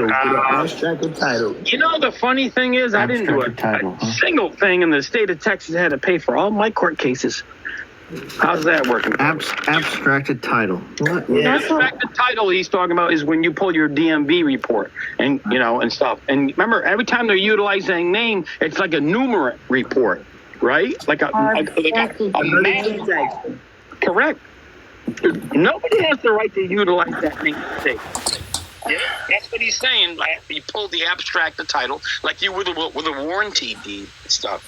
Abstracted title. You know, the funny thing is, I didn't do a single thing in the state of Texas had to pay for all my court cases. How's that working? Abstracted title. What? Yeah. Abstracted title he's talking about is when you pull your DMV report and, you know, and stuff. And remember, every time they're utilizing name, it's like a numerate report, right? Like a man. Correct. Nobody has the right to utilize that name. Yeah, that's what he's saying. Like, you pull the abstracted title, like you with a warranty deed and stuff.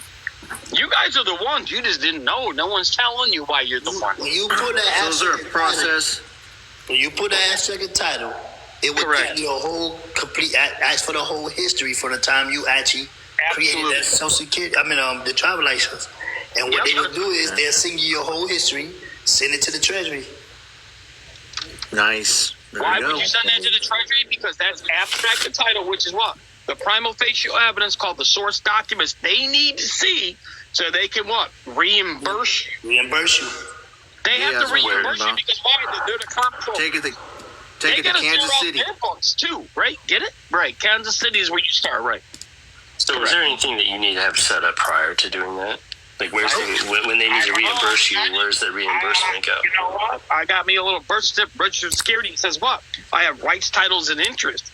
You guys are the ones. You just didn't know. No one's telling you why you're the one. When you put an abstracted process. When you put an abstracted title, it would give you a whole complete. Ask for the whole history from the time you actually created that Social Security. The travel license. And what they would do is they'll send you your whole history, send it to the Treasury. Nice. Why would you send that to the Treasury? Because that's abstracted title, which is what? The prima facie evidence called the source documents they need to see so they can what? Reimburse you. Reimburse you. They have to reimburse you because why? They're the comptroller. Take it to Kansas City. Their books too, right? Get it? Right. Kansas City is where you start, right? So is there anything that you need to have set up prior to doing that? Like, when they need to reimburse you, where's the reimbursement go? You know what? I got me a little birth security that says what? I have rights, titles, and interest.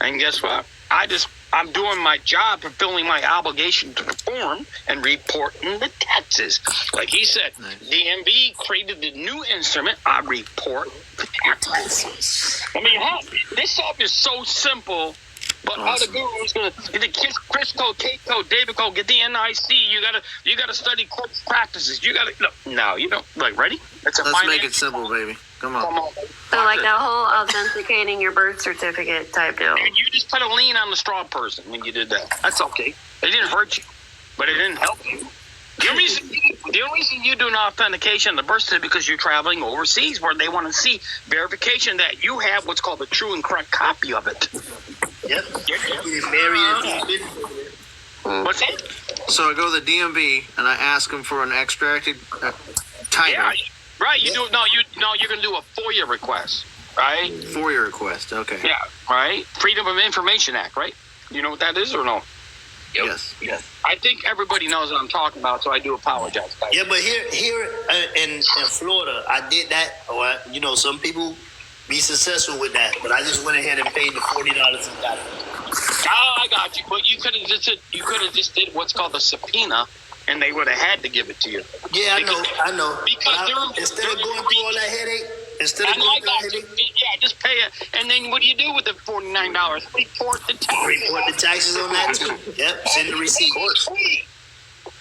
And guess what? I'm doing my job, fulfilling my obligation to perform and reporting the taxes. Like he said, DMV created the new instrument. I report the taxes. I mean, this stuff is so simple. But all the gurus gonna get the Chris code, Kate code, David code, get the NIC. You gotta study court practices. You don't like ready? Let's make it simple, baby. Come on. So like a whole authenticating your birth certificate type deal. And you just put a lien on the straw person when you did that. That's okay. It didn't hurt you, but it didn't help you. The only reason you do an authentication on the birth certificate because you're traveling overseas where they want to see verification that you have what's called a true and correct copy of it. Yep. What's that? So I go to the DMV and I ask them for an extracted title. Yeah, right. You're gonna do a FOIA request, right? FOIA request. Okay. Yeah. Right. Freedom of Information Act, right? You know what that is or no? Yes. I think everybody knows what I'm talking about, so I do apologize. Yeah, but here in Florida, I did that. Some people be successful with that, but I just went ahead and paid the $40 and got it. I got you, but you could have just did what's called a subpoena, and they would have had to give it to you. Yeah, I know. Because instead of going through all that headache, just pay it. And then what do you do with the $49? Report the taxes. Report the taxes on that too. Yep. Send the receipt.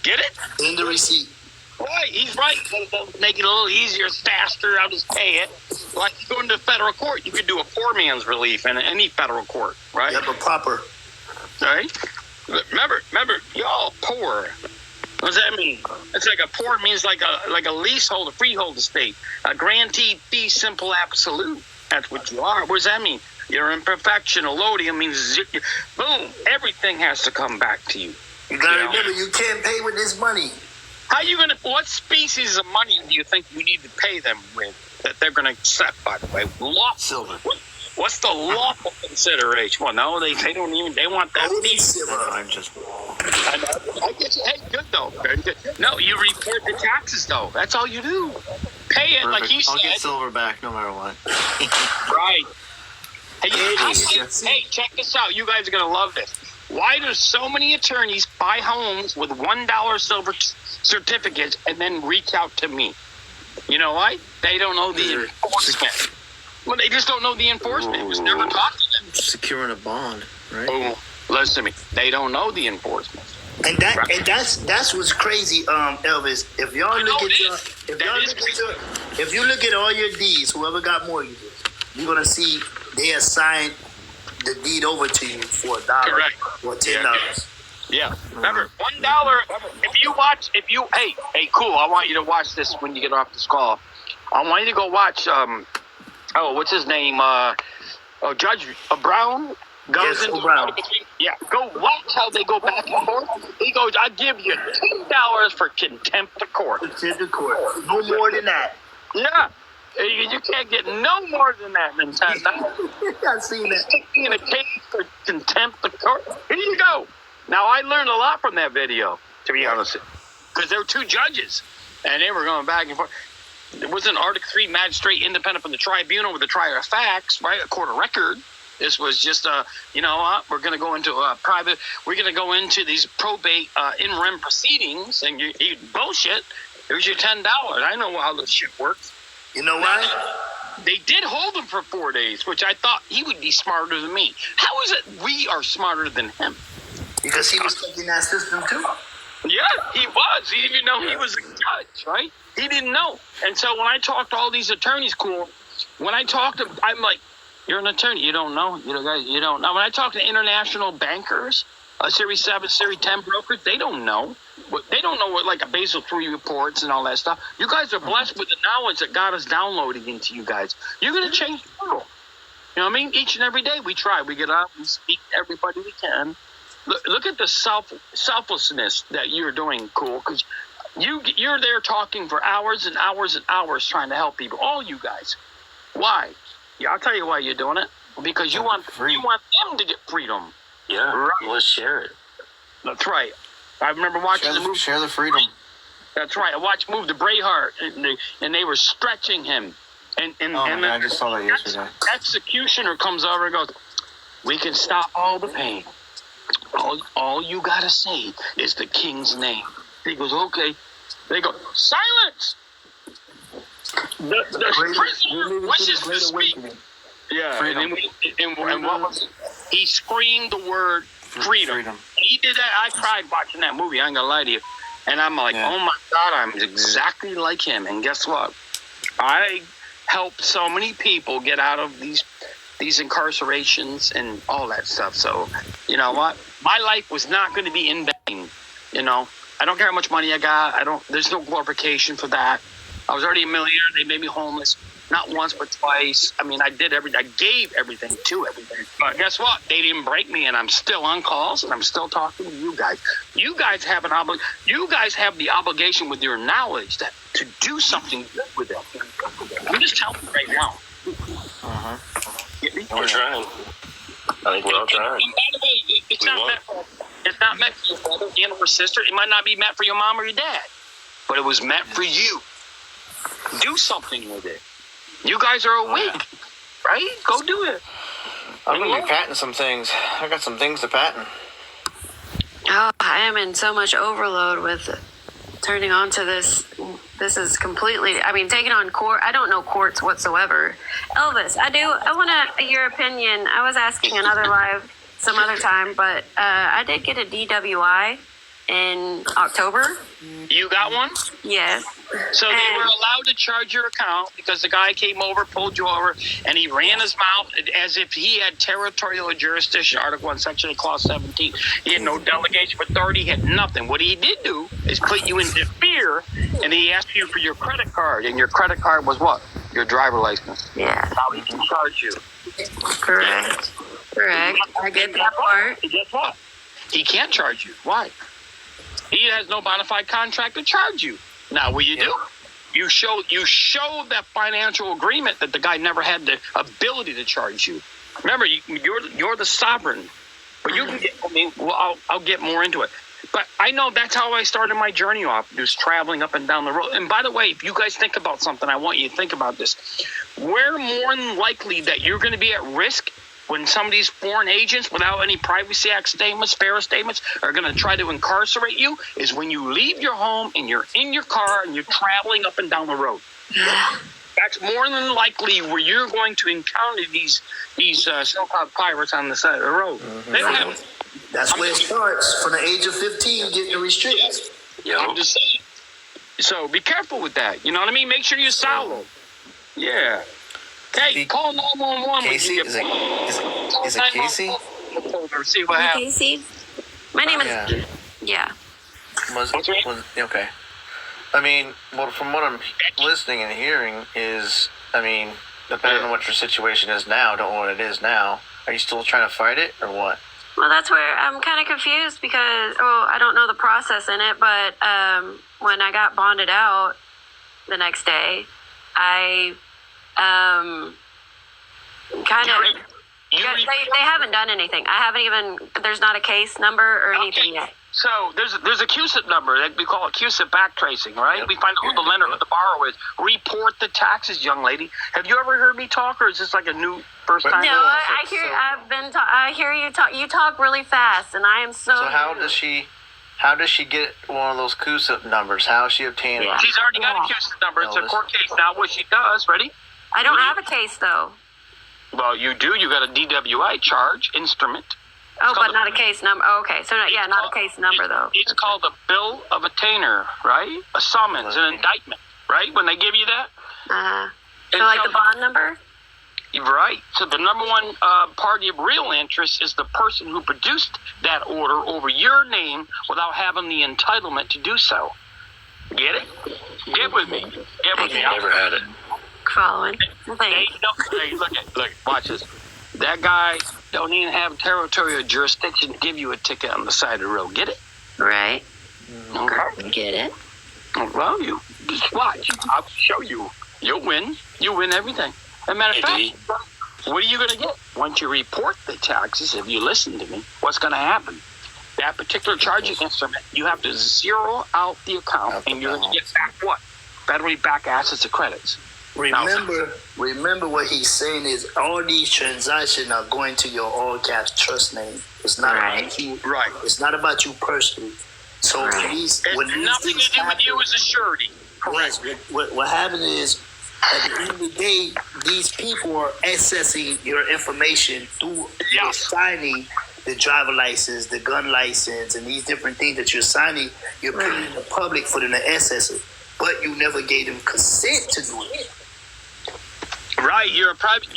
Get it? Send the receipt. Right, he's right. Make it a little easier, faster. I'll just pay it. Like going to federal court, you could do a poor man's relief in any federal court, right? Yep, a proper. Right? Remember, y'all poor. What does that mean? It's like a poor means like a leasehold, a freehold estate, a grantee fee simple absolute. That's what you are. What does that mean? You're imperfection. Allodium means boom. Everything has to come back to you. You gotta remember, you can't pay with this money. How you gonna? What species of money do you think we need to pay them with? That they're gonna accept, by the way, silver. What's the lawful consideration? Well, no, they don't even. They want that silver. I get you. Hey, good though. Good. No, you report the taxes though. That's all you do. Pay it. Perfect. Like he said. I'll get silver back no matter what. Right. Hey, check this out. You guys are gonna love this. Why do so many attorneys buy homes with $1 silver certificates and then reach out to me? You know why? They don't know the enforcement. Well, they just don't know the enforcement. It was never taught to them. Securing a bond, right? Oh, listen to me. They don't know the enforcement. And that's what's crazy, Elvis. If you look at all your deeds, whoever got mortgages, you're gonna see they assigned the deed over to you for $1 or $10. Yeah. Remember, $1. Hey, cool. I want you to watch this when you get off this call. I want you to go watch. What's his name? Judge Brown goes into Brown. Yeah. Go watch how they go back and forth. He goes, "I give you $10 for contempt of court." Contempt of court. No more than that. Yeah. You can't get no more than that than $10. I've seen that. In a case learned a lot from that video, to be honest, because there were two judges, and they were going back and forth. It was an Article 3 magistrate independent from the tribunal with the trier of facts, right? A court of record. This was just we're going to go into we're going to go into these probate in rem proceedings, and you bullshit. Here's your $10. I know how this shit works. You know why? They did hold him for 4 days, which I thought he would be smarter than me. How is it we are smarter than him? Because he was stuck in that system too. Yeah, he was. He didn't even know he was a judge, right? He didn't know. And so when I talked to all these attorneys, when I talked to, I'm like, you're an attorney. You don't know. You don't know. When I talk to international bankers, Series 7, Series 10 brokers, they don't know. They don't know what, like, a Basel III reports and all that stuff. You guys are blessed with the knowledge that God is downloading into you guys. You're going to change the world. You know what I mean? Each and every day we try. We get up, we speak to everybody we can. Look at the selflessness that you're doing, because you're there talking for hours and hours and hours trying to help people. All you guys. Why? Yeah, I'll tell you why you're doing it. Because you want them to get freedom. Yeah, right. Let's share it. That's right. I remember watching the movie. Share the freedom. That's right. I watched move the Braveheart, and they were stretching him. And I just saw that yesterday. Executioner comes over and goes, "We can stop all the pain. All you gotta say is the king's name." He goes, "Okay." They go, "Silence!" The prisoner wishes to speak. Yeah, and what was it? He screamed the word freedom. He did that. I cried watching that movie. I ain't gonna lie to you. And I'm like, oh my God, I'm exactly like him. And guess what? I helped so many people get out of these incarcerations and all that stuff. So, you know what? My life was not going to be in vain. You know, I don't care how much money I got. There's no glorification for that. I was already a millionaire. They made me homeless. Not once, but twice. I mean, I did everything. I gave everything to everything. But guess what? They didn't break me, and I'm still on calls, and I'm still talking to you guys. You guys have You guys have the obligation with your knowledge to do something good with it. I'm just telling you right now. We're trying. I think we're all trying. And by the way, it's not meant for your brother and or sister. It might not be meant for your mom or your dad, but it was meant for you. Do something with it. You guys are awake, right? Go do it. I'm going to be patenting some things. I got some things to patent. Oh, I am in so much overload with turning on to this. This is completely, taking on court. I don't know courts whatsoever. Elvis, I want your opinion. I was asking another live some other time, but I did get a DWI in October. You got one? Yes. So they were allowed to charge your account because the guy came over, pulled you over, and he ran his mouth as if he had territorial jurisdiction, Article 1, Section 8, Clause 17. He had no delegation of authority, he had nothing. What he did do is put you into fear, and he asked you for your credit card, and your credit card was what? Your driver license. Yeah. Now he can charge you. Correct. I get that part. And guess what? He can't charge you. Why? He has no bona fide contract to charge you. Now, what you do? You show that financial agreement that the guy never had the ability to charge you. Remember, you're the sovereign. But you can get. I'll get more into it. But I know that's how I started my journey off, just traveling up and down the road. And by the way, if you guys think about something, I want you to think about this. We're more than likely that you're going to be at risk when some of these foreign agents, without any Privacy Act statements, FARA statements, are going to try to incarcerate you, is when you leave your home and you're in your car and you're traveling up and down the road. That's more than likely where you're going to encounter these so-called pirates on the side of the road. They don't have. That's where it starts, from the age of 15, getting restricted. Yeah. I'm just saying. So be careful with that. You know what I mean? Make sure you're solid. Yeah. Hey, call 911. Casey? Is it Casey? See what happens. Casey? My name is... Yeah. Okay. From what I'm listening and hearing is, depending on what your situation is now, don't know what it is now, are you still trying to fight it or what? Well, that's where I'm kind of confused because, I don't know the process in it, but when I got bonded out the next day, I kind of... They haven't done anything. I haven't even. There's not a case number or anything yet. So there's a QSIP number that we call a QSIP backtracing, right? Yep. We find out who the lender, who the borrower is. Report the taxes, young lady. Have you ever heard me talk, or is this like a new first time? No, I hear. I hear you talk. You talk really fast, and I am so. So how does she get one of those CUSIP numbers? How is she obtaining it? She's already got a QSIP number. It's a court case. Now what she does, ready? I don't have a case though. Well, you do. You got a DWI charge instrument. Oh, but not a case number. Oh, okay, so not a case number though. It's called a bill of attainder, right? A summons, an indictment, right? When they give you that. So like the bond number. Right. So the number one party of real interest is the person who produced that order over your name without having the entitlement to do so. Get it? Get with me. Get with me. Never had it. Following. Hey, look, watch this. That guy don't even have territorial jurisdiction to give you a ticket on the side of the road. Get it? Right. Okay. Get it. Well, you just watch. I'll show you. You'll win. You win everything. As a matter of fact, what are you going to get? Once you report the taxes, if you listen to me, what's going to happen? That particular charging instrument, you have to zero out the account, and you're going to get back what? Federally back assets or credits. Remember what he's saying is all these transactions are going to your all caps trust name. It's not about you. Right. It's not about you personally. So when these nothing things to do happen, with you as a surety. Correct. What happened is, at the end of the day, these people are accessing your information through your signing the driver license, the gun license, and these different things that you're signing. You're putting in the public for them to access it, but you never gave them consent to do it. Right, you're a private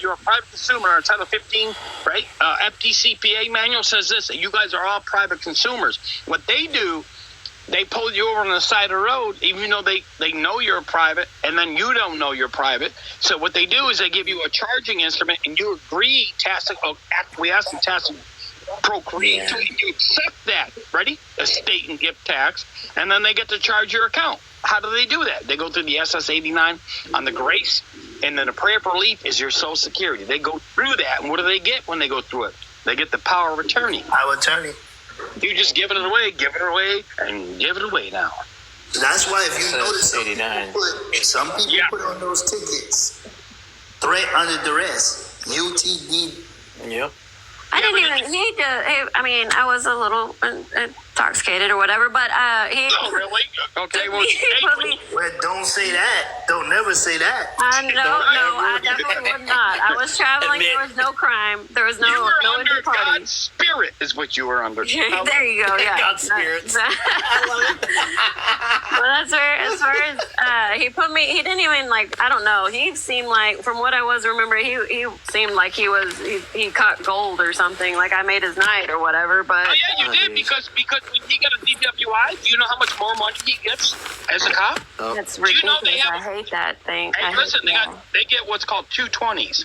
consumer. Title 15, right? FDCPA manual says this: that you guys are all private consumers. What they do, they pull you over on the side of the road, even though they know you're private, and then you don't know you're private. So what they do is they give you a charging instrument, and you agree, acquiesce and tacit procreate to it. You accept that, ready? Estate and gift tax, and then they get to charge your account. How do they do that? They go through the SS-89 on the grace, and then the prayer for relief is your Social Security. They go through that, and what do they get when they go through it? They get the power of attorney. Power of attorney. You just give it away, and give it away now. That's why if you notice, some people Yeah. put on those tickets, threat under duress, UTD. Yep. I didn't even. I mean, I was a little intoxicated or whatever, but he. Oh, really? Okay, well, he put me. Well, don't say that. Don't never say that. I definitely would not. I was traveling. There was no crime. There was no you were under party. God's spirit, is what you were under. There you go. Yeah. God's spirits. I love it. Well, that's where, as far as he put me, he didn't even I don't know. He seemed like, from what I remember, he seemed like he caught gold or something. Like I made his night or whatever. But oh yeah, you did because when he got a DWI, do you know how much more money he gets as a cop? that's Do you know ridiculous. they have? I hate that thing. Hey, listen, they get what's called 220s.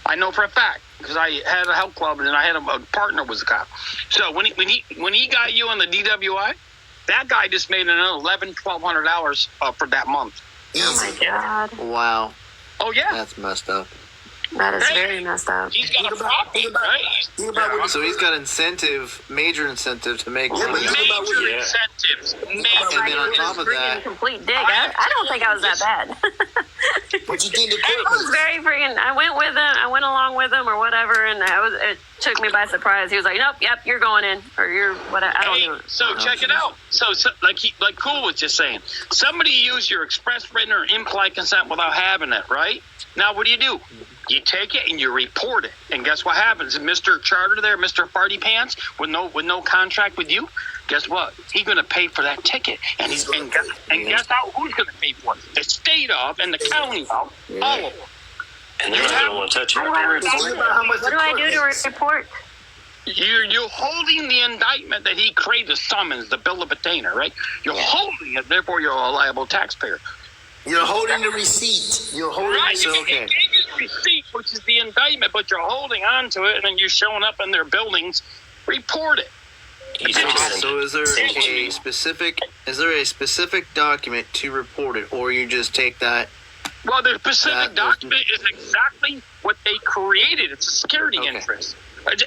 I know for a fact because I had a health club and I had a partner was a cop. So when he got you on the DWI, that guy just made another $1,100 for that month. Oh my God. Wow. Oh yeah, That's messed up. That is very messed up. he's got a profit, right? Think about what So he's got major incentive to make Yeah, but money. you- Major incentives. And then on top of that, Complete dig. I don't think I was that bad. what you think the I court was was. very freaking. I went with him. I went along with him or whatever, and it took me by surprise. He was like, "Nope, yep, you're going in, or you're what? I don't Hey, know." so check it out. So like Cool was just saying, somebody used your express written or implied consent without having it, right? Now what do? You take it and you report it, and guess what happens? Mr. Charter there, Mr. Party Pants, with no contract with you. Guess what? He's going to pay for that ticket, and guess how? Who's going to pay for it? The state of and the county of, all of them. And they're not going to want to touch How do I it. report Think about how much it? What the do I court do to is. report? You're holding the indictment that he created, the summons, the bill of attainder, right? You're holding it, therefore you're a liable taxpayer. You're holding the receipt. You're holding Right, the you gave you the receipt, which is the indictment, but you're holding on to it, and then you're showing up in their buildings. Report it. so is there a specific document to report it, or you just take that Well, the specific That- document is exactly what they created. It's a security Okay. interest.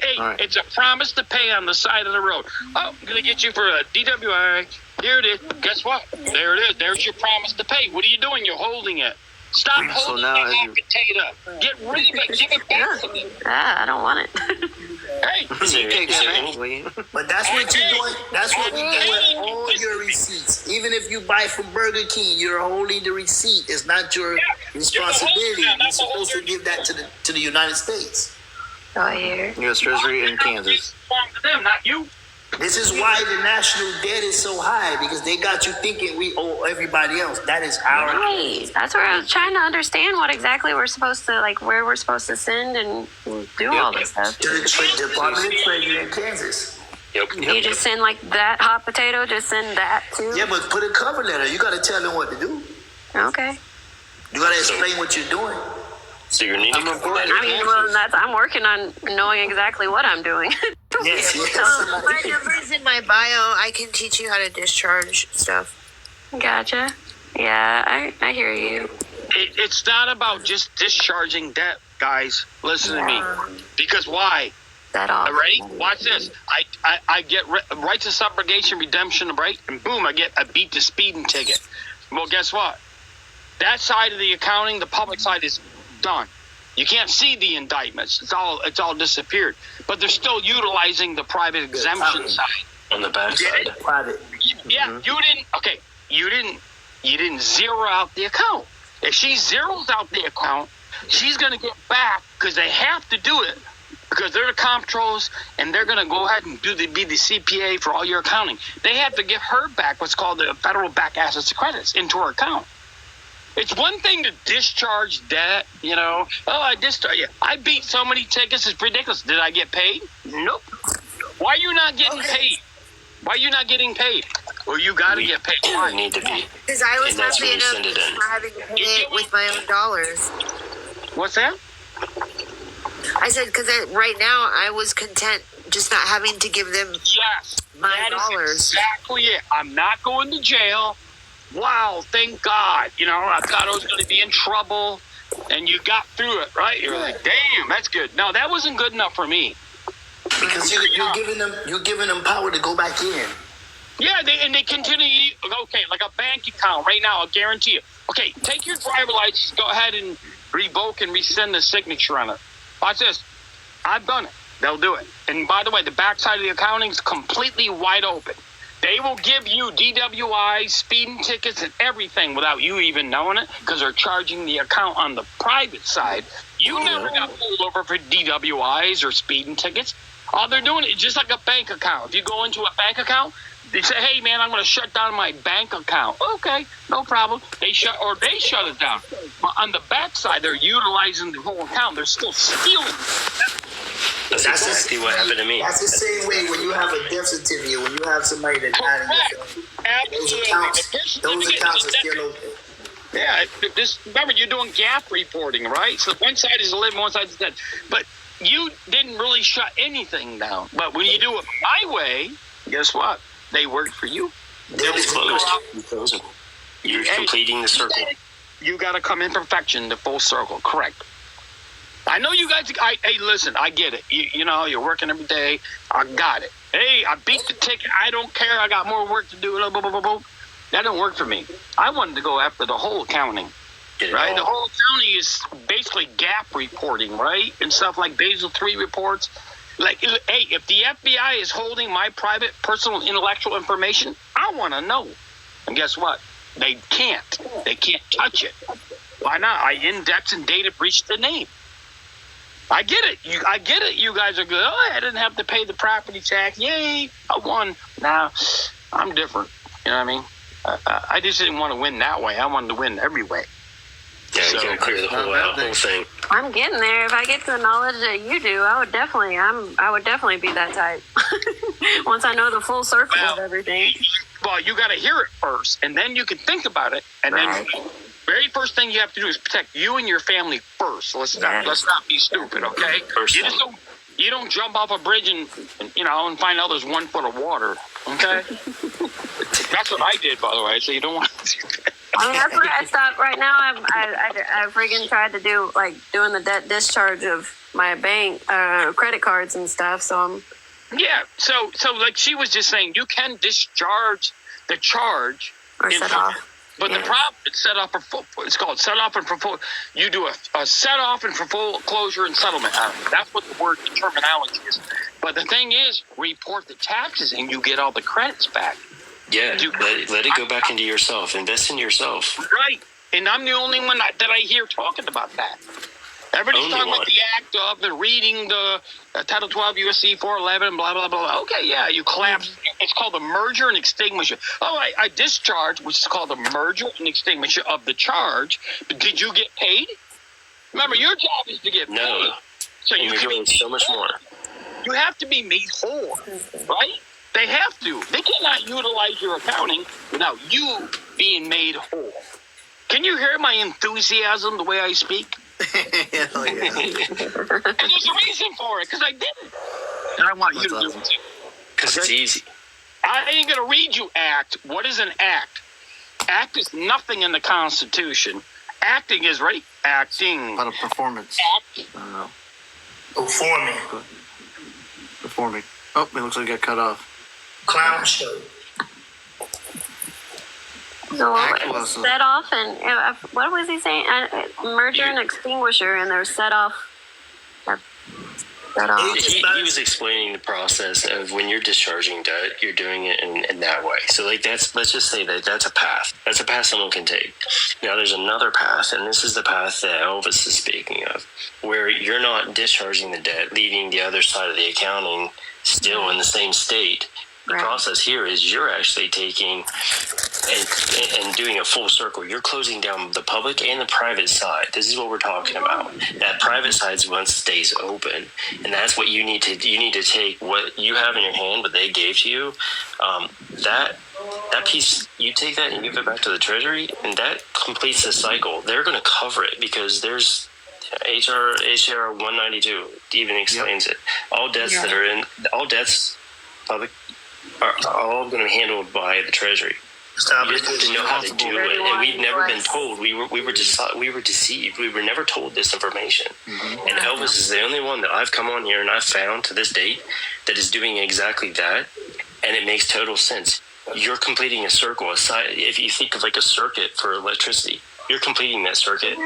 Hey, All right. it's a promise to pay on the side of the road. Oh, I'm going to get you for a DWI. Here it is. Guess what? There it is. There's your promise to pay. What are you doing? You're holding it. Stop So holding now the as you- potato. Get rid of it. Give it back to me. I don't want it. Hey, Is there any? Will you? But that's what you're doing. That's what we do with all your receipts. Even if you buy from Burger King, you're holding the receipt. It's not your responsibility. You're supposed to give that to the United States. Go here. U.S. Treasury in Kansas. to them, not you. This is why the national debt is so high, because they got you thinking we owe everybody else. That is our. Right. That's where I was trying to understand what exactly we're supposed to, like, where we're supposed to send and do all this stuff. To the Department of Treasury in Kansas. Yep. You just send, like, that hot potato, just send that too? Yeah, but put a cover letter. You got to tell them what to do. Okay. You got to explain what you're doing. So you're needing. I mean, well, I'm working on knowing exactly what I'm doing. Yes, yes. My number's in my bio. I can teach you how to discharge stuff. Gotcha. Yeah, I hear you. It's not about just discharging debt, guys. Listen to me. Because why? That all. All right, watch this. I get rights of subrogation, redemption, right? And boom, I beat the speeding ticket. Well, guess what? That side of the accounting, the public side, is done. You can't see the indictments. It's all disappeared. But they're still utilizing the private exemption side. On the back side. Private. Yeah, you didn't zero out the account. If she zeroes out the account, she's going to get back, because they have to do it, because they're the comptrollers, and they're going to go ahead and be the CPA for all your accounting. They have to give her back what's called the federal back assets and credits into her account. It's one thing to discharge debt, you know. Oh, I discharge. Yeah, I beat so many tickets, it's ridiculous. Did I get paid? Nope. Why are you not getting paid? Why are you not getting paid? Well, you got to get paid. You need to be. Because I was And that's happy when you enough send it in. for having to pay it with my own dollars. What's that? I said because right now I was content just not having to give them Yes. my That is dollars. exactly it. I'm not going to jail. Wow, thank God. You know, I thought I was going to be in trouble, and you got through it, right? You're like, damn, that's good. No, that wasn't good enough for me. Because you're giving them power to go back in. Yeah, they continue. Okay, like a bank account right now, I'll guarantee you. Okay, take your driver license, go ahead and revoke and resend the signature on it. Watch this. I've done it. They'll do it. And by the way, the backside of the accounting is completely wide open. They will give you DWIs, speeding tickets, and everything without you even knowing it, because they're charging the account on the private side. You never got pulled over for DWIs or speeding tickets. All they're doing is just like a bank account. If you go into a bank account, they say, hey, man, I'm going to shut down my bank account. Okay, no problem. They shut it down. But on the backside, they're utilizing the whole account. They're still stealing. That's exactly what happened to me. That's the same way when you have a death certificate, when you have somebody that died in your family. Absolutely. Those accounts are still open. Yeah, remember, you're doing gap reporting, right? So one side is living, one side is dead. But you didn't really shut anything down. But when you do it my way, guess what? They work for you. They're closed. You close them. You're completing the circle. You got to come in perfection, the full circle. Correct. I know you guys. Hey, listen, I get it. You know, you're working every day. I got it. Hey, I beat the ticket. I don't care. I got more work to do. Blah, blah, blah, blah. That don't work for me. I wanted to go after the whole accounting. Right? The whole accounting is basically gap reporting, right? And stuff like Basel III reports. Like, hey, if the FBI is holding my private, personal, intellectual information, I want to know. And guess what? They can't. They can't touch it. Why not? I index and data breach the name. I get it. I get it. You guys are good. Oh, I didn't have to pay the property tax. Yay. I won. Nah, I'm different. You know what I mean? I just didn't want to win that way. I wanted to win every way. Yeah, you gotta clear the whole thing. I'm getting there. If I get to the knowledge that you do, I would definitely be that type. Once I know the full circle of everything. Well, you got to hear it first, and then you can think about it. And then very first thing you have to do is protect you and your family first. Let's not be stupid, okay? You don't jump off a bridge and find out there's 1 foot of water, okay? That's what I did, by the way. So you don't want to do that. I mean, that's where I stopped. Right now, I freaking tried to do like doing the debt discharge of my bank credit cards and stuff. So I'm Yeah. So like she was just saying, you can discharge the charge or set off. But the problem is set off for it's called set off and for you do a set off and for foreclosure and settlement. That's what the word terminology is. But the thing is, report the taxes and you get all the credits back. Yeah, let it go back into yourself. Invest in yourself. Right. And I'm the only one that I hear talking about that. Everybody's Only talking one. about the act of and reading the Title 12 USC 411, blah, blah, blah. Okay, yeah, you collapse. It's called the merger and extinguisher. Oh, I discharged, which is called the merger and extinguisher of the charge. But did you get paid? Remember, your job is to get paid. No. So And you you're can doing be so much more. You have to be made whole, right? They have to. They cannot utilize your accounting without you being made whole. Can you hear my enthusiasm the way I speak? Hell yeah. And there's a reason for it, because I did it. And I want you to do it too. Because it's easy. I ain't going to read you act. What is an act? Act is nothing in the Constitution. Acting is, ready? Acting. About a performance. Act. I don't know. Performing. Performing. Oh, it looks like it got cut off. Clown show. So Actual- set off and what was he saying? Merger and extinguisher, and they're set off. Set off. He was explaining the process of when you're discharging debt, you're doing it in that way. So like let's just say that's a path. That's a path someone can take. Now there's another path, and this is the path that Elvis is speaking of, where you're not discharging the debt, leaving the other side of the accounting still in the same state. The Right. process here is you're actually taking and doing a full circle. You're closing down the public and the private side. This is what we're talking about. That private side once stays open, and that's what you need to take what you have in your hand, what they gave to you. That piece, you take that and give it back to the Treasury, and that completes the cycle. They're going to cover it because there's HR 192 even explains it. All debts that are in all debts public are all going to be handled by the Treasury. You just have to know how to do it, and we've never been told. We were deceived. We were never told this information. And Elvis is the only one that I've come on here and I've found to this date that is doing exactly that, and it makes total sense. You're completing a circle. If you think of like a circuit for electricity, you're completing that circuit.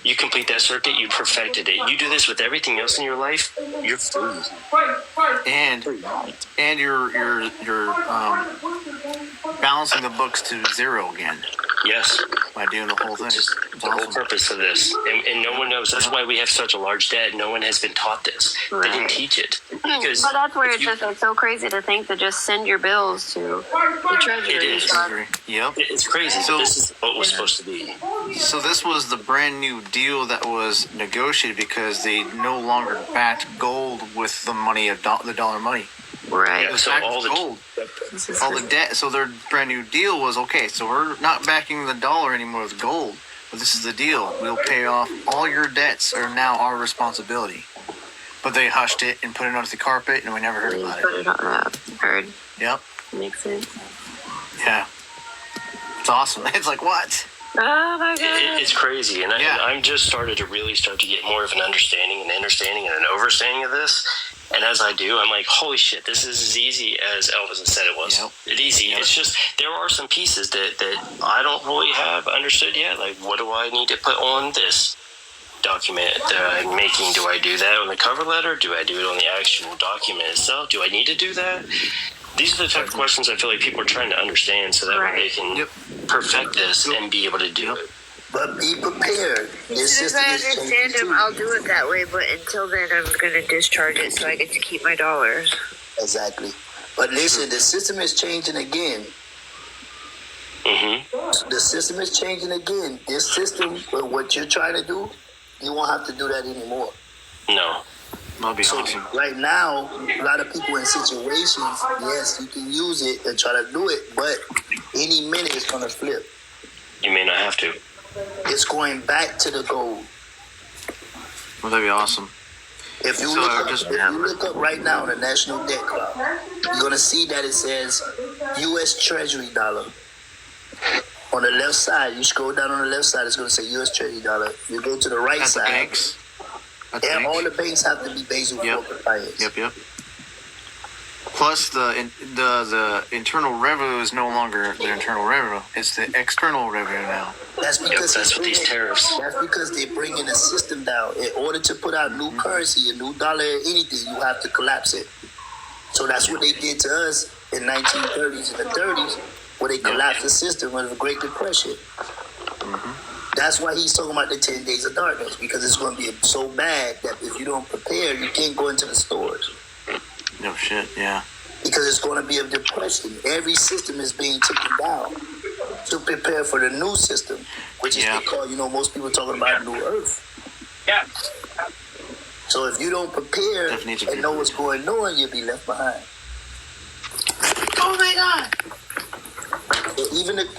You complete that circuit, you perfected it. You do this with everything else in your life, you're free. And you're balancing the books to zero again Yes. by doing the whole thing. Just It's the whole awesome. purpose of this. And no one knows. That's why we have such a large debt. No one has been taught this. They didn't Right. teach it. Because But that's where if it's you- just like so crazy to think to just send your bills to the Treasury. It is. Yep. it's crazy. So- This is what was supposed to be. So this was the brand new deal that was negotiated because they no longer backed gold with the money of the dollar money. Right. Yeah. It was So backed all with the- gold. This is All the debt. So their brand new deal was okay. So we're not backing the dollar anymore with gold, but this is the deal. We'll pay off all your debts are now our responsibility. But they hushed it and put it under the carpet, and we never heard about put it. it on heard. Yep. Makes sense. Yeah. It's awesome. It's like what? Oh my god. It's crazy. And Yeah. I'm just started to really start to get more of an understanding and an overstanding of this. And as I do, I'm like, holy shit, this is as easy as Elvis had said it was. Yep. It's easy. Yep. It's just, there are some pieces that I don't really have understood yet. Like, what do I need to put on this document that I'm making? Do I do that on the cover letter? Do I do it on the actual document itself? Do I need to do that? These are the type of questions I feel like people are trying to understand so that way they can Yep. perfect this and be able to do it. But be prepared. As This soon as system I is understand changing him, I'll do it that way. But until then, I'm gonna discharge it so I get to keep my dollars. Exactly. But listen, the system is changing again. Mm-hmm. The system is changing again. This system, what you're trying to do, you won't have to do that anymore. No. That'd be So awesome. right now, a lot of people in situations, yes, you can use it and try to do it, but any minute it's gonna flip. You may not have to. It's going back to the gold. Well, that'd be awesome. If you, So look up right now on the National Debt Cloud, you're gonna see that it says U.S. Treasury dollar On the left side, you scroll down on the left side, it's going to say U.S. Treasury dollar. You go to the right At the side. banks. At the And banks. all the banks have to be Basel IV compliant. Yep. Plus the internal revenue is no longer the internal revenue; it's the external revenue now. That's because That's with these tariffs. That's because they're bringing the system down. In order to put out new currency, a new dollar, anything, you have to collapse it. So that's what they did to us in 1930s and the 30s, where they collapsed the system with the Great Depression. That's why he's talking about the 10 days of darkness, because it's going to be so bad that if you don't prepare, you can't go into the stores. No shit. Yeah. Because it's going to be a depression. Every system is being taken down to prepare for the new system, which is they call, most people talking about New Earth. Yeah. So if you don't prepare Definitely. and know what's going on, you'll be left behind. Oh my God! So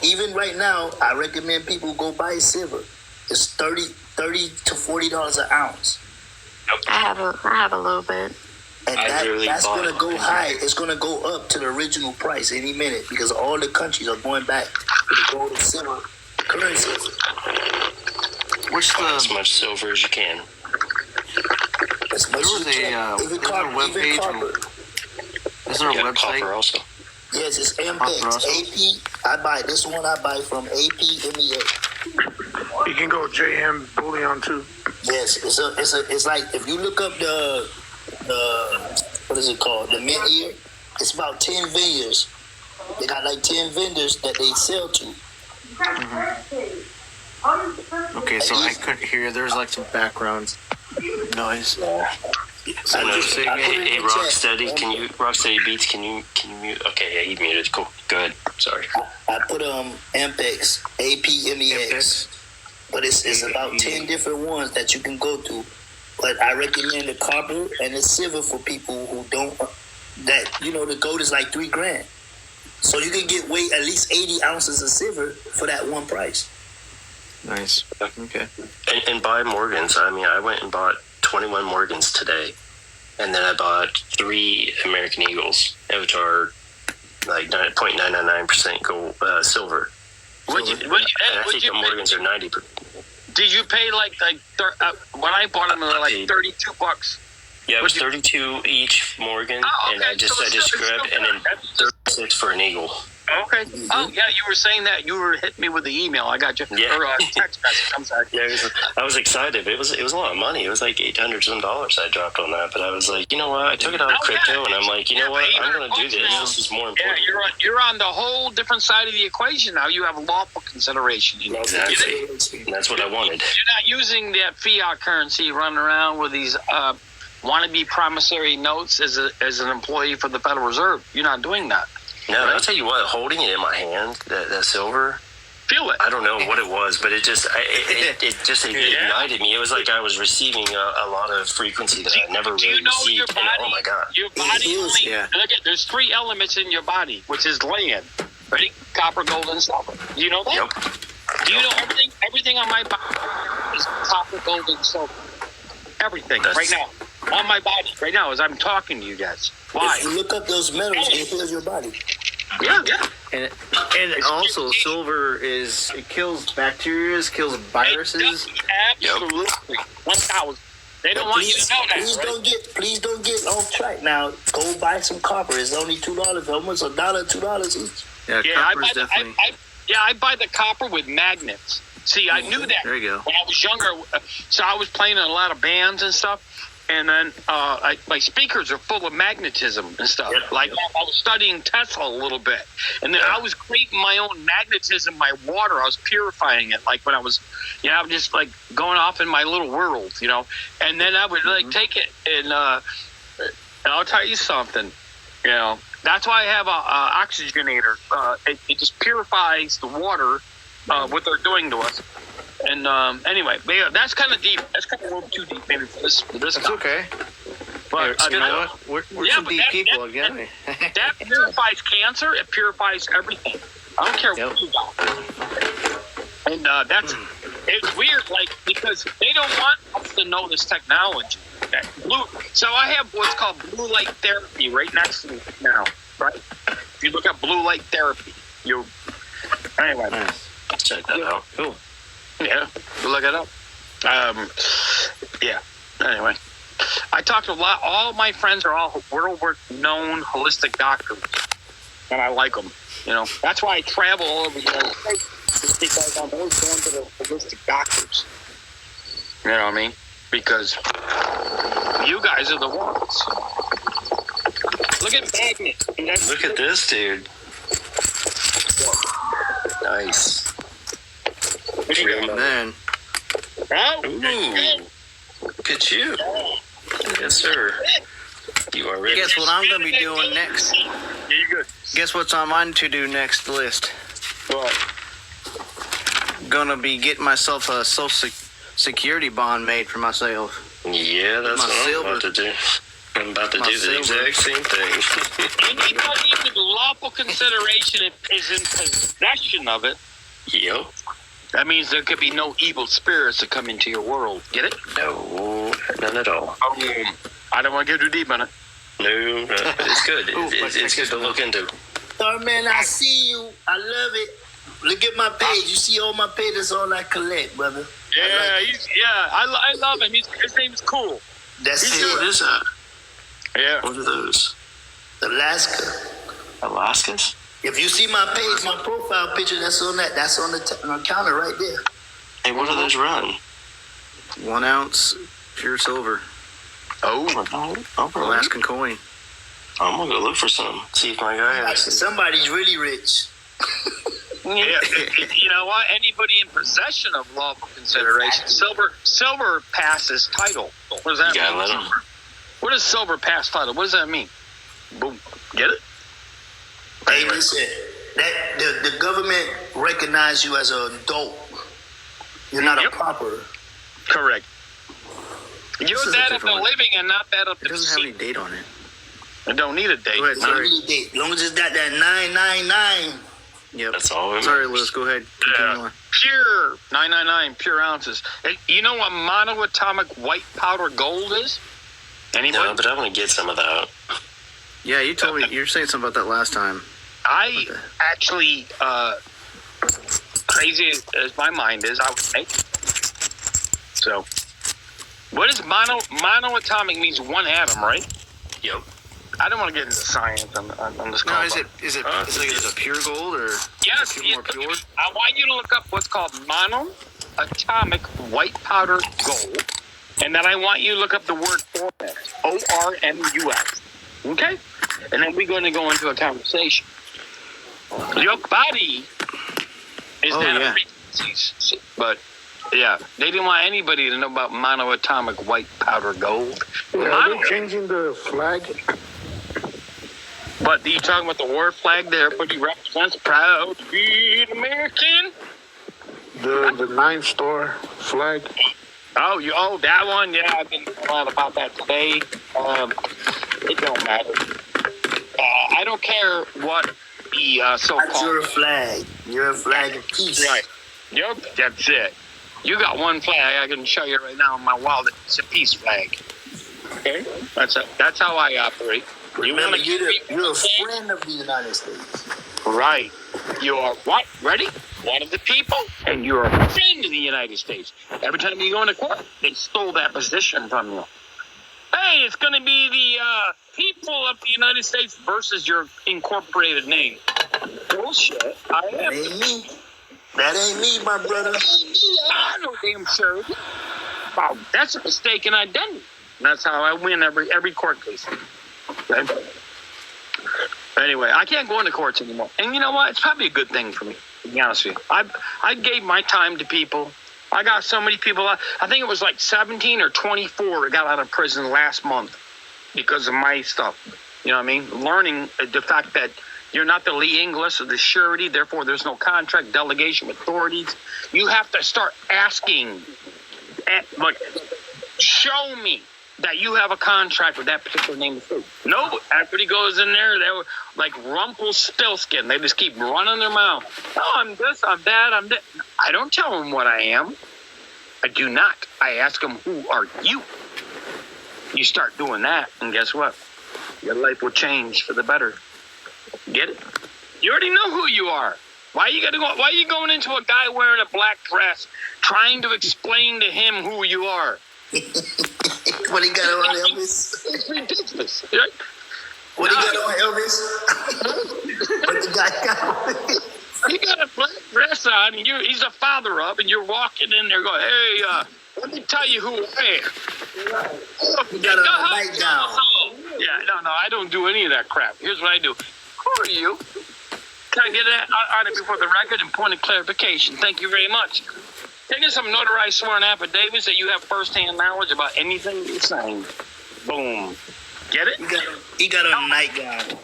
even right now, I recommend people go buy silver. It's $30 to $40 an ounce, I have a little bit. and I really that's bought going to it. go high. It's going to go up to the original price any minute because all the countries are going back to the gold and silver currencies. What's Buy as the? much silver as you can. As much There was as you a can. Even there was a copper, web even page. copper. Is there a Yeah, website? copper also. Yes, it's Copper MPEX. also? AP. I buy this one. I buy from APMEA. You can go JM Bullion too. Yes, it's like if you look up the what is it called, the mint year, it's about 10 vineyards. They got like 10 vendors that they sell to. Okay, so I couldn't hear. There's like some background noise. So no, I put it in hey, the chat. Rocksteady, Rocksteady Beats, can you mute? Okay, yeah, you muted. Cool. Go ahead. Sorry. I put MPEX, APMEX, but it's about 10 different ones that you can go to. But I recommend the copper and the silver for people who don't. That the gold is like $3,000, so you can get at least 80 ounces of silver for that one price. Nice. Okay. And buy Morgans. I mean, I went and bought 21 Morgans today, and then I bought 3 American Eagles, which are like 0.999% gold, silver. And I think the Morgans are 90. Did you pay when I bought them, they were like $32? Yeah, it was 32 each Morgan, Oh, okay. and I just grabbed, and then 36 for an Eagle. Okay. Oh, yeah, you were saying that. You were hitting me with the email. I got you. Yeah. Or text message. I'm sorry. Yeah, I was excited. It was a lot of money. It was like $800 some I dropped on that. But I was like, you know what? I took it out of crypto, and I'm like, you know what? I'm going to do this. This is more Yeah, important. you're on the whole different side of the equation now. You have lawful consideration. Exactly. And that's what I wanted. You're not using that fiat currency running around with these wannabe promissory notes as an employee for the Federal Reserve. You're not doing that. No, I'll tell you what. Holding it in my hand, that silver. Feel it. I don't know what it was, but it just ignited me. It was like I was receiving a lot of frequency that I never Do you really know received. your body? Oh my god! Your body. Yeah. Look at. There's 3 elements in your body, which is land. Ready? Copper, gold, and silver. Do you know that? Yep. Do you know everything on my body is copper, gold, and silver? Everything right now on my body right now as I'm talking to you guys. Why? If you look up those metals, it heals your body. Yeah. And also silver it kills bacteria, kills viruses. Absolutely. 1,000. They don't want you to know that. Please don't get off track now. Go buy some copper. It's only $2, almost $1, $2 each. Yeah, Yeah, I copper's buy definitely. I buy the copper with magnets. See, I knew that There you go. when I was younger. So I was playing in a lot of bands and stuff. And then my speakers are full of magnetism and stuff. Yeah. Like I was studying Tesla a little bit. And then I was creating my own magnetism, my water. I was purifying it. Like when I was, I'm just like going off in my little world, And then I would take it and I'll tell you something, That's why I have a oxygenator. It just purifies the water, what they're doing to us. And anyway, but yeah, that's kind of deep. That's kind of a little too deep, maybe for this. That's okay. But You know what? We're some deep people again. That purifies cancer. It purifies everything. I don't care what you got. And it's weird, because they don't want us to know this technology. Okay? So I have what's called blue light therapy right next to me now. Right? If you look at blue light therapy, anyway. Nice. check that out. Cool. Yeah, look it up. Yeah. Anyway, I talked to a lot. All my friends are all world-known holistic doctors, and I like them. You know, that's why I travel all over the United States, just because I'm always going to the holistic doctors. You know what I mean? Because you guys are the ones. Look at Magnus. Look at this, dude. Nice. Man, Oh, Ooh. Look at you. Yes, sir. You are ready. guess what I'm gonna be doing next? yeah, you good. Guess what's on my to-do next list? What? Gonna be getting myself a social security bond made for myself. Yeah, that's My what silver. I'm about to do. I'm about to My do the silver. exact same thing. Anybody with lawful consideration is in possession of it. Yep. That means there could be no evil spirits that come into your world. Get it? No, none at all. I don't want to get too deep on it. No, it's good. Ooh, It's good to look into. Starman, I see you. I love it. Look at my page. You see all my page. That's all I collect, brother. I love him. His name's cool. That's What it. is that? Yeah. What are those? Alaska. Alaskas? If you see my page, my profile picture, that's on that. That's on the counter right there. Hey, what do those run? 1 ounce pure silver, Oh. Really? Alaskan coin. I'm gonna go look for some. See if my guy has some. Somebody's really rich. Yeah. You know what? Anybody in possession of lawful consideration, silver passes title. What does that You gotta mean? let 'em. What does silver pass title? What does that mean? Boom. Get it? Hey, listen. That the government recognize you as an adult. You're not Yep. a pauper. Correct. You're is a that of the different one. living and not that of It the doesn't have any deceased. date on it. I don't need a date. Go ahead, sorry. As long as it's got that 999. Yep. That's all it Sorry, matters. Liz. Go ahead. Continue on. Pure 999 pure ounces. Hey, you know what monoatomic white powder gold is? Anybody? No, but I'm gonna get some of that. Yeah, you told me. You were saying something about that last time. I actually, crazy as my mind is, I would make it. So, what is monoatomic means one atom, right? Yep. I don't want to get into science on this No, call. is it is it pure gold or Yes, more pure? I want you to look up what's called monoatomic white powder gold, and then I want you to look up the word formus, ORMUS. Okay, and then we're going to go into a conversation. Your body is Oh, not yeah. a frequencies, but yeah, they didn't want anybody to know about monoatomic white powder gold. Are they changing the flag? But you talking about the war flag there? Everybody represents proud to be an American. The 9-star flag? Oh, that one? Yeah, I've been thinking a lot about that today. It don't matter. I don't care what the That's so-called. your flag. You're a flag of peace. Right. Yep, that's it. You got one flag I can show you right now on my wallet. It's a peace flag. Okay, that's how I operate. Remember, wanna you're a friend of the United States. Right. You are what? Ready? One of the people, and you're a friend of the United States. Every time you go into court, they stole that position from you. Hey, it's going to be the people of the United States versus your incorporated name. Bullshit. I That am. ain't me. That ain't me, my brother. I know damn sure. Wow, that's a mistaken identity. That's how I win every court case. Okay? Anyway, I can't go into courts anymore. And you know what? It's probably a good thing for me, to be honest with you. I gave my time to people. I got so many people. I think it was like 17 or 24 that got out of prison last month because of my stuff. You know what I mean? Learning the fact that you're not the lead English or the surety, therefore there's no contract, delegation, authorities. You have to start asking, like, show me that you have a contract with that particular name of food. No, everybody goes in there, they're like Rumpelstiltskin. They just keep running their mouth. Oh, I'm this, I'm that, I'm that. I don't tell them what I am. I do not. I ask them, who are you? You start doing that, and guess what? Your life will change for the better. Get it? You already know who you are. Why you gotta go? Why are you going into a guy wearing a black dress, trying to explain to him who you are? What he got on Elvis? It's ridiculous. Right? What he got on Elvis? What the guy got on? You got a black dress on, and he's a father of, and you're walking in there going, hey, let me tell you who I am. He got on a nightgown. Yeah, no, I don't do any of that crap. Here's what I do. Who are you? Can I get that on it before the record and point of clarification? Thank you very much. Taking some notarized sworn affidavits that you have firsthand knowledge about anything you're saying. Boom. Get it? He got on a nightgown.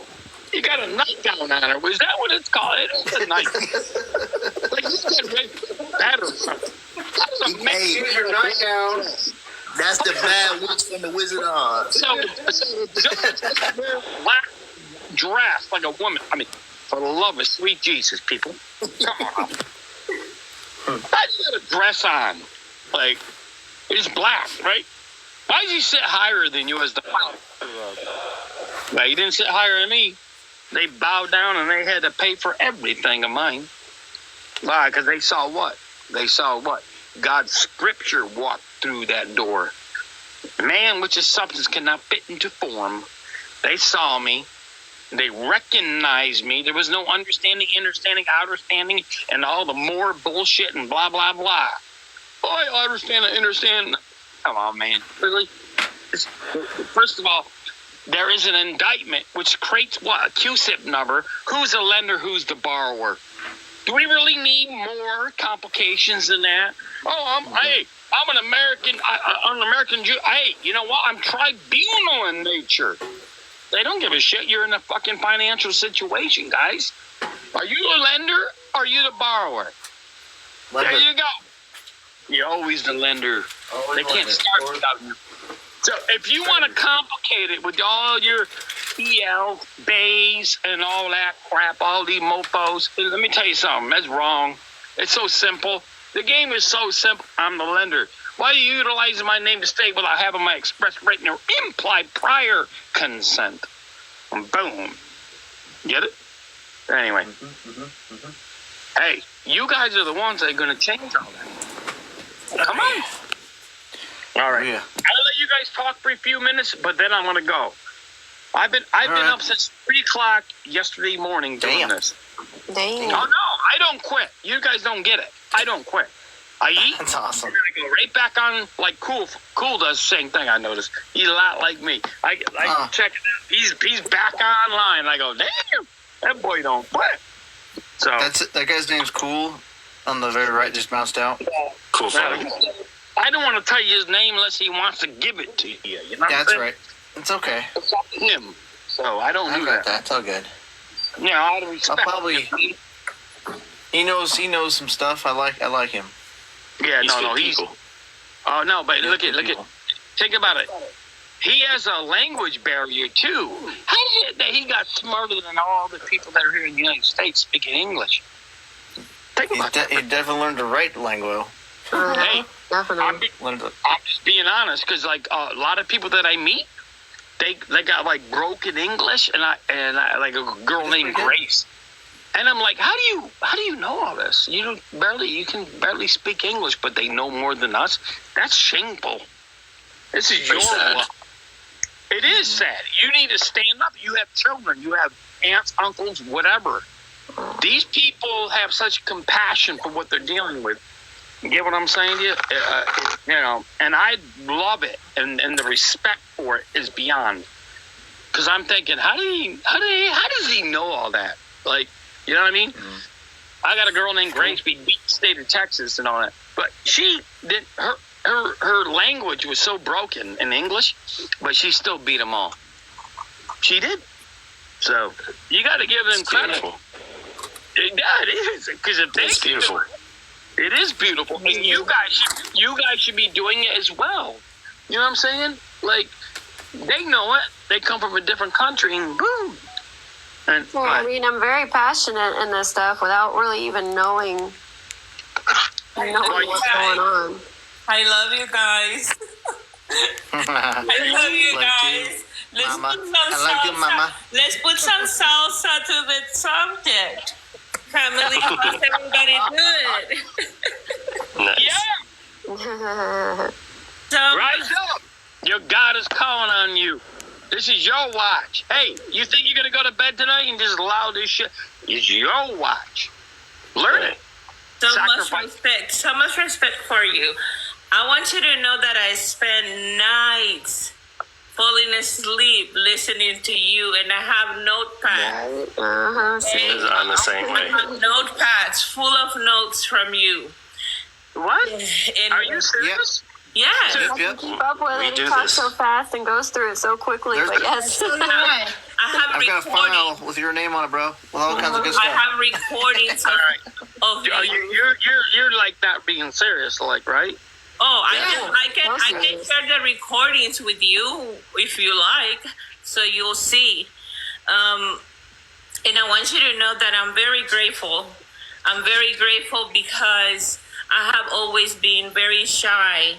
You got a nightgown on her. Was that what it's called? It's a nightgown. Like you said, right? That or something. Hey, Use your nightgown. that's the bad witch from the Wizard of Oz. So black dress like a woman. I mean, for the love of sweet Jesus, people. Come on. I got a dress on. Like, it's black, right? Why does he sit higher than you as the pilot? Well, he didn't sit higher than me. They bowed down and they had to pay for everything of mine. Why? Because they saw what? They saw what? God's scripture walked through that door. Man, which is substance cannot fit into form. They saw me. They recognized me. There was no understanding, understanding, and all the more bullshit and blah, blah, blah. Oh, I understand. Come on, man. Really? First of all, there is an indictment which creates what? A QSIP number. Who's the lender? Who's the borrower? Do we really need more complications than that? Oh, I'm an American Jew. Hey, you know what? I'm tribunal in nature. They don't give a shit. You're in a fucking financial situation, guys. Are you a lender or are you the borrower? There you go. You're always the lender. They can't start without you. So if you want to complicate it with all your EL, bays, and all that crap, all these mofos, let me tell you something. That's wrong. It's so simple. The game is so simple. I'm the lender. Why are you utilizing my name to state without having my express written or implied prior consent? Boom. Get it? Anyway. Hey, you guys are the ones that are going to change all that. Come on. All right. Yeah. I'll let you guys talk for a few minutes, but then I'm gonna go. I've been up since 3:00 yesterday morning doing this. Dang. Oh no, I don't quit. You guys don't get it. I don't quit. I eat. That's awesome. And I go right back on like Cool. Cool does the same thing. I noticed. He's a lot like me. I check it out. He's back online. I go, damn, that boy don't quit. So That guy's name's Cool. On the very right, just bounced out. Cool fella. I don't want to tell you his name unless he wants to give it to you. You know Yeah, that's right. It's okay. It's up to him. So I don't I do got that. that. It's all good. Yeah, out of respect. I'll probably. He knows some stuff. I like him. Yeah, He's good he's. people. Oh no, but look at. people. Think about it. He has a language barrier too. How is it that he got smarter than all the people that are here in the United States speaking English? Think about that. He definitely learned to write lingo. Hey, Definitely. I'm just being honest, because like a lot of people that I meet, they got like broken English, and I like a girl named Grace, and I'm like, how do you know all this? You can barely speak English, but they know more than us. That's shameful. This is your sad. luck. It is sad. You need to stand up. You have children. You have aunts, uncles, whatever. These people have such compassion for what they're dealing with. You get what I'm saying to you? And I love it, and the respect for it is beyond. Because I'm thinking, how does he know all that? Like, you know what I mean? Mm-hmm. I got a girl named Grace. We beat the state of Texas and all that, but she did her language was so broken in English, but she still beat them all. She did. So you got to give them credit. Beautiful. Yeah, it is. Because if they It's beautiful. It is beautiful, and you guys should be doing it as well. You know what I'm saying? Like, they know it. They come from a different country, and boom. And Well, I mean, I'm very passionate in this stuff without really even knowing what's going on. I love you guys. I love you guys. Mama. I like you, Mama. Let's put some salsa to the subject. family. How's everybody doing? Nice. Yeah. So, Rise up. Your God is calling on you. This is your watch. Hey, you think you're going to go to bed tonight and just allow this shit? It's your watch. Learn it. so much Sacrifice. so much respect for you. I want you to know that I spend nights falling asleep listening to you, and I have notepads. I'm the same I way. have notepads full of notes from you. What? And Are you serious? yeah. Yep. Keep up with We it. do He talks this. so fast and goes through it so quickly. There's- But yes. I have I've got a recordings. file with your name on it, bro. With all kinds of good I stuff. have recordings All right. of You're like not being serious, like, right? Oh, Yeah. I can Those share the recordings with you if you like, so you'll see. And I want you to know that I'm very grateful. I'm very grateful because I have always been very shy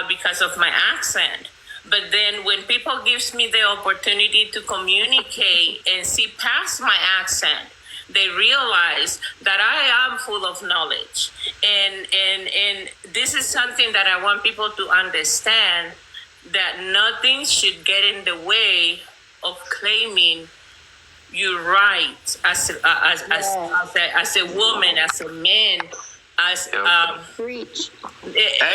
because of my accent. But then when people gives me the opportunity to communicate and see past my accent, they realize that I am full of knowledge. And this is something that I want people to understand, that nothing should get in the way of claiming your rights as a woman, as a man, as Preach.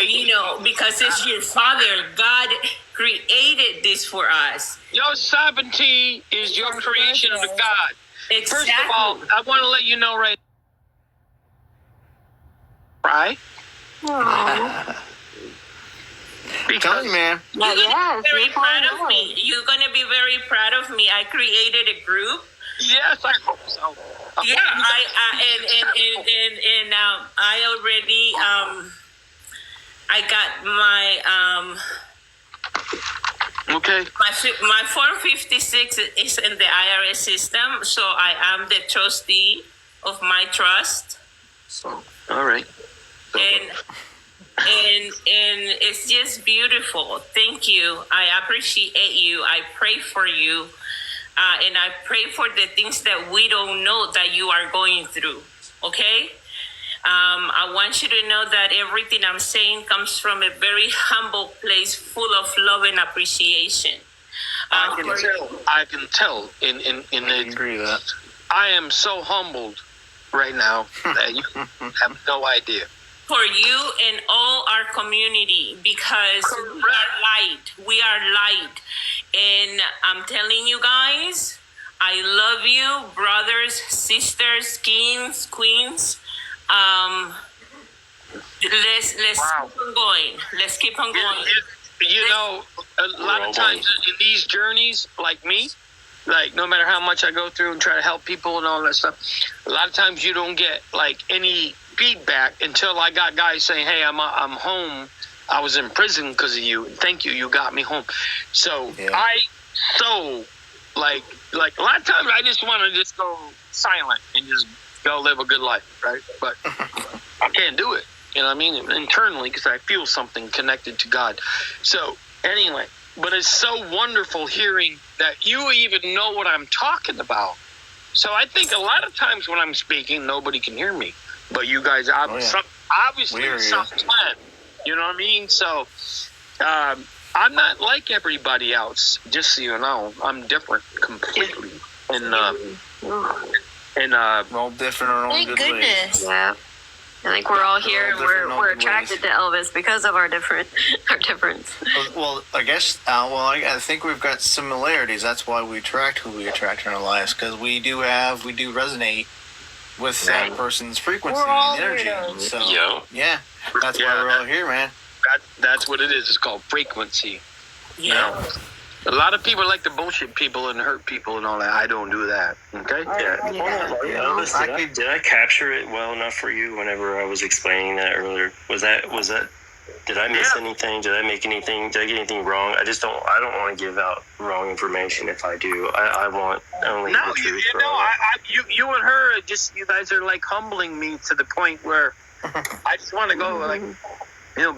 you know, because it's your father. God created this for us. Your sovereignty is your creation of God. Exactly. First of all, I want to let you know right? Tell you, man. You're gonna Yes, be very you're proud fine. of me. You're gonna be very proud of me. I created a group. Yes, I hope so. Yeah, I already I got my Okay. my Form 56 is in the IRS system, so I am the trustee of my trust, All right. and it's just beautiful. Thank you. I appreciate you. I pray for you, and I pray for the things that we don't know that you are going through. Okay. I want you to know that everything I'm saying comes from a very humble place, full of love and appreciation. I can tell. In I agree with that. I am so humbled right now that you have no idea. For you and all our community, because we are light. We are light. And I'm telling you guys, I love you, brothers, sisters, kings, queens. Let's Wow. keep on going. Let's keep on going. You know, a lot all of times in these journeys, like me, like no matter how much I go through and try to help people and all that stuff, a lot of times you don't get like any feedback until I got guys saying, "Hey, I'm home. I was in prison because of you. Thank you. You got me home." So Yeah. like a lot of times I just want to just go silent and just go live a good life, right? But I can't do it. You know what I mean? Internally, because I feel something connected to God. So anyway, but it's so wonderful hearing that you even know what I'm talking about. So I think a lot of times when I'm speaking, nobody can hear me, but you guys obviously We hear you. some plan. You know what I mean? So I'm not like everybody else. Just so you know, I'm different completely. And We're all different in our own Thank good ways. goodness. Yeah. I think we're all here and different in all we're good attracted to Elvis because of our difference. Well, I guess. I think we've got similarities. That's why we attract who we attract in our lives, because we do resonate with that person's frequency We're all and energy. weirdos. So Yo. yeah, that's why we're all here, man. that's what it is. It's called frequency. Yeah. A lot of people like to bullshit people and hurt people and all that. I don't do that. Okay? Elvis, did I capture it well enough for you whenever I was explaining that earlier? Was that? Did I miss anything? Did I make anything? Did I get anything wrong? I don't want to give out wrong information. If I do, I want only No, the truth. you and her, you guys are like humbling me to the point where I just want to go like,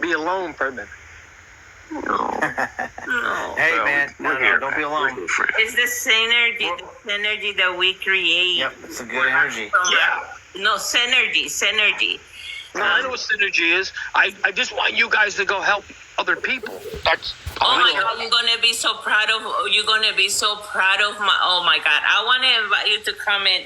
be alone for a minute. Hey, Well, man, we're no, here, don't be man. alone. It's the synergy that we create. Yep, it's a good energy. From Yeah. No, synergy. I know what synergy is. I just want you guys to go help other people. That's Oh my God, you're gonna be so proud of. You're gonna be so proud of my. Oh my God, I want to invite you to come in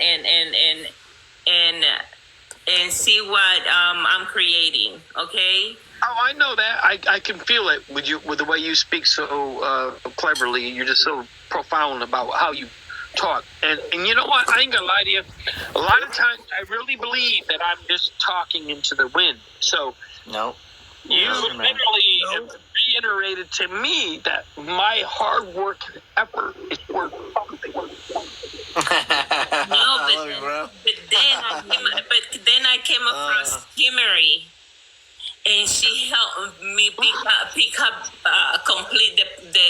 and see what I'm creating. Okay. Oh, I know that. I can feel it with you, with the way you speak so cleverly. You're just so profound about how you talk. And you know what? I ain't gonna lie to you. A lot of times, I really believe that I'm just talking into the wind. So No. you No, man. literally reiterated to me that my hard work and effort is worth something. No, I love you, bro. but then I came across Kimmery, and she helped me pick up complete the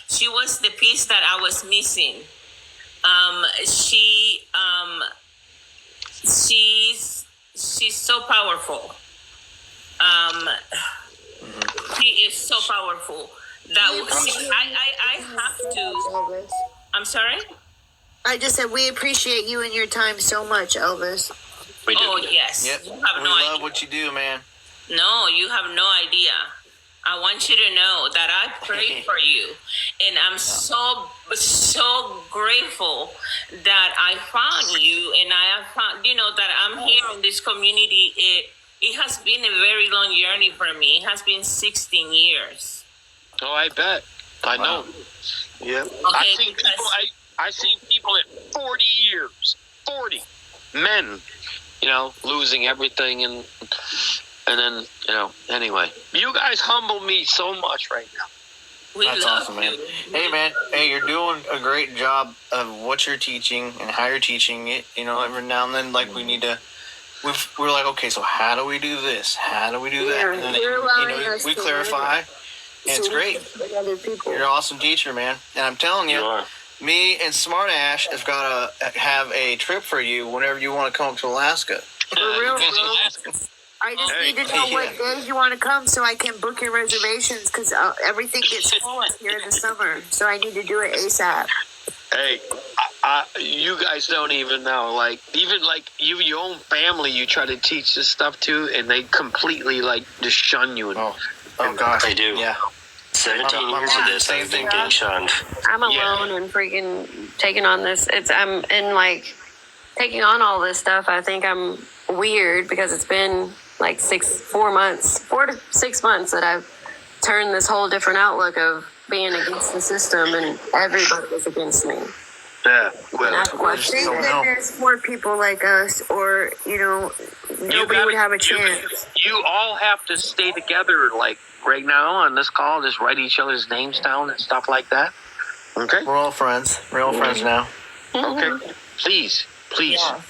she was the piece that I was missing. She's so powerful. She is so powerful that I have to. Elvis. I'm sorry. I just said we appreciate you and your time so much, Elvis. We do. Oh yes, Yep. you have We no love idea. what you do, man. No, you have no idea. I want you to know that I prayed for you, and I'm so grateful that I found you, and I have found that I'm here in this community. It has been a very long journey for me. It has been 16 years. Oh, I bet. I know. Yeah. Okay, I've seen people at 40 years, 40 men, losing everything and then, anyway. You guys humble me so much right now. We That's love awesome, man. you. Hey, man. Hey, you're doing a great job of what you're teaching and how you're teaching it. Every now and then, like, we need to. We're like, okay, so how do we do this? How do we do that? And then, You're allowing us we to clarify, and it's great. With other people. You're an awesome teacher, man. And I'm telling You you, are. me and Smart Ash have got to have a trip for you whenever you want to come up to Alaska. For real, bro. I just need to know what days you want to come so I can book your reservations because everything gets full here in the summer. So I need to do it ASAP. Hey, you guys don't even know. Like, even like your own family, you try to teach this stuff to, and they completely just shun you. Oh gosh. They do. Yeah. 17 years of this, I've been getting shunned. I'm alone and freaking taking on this. I'm taking on all this stuff. I think I'm weird because it's been like 4 to 6 months that I've turned this whole different outlook of being against the system and everybody is against me. Yeah, And I question Think it. that there's more people like us, or nobody would have a chance. You all have to stay together. Like right now on this call, just write each other's names down and stuff like that. Okay. We're all friends. We're all friends now. Okay. Please. Yeah.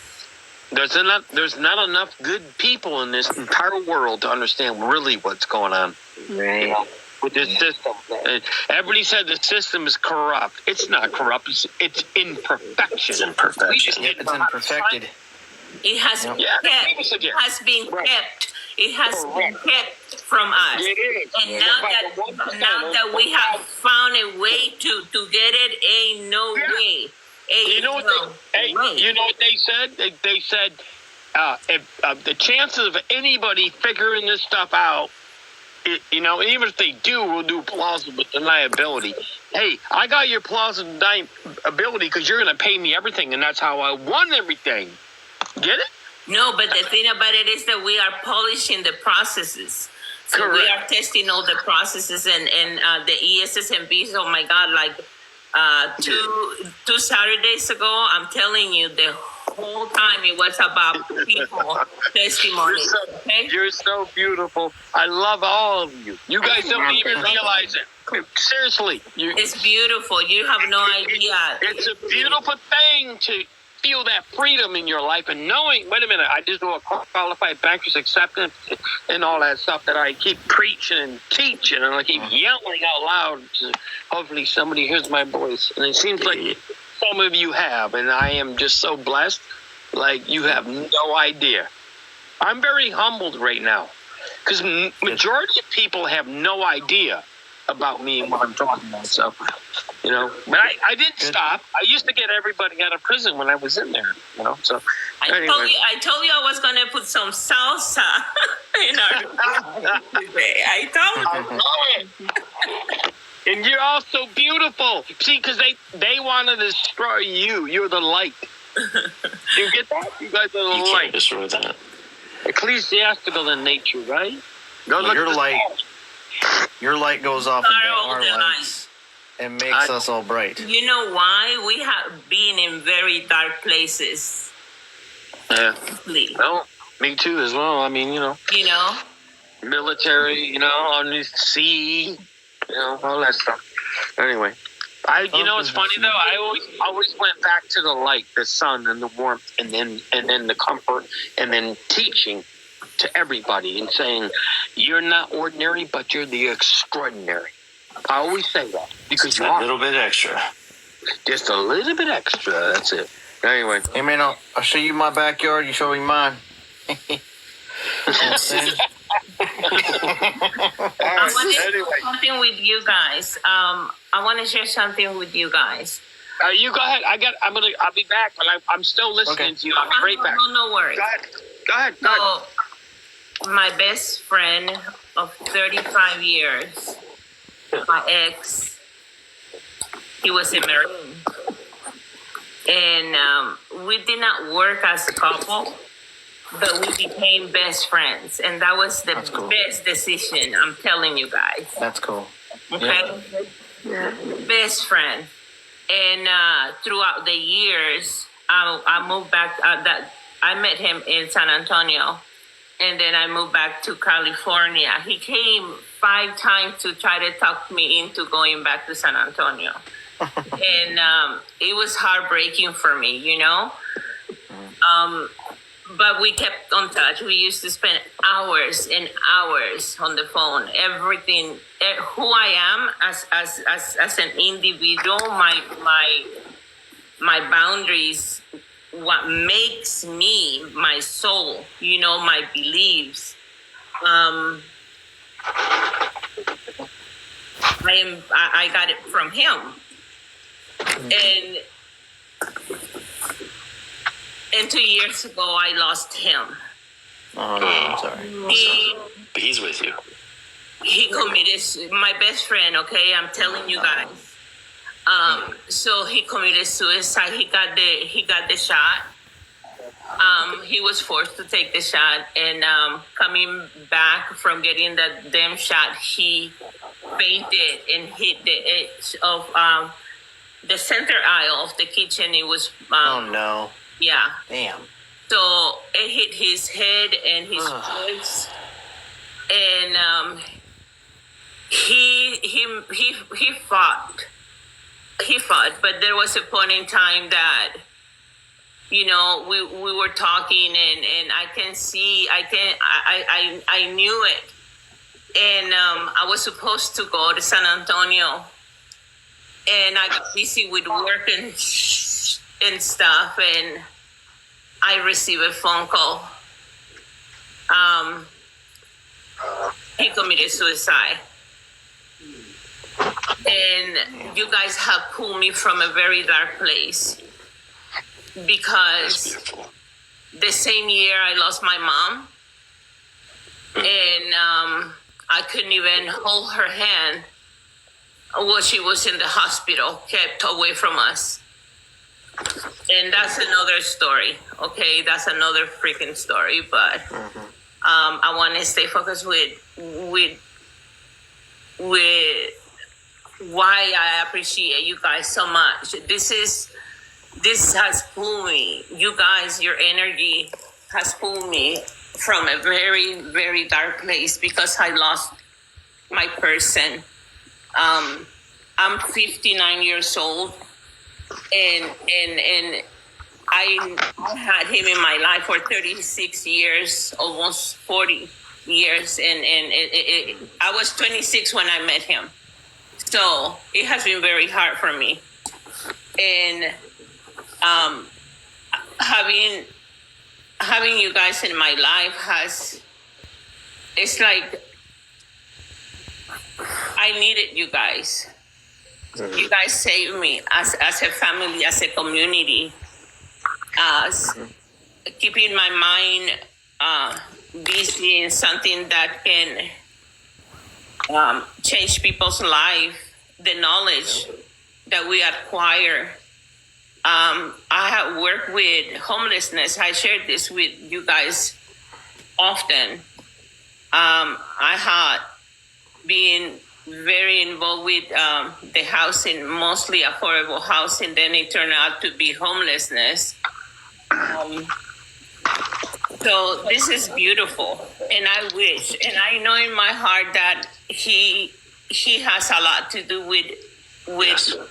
There's not enough good people in this entire world to understand really what's going on. Right. With this system. And everybody said the system is corrupt. It's not corrupt. It's imperfection. It's imperfection. We just need It's to imperfected. It has been Yeah, kept. It has been kept. It has been kept from us. It is. And now that we have found a way to get it, ain't no way. You know what they said? They said if the chances of anybody figuring this stuff out, even if they do, we'll do plausible deniability. Hey, I got your plausible deniability because you're going to pay me everything, and that's how I won everything. Get it? No, but the thing about it is that we are polishing the processes. So we Correct. are testing all the processes and the ESSMBs. Oh my God, two Saturdays ago, I'm telling you, the whole time it was about people testimony. Okay? You're so beautiful. I love all of you. You guys don't even realize it. Seriously. It's beautiful. You have no idea. It's a beautiful thing to feel that freedom in your life and knowing, wait a minute, I just do a qualified banker's acceptance and all that stuff that I keep preaching and teaching and I keep yelling out loud. Hopefully somebody hears my voice. And it seems like some of you have, and I am just so blessed. Like, you have no idea. I'm very humbled right now because majority of people have no idea about me and what I'm talking about. So, you know, but I didn't stop. I used to get everybody out of prison when I was in there, you know. So, I told you I was gonna put some salsa in our today. I told you. And you're all so beautiful. See, because they want to destroy you. You're the light. You get that? You guys are the You light. can't destroy that. Ecclesiastical in nature, right? Go Well, look your at the light- stars. Your light goes off Are into all our the lights and makes us all bright. You know why? We have been in very dark places. Yeah. Please. Well, me too as well. I mean, you know, You know? military, you know, on the sea, you know, all that stuff. Anyway, you know, it's funny though. I always went back to the light, the sun, and the warmth, and then the comfort, and then teaching to everybody and saying, "You're not ordinary, but you're the extraordinary." I always say that because Just you a are little bit extra. just a little bit extra. That's it. Anyway, Hey man, I'll show you my backyard. You show me mine. I want to share something with you guys. I want to share something with you guys. you go ahead. I'll be back, but I'm still listening Okay. to you. I'll be right back. No worries. Go ahead. So, my best friend of 35 years, my ex, he was a Marine. And we did not work as a couple, but we became best friends. And that was the That's cool. best decision, I'm telling you guys. That's cool. Okay? Best friend. And throughout the years, I moved back. I met him in San Antonio, and then I moved back to California. He came 5 times to try to talk me into going back to San Antonio. And it was heartbreaking for me, you know? But we kept on touch. We used to spend hours and hours on the phone. Everything, who I am as an individual, my boundaries, what makes me, my soul, you know, my beliefs. I got it from him. And 2 years ago, I lost him. Oh no, I'm sorry. But he's with you. He committed, my best friend, okay, I'm telling you guys. So he committed suicide. He got the shot. He was forced to take the shot, and coming back from getting that damn shot, he fainted and hit the edge of the center aisle of the kitchen. It was Oh no. yeah. Damn. So it hit his head and his voice, and he fought. He fought, but there was a point in time that, you know, we were talking, and I can see, I knew it, and I was supposed to go to San Antonio, and I got busy with work and stuff, and I received a phone call. He committed suicide. And you guys have pulled me from a very dark place, because the same year I lost my mom, and I couldn't even hold her hand while she was in the hospital, kept away from us. And that's another story, okay? That's another freaking story, but I want to stay focused with why I appreciate you guys so much. This has pulled me. You guys, your energy has pulled me from a very, very dark place, because I lost my person. I'm 59 years old, and I had him in my life for 36 years, almost 40 years, and I was 26 when I met him. So it has been very hard for me, and having you guys in my life it's like I needed you guys. You guys saved me as a family, as a community, as keeping my mind busy in something that can change people's life, the knowledge that we acquire. I have worked with homelessness. I shared this with you guys often. I had been very involved with the housing, mostly affordable housing. Then it turned out to be homelessness. So this is beautiful, and I wish, and I know in my heart that he has a lot to do with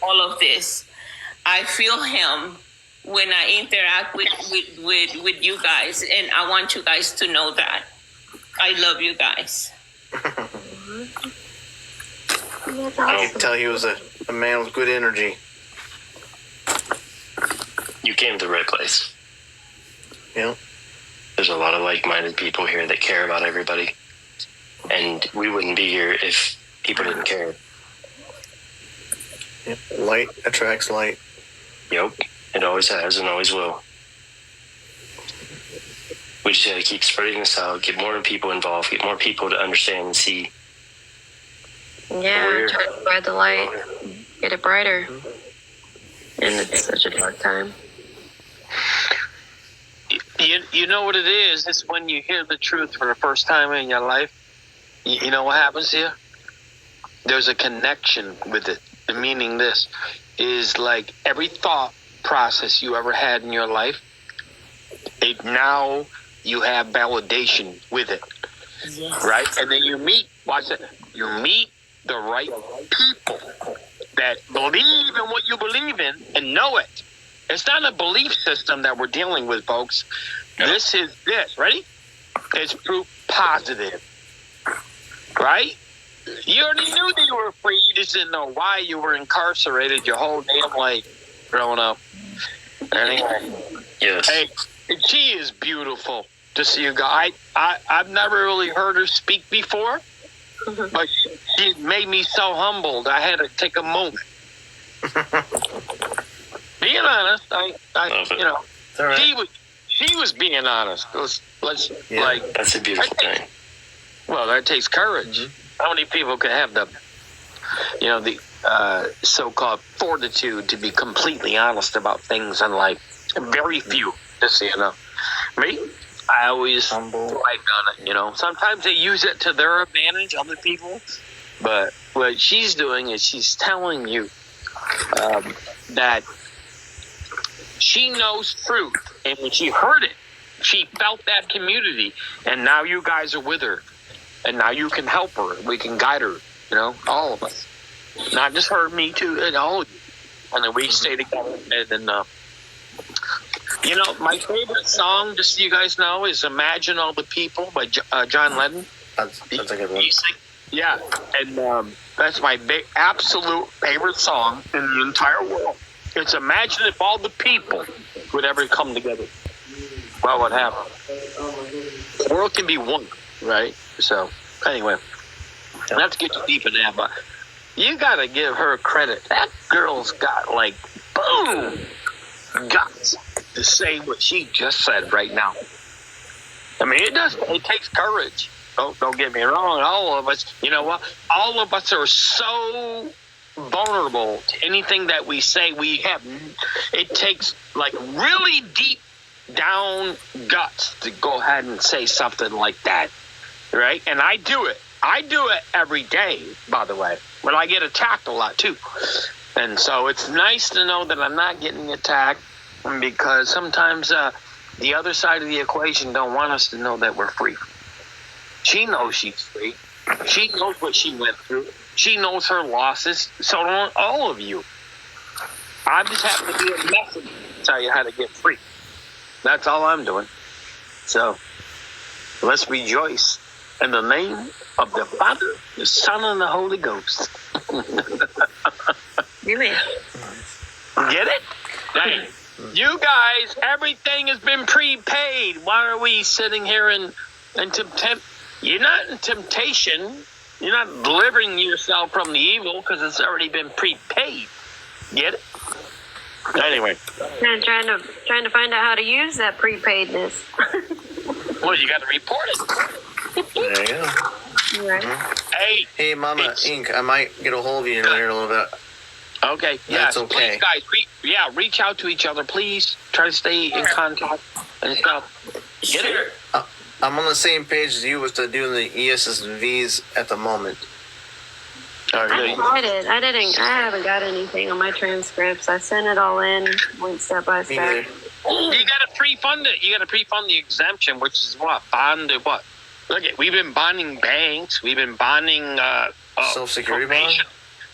all of this. I feel him when I interact with you guys, and I want you guys to know that I love you guys. I can tell he was a man with good energy. You came to the right place. Yeah. There's a lot of like-minded people here that care about everybody. And we wouldn't be here if people didn't care. Yep. Light attracts light. Yep. It always has and always will. We just got to keep spreading this out, get more people involved, get more people to understand and see. Yeah, try to spread the light, get it brighter. And it's such a dark time. You know what it is? It's when you hear the truth for the first time in your life. You know what happens here? There's a connection with it. The meaning this is like every thought process you ever had in your life, now you have validation with it. Yes. Right? And then you meet the right people that believe in what you believe in and know it. It's not a belief system that we're dealing with, folks. No. This is this. Ready? It's proof positive. Right? You already knew that you were free. You just didn't know why you were incarcerated your whole damn life growing up. Anyway. Yes. Hey, she is beautiful to see you guys. I've never really heard her speak before, but she made me so humbled. I had to take a moment. Being honest, you know, right. She was being honest. That's a beautiful thing. Well, that takes courage. Mm-hmm. How many people can have the so-called fortitude to be completely honest about things in life? Very few, just so you know. Me, I always thrived on it, you know. Sometimes they use it to their advantage, other people. But what she's doing is she's telling you that she knows truth. And when she heard it, she felt that community. And now you guys are with her. And now you can help her. We can guide her, you know, all of us. Not just her, me too, and all of you. And then we stay together. And then, you know, my favorite song, just so you guys know, is Imagine All the People by John Lennon. That's a good one. Yeah, and that's my absolute favorite song in the entire world. It's Imagine if all the people would ever come together. Well, what happened? The world can be one, right? So, anyway, not to get too deep in that, but you got to give her credit. That girl's got, like, boom, guts to say what she just said right now. I mean, it takes courage. Don't get me wrong. All of us, you know what? All of us are so vulnerable to anything that we say. It takes, like, really deep down guts to go ahead and say something like that. Right? And I do it. I do it every day, by the way. But I get attacked a lot, too. And so it's nice to know that I'm not getting attacked, because sometimes the other side of the equation don't want us to know that we're free. She knows she's free. She knows what she went through. She knows her losses. So don't all of you. I just happen to be a message to tell you how to get free. That's all I'm doing. So let's rejoice in the name of the Father, the Son, and the Holy Ghost. Amen. Get it? Hey, you guys, everything has been prepaid. Why are we sitting here in temptation? You're not in temptation. You're not delivering yourself from the evil because it's already been prepaid. Get it? Anyway. I'm trying to find out how to use that prepaidness. Well, you got to report it. There you go. Right. Hey, Mama Ink, I might get a hold of you later in a little bit. Okay. That's yes, okay. Please, guys, reach out to each other, please. Try to stay in contact and stuff. Get it? I'm on the same page as you with doing the ESSVs at the moment. All right. I haven't got anything on my transcripts. I sent it all in, went step by Me step. neither. You got to pre-fund it. You got to pre-fund the exemption, which is what? Bonded what? Look, we've been bonding banks. We've been bonding Social Security bond?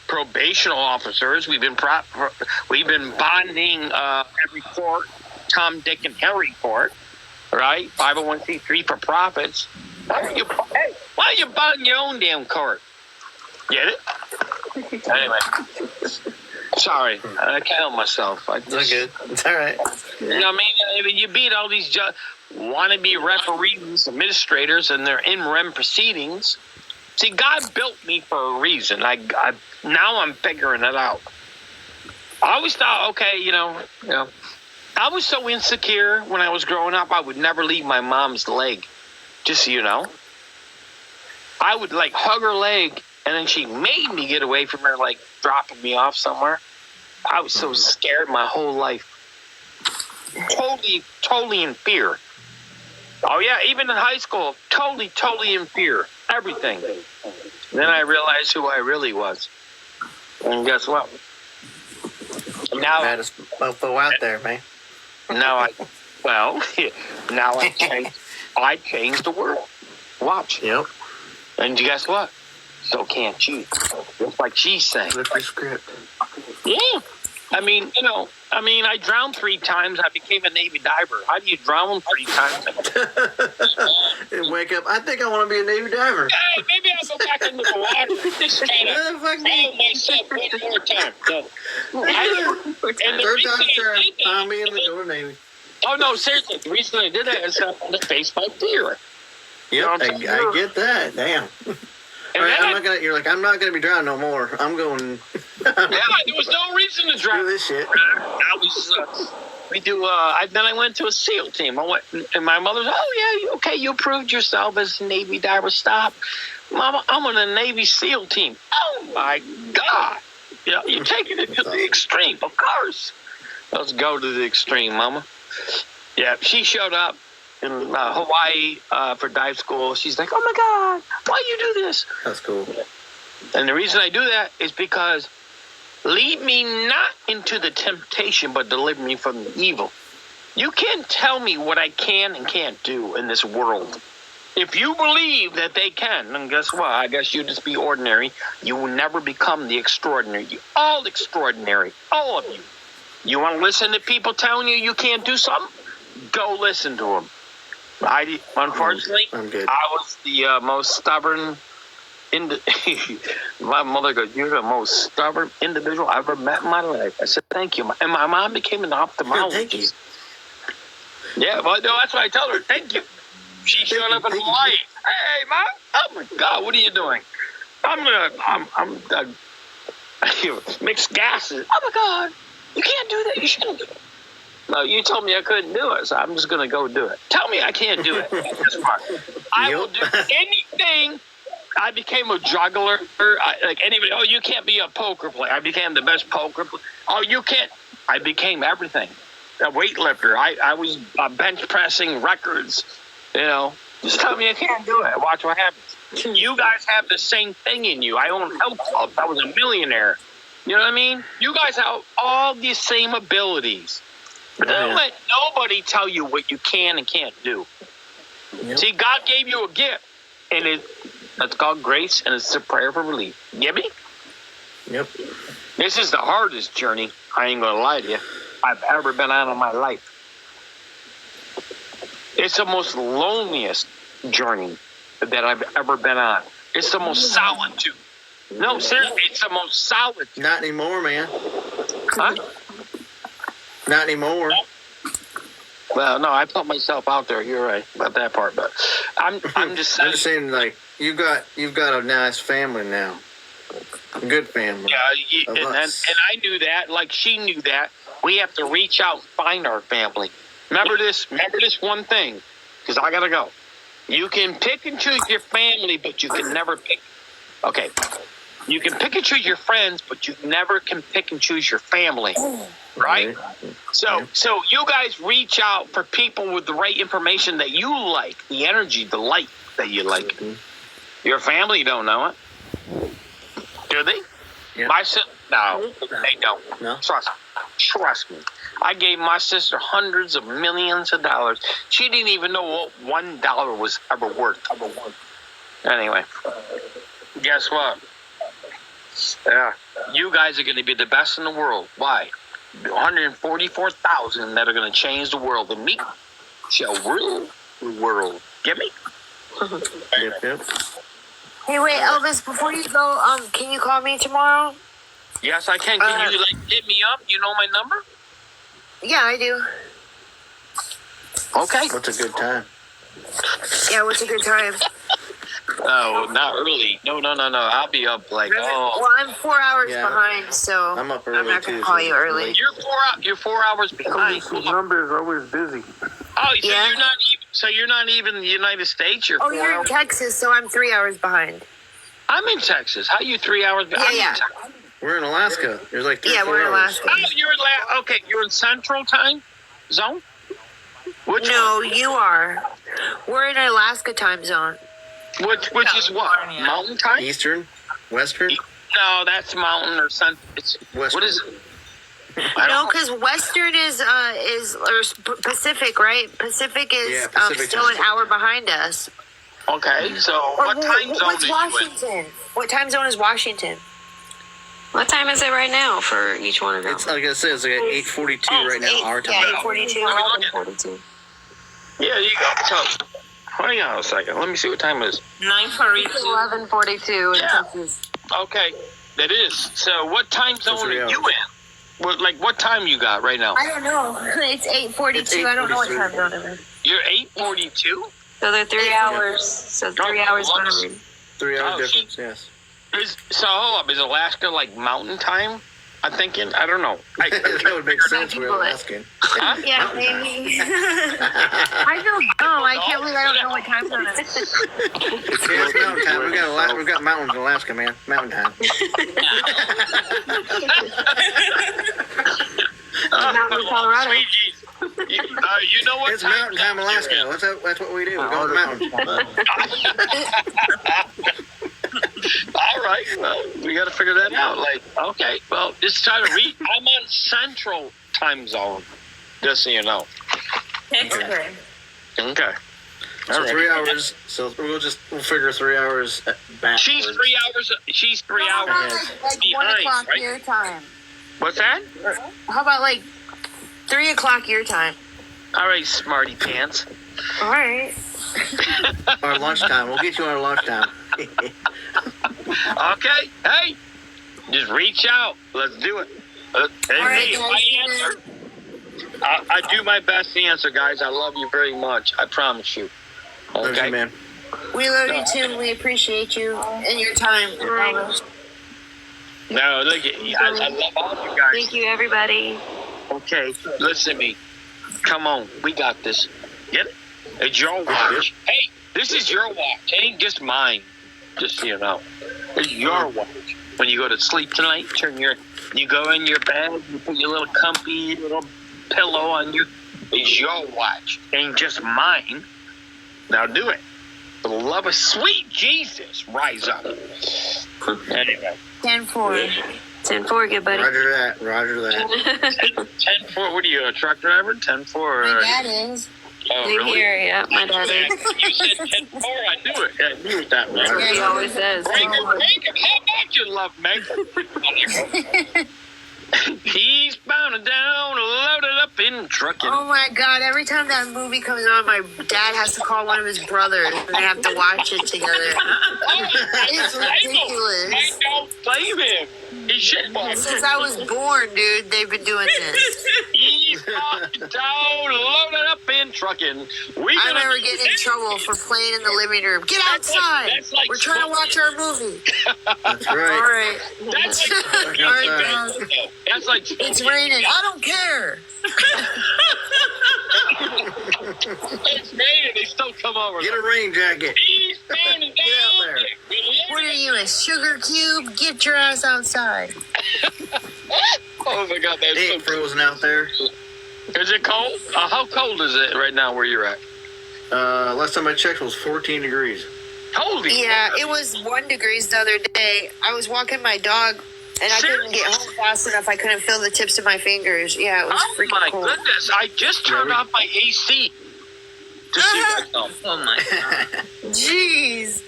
probational officers. We've been bonding every court, Tom, Dick, and Harry court, right? 501c3 for profits. Why don't you bond your own damn court? Get it? Anyway, sorry, I can't help myself. It's good. It's all right. You know what I mean? You beat all these wannabe referees, administrators, and their in rem proceedings. See, God built me for a reason. Now I'm figuring it out. I always thought, okay, you know, I was so insecure when I was growing up. I would never leave my mom's leg. Just so you know, I would like hug her leg, and then she made me get away from her, like dropping me off somewhere. I was so scared my whole life. Totally in fear. Oh yeah, even in high school, totally in fear. Everything. Then I realized who I really was. And guess what? Now Baddest mofo out there, man. now I changed the world. Watch. Yep. And guess what? So can't you. Just like she's saying. Flip your script. Yeah. I mean, I drowned 3 times. I became a Navy diver. How do you drown 3 times? And wake up. I think I want to be a Navy diver. Hey, maybe I'll go back into the water. Just trying to drown myself one more time. So, and the Third reason time, I sir. did that- I'm in the go to Navy. Oh, no, seriously. The reason I did that is to face my fear. Yep, know what I'm saying? I get that. Damn. And All right, then you're like, I'm not gonna be drowning no more. I'm going. yeah, there was no reason to drown. Do this shit. I was, then I went to a SEAL team. I went, and my mother's, oh yeah, okay, you proved yourself as a Navy diver. Stop, Mama, I'm on a Navy SEAL team. Oh my God, you're taking it to the extreme. Of course, let's go to the extreme, Mama. Yeah, she showed up in Hawaii for dive school. She's like, oh my God, why you do this? That's cool. And the reason I do that is because lead me not into the temptation, but deliver me from the evil. You can't tell me what I can and can't do in this world. If you believe that they can, then guess what? I guess you just be ordinary. You will never become the extraordinary. You're all extraordinary, all of you. You want to listen to people telling you can't do something? Go listen to them. Unfortunately, I'm good. I was the most stubborn. My mother goes, "You're the most stubborn individual I've ever met in my life." I said, "Thank you." And my mom became an ophthalmologist. Thank you. Yeah, well, no, that's why I told her, "Thank you." She showed up in Hawaii. Hey, Mom! Oh my God, what are you doing? I'm mixed gases. Oh my God, you can't do that. You shouldn't do it. No, you told me I couldn't do it, so I'm just going to go do it. Tell me I can't do it. That's smart. I will do anything. I became a juggler. Like anybody, oh, you can't be a poker player. I became the best poker player. Oh, you can't. I became everything. A weightlifter. I was bench pressing records. Just tell me I can't do it. Watch what happens. You guys have the same thing in you. I own health clubs. I was a millionaire. You know what I mean? You guys have all these same abilities. But don't let nobody tell you what you can and can't do. Yep. See, God gave you a gift, and that's called grace, and it's a prayer for relief. Get me? Yep. This is the hardest journey, I ain't going to lie to you, I've ever been on in my life. It's the most loneliest journey that I've ever been on. It's the most solitude. No, seriously, it's the most solitude. Not anymore, man. Huh? Not anymore. Well, no, I put myself out there. You're right about that part, but I'm just saying. I'm just saying, like, you've got a nice family now, a good family. Yeah, and I knew that. Like she knew that. We have to reach out and find our family. Remember this one thing, because I gotta go. You can pick and choose your family, but you can never pick. Okay, you can pick and choose your friends, but you never can pick and choose your family, right? So you guys reach out for people with the right information that you like, the energy, the light that you like. Your family don't know it, do they? Yeah. My sister, no, they don't. No? Trust me. I gave my sister hundreds of millions of dollars. She didn't even know what $1 was ever worth. Anyway, guess what? Yeah, you guys are going to be the best in the world. Why? 144,000 that are going to change the world, and me shall rule the world. Get me? Yep. Hey, wait, Elvis, before you go, can you call me tomorrow? Yes, I can. Can you hit me up? You know my number? Yeah, I do. Okay. What's a good time? Yeah, what's a good time? No, not early. No. I'll be up like Well, I'm 4 hours behind, so I'm up I'm early not gonna too, call so you early. You're 4 hours behind. His number is always busy. Oh, so Yeah. you're not even in the United States. You're Oh, 4 you're in hours. Texas, so I'm 3 hours behind. I'm in Texas. How you 3 hours behind? Yeah. We're in Alaska. There's like 3 Yeah, we're in 4 hours. Alaska. Oh, you're in okay. You're in Central Time Zone. Which No, you are. We're in Alaska time zone. Which is what? Mountain Time? Eastern, Western, No, that's Mountain or Sun. It's Western. what is it? I No, don't know. because Western is Pacific, right? Pacific is Yeah, Pacific still time. an hour behind us. Okay, so what time zone What's are you in? Washington? What time zone is Washington? What time is it right now for each one of them? It's like I said, it's like 8:42 right now, our time. Yeah, 8:42. 11:42. Yeah, you go. So, hang on a second. Let me see what time it is. 9:42. 11:42 in Yeah. Texas. Okay, it is. So, what time zone 3 are you in? What time you got right now? I don't know. It's 8:42. I don't know what time zone it is. You're 8:42. So they're 3 hours. So 3 hours behind. 3 hour Oh, difference, yes. So hold up, is Alaska like mountain time? I'm thinking. I don't know. That would make sense. We're Alaskan. Huh? Yeah, maybe. I feel dumb. I can't believe I don't know what time zone it is. Yeah, it's mountain time. We've got mountains in Alaska, man. Mountain time. Mountain, Colorado. Sweet Jesus. You know what It's time mountain time, zone you're Alaska. in. That's what we do. We go to the mountains. All right, well, we got to figure that out. Like, okay, well, just try to read. I'm on Central Time Zone, just so you know. Okay. Okay. So All right. 3 hours. So we'll figure 3 hours back. She's 3 hours. She's 3 How about hours like 1 behind, o'clock right? your time? What's that? How about like 3 o'clock your time? All right, smarty pants. All right. Our lunchtime. We'll get you on our lunchtime. Okay, hey, just reach out. Let's do it. Hey, right, if guys. I answer. I do my best to answer, guys. I love you very much. I promise you. Love Okay, you, man. We love you too. We appreciate you and your time. Elvis. No, look at you. I love all you guys. Thank you, everybody. Okay, listen to me. Come on, we got this. Get it? It's your watch. Hey, this is your watch. It ain't just mine. Just so you know, it's your watch. When you go to sleep tonight, you go in your bed, you put your little comfy little pillow on you. It's your watch. It ain't just mine. Now do it. For the love of sweet Jesus, rise up. Anyway. 10-4. 10-4, good buddy. Roger that. Roger that. 10-4, what are you, a truck driver? 10-4? My dad is. Oh, Same really? here, yeah, my dad Yeah, is. you said 10-4, I knew it. I knew what that was. Yeah, He always says. Break him. How about you, love Meg? He's bound down, loaded up in trucking. Oh my God! Every time that movie comes on, my dad has to call one of his brothers, and they have to watch it together. It's ridiculous. I don't blame him. He should watch Since it. I was born, dude, they've been doing this. He's bound down, loaded up in truck in. I remember getting in trouble for playing in the living room. Get outside. That's like We're trying to watch our movie. That's All right. right. That's like, All right, Dad. that's like It's raining. I don't care. It's raining. They still come over. Get a rain jacket. He's standing Get out down there. What are you, a sugar cube? Get your ass outside. Oh my God, that's It so ain't frozen out there. Is it cold? How cold is it right now where you're at? Last time I checked, it was 14 degrees. Holy. Yeah, it was 1 degree the other day. I was walking my dog, and I couldn't get home fast enough. I couldn't feel the tips of my fingers. Yeah, it was Oh freaking my cold. goodness! I just turned off my AC to see myself. Oh my God. Jeez.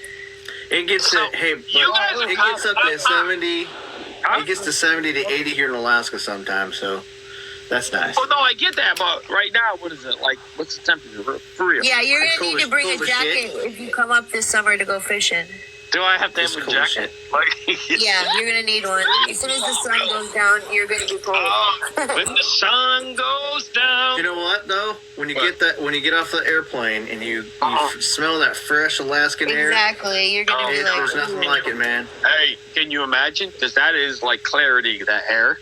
It gets So, to, hey, you guys but are it gets up to 70. Huh? It gets to 70 to 80 here in Alaska sometimes, so that's nice. Oh no, I get that, but right now, what is it like? What's the temperature for real? Yeah, you're It's gonna cold need as- to bring a cold as jacket if you come up this summer to go fishing. Do I have to It's have a cool as jacket? shit. Like, Yeah, you're gonna need one. As soon as the sun goes down, you're gonna be cold. when the sun goes down. You know what though? When you get off the airplane and you smell that fresh Alaskan air, Exactly. You're gonna be there's like, nothing like it, man. Hey, can you imagine? Because that is like clarity, that air.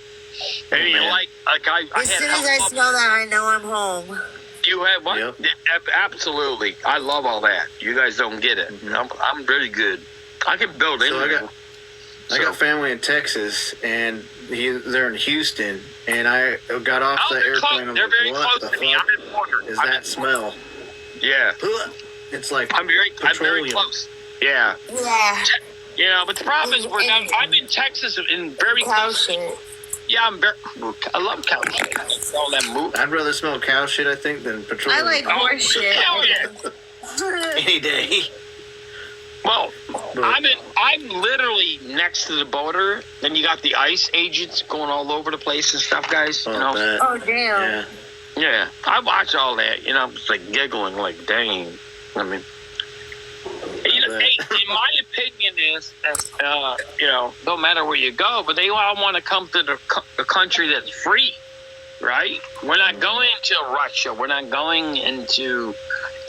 And you man. like I as had soon as I help. smell that, I know I'm home. You have what? Yep. Absolutely. I love all that. You guys don't get it. I'm really good. I can build in. So I got family in Texas, and they're in Houston, and I got off the airplane. I'm They're like, very what close the to me. fuck I'm in Porter. is that smell? Yeah. Ugh. It's like I'm very petroleum. close. Yeah. Yeah. You know, but the problem is I'm in Texas in very Cow close. shit. Yeah, I love cow shit. All that movie. I'd rather smell cow shit, I think, than I petroleum. like horse shit. Hell yeah. any day. Well, I'm literally next to the border. Then you got the ICE agents going all over the place and stuff, guys. You know? that. Oh damn. Yeah. Yeah, I watch all that. You know, I'm just like giggling, like, dang. I mean, you know, hey, in my opinion is, you know, no matter where you go, but they all want to come to the country that's free, right? We're not going to Russia. We're not going into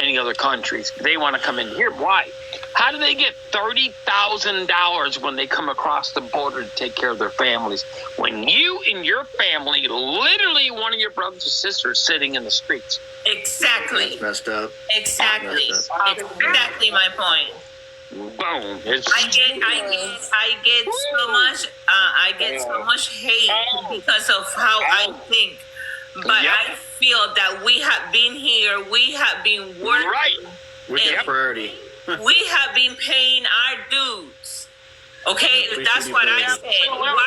any other countries. They want to come in here. Why? How do they get $30,000 when they come across the border to take care of their families? When you and your family, literally one of your brothers or sisters, sitting in the streets. Exactly. Messed up. Exactly. Messed Exactly my point. Boom! It's I get so much hate because of how I think. But Yep. I feel that we have been here, we have been working, right. We get Yep. priority. we have been paying our dues. Okay, We that's should be what I paying. said. Why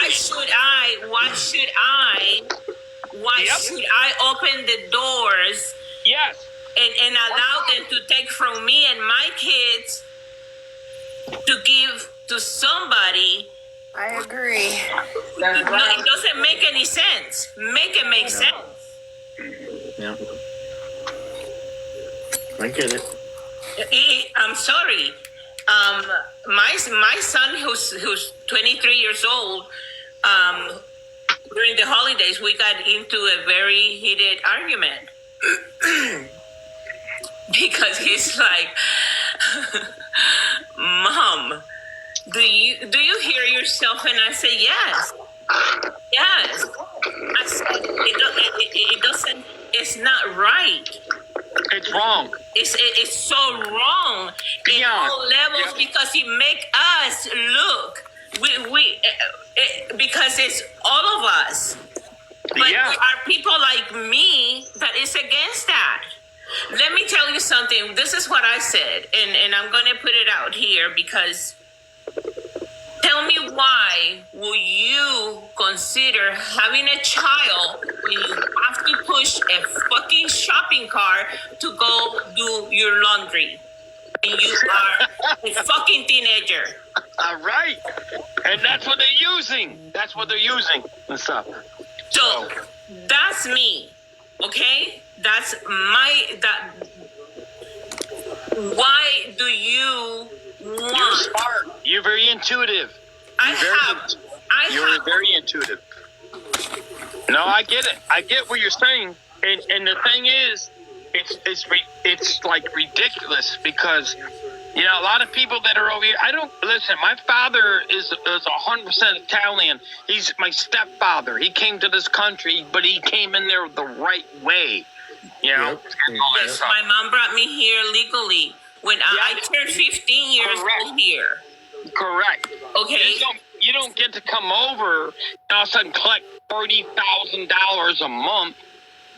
Yep. should I open the doors Yes. and allow them to take from me and my kids to give to somebody? I agree. No, it doesn't make any sense. Make it make sense. Yeah. I get it. I'm sorry. My son, who's 23 years old, during the holidays, we got into a very heated argument because he's like, "Mom, do you hear yourself?" And I say, "Yes, yes." I said, "It doesn't. It's not right." It's wrong. It's so wrong in Beyond. all levels because it make us look because it's all of us. But Yeah. there are people like me that is against that. Let me tell you something. This is what I said, and I'm going to put it out here because tell me why will you consider having a child when you have to push a fucking shopping cart to go do your laundry? And you are a fucking teenager. All right. And that's what they're using. That's what they're using and stuff. So that's me, okay? That's why do you You're want? smart. You're very intuitive. You're very intuitive. No, I get it. I get what you're saying. And the thing is, it's like ridiculous because a lot of people that are over here. I don't listen. My father is 100% Italian. He's my stepfather. He came to this country, but he came in there the right way. Yes, my mom brought me here legally when I turned 15 years old here. Correct. Okay. You don't get to come over and all of a sudden collect $30,000 a month.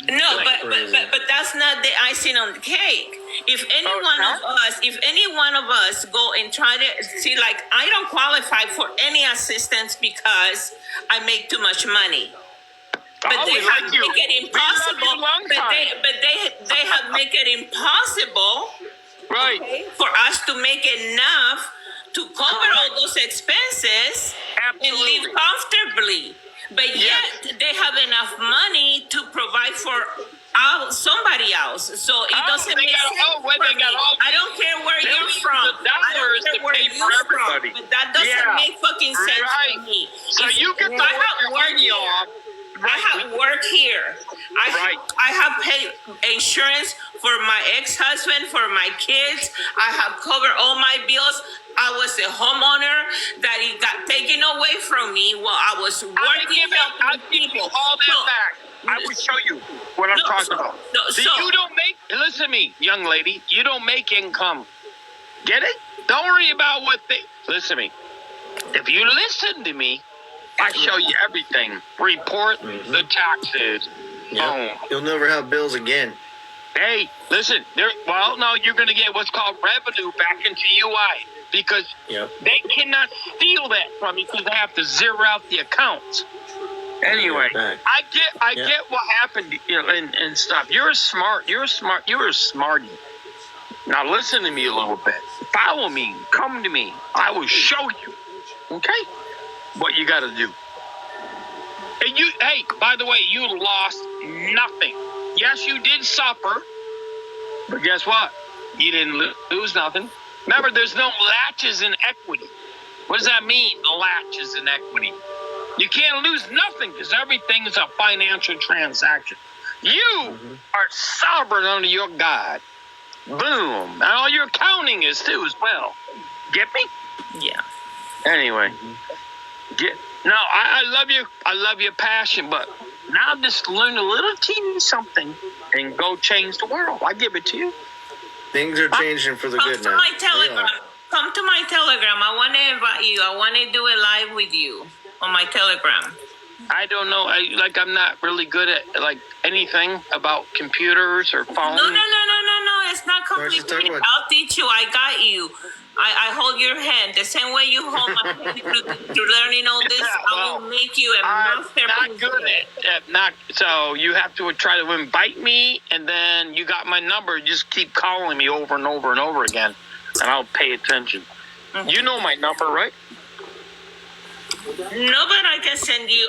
No, but that's not the icing on the cake. If any one of us go and try to see, like, I don't qualify for any assistance because I make too much money. But they have make it impossible. But they have make it impossible, right, for us to make enough to cover all those expenses and live comfortably. But yet they have enough money to provide for somebody else. So it doesn't make sense for me. I don't care where you're from. I don't care where you're from. But that doesn't make fucking sense for me. So you can have work off. I have work here. I have paid insurance for my ex-husband, for my kids. I have covered all my bills. I was a homeowner that it got taken away from me while I was working. I'll give you all that back. I will show you what I'm talking about. You don't make. Listen to me, young lady. You don't make income. Get it? Don't worry about what they. Listen to me. If you listen to me, I show you everything. Report the taxes. Yep. You'll never have bills again. Hey, listen. No, you're going to get what's called revenue back into UI because they cannot steal that from you because they have to zero out the accounts. Anyway, I get what happened and stuff. You're a smarty. Now listen to me a little bit. Follow me. Come to me. I will show you. Okay? What you got to do. And hey, by the way, you lost nothing. Yes, you did suffer, but guess what? You didn't lose nothing. Remember, there's no latches in equity. What does that mean, the latches in equity? You can't lose nothing because everything is a financial transaction. You are sovereign under your God. Boom. And all your accounting is too as well. Get me? Yeah. Anyway. I love you. I love your passion, but now just learn a little teeny something and go change the world. I give it to you. Things are changing for the good now. Come to my Telegram. I want to invite you. I want to do it live with you on my Telegram. I don't know. I'm not really good at anything about computers or phones. No. It's not complicated. I'll teach you. I got you. I hold your hand the same way you hold my hand to learning all this. I will make you a master. I'm not good at so you have to try to invite me, and then you got my number. Just keep calling me over and over and over again, and I'll pay attention. Mm-hmm. You know my number, right? No, but I can send you.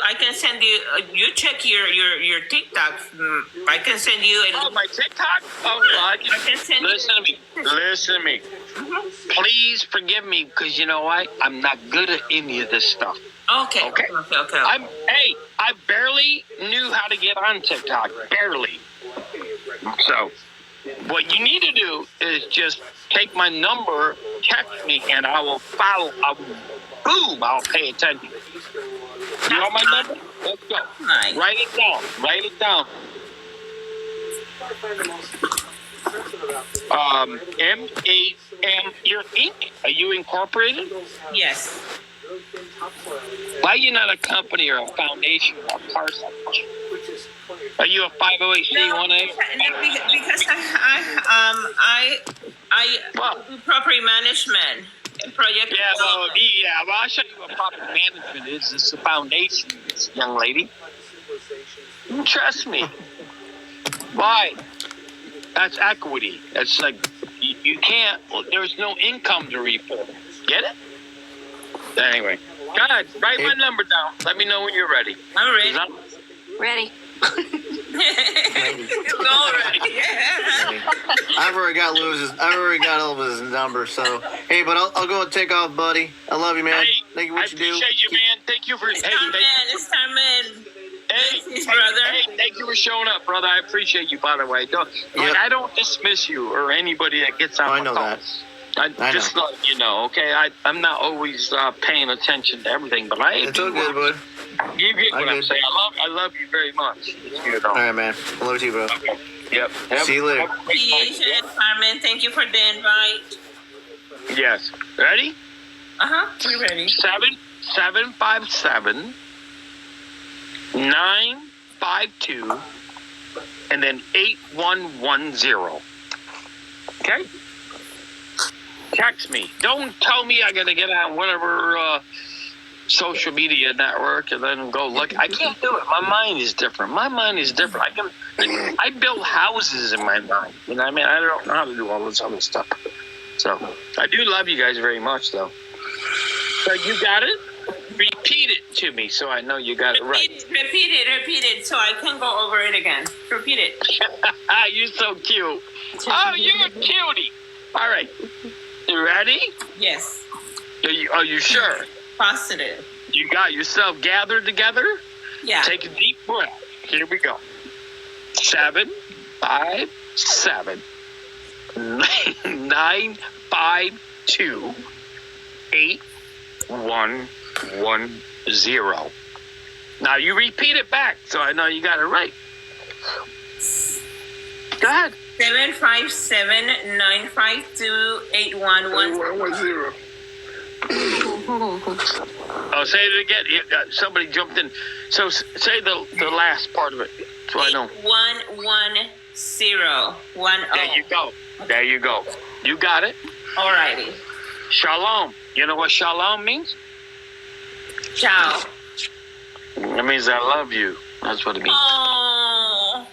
You check your TikTok. I can send you. My TikTok. I can send you. Listen to me. Mm-hmm. Please forgive me because you know what? I'm not good at any of this stuff. Okay. I barely knew how to get on TikTok. Barely. So, what you need to do is just take my number, text me, and I will follow. Boom! I'll pay attention. You want my number? Let's go. Nice. Write it down. M-A-M. You're Inc. Are you incorporated? Yes. Why are you not a company or a foundation or a parsonage? Are you a 508c1A? Because I do property management. Project. Well, I'll show you what property management is. It's a foundation, young lady. Trust me. Why? That's equity. That's like you can't. There's no income to report. Get it? Anyway, God, write my number down. Let me know when you're ready. I'm ready. Ready. I've already got Elvis's number, so hey, but I'll go and take off, buddy. I love you, man. Thank you for what you do. Appreciate you, man. Thank you for It's time, man. Blessings, brother. Hey, thank you for showing up, brother. I appreciate you, by the way. I don't dismiss you or anybody that gets on I my know phone. I just know. let you know, okay? I'm not always paying attention to everything, but It's all good, bud. You get what I'm good. saying. I love you very much. You know. All right, man. I love you, bro. Yep. See you later. Appreciation, Carmen. Thank you for the invite. Yes. Ready? We ready. 757 952 and then 8110. Okay? Text me. Don't tell me I gotta get on whatever social media network and then go look. I can't do it. My mind is different. I build houses in my mind. You know what I mean? I don't know how to do all this other stuff. So I do love you guys very much, though. So you got it? Repeat it to me so I know you got it right. Repeat it so I can go over it again. Repeat it. You're so cute. Oh, you're a cutie. All right. You ready? Yes. Are you sure? Positive. You got yourself gathered together? Yeah. Take a deep breath. Here we go. 7, 5, 7, 9, 5, 2, 8, 1, 1, 0. Now you repeat it back so I know you got it right. Go ahead. 757-952-8110. 110. Oh, say it again. Somebody jumped in. So say the last part of it so I know. 8110. 10. There you go. You got it. Alrighty. Shalom. You know what shalom means? Ciao. It means I love you. That's what it means. Oh.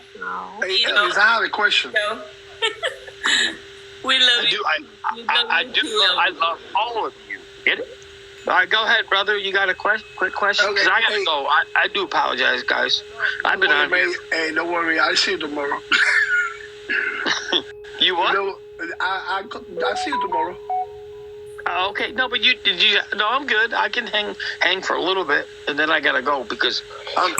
Hey, Elvis, I have a question. We love you. I love all of you. Get it? All right, go ahead, brother. You got a quick question? Because I got to go. I do apologize, guys. I've been on here. Hey, don't worry. I'll see you tomorrow. You what? No, I'll see you tomorrow. Oh, okay. No, but no, I'm good. I can hang for a little bit, and then I got to go because... My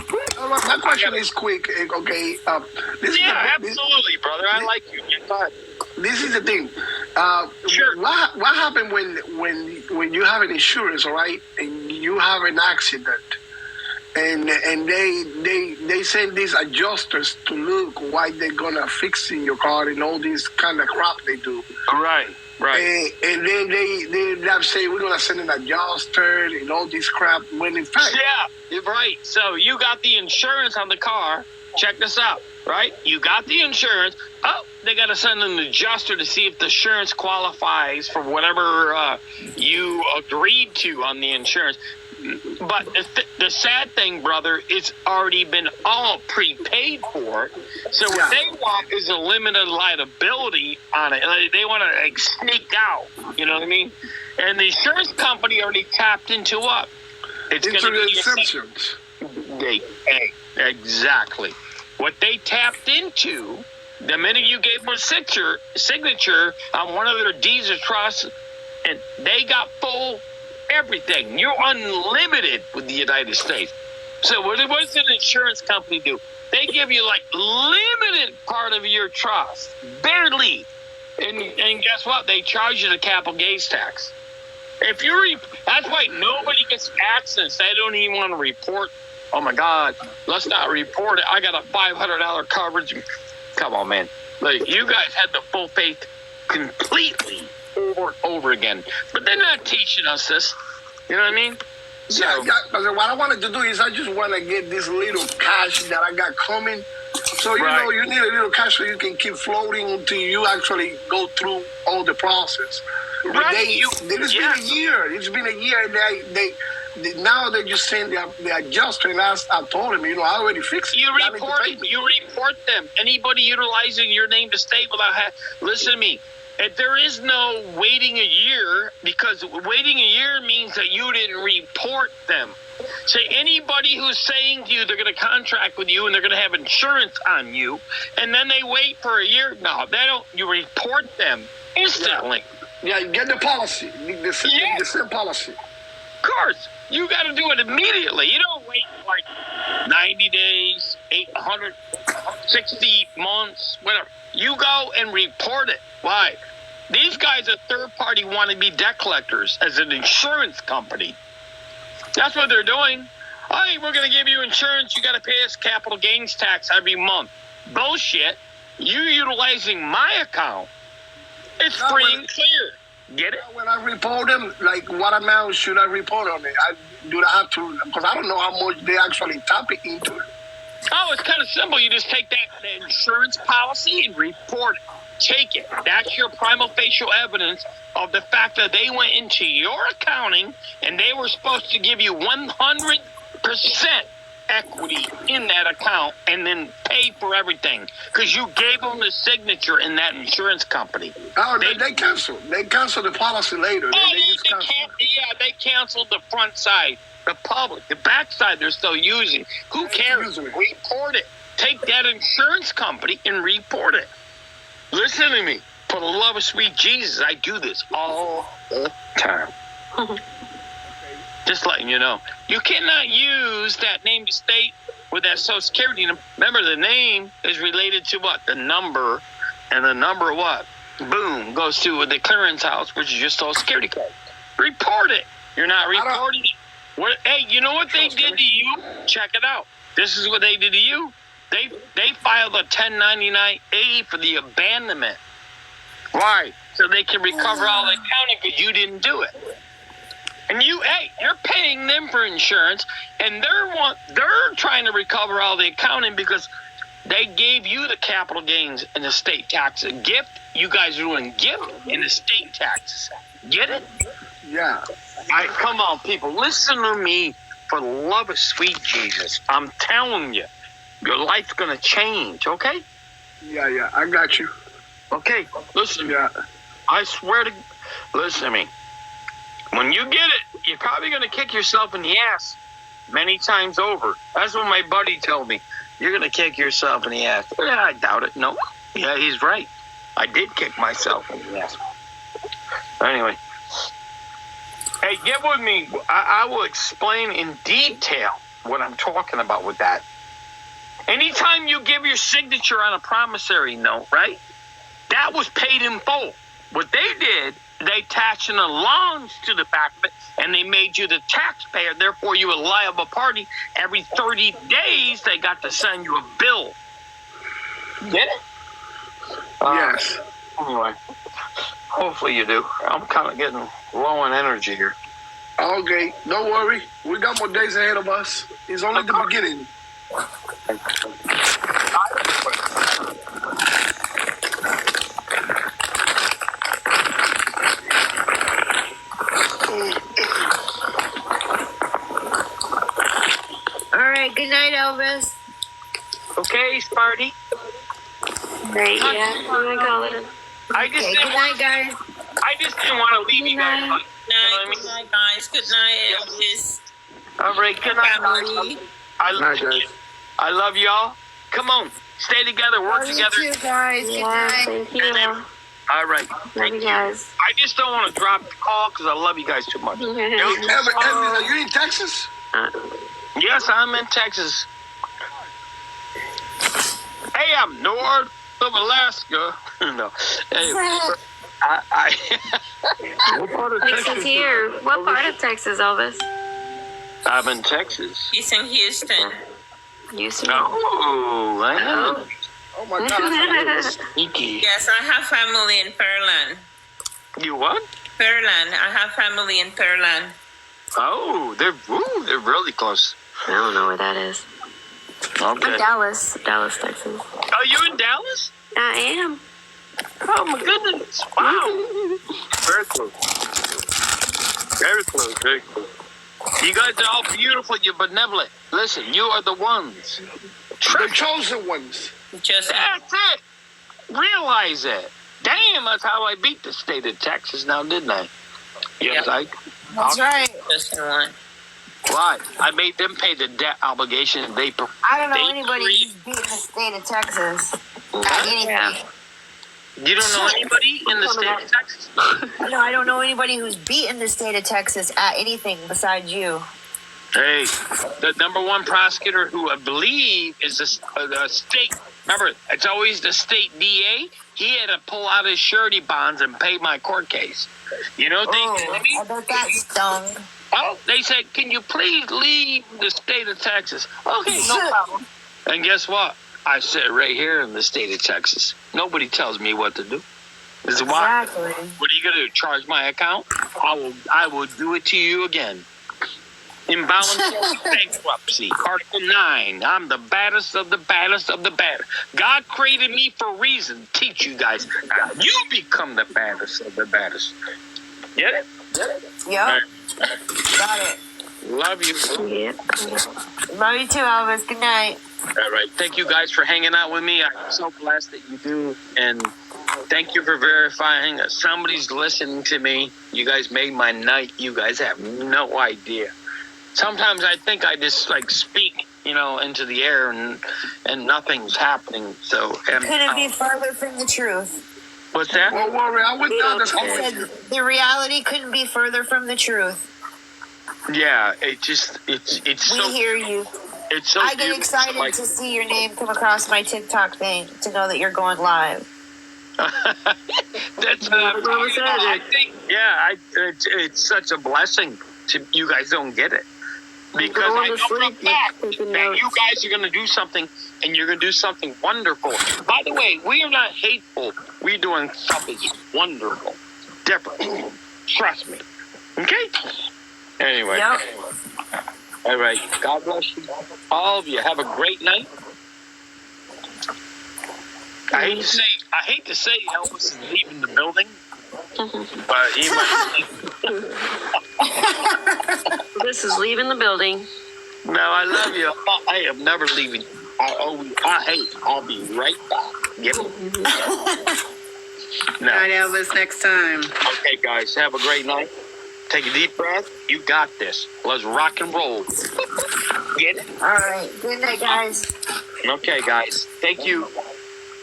question is quick, okay? Absolutely, brother. I like you. Go ahead. This is the thing. Sure. What happened when you have an insurance, all right, and you have an accident, and they send these adjusters to look why they're gonna fix in your car and all this kind of crap they do. Right. And then they say we're gonna send an adjuster and all this crap. When in fact, yeah, you're right. So you got the insurance on the car. Check this out, right? You got the insurance. Oh, they got to send an adjuster to see if the insurance qualifies for whatever you agreed to on the insurance. But the sad thing, brother, it's already been all prepaid for. So what they want is a limited liability on it. They want to sneak out. You know what I mean? And the insurance company already tapped into what? It's going to be exemptions. Exactly. What they tapped into, the minute you gave them a signature on one of their deeds of trust, and they got full everything. You're unlimited with the United States. So what does an insurance company do? They give you like limited part of your trust, barely. And guess what? They charge you the capital gains tax. That's why nobody gets accidents. They don't even want to report. Oh my God, let's not report it. I got a $500 coverage. Come on, man. Like, you guys had the full faith completely over and over again. But they're not teaching us this. You know what I mean? So, but what I wanted to do is I just want to get this little cash that I got coming. So, you know, you need a little cash so you can keep floating until you actually go through all the process. Right. It's been a year. It's been a year. Now they're just saying the adjuster, and I told him, I already fixed it. You report them. Anybody utilizing your name to state without listen to me. If there is no waiting a year, because waiting a year means that you didn't report them. Say anybody who's saying to you they're going to contract with you and they're going to have insurance on you, and then they wait for a year. No, they don't. You report them instantly. Yeah, you get the policy, the same policy. Of course. You got to do it immediately. You don't wait like 90 days, 860 months, whatever. You go and report it. Why? These guys are third-party wannabe debt collectors as an insurance company. That's what they're doing. Hey, we're going to give you insurance. You got to pay us capital gains tax every month. Bullshit. You utilizing my account. It's free and clear. Get it? When I report them, like what amount should I report on it? Do I have to? Because I don't know how much they actually tap it into it. Oh, it's kind of simple. You just take that insurance policy and report it. Take it. That's your prima facie evidence of the fact that they went into your accounting and they were supposed to give you 100% equity in that account and then pay for everything because you gave them the signature in that insurance company. Oh, they canceled. They canceled the policy later. They canceled the front side, the public, the back side they're still using. Who cares? Report it. Take that insurance company and report it. Listen to me. For the love of sweet Jesus, I do this all the time. Just letting you know. You cannot use that name to state with that Social Security number. Remember, the name is related to what? The number. And the number what? Boom. Goes to the clearance house, which is your Social Security card. Report it. You're not reporting it. Hey, you know what they did to you? Check it out. This is what they did to you. They filed a 1099-A for the abandonment. Why? So they can recover all the accounting because you didn't do it. And you're paying them for insurance, and they're trying to recover all the accounting because they gave you the capital gains and the state taxes. Gift, you guys are doing gift and the state taxes. Get it? Yeah. All right, come on, people. Listen to me for the love of sweet Jesus. I'm telling you, your life's going to change, okay? Yeah, I got you. Okay, listen to me. Yeah. I swear to... Listen to me. When you get it, you're probably going to kick yourself in the ass many times over. That's what my buddy told me. You're going to kick yourself in the ass. Yeah, I doubt it. No. Yeah, he's right. I did kick myself in the ass. Anyway. Hey, get with me. I will explain in detail what I'm talking about with that. Anytime you give your signature on a promissory note, right? That was paid in full. What they did, they attached an allowance to the back of it, and they made you the taxpayer. Therefore, you were a liable party. Every 30 days, they got to send you a bill. Get it? Yes. Anyway, hopefully you do. I'm kind of getting low on energy here. Okay, don't worry. We got more days ahead of us. It's only the beginning. All right. Good night, Elvis. Okay, Sparty. Right, yeah. I'm gonna call it. I just Okay. didn't Good want. night, guys. I just didn't want to leave you guys. Good Like, Good night, guys. Good night, Elvis. all right, good night, Family. guys. Night, guys. I love y'all. Come on, stay together, work Love you together. too, guys. Good Yeah, night. thank you. Love All right. you guys. I just don't want to drop the call because I love you guys too much. Elvis, are you in Texas? Yes, I'm in Texas. Hey, I'm north of Alaska. No. Hey, what part of Texas here. What part of Texas, Elvis? I'm in Texas. He's in Houston. Houston. Oh, I know. Oh my God. Sneaky. Yes, I have family in Pearland. You what? Pearland. I have family in Pearland. Oh, they're really close. I don't know where that is. Okay. Dallas, Texas. Are you in Dallas? I am. Oh my goodness! Wow. Very close. Very close. Very close. You guys are all beautiful. You're benevolent. Listen, you are the ones. The chosen ones. Just That's it. Realize it. Damn, that's how I beat the state of Texas now, didn't I? Yes, Yeah. That's right. just one. Why? I made them pay the debt obligation. I don't know anybody who's beaten the state of Texas at anything. You don't know anybody in the state of Texas? No, I don't know anybody who's beaten the state of Texas at anything besides you. Hey, the number one prosecutor, who I believe is the state. Remember, it's always the state DA. He had to pull out his surety bonds and pay my court case. You know what they told me? I bet that stung. Oh, they said, "Can you please leave the state of Texas?" Okay, no problem. And guess what? I sit right here in the state of Texas. Nobody tells me what to do. This is why. Exactly. What are you going to do? Charge my account? I will do it to you again. Involuntary bankruptcy, Article 9. I'm the baddest of the baddest of the baddest. God created me for a reason. Teach you guys. You become the baddest of the baddest. Get it? Yep. Right. Got it. Love you. Yeah. Love you too, Elvis. Good night. All right. Thank you guys for hanging out with me. I'm so blessed that you do. And thank you for verifying that somebody's listening to me. You guys made my night. You guys have no idea. Sometimes I think I just speak, into the air and nothing's happening. So Couldn't be further from the truth. What's that? Don't worry, I went down this I said the reality couldn't be further from the truth. Yeah, it's We so hear you. it's so I get beautiful. excited Like, to see your name come across my TikTok thing to know that you're going live. that's what I'm talking about. I think, it's such a blessing to you guys. Don't get it. Because I know for a fact that you guys are going to do something, and you're going to do something wonderful. By the way, we are not hateful. We're doing something wonderful, different. Trust me. Okay? Anyway. Yep. All right. God bless you. All of you. Have a great night. I hate to say Elvis is leaving the building. But he might. This is leaving the building. No, I love you. I am never leaving. I'll be right back. Yep. All right, Elvis, next time. Okay, guys, have a great night. Take a deep breath. You got this. Let's rock and roll. Get it? All right. Good night, guys. Okay, guys. Thank you.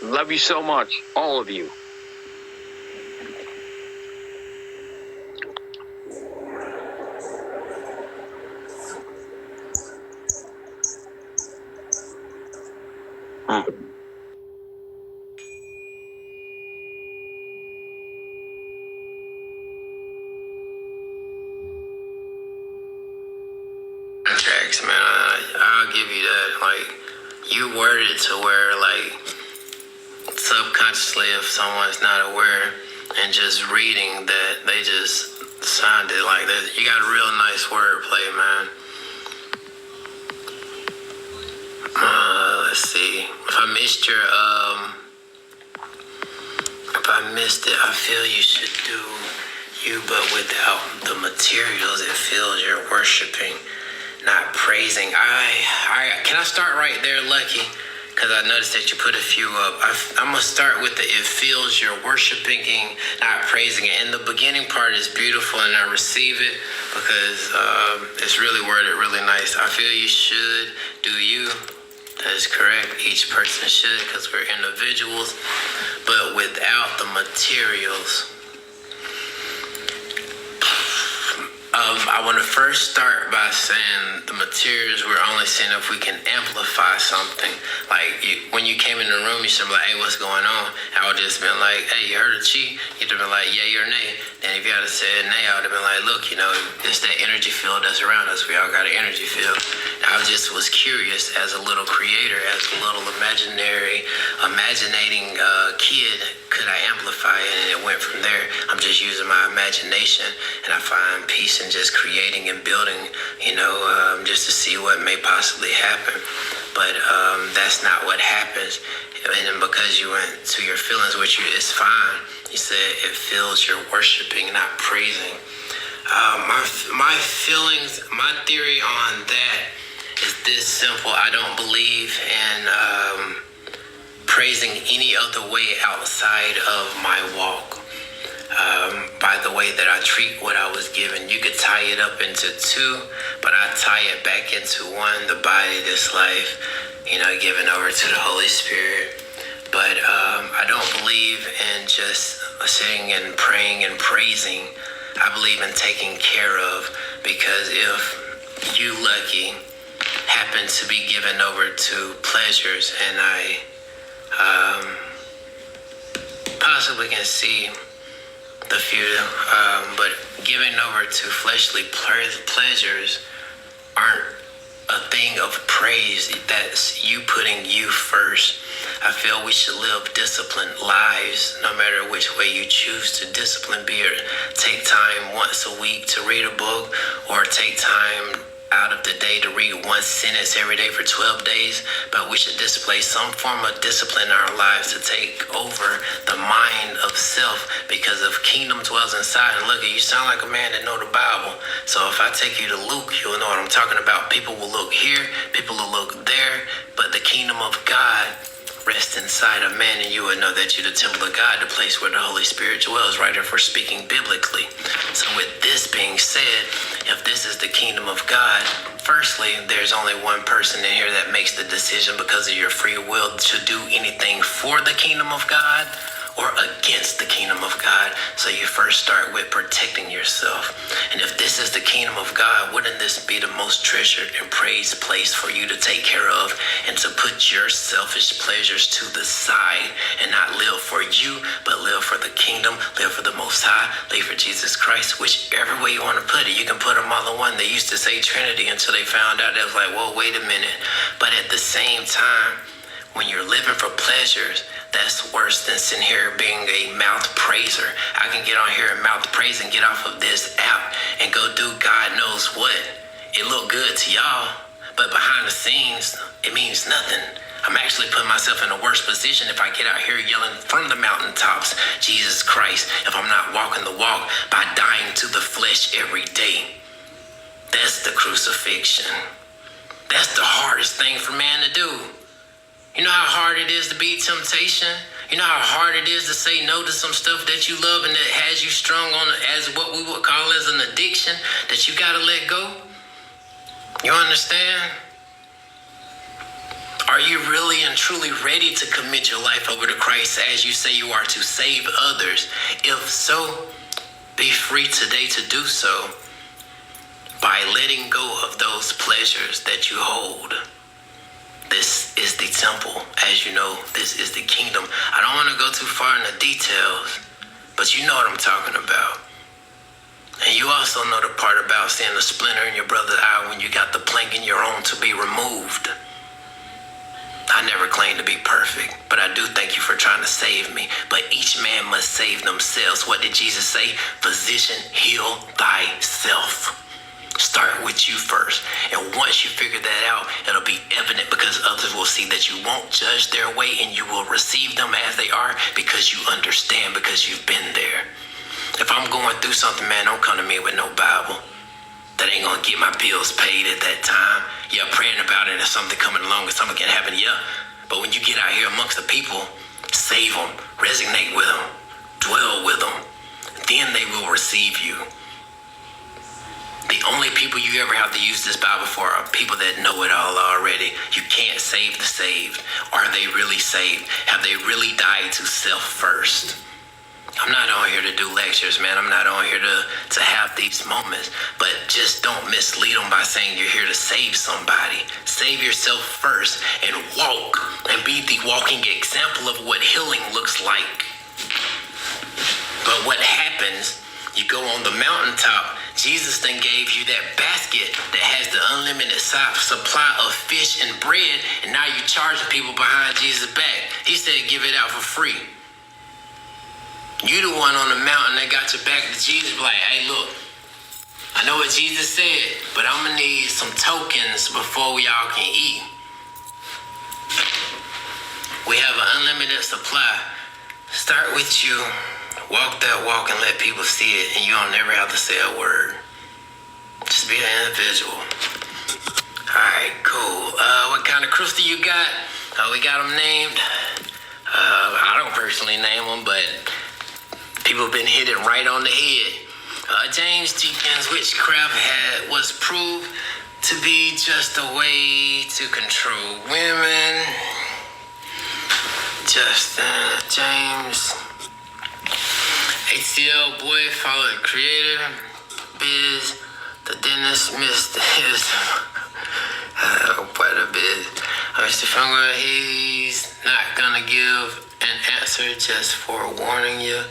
Love you so much. All of you. Contracts, man. I'll give you that. You word it to where, subconsciously, if someone's not aware and just reading that, they just sounded like that. You got a real nice wordplay, man. Let's see. If I missed it, I feel you should do you, but without the materials, it feels you're worshiping, not praising. Can I start right there, Lucky? Because I noticed that you put a few up. I'm going to start with it feels you're worshiping, not praising it. And the beginning part is beautiful, and I receive it because it's really worded really nice. I feel you should do you. That is correct. Each person should, because we're individuals. But without the materials, I want to first start by saying the materials, we're only seeing if we can amplify something. When you came in the room, you should be like, hey, what's going on? I would just been like, hey, you heard a chi? You'd have been like, yay or nay. Then if you had said nay, I would have been like, look, it's that energy field that's around us. We all got an energy field. I just was curious as a little creator, as a little imaginating kid, could I amplify it? And it went from there. I'm just using my imagination, and I find peace in just creating and building, just to see what may possibly happen. But that's not what happens. And because you went to your feelings, which is fine, you said it feels you're worshiping, not praising. My feelings, my theory on that is this simple. I don't believe in praising any other way outside of my walk. By the way that I treat what I was given. You could tie it up into two, but I tie it back into one, the body, this life, given over to the Holy Spirit. But I don't believe in just sitting and praying and praising. I believe in taking care of, because if you, Lucky, happen to be given over to pleasures, and I possibly can see the future, but giving over to fleshly pleasures aren't a thing of praise. That's you putting you first. I feel we should live disciplined lives, no matter which way you choose to discipline, be it take time once a week to read a book, or take time out of the day to read one sentence every day for 12 days. But we should display some form of discipline in our lives to take over the mind of self, because if kingdom dwells inside. And look, you sound like a man that know the Bible. So if I take you to Luke, you'll know what I'm talking about. People will look here, people will look there, but the kingdom of God rest inside of man, and you would know that you're the temple of God, the place where the Holy Spirit dwells, right? If we're speaking biblically. So with this being said, if this is the kingdom of God, firstly, there's only one person in here that makes the decision because of your free will to do anything for the kingdom of God or against the kingdom of God. So you first start with protecting yourself. And if this is the kingdom of God, wouldn't this be the most treasured and praised place for you to take care of, and to put your selfish pleasures to the side and not live for you, but live for the kingdom, live for the Most High, live for Jesus Christ, whichever way you want to put it. You can put them all in one. They used to say Trinity until they found out. They was like, whoa, wait a minute. But at the same time, when you're living for pleasures, that's worse than sitting here being a mouth praiser. I can get on here and mouth praise and get off of this app and go do God knows what. It look good to y'all, but behind the scenes, it means nothing. I'm actually putting myself in a worse position if I get out here yelling from the mountaintops, Jesus Christ, if I'm not walking the walk by dying to the flesh every day. That's the crucifixion. That's the hardest thing for man to do. You know how hard it is to beat temptation? You know how hard it is to say no to some stuff that you love and that has you strung on as what we would call as an addiction that you gotta let go? You understand? Are you really and truly ready to commit your life over to Christ as you say you are to save others? If so, be free today to do so by letting go of those pleasures that you hold. This is the temple. As you know, this is the kingdom. I don't want to go too far in the details, but you know what I'm talking about. And you also know the part about seeing a splinter in your brother's eye when you got the plank in your own to be removed. I never claimed to be perfect, but I do thank you for trying to save me. But each man must save themselves. What did Jesus say? Physician, heal thyself. Start with you first. And once you figure that out, it'll be evident, because others will see that you won't judge their way and you will receive them as they are, because you understand, because you've been there. If I'm going through something, man, don't come to me with no Bible. That ain't gonna get my bills paid at that time. Yeah, praying about it, if something coming along and something can happen, yeah. But when you get out here amongst the people, save them, resonate with them, dwell with them, then they will receive you. The only people you ever have to use this Bible for are people that know it all already. You can't save the saved. Are they really saved? Have they really died to self first? I'm not on here to do lectures, man. I'm not on here to have these moments. But just don't mislead them by saying you're here to save somebody. Save yourself first and walk and be the walking example of what healing looks like. But what happens, you go on the mountaintop, Jesus then gave you that basket that has the unlimited supply of fish and bread, and now you charging people behind Jesus' back. He said give it out for free. You the one on the mountain that got your back to Jesus, like, hey, look, I know what Jesus said, but I'm gonna need some tokens before y'all can eat. We have an unlimited supply. Start with you. Walk that walk and let people see it, and you don't never have to say a word. Just be an individual. Alright, cool. What kind of crystal you got? We got them named. I don't personally name them, but people have been hitting right on the head. James Jenkins, witchcraft was proved to be just a way to control women. Justin, James. ACL boy, follow the creator. Biz, the dentist missed his quite a bit. Mr. Fungo, he's not gonna give an answer just for warning you.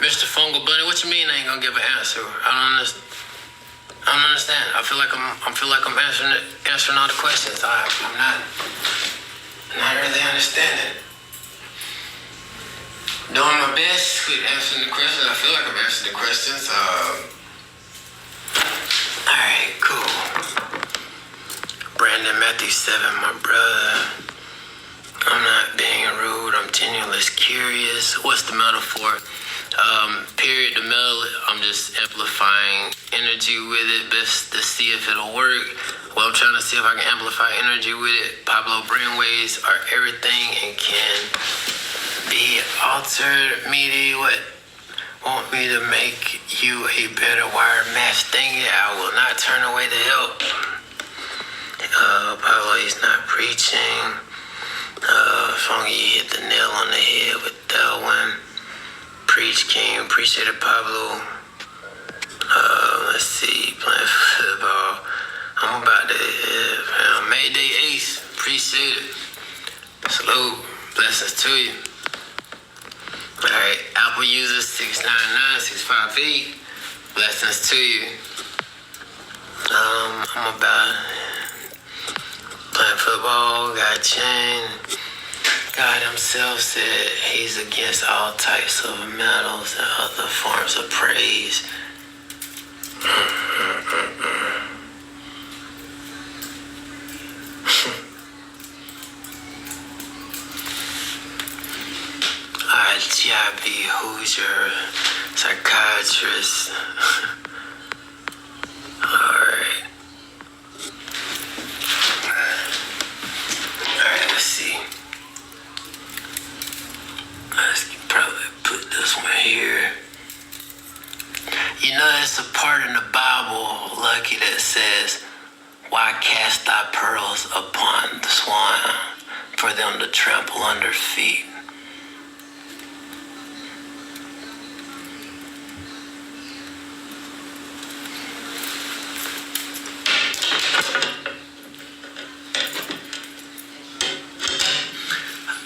Mr. Fungal Bunny, what you mean I ain't gonna give an answer? I don't understand. I feel like I'm answering all the questions. I'm not really understanding. Doing my best with answering the questions. I feel like I'm answering the questions. Alright, cool. Brandon Matthew 7, my brother. I'm not being rude. I'm genuinely curious. What's the metaphor? Period. The metal, I'm just amplifying energy with it, best to see if it'll work. Well, I'm trying to see if I can amplify energy with it. Pablo brainwaves are everything and can be altered. Meaty, what? Want me to make you a better wire match? Dang it, I will not turn away the help. Pablo, he's not preaching. Funky, you hit the nail on the head with that one. Preach, King. Appreciate it, Pablo. Let's see. Playing football. I'm about to Mayday Ace. Appreciate it. Salute. Blessings to you. Alright. Apple user 699658. Blessings to you. I'm about playing football. Got chain. God himself said he's against all types of metals and other forms of praise. GIB, who's your psychiatrist? Alright, let's see. Let's probably put this one here. You know, there's a part in the Bible, Lucky, that says, "Why cast thy pearls upon the swine, for them to trample under feet?"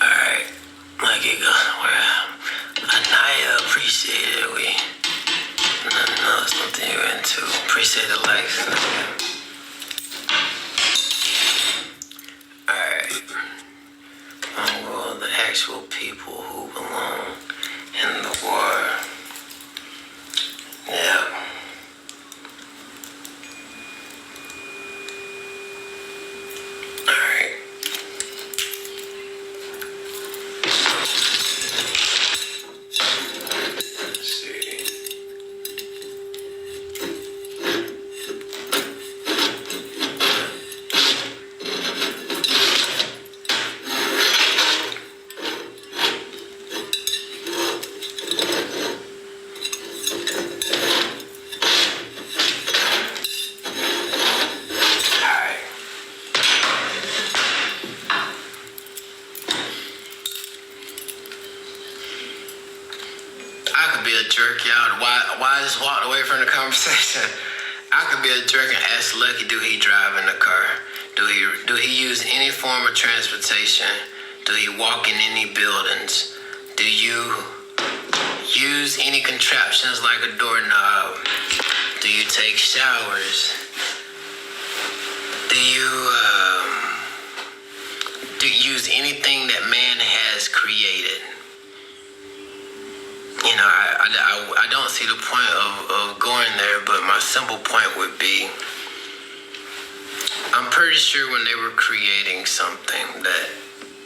Alright, Lucky, go. Anaya, appreciate it. We know something you're into. Appreciate the likes. Alright. Well, the actual people who belong in the war. Yep. Alright. Let's see. Alright. I could be a jerk, y'all. Why I just walked away from the conversation? I could be a jerk and ask Lucky, do he drive in the car? Do he use any form of transportation? Do he walk in any buildings? Do you use any contraptions like a doorknob? Do you take showers? Do you use anything that man has created? You know, I don't see the point of going there, but my simple point would be, I'm pretty sure when they were creating something that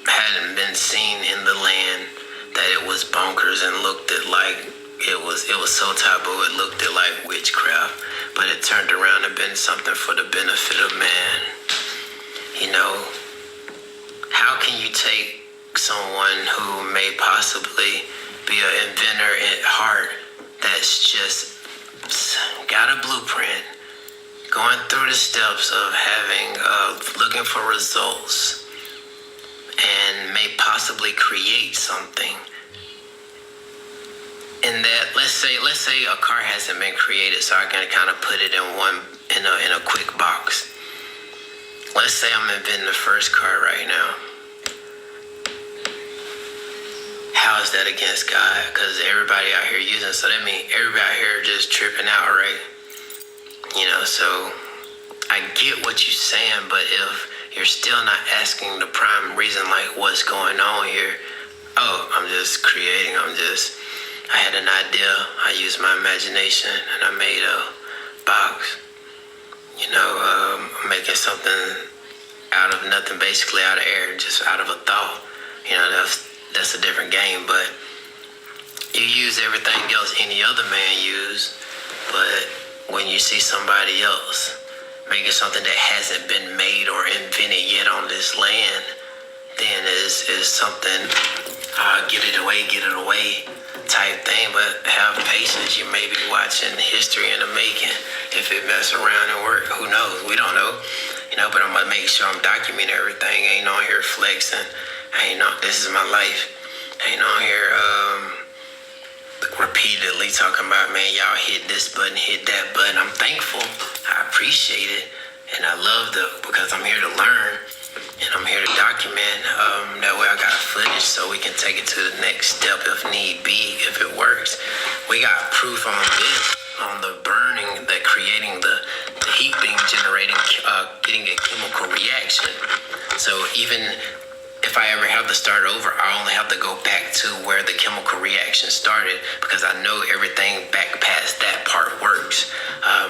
hadn't been seen in the land, that it was bonkers and looked at like it was so taboo, it looked at like witchcraft, but it turned around and been something for the benefit of man. You know, how can you take someone who may possibly be an inventor at heart that's just got a blueprint, going through the steps of having, looking for results, and may possibly create something, in that, let's say a car hasn't been created, so I can kind of put it in a quick box. Let's say I'm inventing the first car right now. How is that against God? Because everybody out here using it, so that means everybody out here just tripping out, right? So I get what you're saying, but if you're still not asking the prime reason, like what's going on here, I'm just creating, I had an idea, I used my imagination, and I made a box, making something out of nothing, basically out of air, just out of a thought. That's a different game, but you use everything else any other man used, but when you see somebody else making something that hasn't been made or invented yet on this land, then is something, get it away type thing. But have patience. You may be watching history in the making. If it mess around and work, who knows? We don't know. But I'm gonna make sure I'm documenting everything. I ain't on here flexing. This is my life. I ain't on here repeatedly talking about, man, y'all hit this button, hit that button. I'm thankful. I appreciate it. And I love because I'm here to learn. And I'm here to document. That way I got footage so we can take it to the next step if need be, if it works. We got proof on this, on the burning, that creating the heat being generating, getting a chemical reaction. So even if I ever have to start over, I only have to go back to where the chemical reaction started, because I know everything back past that part works.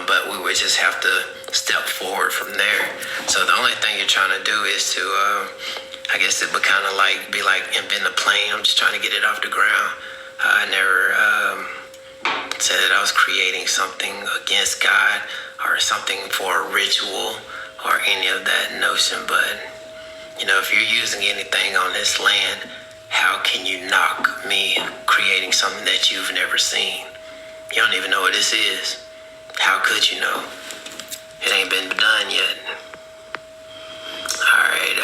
But we would just have to step forward from there. So the only thing you're trying to do is to, I guess it would kind of be like invent a plane. I'm just trying to get it off the ground. I never said that I was creating something against God or something for a ritual or any of that notion. But if you're using anything on this land, how can you knock me creating something that you've never seen? You don't even know what this is. How could you know? It ain't been done yet. Alright,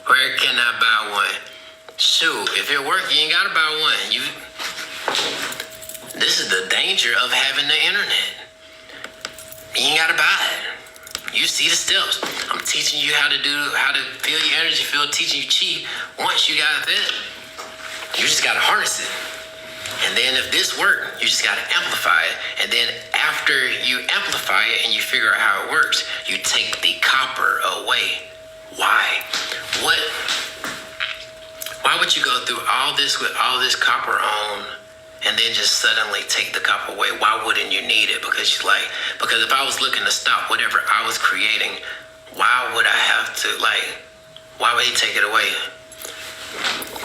where can I buy one? Shoot, if it works, you ain't gotta buy one. This is the danger of having the internet. You ain't gotta buy it. You see the steps. I'm teaching you how to feel your energy field, teaching you chi. Once you got that, you just gotta harness it. And then if this works, you just gotta amplify it. And then after you amplify it and you figure out how it works, you take the copper away. Why? Why would you go through all this with all this copper on and then just suddenly take the copper away? Why wouldn't you need it? Because if I was looking to stop whatever I was creating, why would I have to, why would he take it away?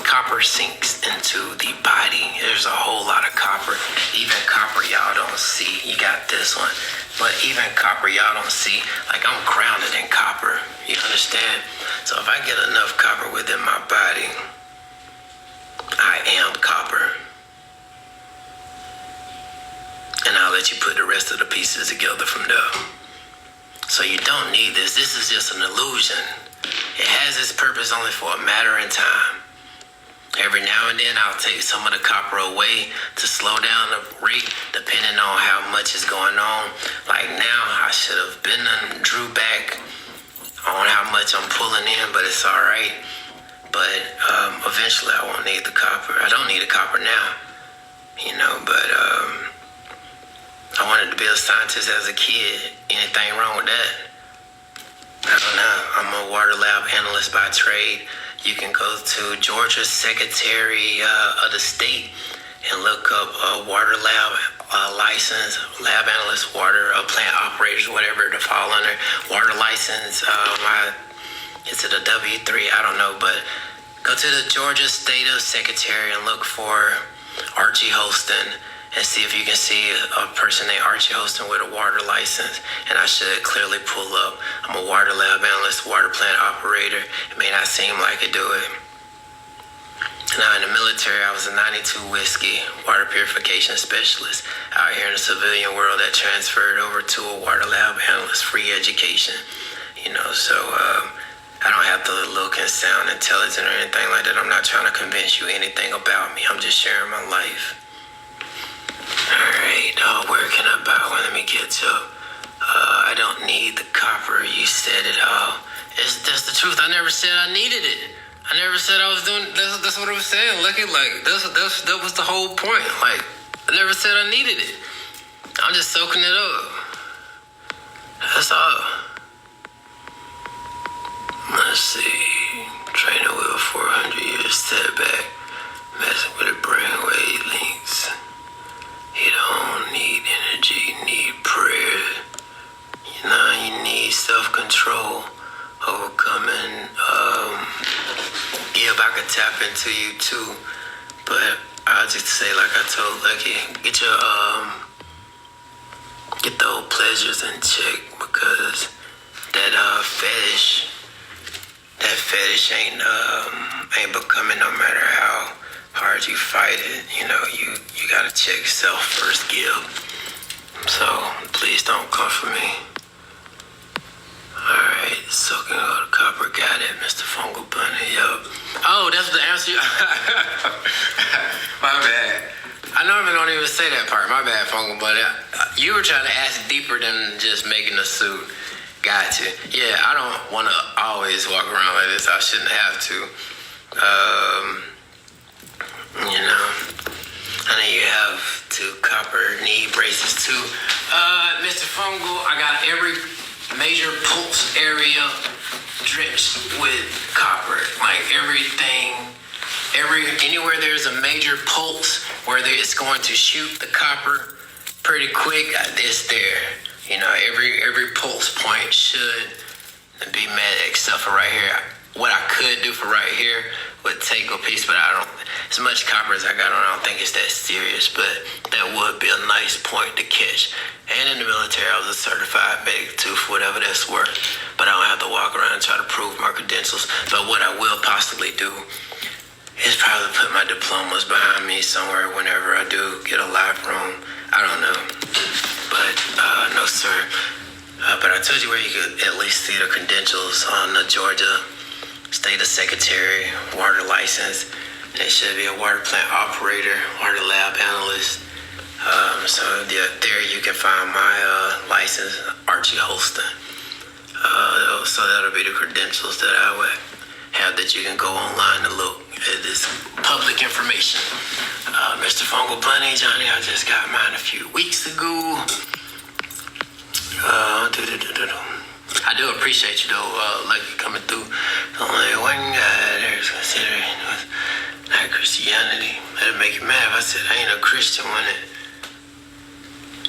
Copper sinks into the body. There's a whole lot of copper. Even copper y'all don't see. You got this one. But even copper y'all don't see. I'm grounded in copper. You understand? So if I get enough copper within my body, I am copper. And I'll let you put the rest of the pieces together from there. So you don't need this. This is just an illusion. It has its purpose only for a matter of time. Every now and then I'll take some of the copper away to slow down the rate depending on how much is going on. Like now, I should have been drew back on how much I'm pulling in, but it's all right. But eventually I won't need the copper. I don't need the copper now, but I wanted to be a scientist as a kid. Anything wrong with that? I don't know. I'm a water lab analyst by trade. You can go to Georgia Secretary of the State and look up water lab license, lab analyst, water plant operators, whatever to fall under. Water license, is it a W3? I don't know, but go to the Georgia State Secretary and look for Archie Holston and see if you can see a person named Archie Holston with a water license. And I should clearly pull up. I'm a water lab analyst, water plant operator. It may not seem like it, do it? Now in the military, I was a 92 whiskey water purification specialist out here in the civilian world that transferred over to a water lab analyst, free education. So I don't have to look and sound intelligent or anything like that. I'm not trying to convince you anything about me. I'm just sharing my life. Alright, where can I buy one? Let me get to. I don't need the copper. You said it all. That's the truth. I never said I needed it. I never said I was doing. That's what I was saying. Lucky, like that was the whole point. Like I never said I needed it. I'm just soaking it up. That's all. Let's see. Training wheel 400 years setback. Messing with the brainwave links. You don't need energy, you need prayer. You know, you need self-control, overcoming. Yeah, if I could tap into you too, but I'll just say, like I told Lucky, get the old pleasures in check, because that fetish ain't becoming, no matter how hard you fight it. You know, you gotta check self first, Gil. So please don't come for me. Alright, soaking all the copper, got it, Mr. Fungal Bunny, yup. Oh, that's the answer. My bad. I normally don't even say that part. My bad, Fungal Bunny. You were trying to ask deeper than just making a suit. Gotcha. Yeah, I don't want to always walk around like this. I shouldn't have to. You know, I know you have 2 copper knee braces too. Mr. Fungal, I got every major pulse area drenched with copper. Like everything, anywhere there's a major pulse where it's going to shoot the copper pretty quick, it's there. You know, every pulse point should be met except for right here. What I could do for right here would take a piece, but I don't, as much copper as I got on, I don't think it's that serious, but that would be a nice point to catch. And in the military, I was a certified medic too, for whatever that's worth. But I don't have to walk around and try to prove my credentials. But what I will possibly do is probably put my diplomas behind me somewhere whenever I do get a live room. I don't know. But, no sir. But I told you where you could at least see the credentials on the Georgia State Secretary water license. It should be a water plant operator, water lab analyst. So yeah, there you can find my license, Archie Holston. So that'll be the credentials that I would have, that you can go online and look at this public information. Mr. Fungal Bunny, Johnny, I just got mine a few weeks ago. I do appreciate you though, like coming through. Only one guy there's considering was not Christianity. That'd make you mad if I said I ain't a Christian, wouldn't it?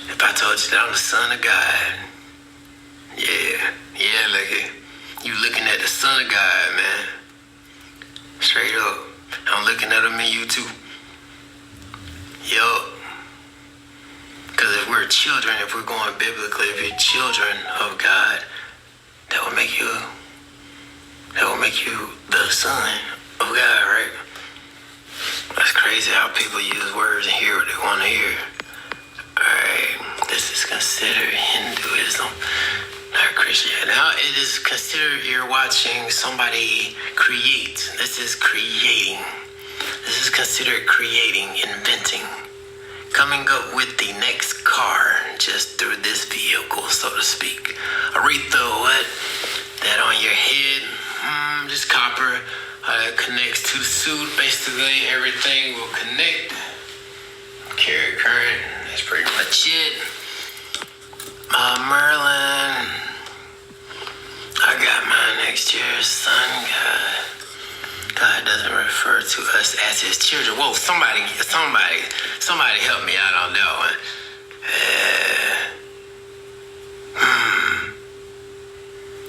If I told you that I'm the son of God. Yeah, like you looking at the son of God, man. Straight up. I'm looking at him and you too. Yup. Because if we're children, if we're going biblically, if you're children of God, that will make you the son of God, right? That's crazy how people use words and hear what they want to hear. Alright, this is considered Hinduism, not Christianity. Now it is considered you're watching somebody create. This is creating. This is considered creating, inventing. Coming up with the next car just through this vehicle, so to speak. Aretha, what? That on your head, just copper connects to the suit. Basically, everything will connect. Carry current, that's pretty much it. Merlin, I got my next year's son, God. God doesn't refer to us as his children. Whoa, somebody help me out on that one.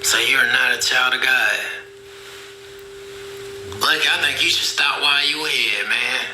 So you're not a child of God. Look, I think you should stop while you ahead, man.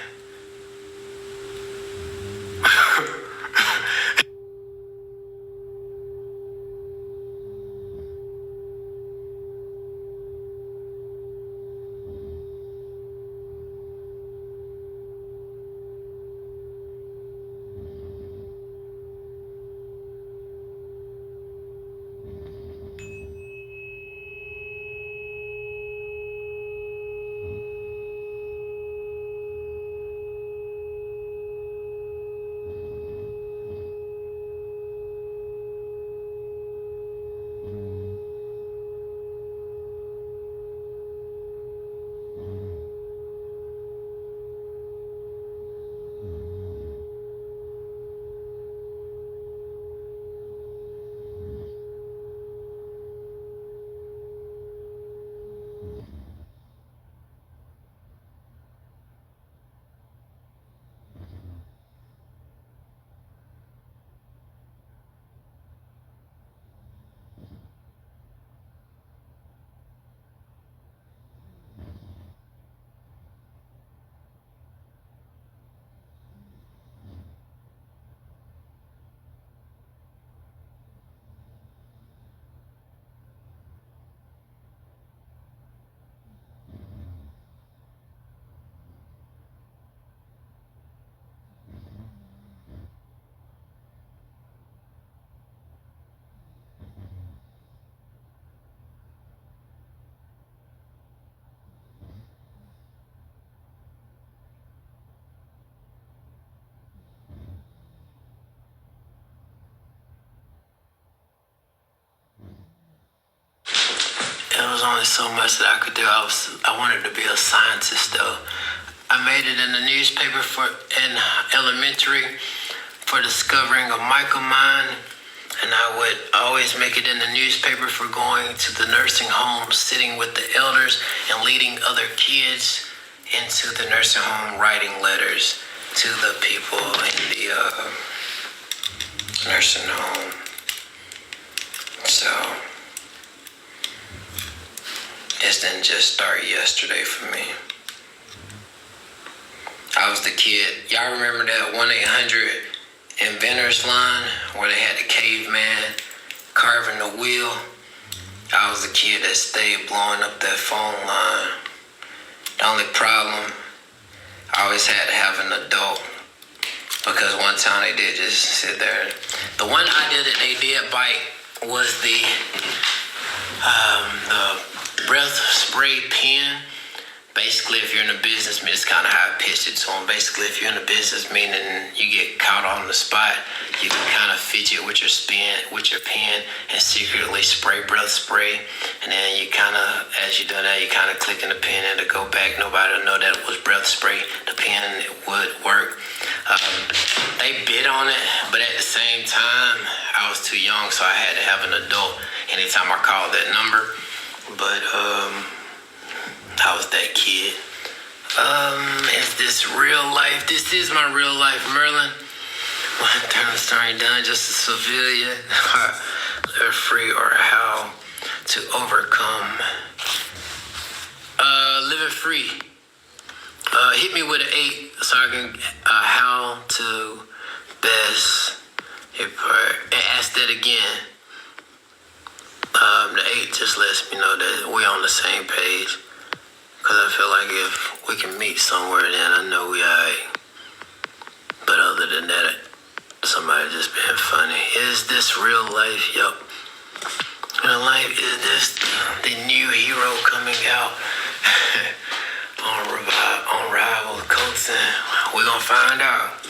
was only so much that I could do. I wanted to be a scientist, though. I made it in the newspaper in elementary for discovering a micromine, and I would always make it in the newspaper for going to the nursing home, sitting with the elders, and leading other kids into the nursing home, writing letters to the people in the nursing home. So this didn't just start yesterday for me. I was the kid. Y'all remember that 1-800-INVENTORS line where they had the caveman carving the wheel? I was the kid that stayed blowing up that phone line. The only problem, I always had to have an adult, because one time they did just sit there. The one idea that they did bite was the breath spray pen. Basically, if you're in a business, it's kind of how I pitched it to them. Basically, if you're in a business meeting and you get caught on the spot, you can kind of fidget with your pen and secretly spray breath spray. And then you kind of, as you're doing that, you kind of clicking the pen and to go back. Nobody will know that it was breath spray. The pen would work. They bid on it, but at the same time, I was too young, so I had to have an adult anytime I called that number. But I was that kid. Is this real life? This is my real life, Merlin. One time story done, just a civilian. They're free, or how to overcome. Living free. Hit me with an 8 so I can how to best and ask that again. The 8 just lets me know that we're on the same page. Because I feel like if we can meet somewhere, then I know we alright. But other than that, somebody just being funny. Is this real life? Yup. Real life, is this the new hero coming out on Rival Coaching? We're going to find out.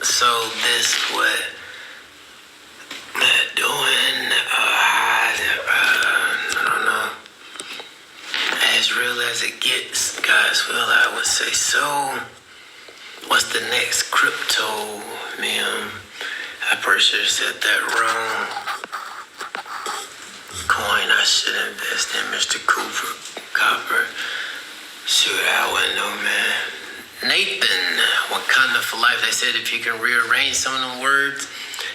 So this what they're doing. I don't know. As real as it gets, guys. Well, I would say so. What's the next crypto, ma'am? I pretty sure said that wrong. Coin I should invest in, Mr. Copper. Shoot, I wouldn't know, man. Nathan, Wakanda for life. They said if you can rearrange some of them words,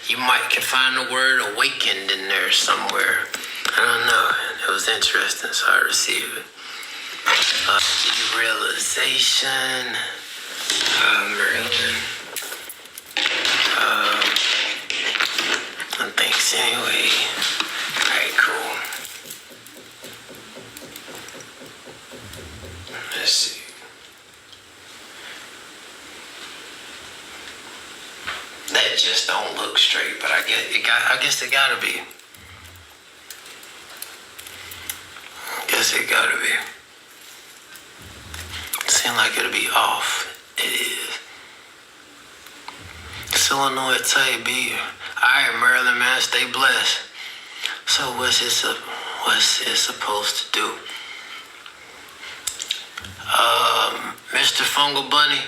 you might can find the word awakened in there somewhere. I don't know. It was interesting, so I received it. Realization. Merlin. Thanks anyway. Alright, cool. Let's see. That just don't look straight, but I guess it gotta be. It gotta be. Seem like it'll be off. It is. It's Illinois type beer. Alright, Maryland, man, stay blessed. So what's it supposed to do? Mr. Fungal Bunny,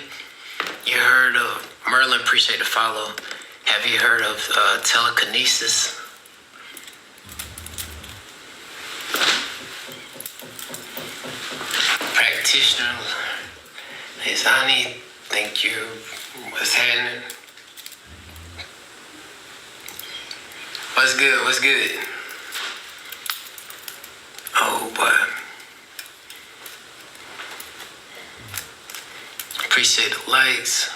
you heard of Merlin? Appreciate the follow. Have you heard of telekinesis? Practitioner Izani, thank you. What's happening? What's good? What's good? Oh, boy. Appreciate the likes.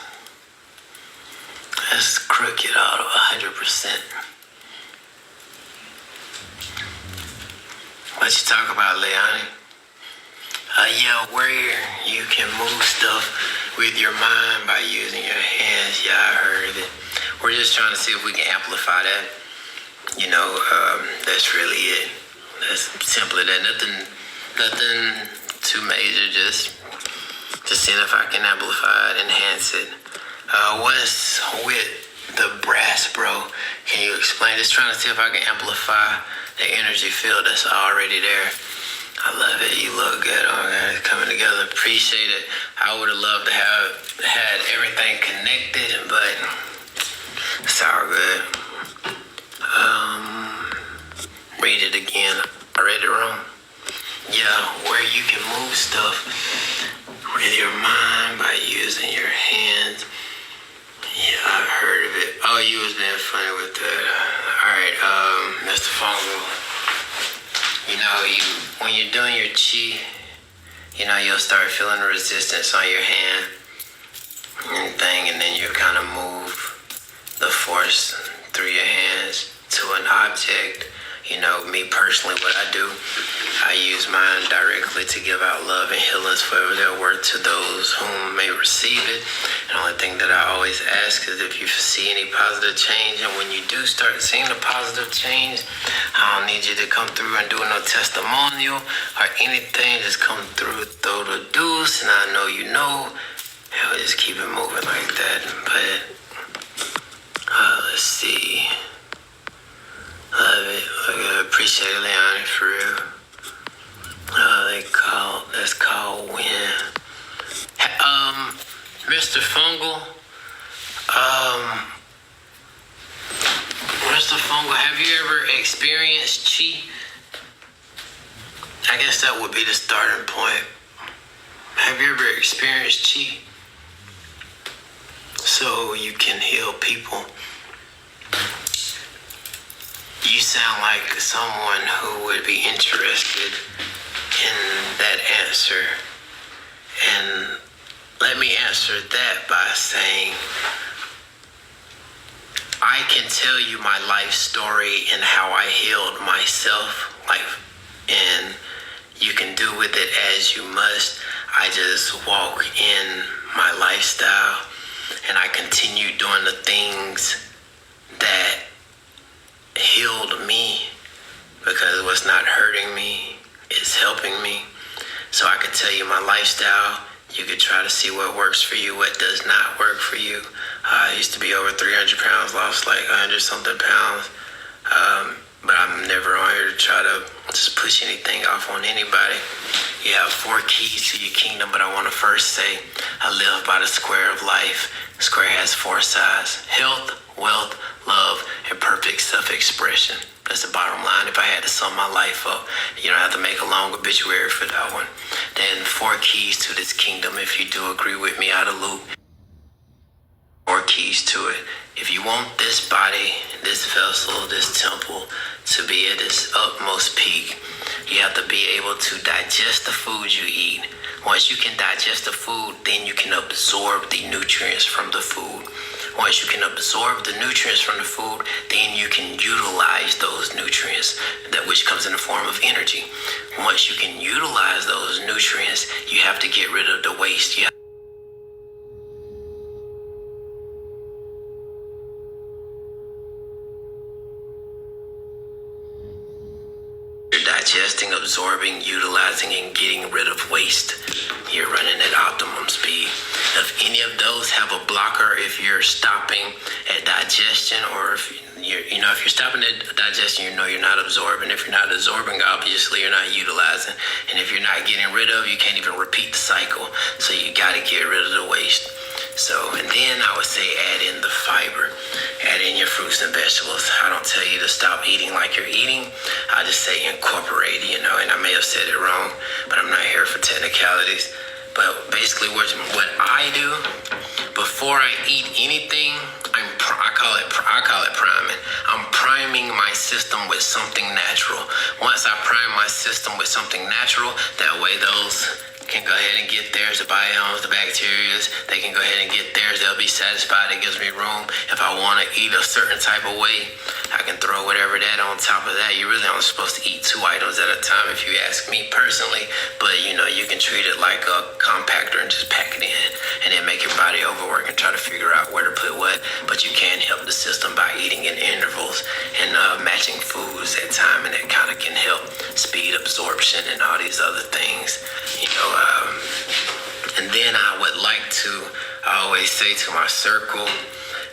That's crooked out of 100%. What you talk about, Leone? Yeah, where you can move stuff with your mind by using your hands. Yeah, I heard it. We're just trying to see if we can amplify that. You know, that's really it. That's simply that. Nothing too major. Just seeing if I can amplify it, enhance it. What's with the brass, bro? Can you explain? Just trying to see if I can amplify the energy field that's already there. I love it. You look good. Oh, man, it's coming together. Appreciate it. I would have loved to have had everything connected, but it's all good. Read it again. I read it wrong. Yeah, where you can move stuff with your mind by using your hands. Yeah, I've heard of it. Oh, you was being funny with that. All right, Mr. Fongo. You know, when you're doing your chi, you know, you'll start feeling resistance on your hand and then you kind of move the force through your hands to an object. You know, me personally, what I do, I use mine directly to give out love and healings forever their worth to those whom may receive it. The only thing that I always ask is if you see any positive change, and when you do start seeing the positive change, I don't need you to come through and do no testimonial or anything. Just come through, throw the deuce, and I know you know. And we'll just keep it moving like that. But let's see. Love it. I appreciate it, Leon, for real. That's called win. Mr. Fungal. Mr. Fungal, have you ever experienced chi? I guess that would be the starting point. Have you ever experienced chi? So you can heal people. You sound like someone who would be interested in that answer. And let me answer that by saying, I can tell you my life story and how I healed myself. And you can do with it as you must. I just walk in my lifestyle and I continue doing the things that healed me, because what's not hurting me is helping me. So I can tell you my lifestyle. You could try to see what works for you, what does not work for you. I used to be over 300 pounds, lost like 100 something pounds. But I'm never on here to try to just push anything off on anybody. You have 4 keys to your kingdom, but I want to first say I live by the square of life. The square has 4 sides: health, wealth, love, and perfect self-expression. That's the bottom line. If I had to sum my life up, you don't have to make a long obituary for that one. Then 4 keys to this kingdom. If you do agree with me out of loop, 4 keys to it. If you want this body, this vessel, this temple to be at its utmost peak, you have to be able to digest the food you eat. Once you can digest the food, then you can absorb the nutrients from the food. Once you can absorb the nutrients from the food, then you can utilize those nutrients, that which comes in the form of energy. Once you can utilize those nutrients, you have to get rid of the waste. Digesting, absorbing, utilizing, and getting rid of waste. You're running at optimum speed. If any of those have a blocker, if you're stopping at digestion, or if you're stopping at digestion, you know you're not absorbing. If you're not absorbing, obviously you're not utilizing. And if you're not getting rid of, you can't even repeat the cycle. So you got to get rid of the waste. So, and then I would say add in the fiber, add in your fruits and vegetables. I don't tell you to stop eating like you're eating. I just say incorporate, and I may have said it wrong, but I'm not here for technicalities. But basically what I do before I eat anything, I call it priming. I'm priming my system with something natural. Once I prime my system with something natural, that way those can go ahead and get theirs, the biomes, the bacterias, they can go ahead and get theirs. They'll be satisfied. It gives me room. If I want to eat a certain type of way, I can throw whatever that on top of that. You're really only supposed to eat 2 items at a time if you ask me personally, but you can treat it like a compactor and just pack it in and then make your body overwork and try to figure out where to put what. But you can help the system by eating in intervals and matching foods at time, and that kind of can help speed absorption and all these other things. And then I would like to always say to my circle,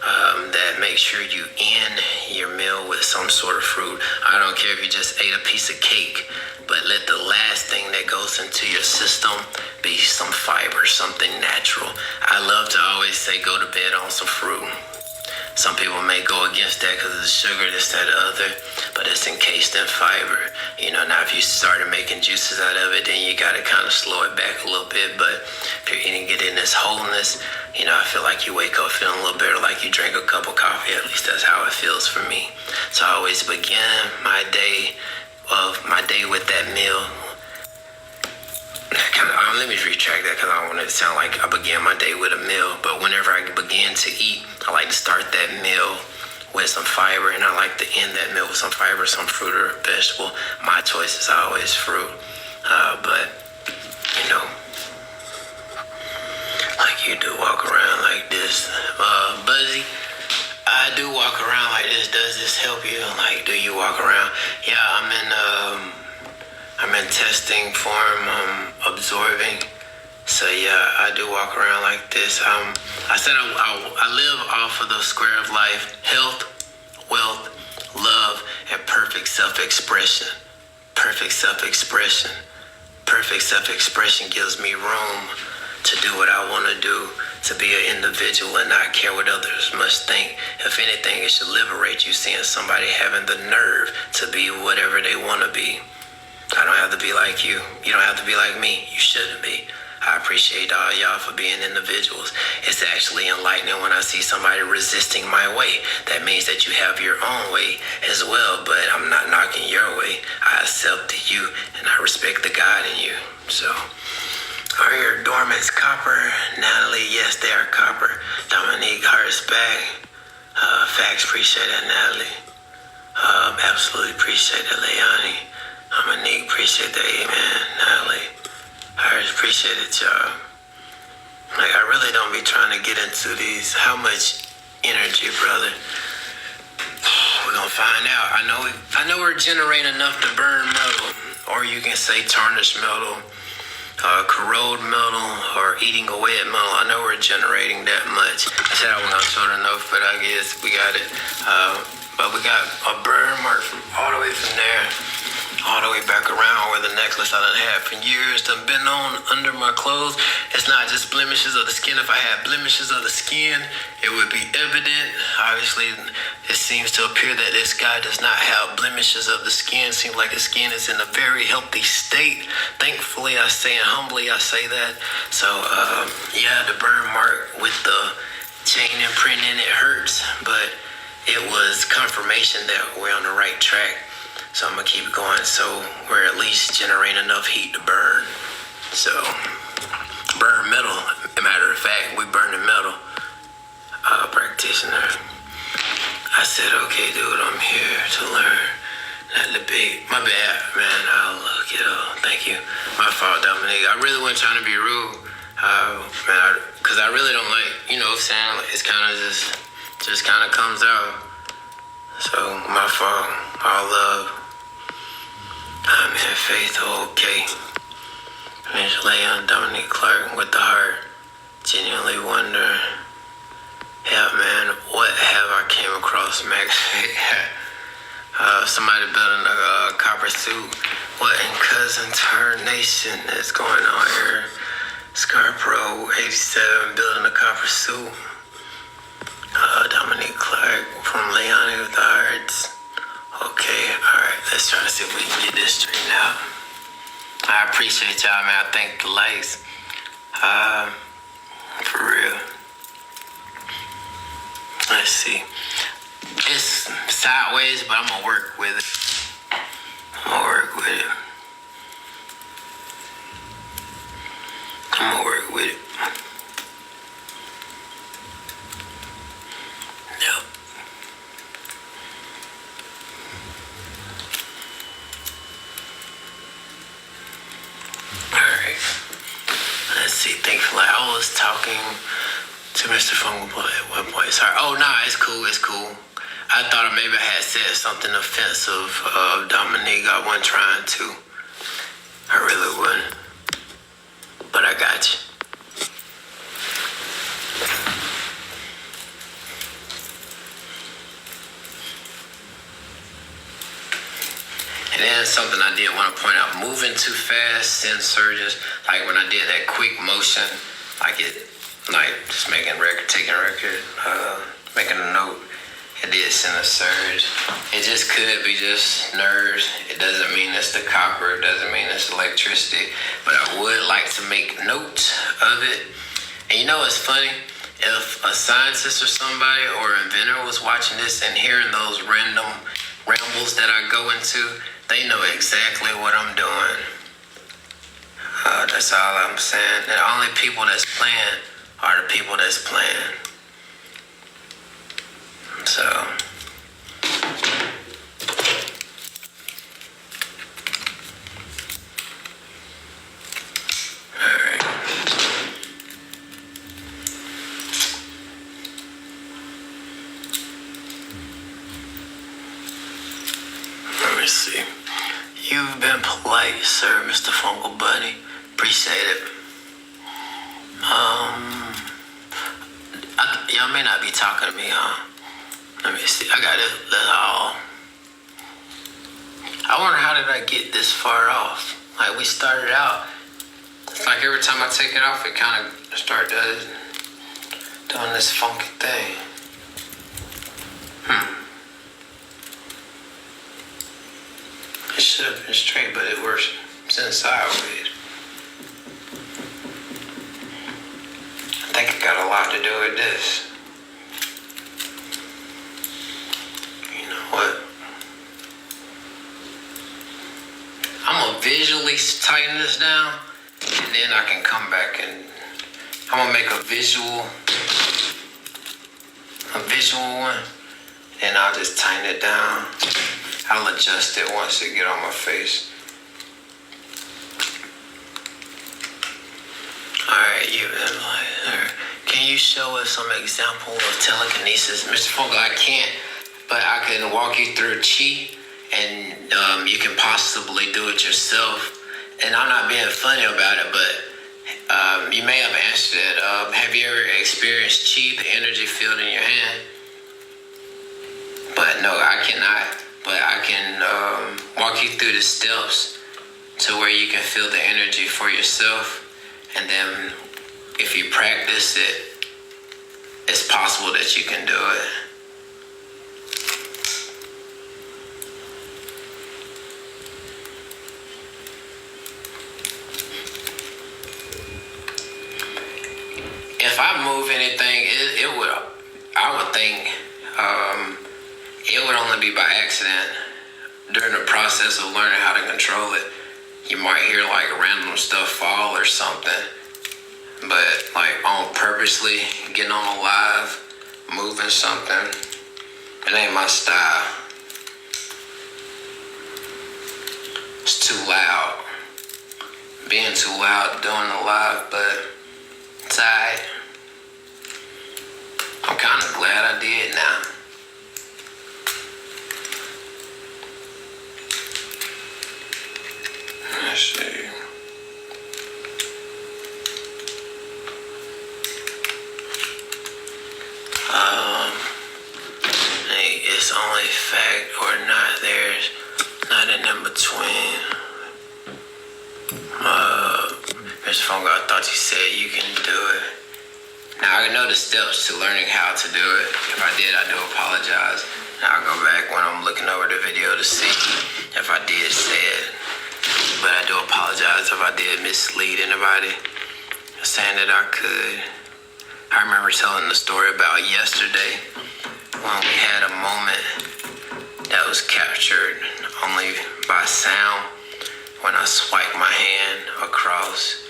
that make sure you end your meal with some sort of fruit. I don't care if you just ate a piece of cake, but let the last thing that goes into your system be some fiber, something natural. I love to always say go to bed on some fruit. Some people may go against that because of the sugar, this, that, the other, but it's encased in fiber. You know, now if you started making juices out of it, then you got to kind of slow it back a little bit. But if you're eating it in this wholeness, you know, I feel like you wake up feeling a little better, like you drink a cup of coffee. At least that's how it feels for me. So I always begin my day with that meal. Let me retract that because I don't want it to sound like I began my day with a meal. But whenever I begin to eat, I like to start that meal with some fiber, and I like to end that meal with some fiber, some fruit or vegetable. My choice is always fruit. But, you know, like you do walk around like this. Buzzy, I do walk around like this. Does this help you? Like, do you walk around? Yeah, I'm in testing form, absorbing. So yeah, I do walk around like this. I said I live off of the square of life: health, wealth, love, and perfect self-expression. Perfect self-expression. Perfect self-expression gives me room to do what I want to do, to be an individual and not care what others must think. If anything, it should liberate you, seeing somebody having the nerve to be whatever they want to be. I don't have to be like you. You don't have to be like me. You shouldn't be. I appreciate all y'all for being individuals. It's actually enlightening when I see somebody resisting my way. That means that you have your own way as well, but I'm not knocking your way. I accept you and I respect the God in you. So, are your dormants copper? Natalie, yes, they are copper. Dominique, hearts back. Facts, appreciate that, Natalie. Absolutely appreciate that, Leonie. Dominique, appreciate that, amen. Natalie, I appreciate it, y'all. Like, I really don't be trying to get into these. How much energy, brother? We're gonna find out. I know we're generating enough to burn metal, or you can say tarnished metal, corrode metal, or eating away at metal. I know we're generating that much. I said I wasn't gonna show enough, but I guess we got it. But we got a burn mark from all the way from there, all the way back around where the necklace I done had for years done been on under my clothes. It's not just blemishes of the skin. If I had blemishes of the skin, it would be evident. Obviously, it seems to appear that this guy does not have blemishes of the skin. Seems like his skin is in a very healthy state. Thankfully, I say, and humbly I say that. So, yeah, the burn mark with the chain imprint in it hurts, but it was confirmation that we're on the right track. So I'm gonna keep going, so we're at least generating enough heat to burn. So, burn metal. As a matter of fact, we burn the metal. Practitioner. I said, okay, dude, I'm here to learn. Not debate. My bad, man. I'll look it up. Thank you. My fault, Dominique. I really wasn't trying to be rude. Because I really don't like, saying like, it's kind of just kind of comes out. So, my fault. All love. I'm in faith, okay. Miss Leon, Dominique Clark with the heart. Genuinely wonder. Yeah, man, what have I came across, Max? Somebody building a copper suit. What in cousin tarnation is going on here? Scarpro 87 building a copper suit. Dominique Clark from Leon with the hearts. Okay, alright, let's try to see if we can get this straightened out. I appreciate y'all, man. I thank the likes. For real. Let's see. It's sideways, but I'm gonna work with it. I'm gonna work with it. Yep. Alright. Let's see. Thankfully, I was talking to Mr. Fungal at one point. Sorry. Oh, nah, it's cool. I thought maybe I had said something offensive of Dominique. I wasn't trying to. I really wouldn't. But I got you. That's something I did want to point out. Moving too fast sends surges. Like when I did that quick motion, just making record, making a note. It did send a surge. It just could be just nerves. It doesn't mean it's the copper. It doesn't mean it's electricity. But I would like to make note of it. And you know what's funny? If a scientist or somebody or inventor was watching this and hearing those random rambles that I go into, they know exactly what I'm doing. That's all I'm saying. The only people that's playing are the people that's playing. So, alright. Let me see. You've been polite, sir, Mr. Fungal Bunny. Appreciate it. Y'all may not be talking to me, huh? Let me see. I got it. That's all. I wonder how did I get this far off? Like we started out. It's like every time I take it off, it kind of start doing this funky thing. It should have been straight, but it works since sideways. I think it got a lot to do with this. You know what? I'm gonna visually tighten this down, and then I can come back and I'm gonna make a visual one, and I'll just tighten it down. I'll adjust it once it get on my face. Alright, can you show us some example of telekinesis? Mr. Fogel, I can't, but I can walk you through chi, and you can possibly do it yourself. And I'm not being funny about it, but you may have answered it. Have you ever experienced chi, the energy field in your hand? But no, I cannot. But I can walk you through the steps to where you can feel the energy for yourself. And then if you practice it, it's possible that you can do it. If I move anything, I would think it would only be by accident. During the process of learning how to control it, you might hear like random stuff fall or something. But like on purposely getting on a live, moving something, it ain't my style. It's too loud. Being too loud doing the live, but it's alright. I'm kind of glad I did now. Let's see. Hey, it's only fact or not. There's not an in between. Mr. Fungal, I thought you said you can do it. Now I know the steps to learning how to do it. If I did, I do apologize. I'll go back when I'm looking over the video to see if I did say it. But I do apologize if I did mislead anybody saying that I could. I remember telling the story about yesterday when we had a moment that was captured only by sound when I swiped my hand across.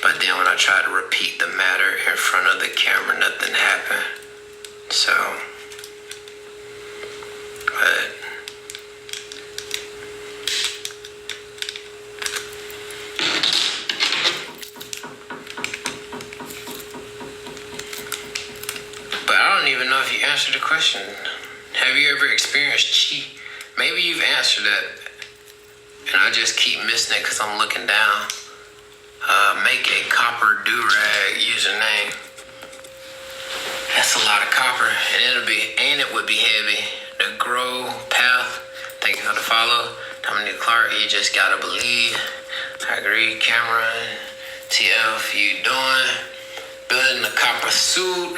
But then when I tried to repeat the matter in front of the camera, nothing happened. So, but I don't even know if you answered the question. Have you ever experienced chi? Maybe you've answered that, and I just keep missing it because I'm looking down. Make a copper do-rag username. That's a lot of copper, and it would be heavy. The grow path, thank you for the follow. Dominique Clark, you just gotta believe. I agree. Cameron, TF, you doing? Building the copper suit.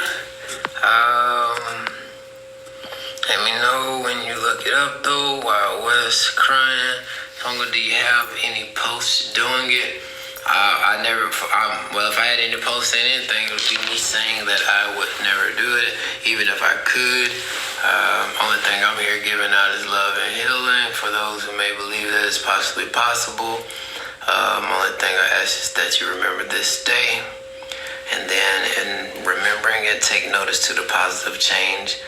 Let me know when you look it up though. Wild West crying. Tonga, do you have any posts doing it? Well, if I had any posts saying anything, it would be me saying that I would never do it, even if I could. Only thing I'm here giving out is love and healing for those who may believe that it's possibly possible. Only thing I ask is that you remember this day, and then in remembering it, take notice to the positive change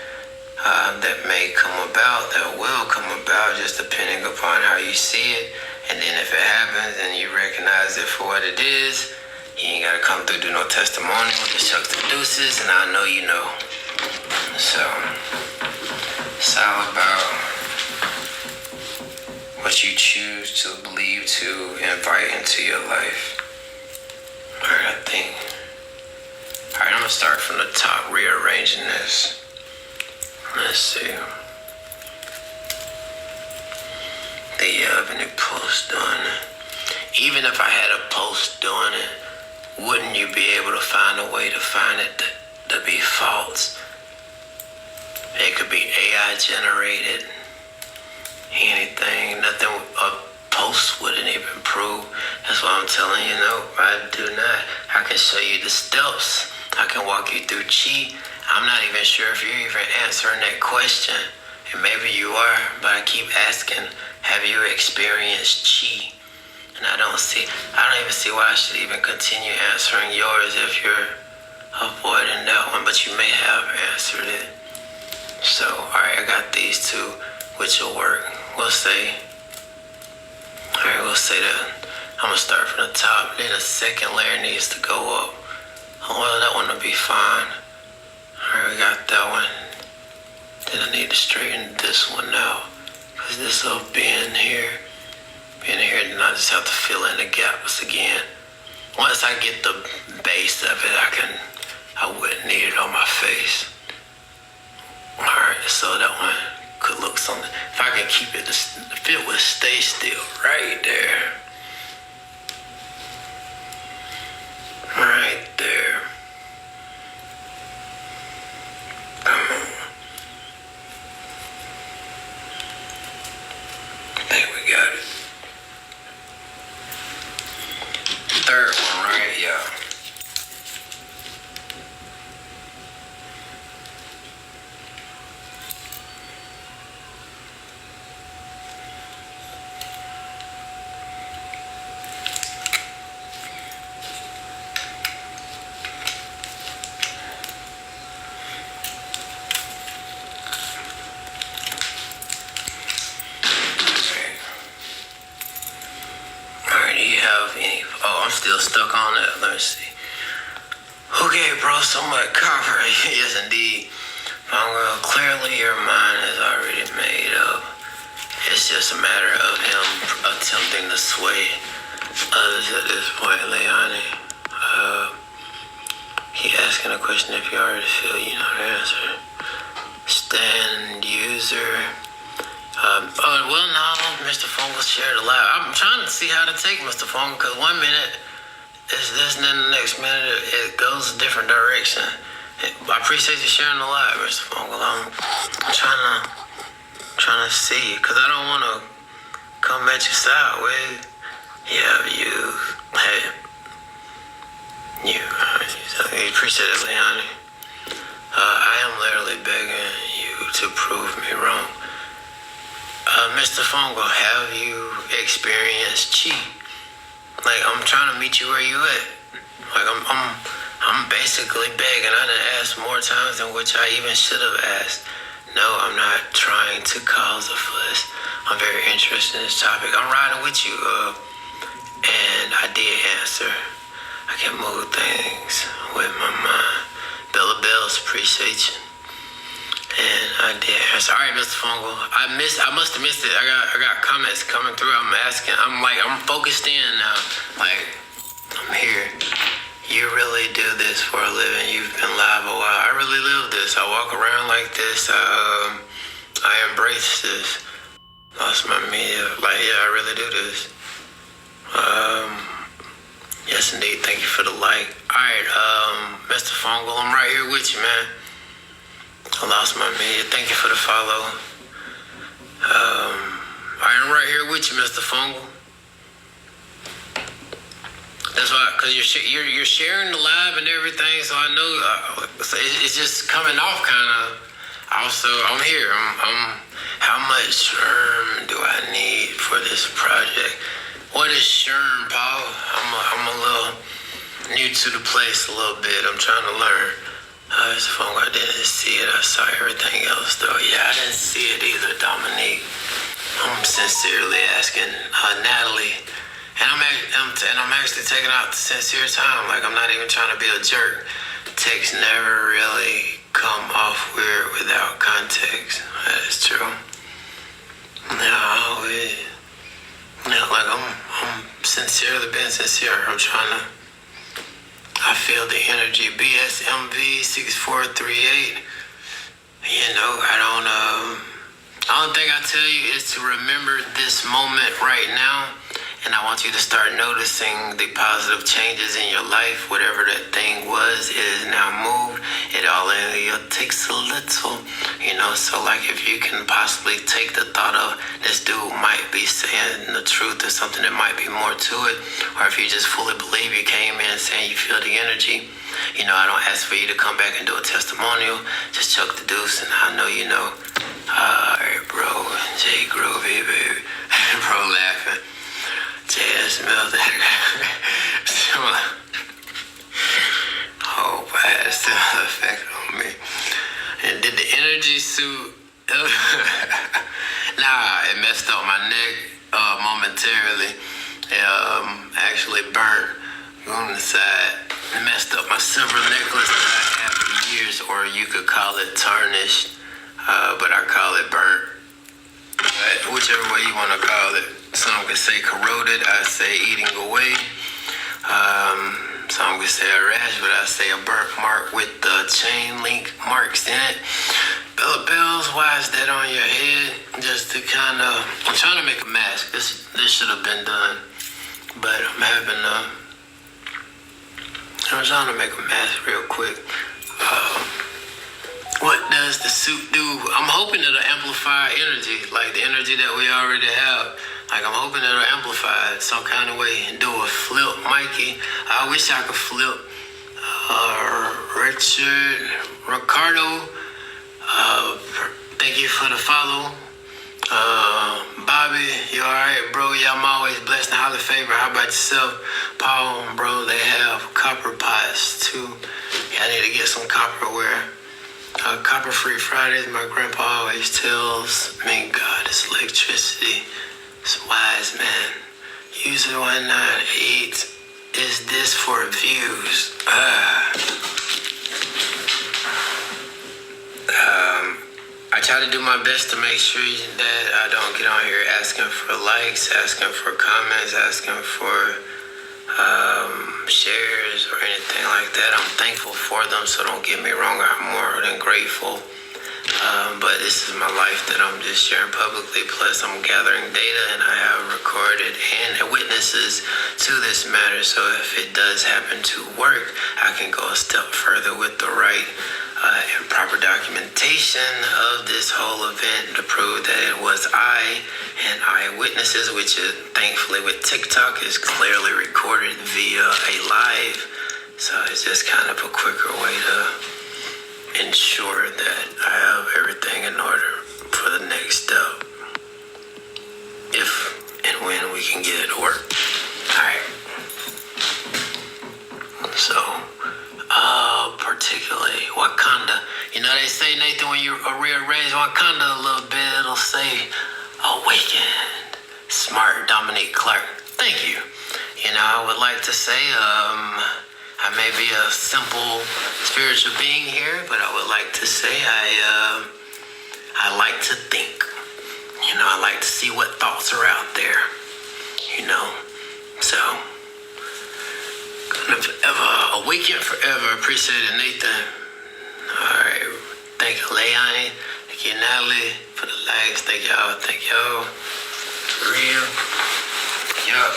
that may come about, that will come about, just depending upon how you see it. And then if it happens and you recognize it for what it is, you ain't gotta come through, do no testimonial, just chuck the deuces, and I know you know. So, it's all about what you choose to believe to invite into your life. Alright, Alright, I'm gonna start from the top, rearranging this. Let's see. The new post doing it. Even if I had a post doing it, wouldn't you be able to find a way to find it to be false? It could be AI generated. Anything, nothing a post wouldn't even prove. That's why I'm telling you, no, I do not. I can show you the steps. I can walk you through chi. I'm not even sure if you're even answering that question. And maybe you are, but I keep asking, have you experienced chi? And I don't even see why I should even continue answering yours if you're avoiding that one, but you may have answered it. So, alright, I got these two, which will work. We'll say that. I'm gonna start from the top, then a second layer needs to go up. Well, that one will be fine. Alright, we got that one. Then I need to straighten this one out, because this will be in here, then I just have to fill in the gaps again. Once I get the base of it, I wouldn't need it on my face. Alright, so that one could look something. If I can keep it, if it would stay still right there. Right there. Come on. I think we got it. Third one, right? Yeah. Still stuck on that. Let me see. Okay, bro, somewhat copper. Yes, indeed. Clearly your mind is already made up. It's just a matter of him attempting to sway others at this point, Leone. He asking a question if you already feel you know the answer. Stand user. Well, no, Mr. Fungal shared a lot. I'm trying to see how to take Mr. Fungal, because 1 minute is this, and then the next minute it goes a different direction. I appreciate you sharing a lot, Mr. Fungal. I'm trying to see, because I don't want to come at you sideways. Yeah, you appreciate it, Leone. I am literally begging you to prove me wrong. Mr. Fungal, have you experienced chi? Like, I'm trying to meet you where you at. Like, I'm basically begging. I done asked more times than which I even should have asked. No, I'm not trying to cause a fuss. I'm very interested in this topic. I'm riding with you, and I did answer. I can move things with my mind. Bella Bells, appreciate you. And I did answer. All right, Mr. Fungal. I must have missed it. I got comments coming through. I'm asking. I'm focused in now. Like, I'm here. You really do this for a living. You've been live a while. I really live this. I walk around like this. I embrace this. Lost my media. Like, yeah, I really do this. Yes, indeed. Thank you for the like. All right, Mr. Fungal, I'm right here with you, man. I lost my media. Thank you for the follow. All right, I'm right here with you, Mr. Fungal. That's why, cause you're sharing the live and everything, so I know it's just coming off kind of. Also, I'm here. I'm. How much SHRM do I need for this project? What is SHRM, Paul? I'm a little new to the place a little bit. I'm trying to learn. It's a phone. I didn't see it. I saw everything else though. Yeah, I didn't see it either, Dominique. I'm sincerely asking Natalie. And I'm actually taking out the sincere time. Like, I'm not even trying to be a jerk. Texts never really come off weird without context. That is true. No, like I'm sincerely being sincere. I feel the energy. BSMV 6438. You know, the only thing I tell you is to remember this moment right now. And I want you to start noticing the positive changes in your life. Whatever that thing was, it is now moved. It takes a little, you know. So, like, if you can possibly take the thought of this dude might be saying the truth or something, that might be more to it. Or if you just fully believe you came in saying you feel the energy, you know, I don't ask for you to come back and do a testimonial. Just chuck the deuce, and I know you know. All right, bro. J Groovy, baby. Bro laughing. Jazz smelled that. Oh, but it still had effect on me. And did the energy suit? Nah, it messed up my neck momentarily. It actually burnt on the side. It messed up my silver necklace that I had for years, or you could call it tarnished, but I call it burnt. But whichever way you want to call it. Some could say corroded, I say eating away. Some could say a rash, but I say a burnt mark with the chain link marks in it. Bells, why is that on your head? Just to kind of, I'm trying to make a mask. This should have been done, but I'm trying to make a mask real quick. What does the suit do? I'm hoping it'll amplify energy, like the energy that we already have. Like, I'm hoping it'll amplify it some kind of way and do a flip, Mikey. I wish I could flip. Ricardo, thank you for the follow. Bobby, you alright, bro? Yeah, I'm always blessed and highly favored. How about yourself? Paul, bro, they have copper pots too. Yeah, I need to get some copperware. Copper-free Fridays, my grandpa always tells me God is electricity. It's wise, man. User 198. Is this for views? I try to do my best to make sure that I don't get on here asking for likes, asking for comments, asking for shares or anything like that. I'm thankful for them, so don't get me wrong. I'm more than grateful. But this is my life that I'm just sharing publicly. Plus, I'm gathering data, and I have recorded and witnesses to this matter. So if it does happen to work, I can go a step further with the right and proper documentation of this whole event to prove that it was I and eyewitnesses, which is thankfully with TikTok is clearly recorded via a live. So it's just kind of a quicker way to ensure that I have everything in order for the next step, if and when we can get it to work. Alright. So, particularly Wakanda. You know, they say, Nathan, when you rearrange Wakanda a little bit, it'll say, awakened. Smart Dominique Clark. Thank you. You know, I would like to say, I may be a simple spiritual being here, but I would like to say I like to think. You know, I like to see what thoughts are out there. You know, so gonna forever awaken forever. Appreciate it, Nathan. All right, thank you, Leilani. Thank you, Natalie, for the relax. Thank y'all. For real. Yup.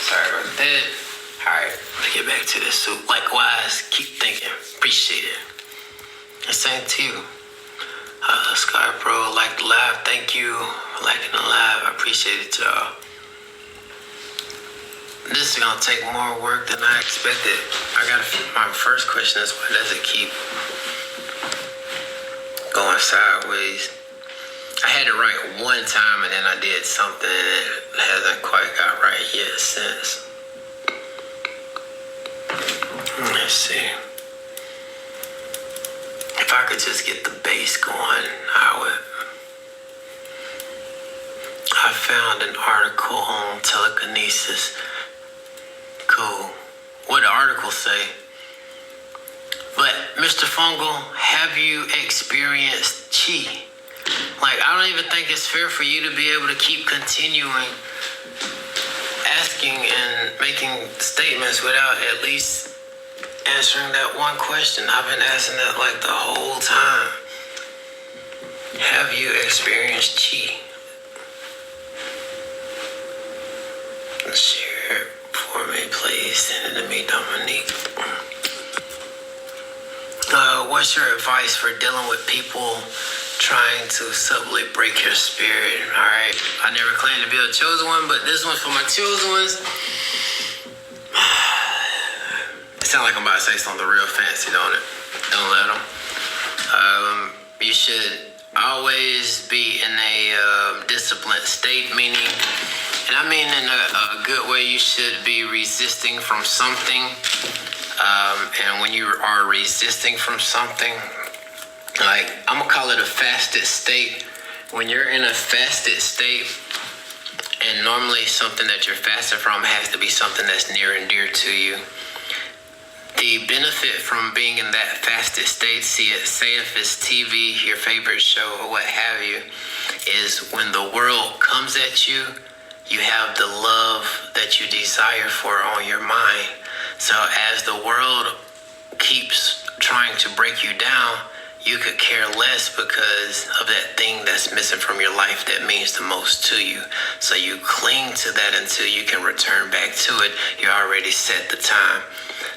Sorry about that. Alright, let's get back to this. So likewise, keep thinking. Appreciate it. And same to you. Sky Bro, like the live. Thank you for liking the live. I appreciate it, y'all. This is gonna take more work than I expected. My first question is, why does it keep going sideways? I had it right one time and then I did something that hasn't quite got right yet since. Let's see. If I could just get the bass going, I would. I found an article on telekinesis. Cool. What the article say? But Mr. Fungal, have you experienced chi? Like, I don't even think it's fair for you to be able to keep continuing asking and making statements without at least answering that one question. I've been asking that like the whole time. Have you experienced chi? Share it for me, please. Send it to me, Dominique. What's your advice for dealing with people trying to subtly break your spirit? All right. I never claimed to be a chosen one, but this one's for my chosen ones. It sounds like I'm about to say something real fancy, don't it? Don't let them. You should always be in a disciplined state, meaning, and I mean in a good way, you should be resisting from something. And when you are resisting from something, like, I'm gonna call it a fasted state. When you're in a fasted state, and normally something that you're fasting from has to be something that's near and dear to you. The benefit from being in that fasted state, say if it's TV, your favorite show, or what have you, is when the world comes at you, you have the love that you desire for on your mind. So as the world keeps trying to break you down, you could care less because of that thing that's missing from your life that means the most to you. So you cling to that until you can return back to it. You already set the time.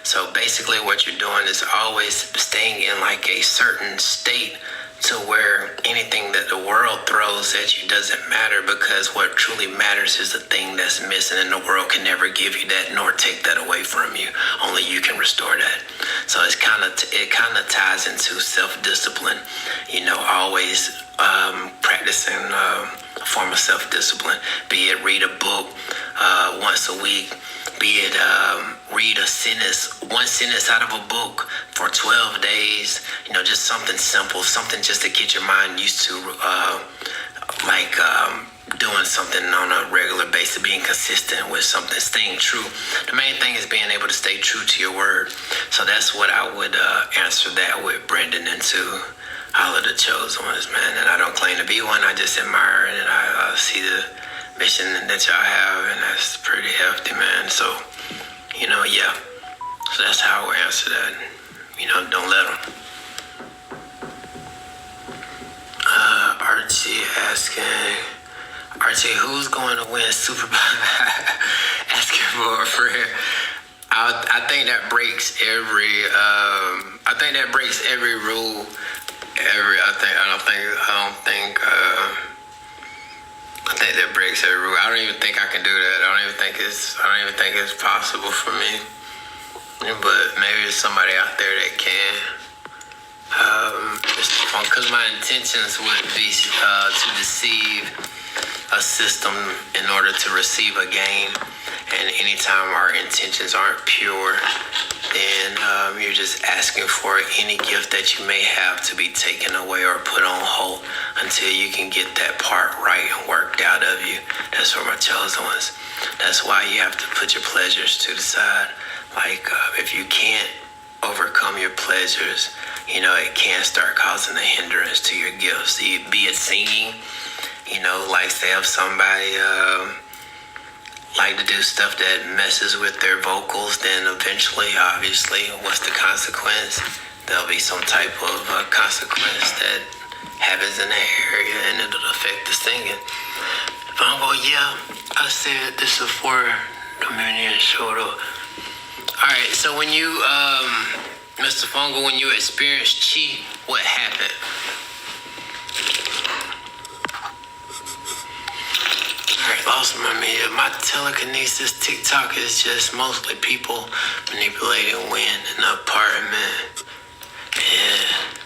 So basically what you're doing is always staying in like a certain state to where anything that the world throws at you doesn't matter, because what truly matters is the thing that's missing, and the world can never give you that nor take that away from you. Only you can restore that. So it kind of ties into self-discipline, always practicing a form of self-discipline, be it read a book once a week, be it read one sentence out of a book for 12 days, just something simple, something just to get your mind used to, doing something on a regular basis, being consistent with something, staying true. The main thing is being able to stay true to your word. So that's what I would answer that with, Brendan, and to all of the chosen ones, man. And I don't claim to be one. I just admire it, and I see the mission that y'all have, and that's pretty hefty, man. So, yeah. So that's how I would answer that. Don't let them. Archie, who's going to win Super Bowl? Asking for a friend. I think that breaks every. I think that breaks every rule. I think that breaks every rule. I don't even think I can do that. I don't even think it's possible for me. But maybe there's somebody out there that can. Because my intentions would be to deceive a system in order to receive a gain. And anytime our intentions aren't pure, then you're just asking for any gift that you may have to be taken away or put on hold until you can get that part right and worked out of you. That's for my chosen ones. That's why you have to put your pleasures to the side. Like, if you can't overcome your pleasures, it can start causing a hindrance to your gifts. Be it singing, like say if somebody like to do stuff that messes with their vocals, then eventually, obviously, what's the consequence? There'll be some type of consequence that happens in that area, and it'll affect the singing. Fongo, yeah, I said this before the million showed up. All right, so when you, Mr. Fongo, when you experienced chi, what happened? All right, lost my media. My telekinesis TikTok is just mostly people manipulating wind in the apartment. Yeah.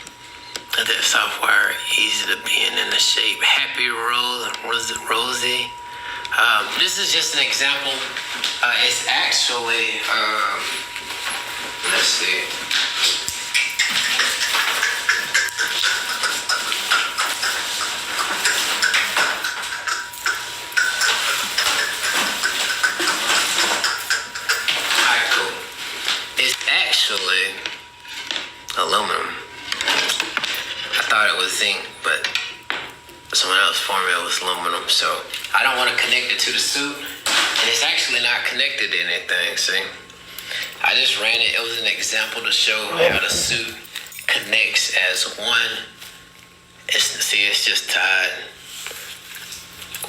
That software easy to be in the shape. Happy Rosie. This is just an example. It's actually, let's see. Alright, cool. It's actually aluminum. I thought it was zinc, but someone else informed me it was aluminum. So I don't want to connect it to the suit, and it's actually not connected to anything. See, I just ran it. It was an example to show how the suit connects as one. It's just tied.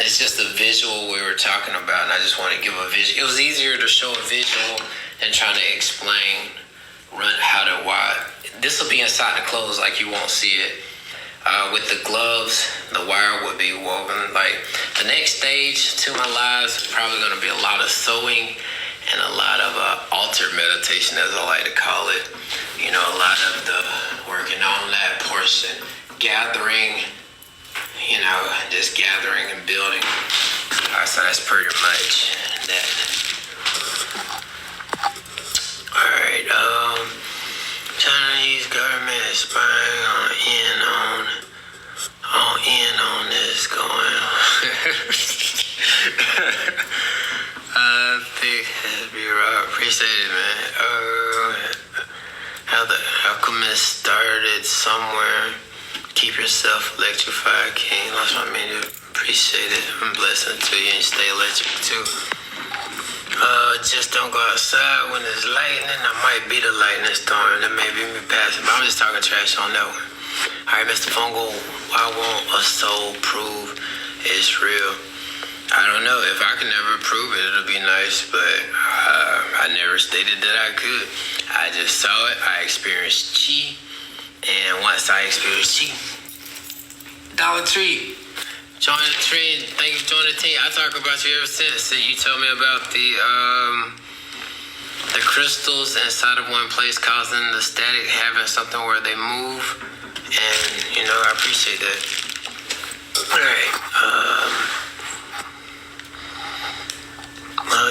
It's just a visual we were talking about, and I just want to give a visual. It was easier to show a visual than trying to explain how to why. This will be inside the clothes, like you won't see it. With the gloves, the wire would be woven. Like the next stage to my lives is probably going to be a lot of sewing and a lot of altar meditation, as I like to call it. You know, a lot of the working on that portion, gathering, you know, just gathering and building. So that's pretty much that. All right. Chinese government is spying on this going. I think that'd be right. Appreciate it, man. How the alchemist started somewhere. Keep yourself electrified, King. Lost my meaning. Appreciate it. I'm blessing to you and stay electric too. Just don't go outside when it's lightning. I might be the lightning storm. That may be me passing, but I'm just talking trash on that one. All right, Mr. Fungal, why won't a soul prove it's real? I don't know. If I can never prove it, it'll be nice, but I never stated that I could. I just saw it. I experienced chi, and once I experienced chi, Dollar Tree. Join the tree. Thank you for joining the team. I talk about you ever since. You told me about the crystals inside of one place causing the static, having something where they move, and you know I appreciate that. All right.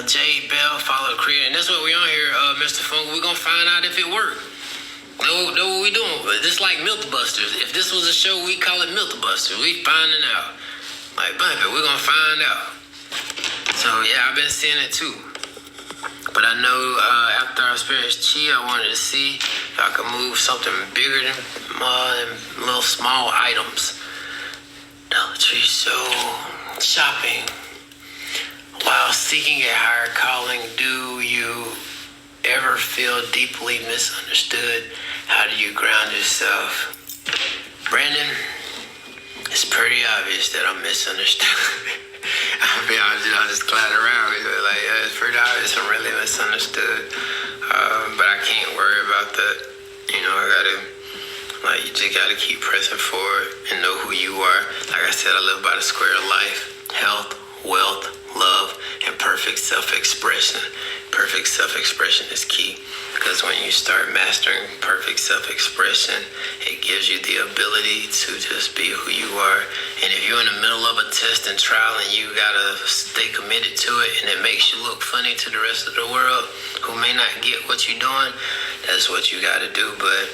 Jade Bell, follow the creator, and that's what we on here, Mr. Funk. We're gonna find out if it worked. Know what we doing? This like Mythbusters. If this was a show, we call it Mythbusters. We finding out. Like, baby, we're gonna find out. So yeah, I've been seeing it too. But I know after I experienced chi, I wanted to see if I could move something bigger than little small items. Dollar Tree show shopping while seeking a higher calling. Do you ever feel deeply misunderstood? How do you ground yourself? Brandon, it's pretty obvious that I'm misunderstood. I'll be honest, I'll just glide around. Like, it's pretty obvious I'm really misunderstood. But I can't worry about that. You know, you just gotta keep pressing forward and know who you are. Like I said, I live by the square of life: health, wealth, love, and perfect self-expression. Perfect self-expression is key, because when you start mastering perfect self-expression, it gives you the ability to just be who you are. And if you're in the middle of a test and trial and you gotta stay committed to it, and it makes you look funny to the rest of the world who may not get what you're doing, that's what you gotta do. But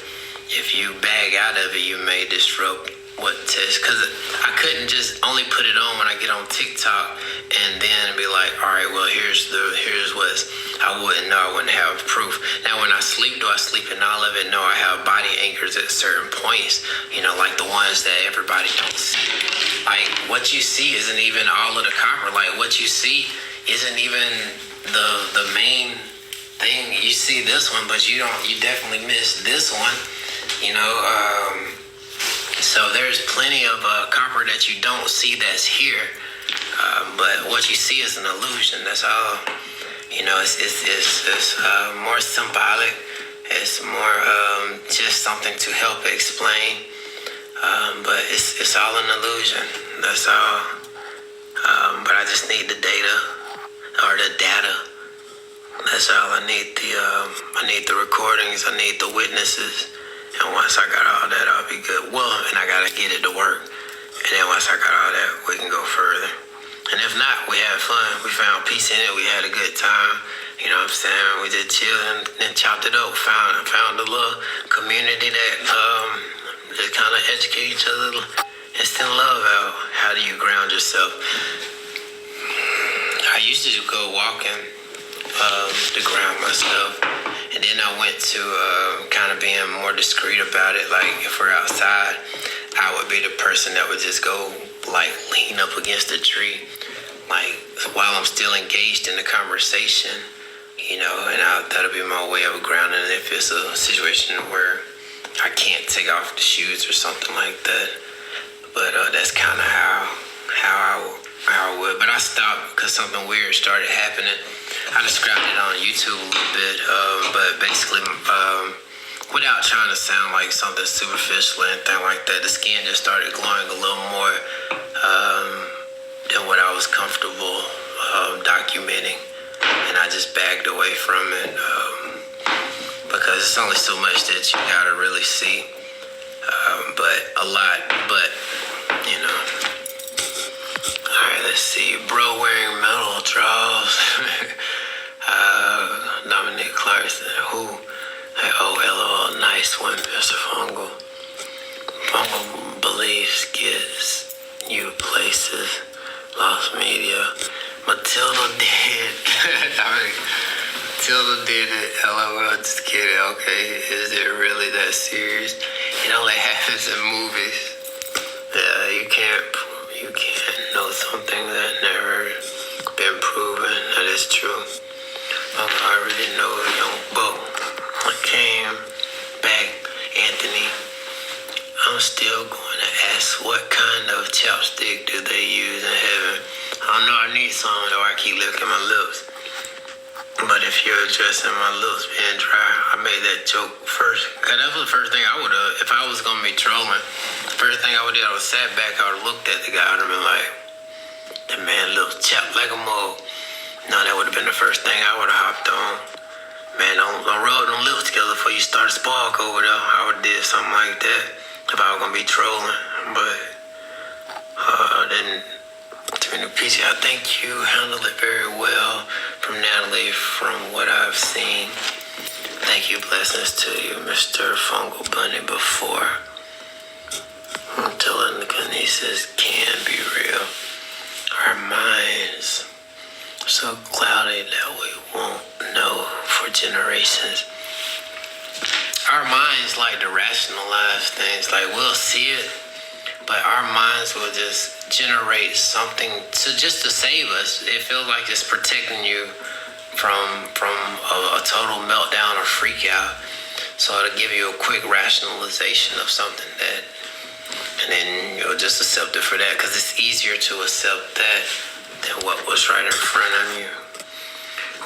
if you bag out of it, you may disrupt what test, because I couldn't just only put it on when I get on TikTok and then be like, all right, well, here's what's, I wouldn't know, I wouldn't have proof. Now when I sleep, do I sleep in all of it? No, I have body anchors at certain points, you know, like the ones that everybody don't see. Like what you see isn't even all of the copper. Like what you see isn't even the main thing. You see this one, but you definitely miss this one, you know. So there's plenty of copper that you don't see that's here. But what you see is an illusion. That's all. You know, it's more symbolic. It's more just something to help explain. But it's all an illusion. That's all. But I just need the data or the data. That's all I need. I need the recordings. I need the witnesses. And once I got all that, I'll be good. Well, and I gotta get it to work. And then once I got all that, we can go further. And if not, we had fun. We found peace in it. We had a good time. You know what I'm saying? We just chilled and chopped it up. Found a little community that just kind of educate each other and send love out. How do you ground yourself? I used to go walking to ground myself. And then I went to kind of being more discreet about it. Like if we're outside, I would be the person that would just go like lean up against a tree, like while I'm still engaged in the conversation, you know, and that'll be my way of grounding. If it's a situation where I can't take off the shoes or something like that, but that's kind of how I would. But I stopped because something weird started happening. I described it on YouTube a little bit, but basically, without trying to sound like something superficial or anything like that, the skin just started glowing a little more than what I was comfortable documenting, and I just backed away from it because it's only so much that you gotta really see, but a lot, but you know. Alright, let's see. Bro wearing metal draws. Dominic Clarkson. Who? Hey, oh, LOL. Nice one, Mr. Fungal. Fungal believes gets you places. Lost media. Matilda did. Matilda did it. LOL. Just kidding. Okay. Is it really that serious? It only happens in movies. Yeah, you can't know something that never been proven. That is true. I already know young Bo. I came back, Anthony. I'm still going to ask what kind of chapstick do they use in heaven. I don't know, I need some though. I keep licking my lips. But if you're addressing my lips being dry, I made that joke first. Cause that was the first thing I would have, if I was going to be trolling, the first thing I would have did, I would have sat back, I would have looked at the guy, I would have been like, that man looks chapped like a mug. No, that would have been the first thing I would have hopped on. Man, don't rub them lips together before you start a spark over there. I would have did something like that if I was going to be trolling. But, then, PG, I think you handled it very well from Natalie, from what I've seen. Thank you, blessings to you, Mr. Fungal Bunny, before. I'm telling the kinesis can be real. Our minds are so cloudy that we won't know for generations. Our minds like to rationalize things, like we'll see it, but our minds will just generate something to save us. It feels like it's protecting you from a total meltdown or freak out. So it'll give you a quick rationalization of something that, and then you'll just accept it for that, because it's easier to accept that than what was right in front of you.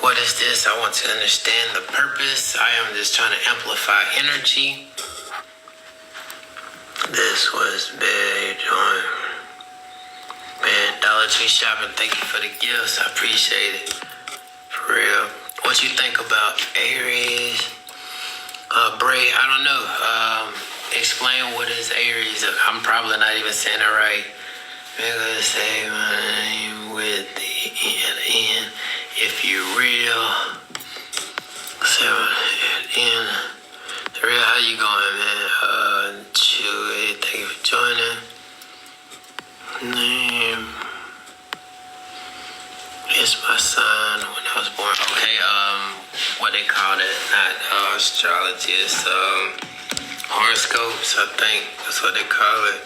What is this? I want to understand the purpose. I am just trying to amplify energy. This was bad, John. Man, Dollar Tree shopping, thank you for the gifts. I appreciate it. For real. What you think about Aries? Bray, I don't know. Explain what is Aries. I'm probably not even saying it right. We're gonna say my name with the N. If you're real. So, N. Real, how you going, man? Chewy, thank you for joining. Name. It's my son when I was born. Okay, what they call it, not astrology, it's horoscopes, I think that's what they call it.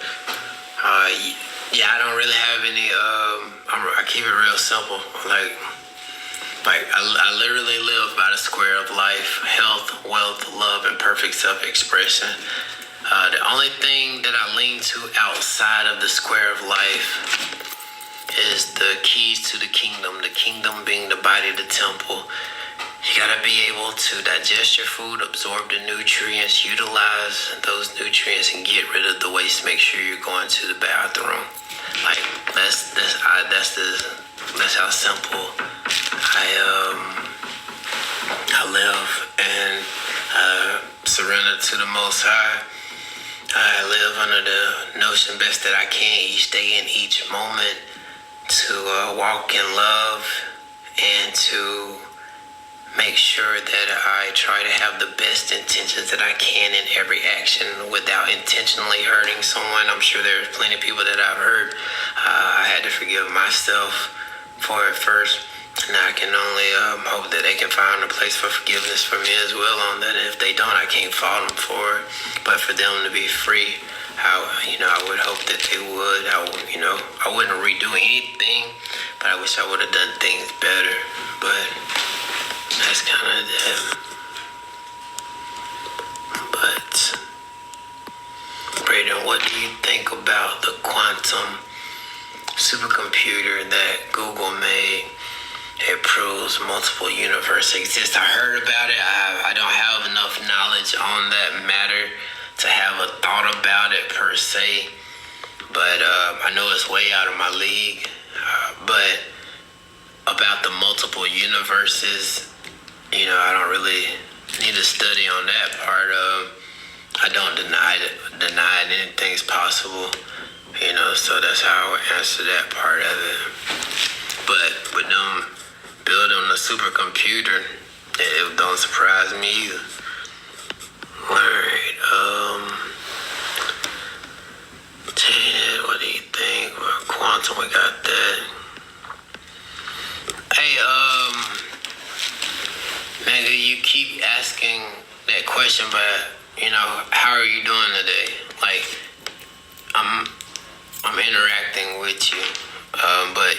Yeah, I don't really have any, I keep it real simple. Like I literally live by the square of life: health, wealth, love, and perfect self-expression. The only thing that I lean to outside of the square of life is the keys to the kingdom being the body, the temple. You gotta be able to digest your food, absorb the nutrients, utilize those nutrients, and get rid of the waste. Make sure you're going to the bathroom. Like that's how simple I live, and surrender to the Most High. I live under the notion best that I can each day and each moment to walk in love and to make sure that I try to have the best intentions that I can in every action without intentionally hurting someone. I'm sure there's plenty of people that I've hurt. I had to forgive myself for it first. And I can only hope that they can find a place for forgiveness for me as well on that. And if they don't, I can't fault them for it. But for them to be free, I would hope that they would. I wouldn't redo anything, but I wish I would have done things better. But that's kind of that. But, Braden, what do you think about the quantum supercomputer that Google made? It proves multiple universes exist. I heard about it. I don't have enough knowledge on that matter to have a thought about it per se. But I know it's way out of my league. But about the multiple universes, I don't really need to study on that part of. I don't deny anything's possible. So that's how I would answer that part of it. But with them building a supercomputer, it don't surprise me either. Alright, Ted, what do you think? Quantum, we got that. Hey, nigga, you keep asking that question, but, how are you doing today? Like, I'm interacting with you, but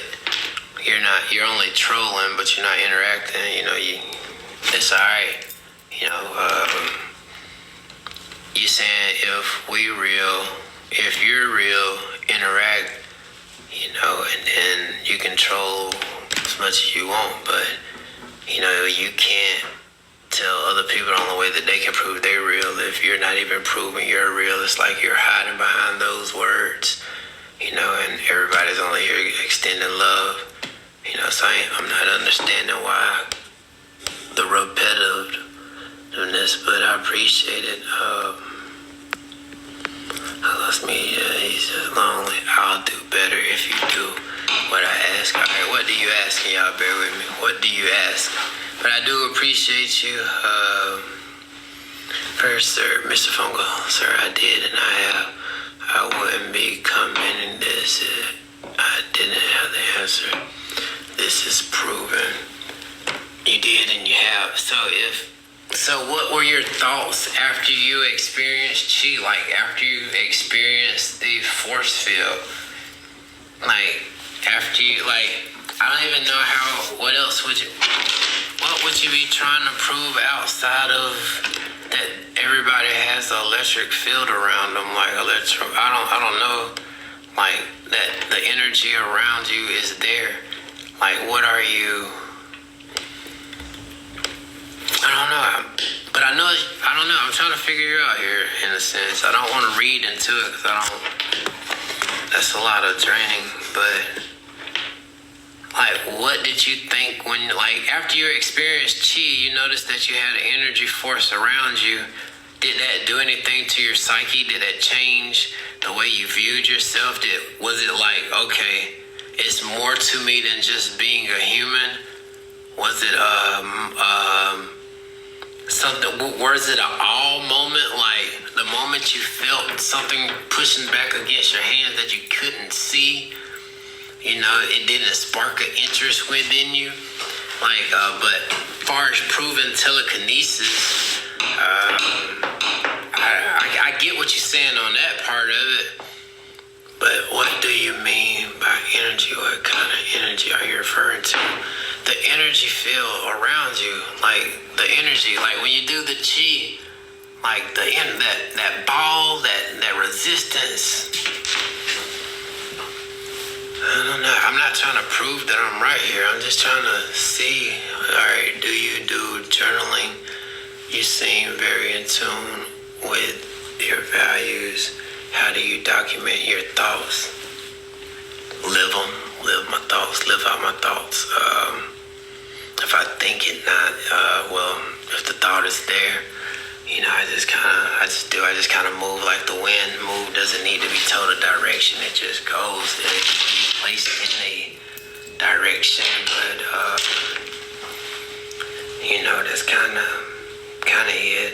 you're only trolling, but you're not interacting. It's all right. You saying if you're real, interact, and then you can troll as much as you want, but you can't tell other people on the way that they can prove they're real if you're not even proving you're real. It's like you're hiding behind those words, and everybody's only here extending love. So I'm not understanding why the repetitiveness, but I appreciate it. Lost me, he's just lonely. I'll do better if you do what I ask. All right, what do you ask? And y'all bear with me. What do you ask? But I do appreciate you. First, sir, Mr. Fungal, sir, I did, and I wouldn't be commenting this if I didn't have the answer. This is proven. You did and you have. So what were your thoughts after you experienced chi? Like after you experienced the force field? Like after you, I don't even know what would you be trying to prove outside of that everybody has an electric field around them? I don't know. Like that the energy around you is there. Like, what are you? I don't know. But I don't know. I'm trying to figure you out here in a sense. I don't want to read into it because that's a lot of draining. But, what did you think when, after you experienced chi, you noticed that you had an energy force around you? Did that do anything to your psyche? Did that change the way you viewed yourself? Was it okay, it's more to me than just being a human? Was it something? Was it an all moment, the moment you felt something pushing back against your hands that you couldn't see? It didn't spark an interest within you. But as far as proven telekinesis, I get what you're saying on that part of it. But what do you mean by energy? What kind of energy are you referring to? The energy field around you, the energy, when you do the chi, that ball, that resistance, I'm not trying to prove that I'm right here. I'm just trying to see, all right, do you do journaling? You seem very in tune with your values. How do you document your thoughts? Live them, live my thoughts, live out my thoughts. If I think it not, if the thought is there, I just kind of move like the wind. Move doesn't need to be told a direction. It just goes. It can be placed in a direction, but that's kind of it.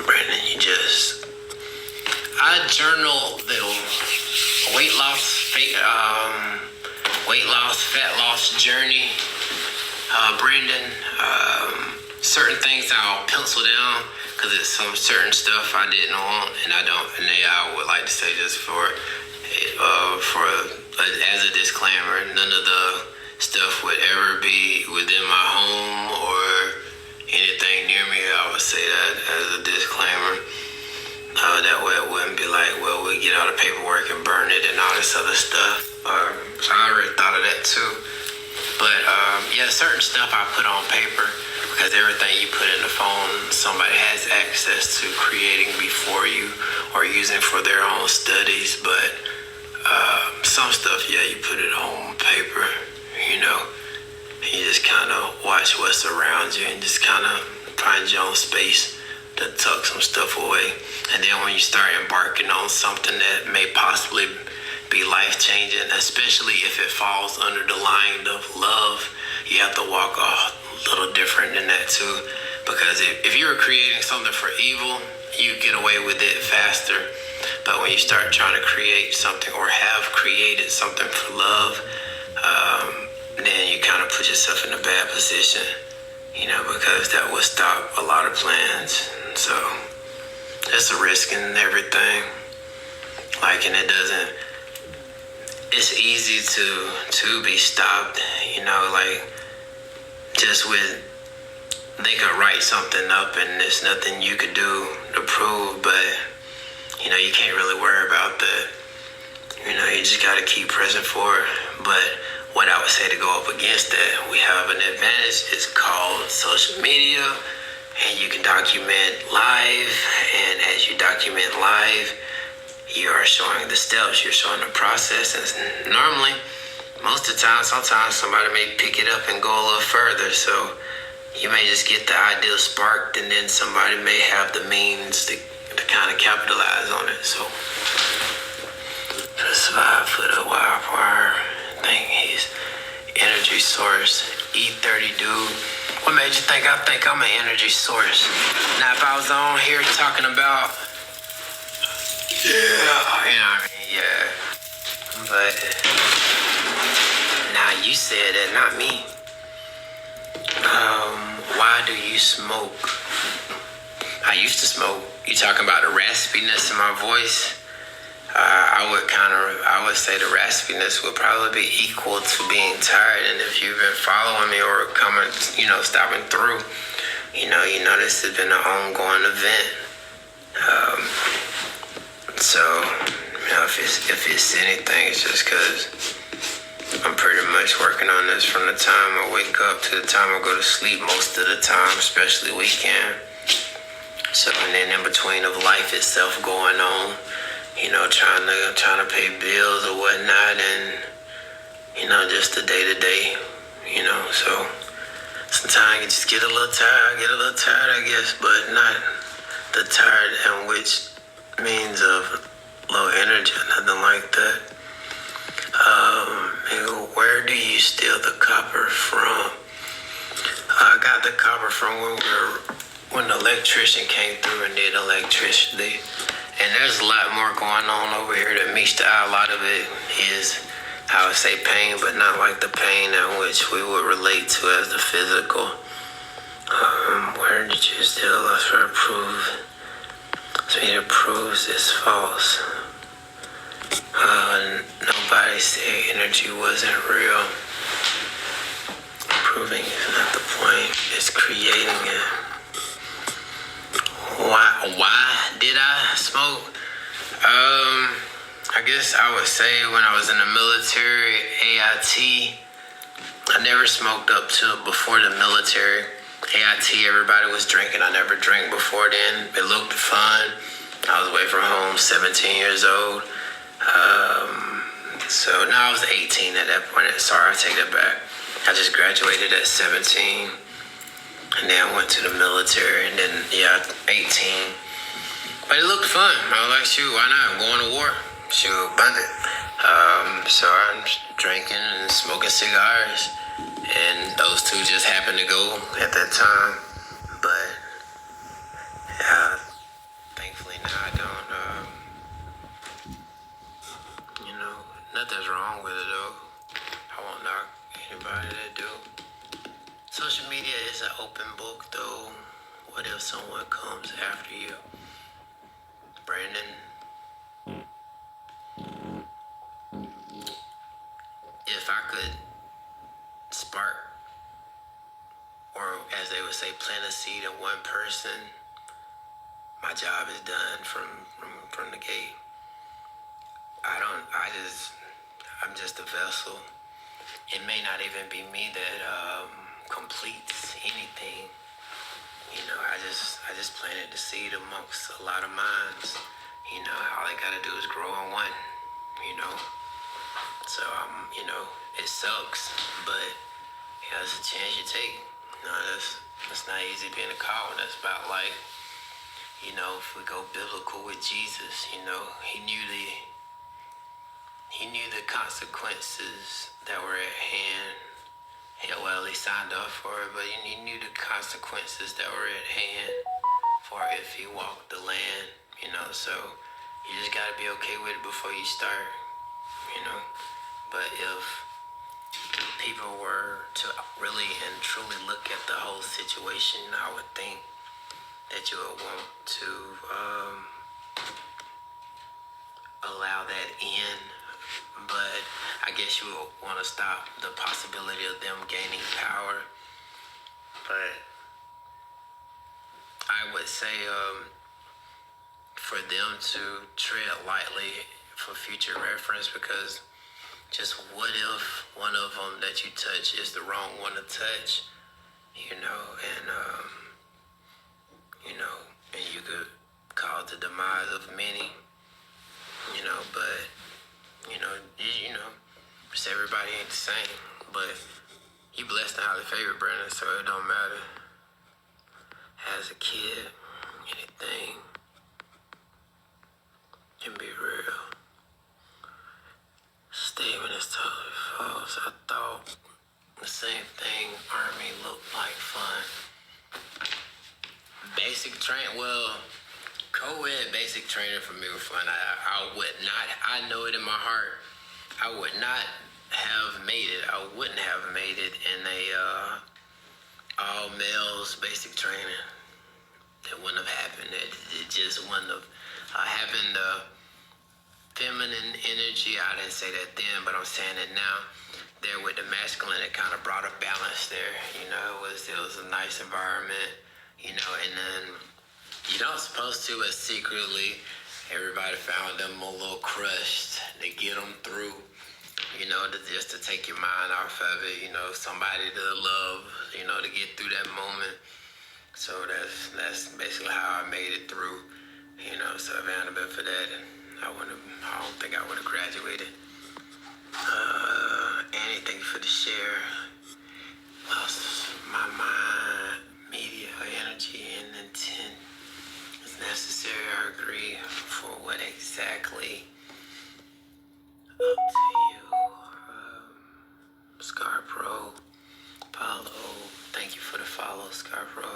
Brandon, I journal the weight loss, fat loss journey. Brandon, certain things I'll pencil down because it's some certain stuff I didn't want, and I don't. And I would like to say just as a disclaimer, none of the stuff would ever be within my home or anything near me. I would say that as a disclaimer. That way it wouldn't be like, well, we get all the paperwork and burn it and all this other stuff. So I already thought of that too. But certain stuff I put on paper because everything you put in the phone, somebody has access to creating before you or using for their own studies. But some stuff, you put it on paper, you just kind of watch what's around you and just kind of find your own space to tuck some stuff away. And then when you start embarking on something that may possibly be life-changing, especially if it falls under the line of love, you have to walk a little different than that too. Because if you were creating something for evil, you get away with it faster. But when you start trying to create something or have created something for love, then you kind of put yourself in a bad position, because that would stop a lot of plans. So that's a risk in everything. And it's easy to be stopped, just with, they could write something up and there's nothing you could do to prove, but, you can't really worry about that. You just got to keep pressing forward. But what I would say to go up against that, we have an advantage. It's called social media, and you can document live. And as you document live, you are showing the steps, you're showing the process. And normally, most of the time, sometimes somebody may pick it up and go a little further. So you may just get the idea sparked, and then somebody may have the means to kind of capitalize on it. So that's 5-foot wire thing. He's energy source, E30 dude. What made you think I think I'm an energy source? Now, if I was on here talking about, but now you said it, not me. Why do you smoke? I used to smoke. You talking about the raspiness in my voice? I would say the raspiness would probably be equal to being tired. And if you've been following me or coming, stopping through, this has been an ongoing event. So, if it's anything, it's just because I'm pretty much working on this from the time I wake up to the time I go to sleep most of the time, especially weekend. So, and then in between of life itself going on, trying to pay bills or whatnot, and just the day to day, so sometimes you just get a little tired, I guess, but not the tired in which means of low energy, nothing like that. Where do you steal the copper from? I got the copper from when the electrician came through and did electricity. And there's a lot more going on over here that meets the eye. A lot of it is, I would say, pain, but not like the pain in which we would relate to as the physical. Where did you steal us for proof? So it proves it's false. Nobody said energy wasn't real. Proving is not the point. It's creating it. Why did I smoke? I I guess I would say when I was in the military, AIT, I never smoked up to before the military. AIT, everybody was drinking. I never drank before then. It looked fun. I was away from home, 17 years old. So now I was 18 at that point. Sorry, I take that back. I just graduated at 17. And then I went to the military. And then, 18. But it looked fun. I was like, shoot, why not? I'm going to war. Shoot, abundant. So I'm drinking and smoking cigars. And those two just happened to go at that time. But, thankfully now I don't, nothing's wrong with it though. I won't knock anybody that do. Social media is an open book though. What if someone comes after you? Brandon, if I could spark, or as they would say, plant a seed in one person, my job is done from the gate. I'm just a vessel. It may not even be me that completes anything. I just planted the seed amongst a lot of minds. All I gotta do is grow in one. So it sucks, but it's a chance you take. That's not easy being a coward. That's about life. If we go biblical with Jesus, he knew the consequences that were at hand. Well, he signed up for it, but he knew the consequences that were at hand for if he walked the land, so you just gotta be okay with it before you start, But if people were to really and truly look at the whole situation, I would think that you would want to allow that in, but I guess you would want to stop the possibility of them gaining power. But I would say for them to tread lightly for future reference, because just what if one of them that you touch is the wrong one to touch, and you could cause the demise of many, but just everybody ain't the same. But you blessed and highly favored, Brandon, so it don't matter. As a kid, anything can be real. Statement is totally false. I thought the same thing. Army looked like fun. Basic train, co-ed basic training for me was fun. I would not, I know it in my heart, I would not have made it. I wouldn't have made it in a all males basic training. It wouldn't have happened. It just wouldn't have happened. Feminine energy, I didn't say that then, but I'm saying it now. There with the masculine, it kind of brought a balance there. It was a nice environment, and then you're not supposed to, but secretly, everybody found them a little crushed. They get them through, just to take your mind off of it, somebody to love, to get through that moment. So that's basically how I made it through, so if it hadn't been for that, I don't think I would have graduated. Anything for the share. Lost my mind, media, energy, and intent is necessary. I agree. For what exactly? Up to you. Scar Pro, Paulo. Thank you for the follow, Scar Pro.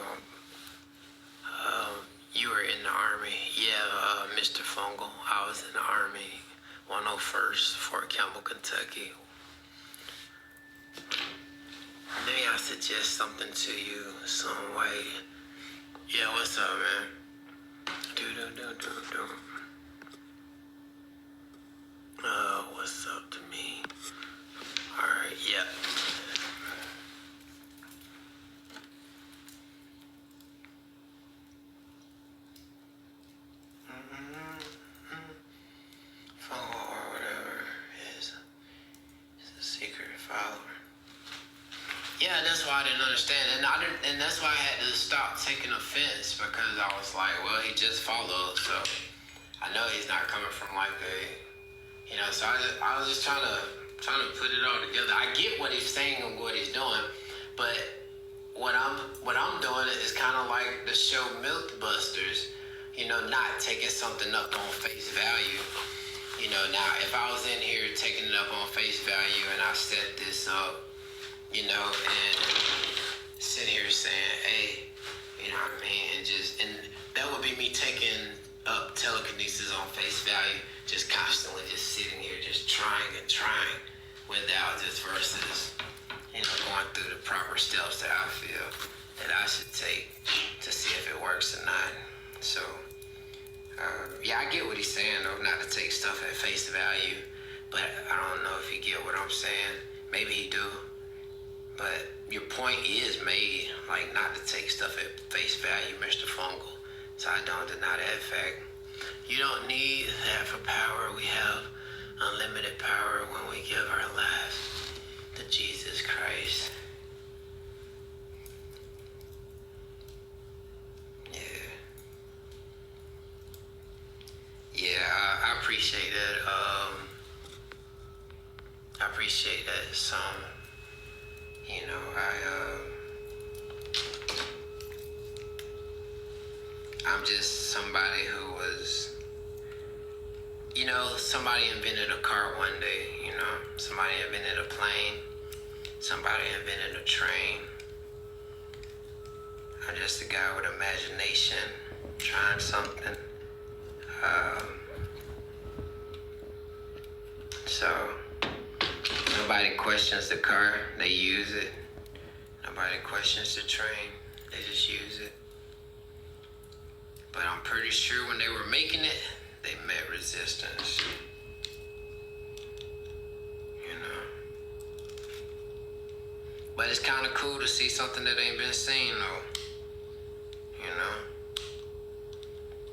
You were in the Army. Yeah, Mr. Fungal. I was in the Army. 101st, Fort Campbell, Kentucky. Maybe I suggest something to you some way. Yeah, what's up, man? Do. What's up to me? Alright, yeah. Yeah, that's why I didn't understand, and that's why I had to stop taking offense, because I was like, well, he just followed, so I know he's not coming from like so I was just trying to put it all together. I get what he's saying and what he's doing, but what I'm doing is kind of like the show Mythbusters, not taking something up on face value. Now if I was in here taking it up on face value and I set this up, and sit here saying, hey, you know what I mean, and that would be me taking up telekinesis on face value, just constantly just sitting here, just trying and trying without just versus, going through the proper steps that I feel that I should take to see if it works or not. So, I get what he's saying, though, not to take stuff at face value, but I don't know if you get what I'm saying. Maybe he do. But your point is made, like not to take stuff at face value, Mr. Fungal. So I don't deny that fact. You don't need that for power. We have unlimited power when we give our lives to Jesus Christ. Yeah, I appreciate that. I appreciate that some. I'm just somebody who was, somebody invented a car one day, somebody invented a plane, somebody invented a train. I'm just a guy with imagination, trying something. So nobody questions the car, they use it. Nobody questions the train, they just use it. But I'm pretty sure when they were making it, they met resistance. But it's kind of cool to see something that ain't been seen, though.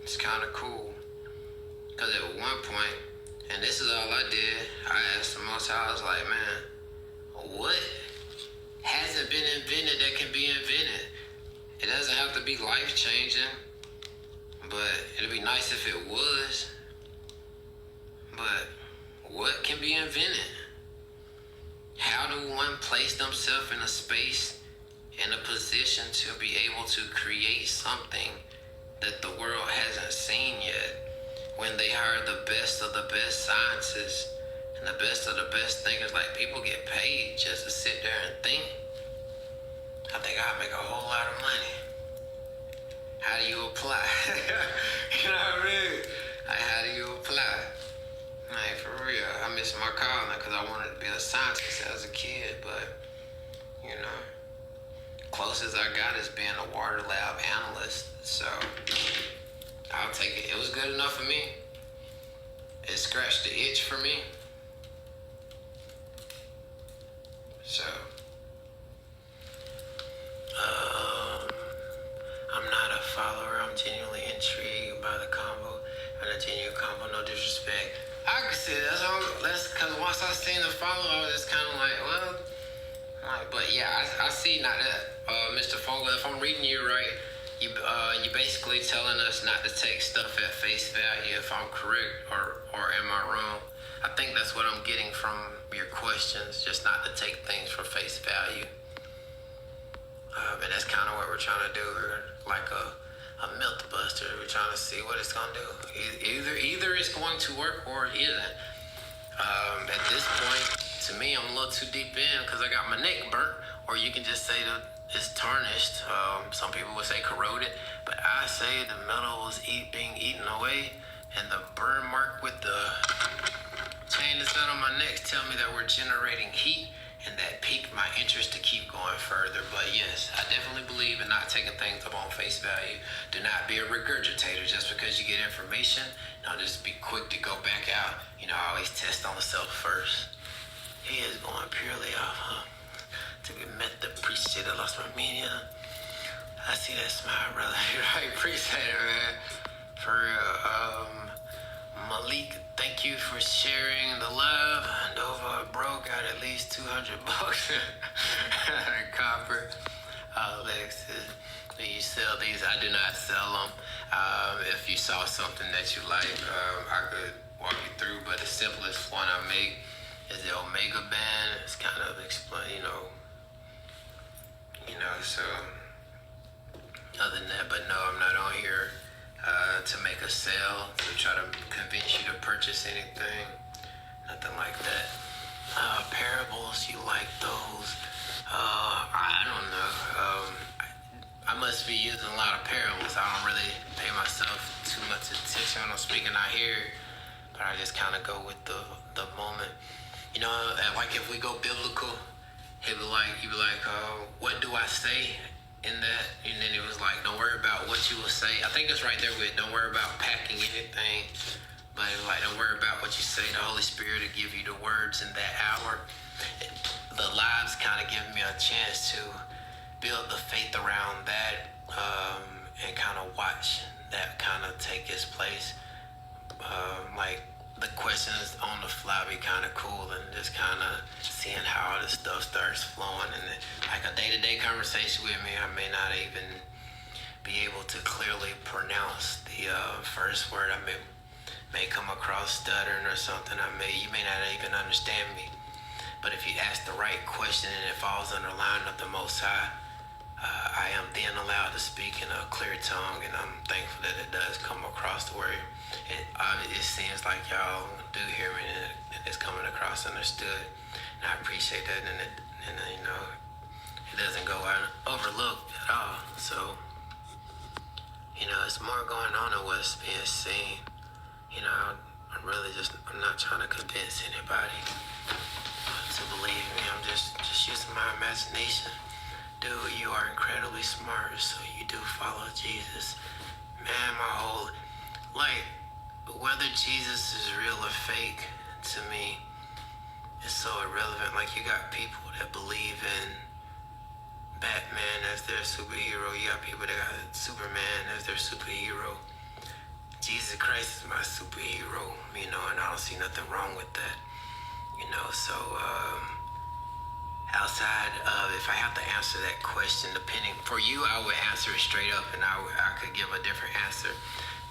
It's kind of cool. Because at one point, and this is all I did, I asked the Most High, I was like, man, what hasn't been invented that can be invented? It doesn't have to be life-changing, but it'd be nice if it was. But what can be invented? How do one place themselves in a space, in a position to be able to create something that the world hasn't seen yet? When they hire the best of the best scientists and the best of the best thinkers, like people get paid just to sit there and think. I think I'd make a whole lot of money. How do you apply? You know what I mean? Like, how do you apply? Like, for real, I miss my calling because I wanted to be a scientist as a kid, but, closest I got is being a water lab analyst, so I'll take it. It was good enough for me. It scratched the itch for me. So, I'm not a follower. I'm genuinely intrigued by the combo. And the genuine combo, no disrespect. I can see that. That's because once I seen the follow, I was just kind of like, well, but yeah, I see not that. Mr. Fogel, if I'm reading you right, you basically telling us not to take stuff at face value, if I'm correct, or am I wrong? I think that's what I'm getting from your questions, just not to take things for face value. And that's kind of what we're trying to do. We're like a Mythbuster. We're trying to see what it's going to do. Either it's going to work or it isn't. At this point, to me, I'm a little too deep in because I got my neck burnt, or you can just say that it's tarnished. Some people would say corroded, but I say the metal was being eaten away, and the burn mark with the chain that's on my neck tell me that we're generating heat, and that piqued my interest to keep going further. But yes, I definitely believe in not taking things up on face value. Do not be a regurgitator just because you get information. Don't just be quick to go back out. Always test on the self first. He is going purely off, to be met the appreciate. I lost my media. I see that smile, brother. I appreciate it, man. For real. Malik, thank you for sharing the love. And over bro got at least 200 bucks copper Lexus. You sell these? I do not sell them. If you saw something that you like, I could walk you through. But the simplest one I make is the Omega Band. It's kind of explain, So other than that, but no, I'm not on here to make a sale, to try to convince you to purchase anything. Nothing like that. Parables, you like those? I don't know. I must be using a lot of parables. I don't really pay myself too much attention when I'm speaking out here, but I just kind of go with the moment. Like if we go biblical, you'd be like, what do I say in that? And then it was like, don't worry about what you will say. I think it's right there with, don't worry about packing anything. But like, don't worry about what you say. The Holy Spirit will give you the words in that hour. The lives kind of give me a chance to build the faith around that, and kind of watch that kind of take its place. Like the questions on the fly be kind of cool, and just kind of seeing how all this stuff starts flowing. And like a day-to-day conversation with me, I may not even be able to clearly pronounce the first word. I may come across stuttering or something. You may not even understand me. But if you ask the right question and it falls under the line of the Most High, I am then allowed to speak in a clear tongue, and I'm thankful that it does come across the word. It seems like y'all do hear me, and it's coming across understood, and I appreciate that. And it doesn't go overlooked at all. So, it's more going on than what's being seen. I'm not trying to convince anybody to believe me. I'm just using my imagination. Dude, you are incredibly smart, so you do follow Jesus. Man, whether Jesus is real or fake, to me, is so irrelevant. Like, you got people that believe in Batman as their superhero. You got people that got Superman as their superhero. Jesus Christ is my superhero, and I don't see nothing wrong with that. So, outside of, if I have to answer that question, depending, for you, I would answer it straight up, and I could give a different answer.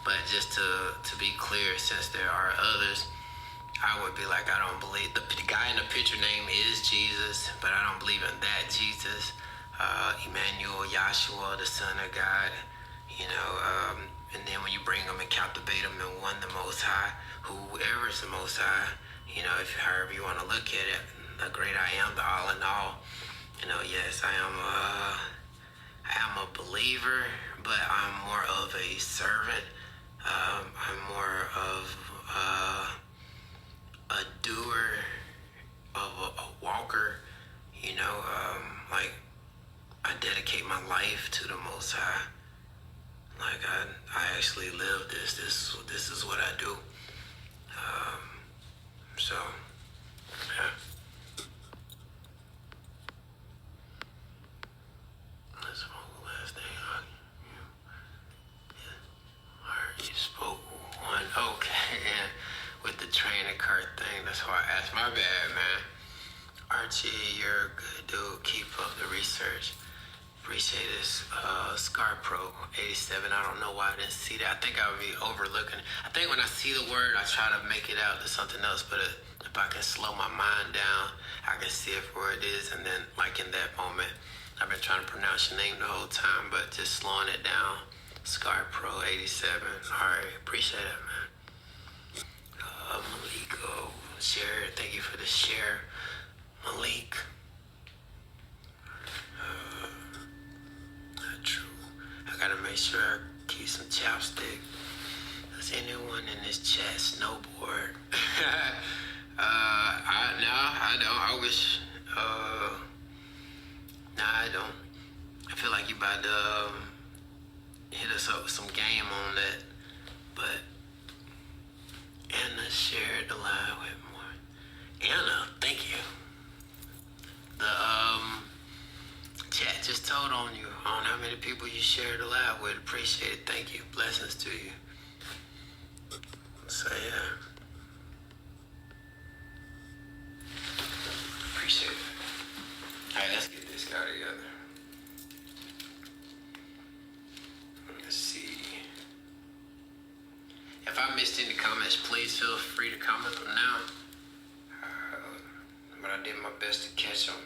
But just to be clear, since there are others, I would be like, I don't believe, the guy in the picture name is Jesus, but I don't believe in that Jesus. Emmanuel, Yahshua, the Son of God, and then when you bring them and captivate them in one, the Most High, whoever is the Most High, if however you want to look at it, the great I am, the all in all, yes, I am a believer, but I'm more of a servant. I'm more of a doer, of a walker, like I dedicate my life to the Most High. Like I actually live this. This is what I do. So, yeah. That's the last thing I heard you spoke one. Okay, yeah. With the training cart thing, that's why I asked. My bad, man. Archie, you're a good dude. Keep up the research. Appreciate this. Scar Pro 87. I don't know why I didn't see that. I think I would be overlooking. I think when I see the word, I try to make it out to something else. But if I can slow my mind down, I can see it for what it is. And then, like in that moment, I've been trying to pronounce your name the whole time, but just slowing it down. Scar Pro 87. All right, appreciate it, man. Malik, share. Thank you for the share, Malik. Not true. I gotta make sure I keep some chapstick. Does anyone in this chat snowboard? I don't. I wish. I don't. I feel like you about to hit us up with some game on that, but Anna shared the live with more. Anna, thank you. The chat just told on you on how many people you shared the live with. Appreciate it. Thank you. Blessings to you. So yeah. I missed any comments, please feel free to comment them now. But I did my best to catch them.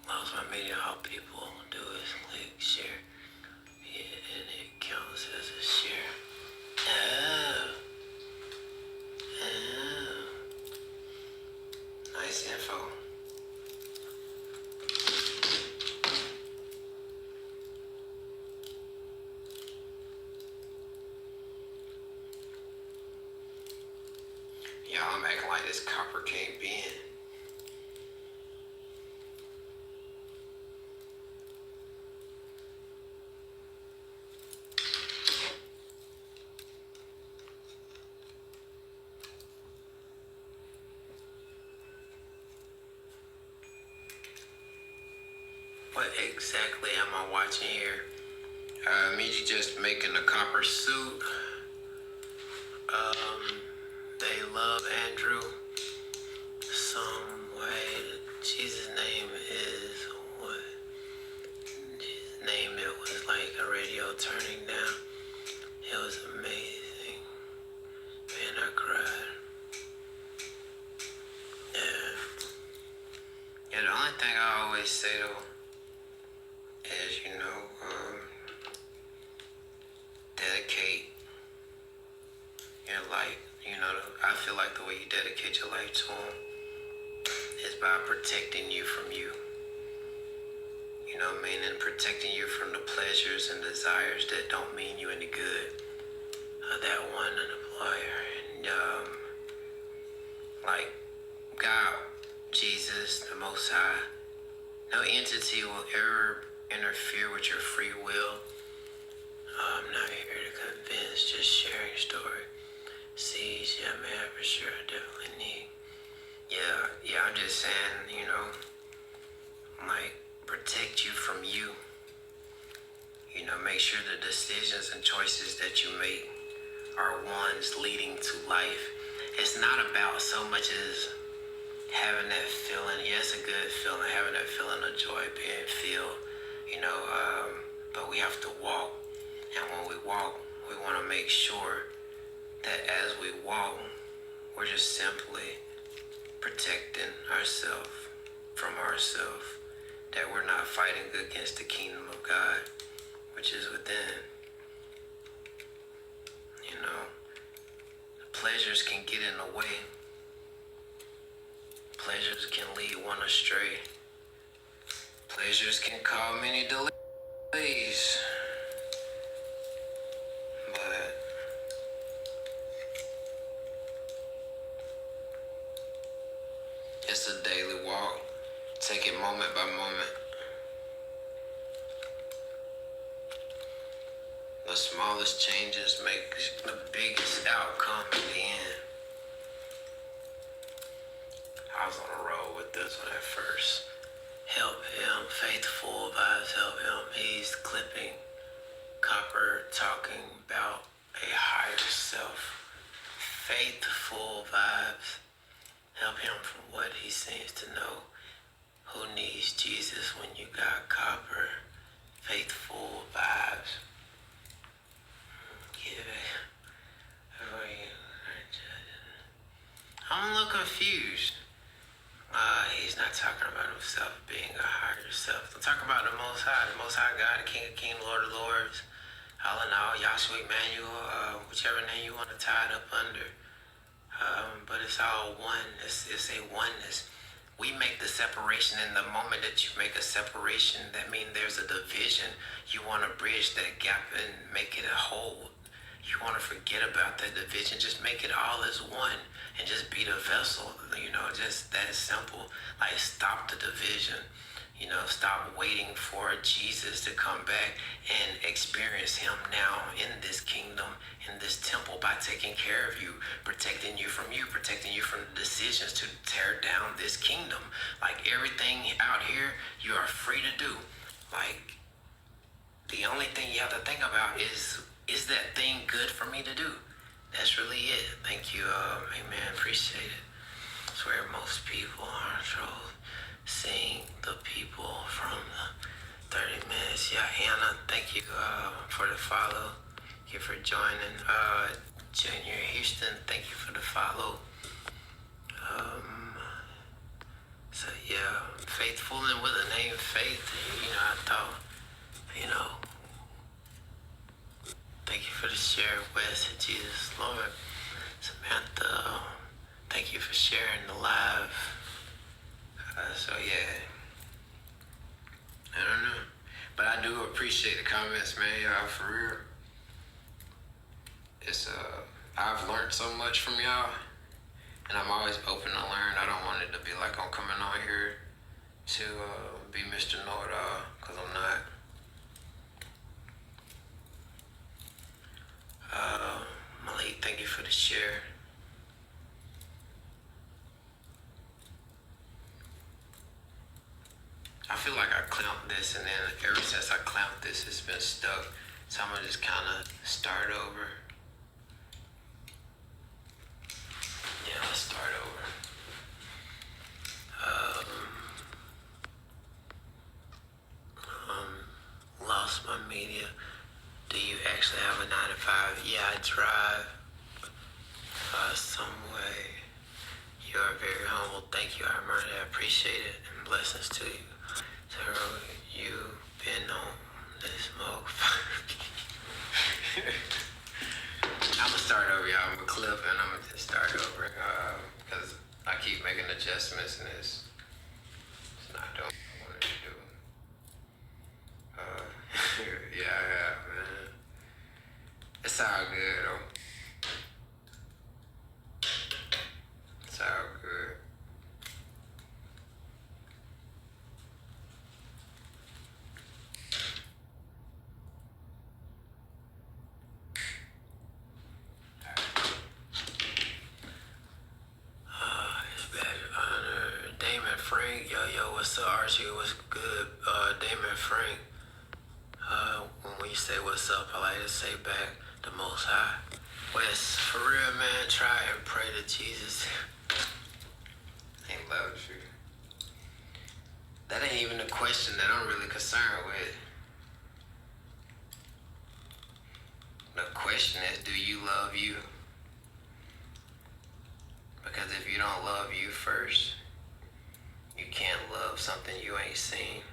Loves my media, all people do is click share. Yeah, and it counts as a share. Oh. Nice info. Y'all, I'm acting like this copper can't be in. What exactly am I watching here? Me just making a copper suit. They love Andrew some way. Jesus' name is what? Jesus' name, it was like a radio turning down. It was amazing. Man, I cried. Yeah. Yeah, the only thing I always say though is, dedicate your life. I feel like the way you dedicate your life to him is by protecting you from you. You know what I mean? And protecting you from the pleasures and desires that don't mean you any good. That one, an employer. And, like God, Jesus, the Most High, no entity will ever interfere with your free will. I'm not here to convince, just sharing story. Seeds, yeah, man, for sure, I definitely need. Yeah, I'm just saying, like, protect you from you. Make sure the decisions and choices that you make are ones leading to life. It's not about so much as having that feeling. Yes, a good feeling, having that feeling of joy, being filled, but we have to walk. And when we walk, we want to make sure that as we walk, we're just simply protecting ourselves from ourselves, that we're not fighting against the kingdom of God, which is within. Pleasures can get in the way. Pleasures can lead one astray. Pleasures can cause many delays. But it's a daily walk. Take it moment by moment. The smallest changes make the biggest outcome in the end. I was on a roll with this one at first. Help him, faithful vibes, help him. He's clipping copper, talking about a higher self. Faithful vibes, help him from what he seems to know. Who needs Jesus when you got copper? Faithful vibes. I'm a little confused. He's not talking about himself being a higher self. I'm talking about the Most High God, the King of Kings, Lord of Lords. All in all, Yahshua Emmanuel, whichever name you want to tie it up under. But it's all one. It's a oneness. We make the separation. In the moment that you make a separation, that means there's a division. You want to bridge that gap and make it a whole. You want to forget about that division. Just make it all as one and just be the vessel. Just that simple. Like, stop the division. Stop waiting for Jesus to come back and experience him now in this kingdom, in this temple, by taking care of you, protecting you from the decisions to tear down this kingdom. Like, everything out here, you are free to do. Like, the only thing you have to think about is is that thing good for me to do? That's really it. Thank you. Amen. Appreciate it. It's where most people are trolls. Seeing the people from the 30 minutes. Yeah, Anna, thank you for the follow. Thank you for joining. Junior Houston, thank you for the follow. So yeah, Faithful and with the name Faith, I thought, thank you for the share, Wes, Jesus Lord. Samantha, thank you for sharing the live. So yeah, I don't know, but I do appreciate the comments, man. Y'all, for real. It's I've learned so much from y'all, and I'm always open to learn. I don't want it to be like I'm coming on here to be Mr. Know-It-All, because I'm not. Malik, thank you for the share. I feel like I clamped this, and then ever since I clamped this, it's been stuck. So I'm gonna just kind of start over. Yeah, let's start over. Lost my media. Do you actually have a 9 to 5? Yeah, I drive. Some way. You are very humble. Thank you, Armand. I appreciate it, and blessings to you. So you've been on this smoke. I'm gonna start over, y'all. I'm gonna clip and I'm gonna just start over because I keep making adjustments and it's not doing what I wanted to do. Yeah, I have, man. It's all good, though. It's all good. It's bad honor. Damon Frank, yo, what's up, Archie? What's good? Damon Frank. When you say what's up, I like to say back the Most High. Wes, for real, man, try and pray to Jesus. He loves you. That ain't even a question that I'm really concerned with. The question is, do you love you? Because if you don't love you first, you can't love something you ain't seen.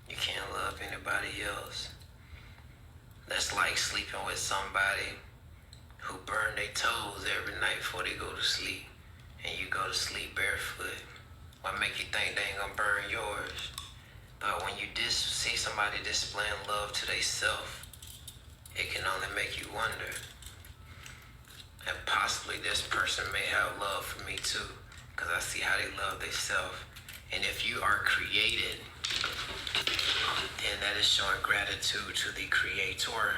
You can't love anybody else. That's like sleeping with somebody who burn their toes every night before they go to sleep, and you go to sleep barefoot. What make you think they ain't gonna burn yours? But when you see somebody displaying love to themselves, it can only make you wonder. And possibly this person may have love for me too, because I see how they love themselves. And if you are created, then that is showing gratitude to the Creator,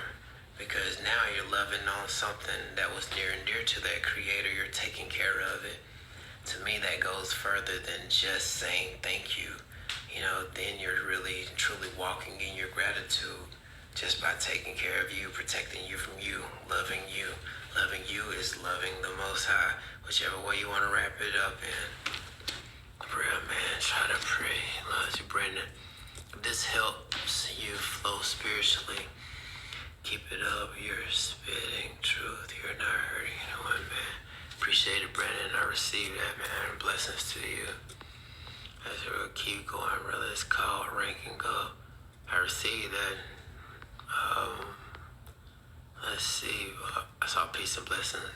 because now you're loving on something that was near and dear to that Creator. You're taking care of it. To me, that goes further than just saying thank you. Then you're really, truly walking in your gratitude just by taking care of you, protecting you from you, loving you. Loving you is loving the Most High, whichever way you want to wrap it up in. Real man, try to pray. Love you, Brandon. If this helps you flow spiritually, keep it up. You're spitting truth. You're not hurting anyone, man. Appreciate it, Brandon. I received that, man. Blessings to you. As we'll keep going, brother. It's called ranking up. I received that. Let's see. I saw peace and blessings.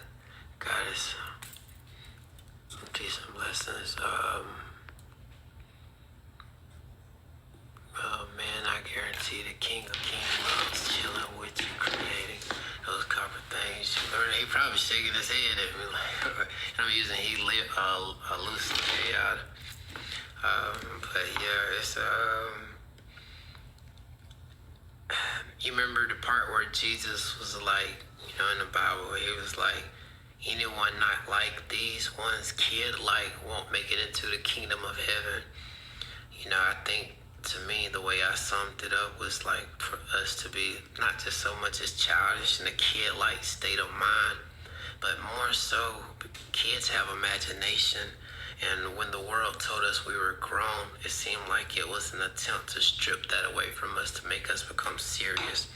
Goddess. Peace and blessings. Man, I guarantee the King of Kings loves chilling with you, creating those copper things. He probably shaking his head at me like I'm using hallucinate. But yeah, it's you remember the part where Jesus was like, in the Bible, he was like, anyone not like these ones, won't make it into the kingdom of heaven. I think to me, the way I summed it up was like for us to be not just so much as childish in a kid-like state of mind, but more so kids have imagination. And when the world told us we were grown, it seemed like it was an attempt to strip that away from us to make us become serious.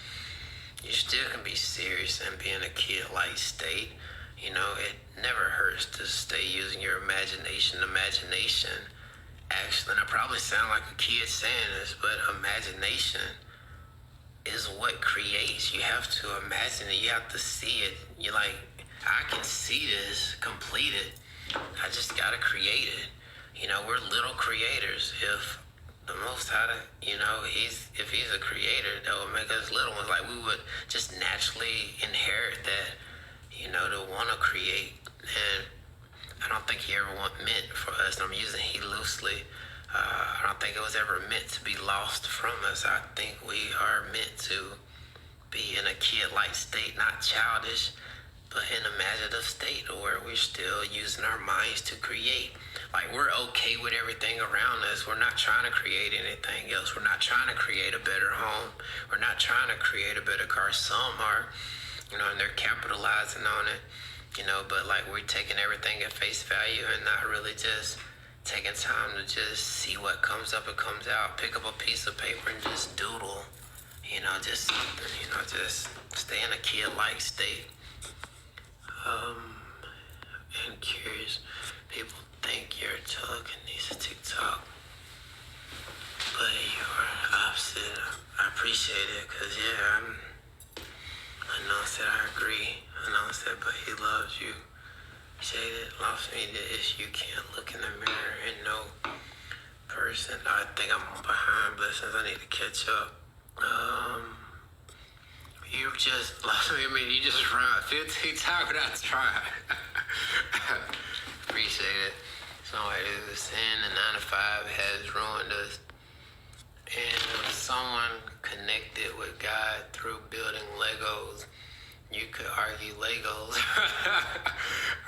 You still can be serious and be in a kid-like state. You know, it never hurts to stay using your imagination. Imagination, actually, and I probably sound like a kid saying this, but imagination is what creates. You have to imagine it. You have to see it. You're like, I can see this completed. I just gotta create it. You know, we're little creators. If the Most High, you know, if he's a creator, that would make us little ones. Like, we would just naturally inherit that, you know, to want to create. And I don't think he ever meant for us, and I'm using he loosely, I don't think it was ever meant to be lost from us. I think we are meant to be in a kid-like state, not childish, but an imaginative state where we're still using our minds to create. Like, we're okay with everything around us. We're not trying to create anything else. We're not trying to create a better home. We're not trying to create a better car. Some are, you know, and they're capitalizing on it, you know, but like, we're taking everything at face value and not really just taking time to just see what comes up and comes out. Pick up a piece of paper and just doodle, you know, just something, you know, just stay in a kid-like state. And curious, people think you're telekinesis TikTok, but you're opposite. I appreciate it, cause yeah, I know that I agree. I know that, but he loves you. Shaded lost me the issue. You can't look in the mirror and know person. I think I'm behind blessings. I need to catch up. You just lost me. I mean, you just run 15 times without trying. Appreciate it. Somebody was saying the 9 to 5 has ruined us. And if someone connected with God through building Legos, you could argue Legos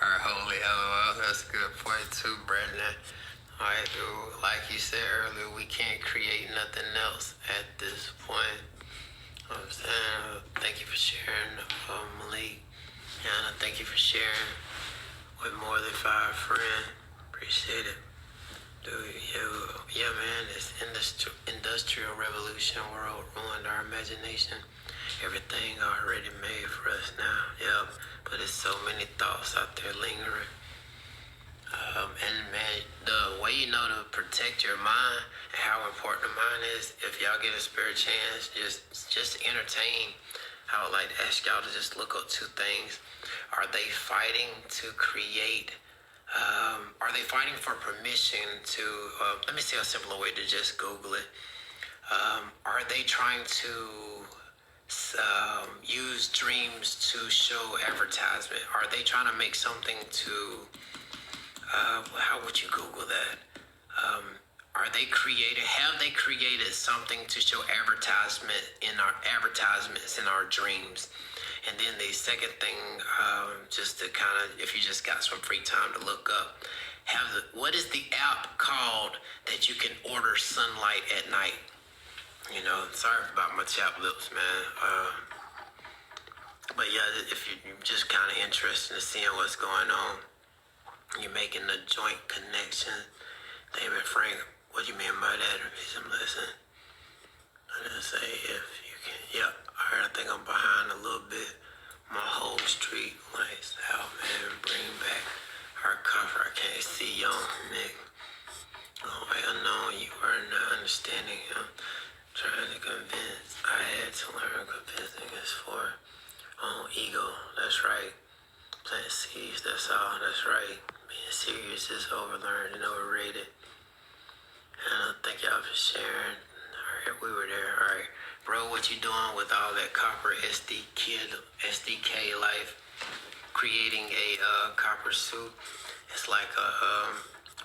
are holy. LOL. That's a good point too, Brandon. Alright, like you said earlier, we can't create nothing else at this point. I'm saying, thank you for sharing, Malik. And thank you for sharing with more than 5 friends. Appreciate it. Dude, yeah, man, this industrial revolution world ruined our imagination. Everything already made for us now. Yep, but there's so many thoughts out there lingering. And man, the way you know to protect your mind and how important the mind is, if y'all get a spare chance, just entertain. I would like to ask y'all to just look up 2 things. Are they fighting to create? Are they fighting for permission to? Let me see a simpler way to just Google it. Are they trying to use dreams to show advertisement? Are they trying to make something to? How would you Google that? Have they created something to show advertisements in our dreams? And then the second thing, just to kind of, if you just got some free time to look up, what is the app called that you can order sunlight at night? You know, sorry about my chapped lips, man. But yeah, if you're just kind of interested in seeing what's going on, you're making the joint connection. David Frank, what do you mean by that? I'm listening. I didn't say if you can. Yep, alright, I think I'm behind a little bit. My whole street lights out, man. Bring back our comfort. I can't see young Nick. Oh, I know you are not understanding him. Trying to convince. I had to learn convincing is for ego. That's right. Plant seeds, that's all. That's right. Being serious is overlearned and overrated. And thank y'all for sharing. Alright, we were there. Alright. Bro, what you doing with all that copper SDK life? Creating a copper suit. It's like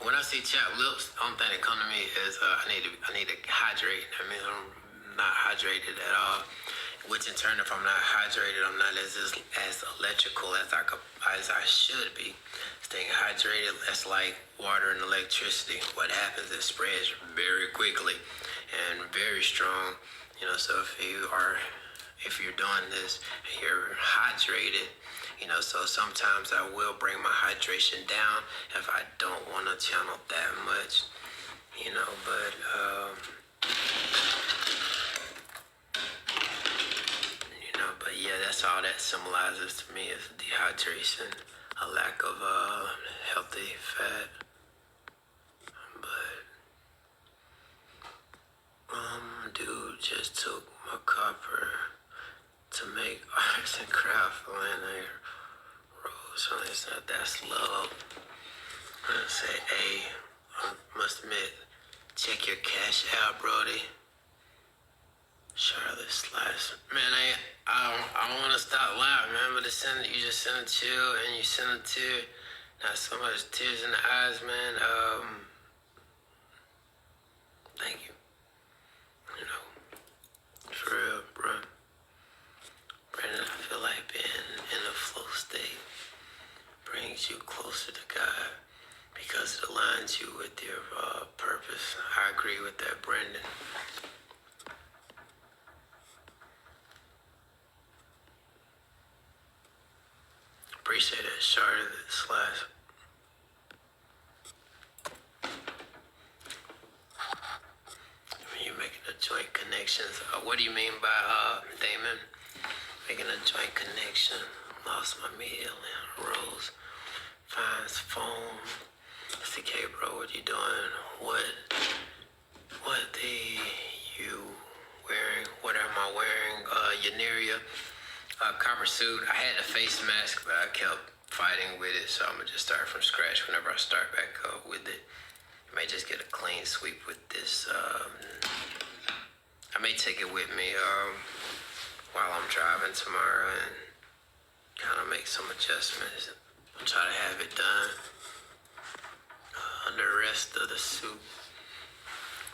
when I see chapped lips, the only thing that come to me is I need to hydrate. I mean, I'm not hydrated at all. Which in turn, if I'm not hydrated, I'm not as electrical as I should be. Staying hydrated, that's like water and electricity. What happens, it spreads very quickly. and very strong. You know, so if you're doing this and you're hydrated, you know, so sometimes I will bring my hydration down if I don't want to channel that much, you know, but you know, but yeah, that's all that symbolizes to me is dehydration, a lack of healthy fat. But dude just took my copper to make arts and craft laminator rolls. So it's not that's love. I'm gonna say, hey, I must admit, check your cash out, Brody. Charlotte Slice. Man, I don't want to stop laughing, man, but you just sent a chill and you sent a tear. Not so much tears in the eyes, man. Thank you. You know, for real, bro. Brandon, I feel like being in a flow state brings you closer to God because it aligns you with your purpose. I agree with that, Brandon. Appreciate that, Charlotte Slash. You're making a joint connections. What do you mean by Damon? Making a joint connection. Lost my meal. Rose finds phone. CK, bro, what you doing? What you wearing? What am I wearing? Yaneria. Copper suit. I had a face mask, but I kept fighting with it, so I'm gonna just start from scratch whenever I start back up with it. I may just get a clean sweep with this. I may take it with me while I'm driving tomorrow and kind of make some adjustments. I'll try to have it done on the rest of the suit.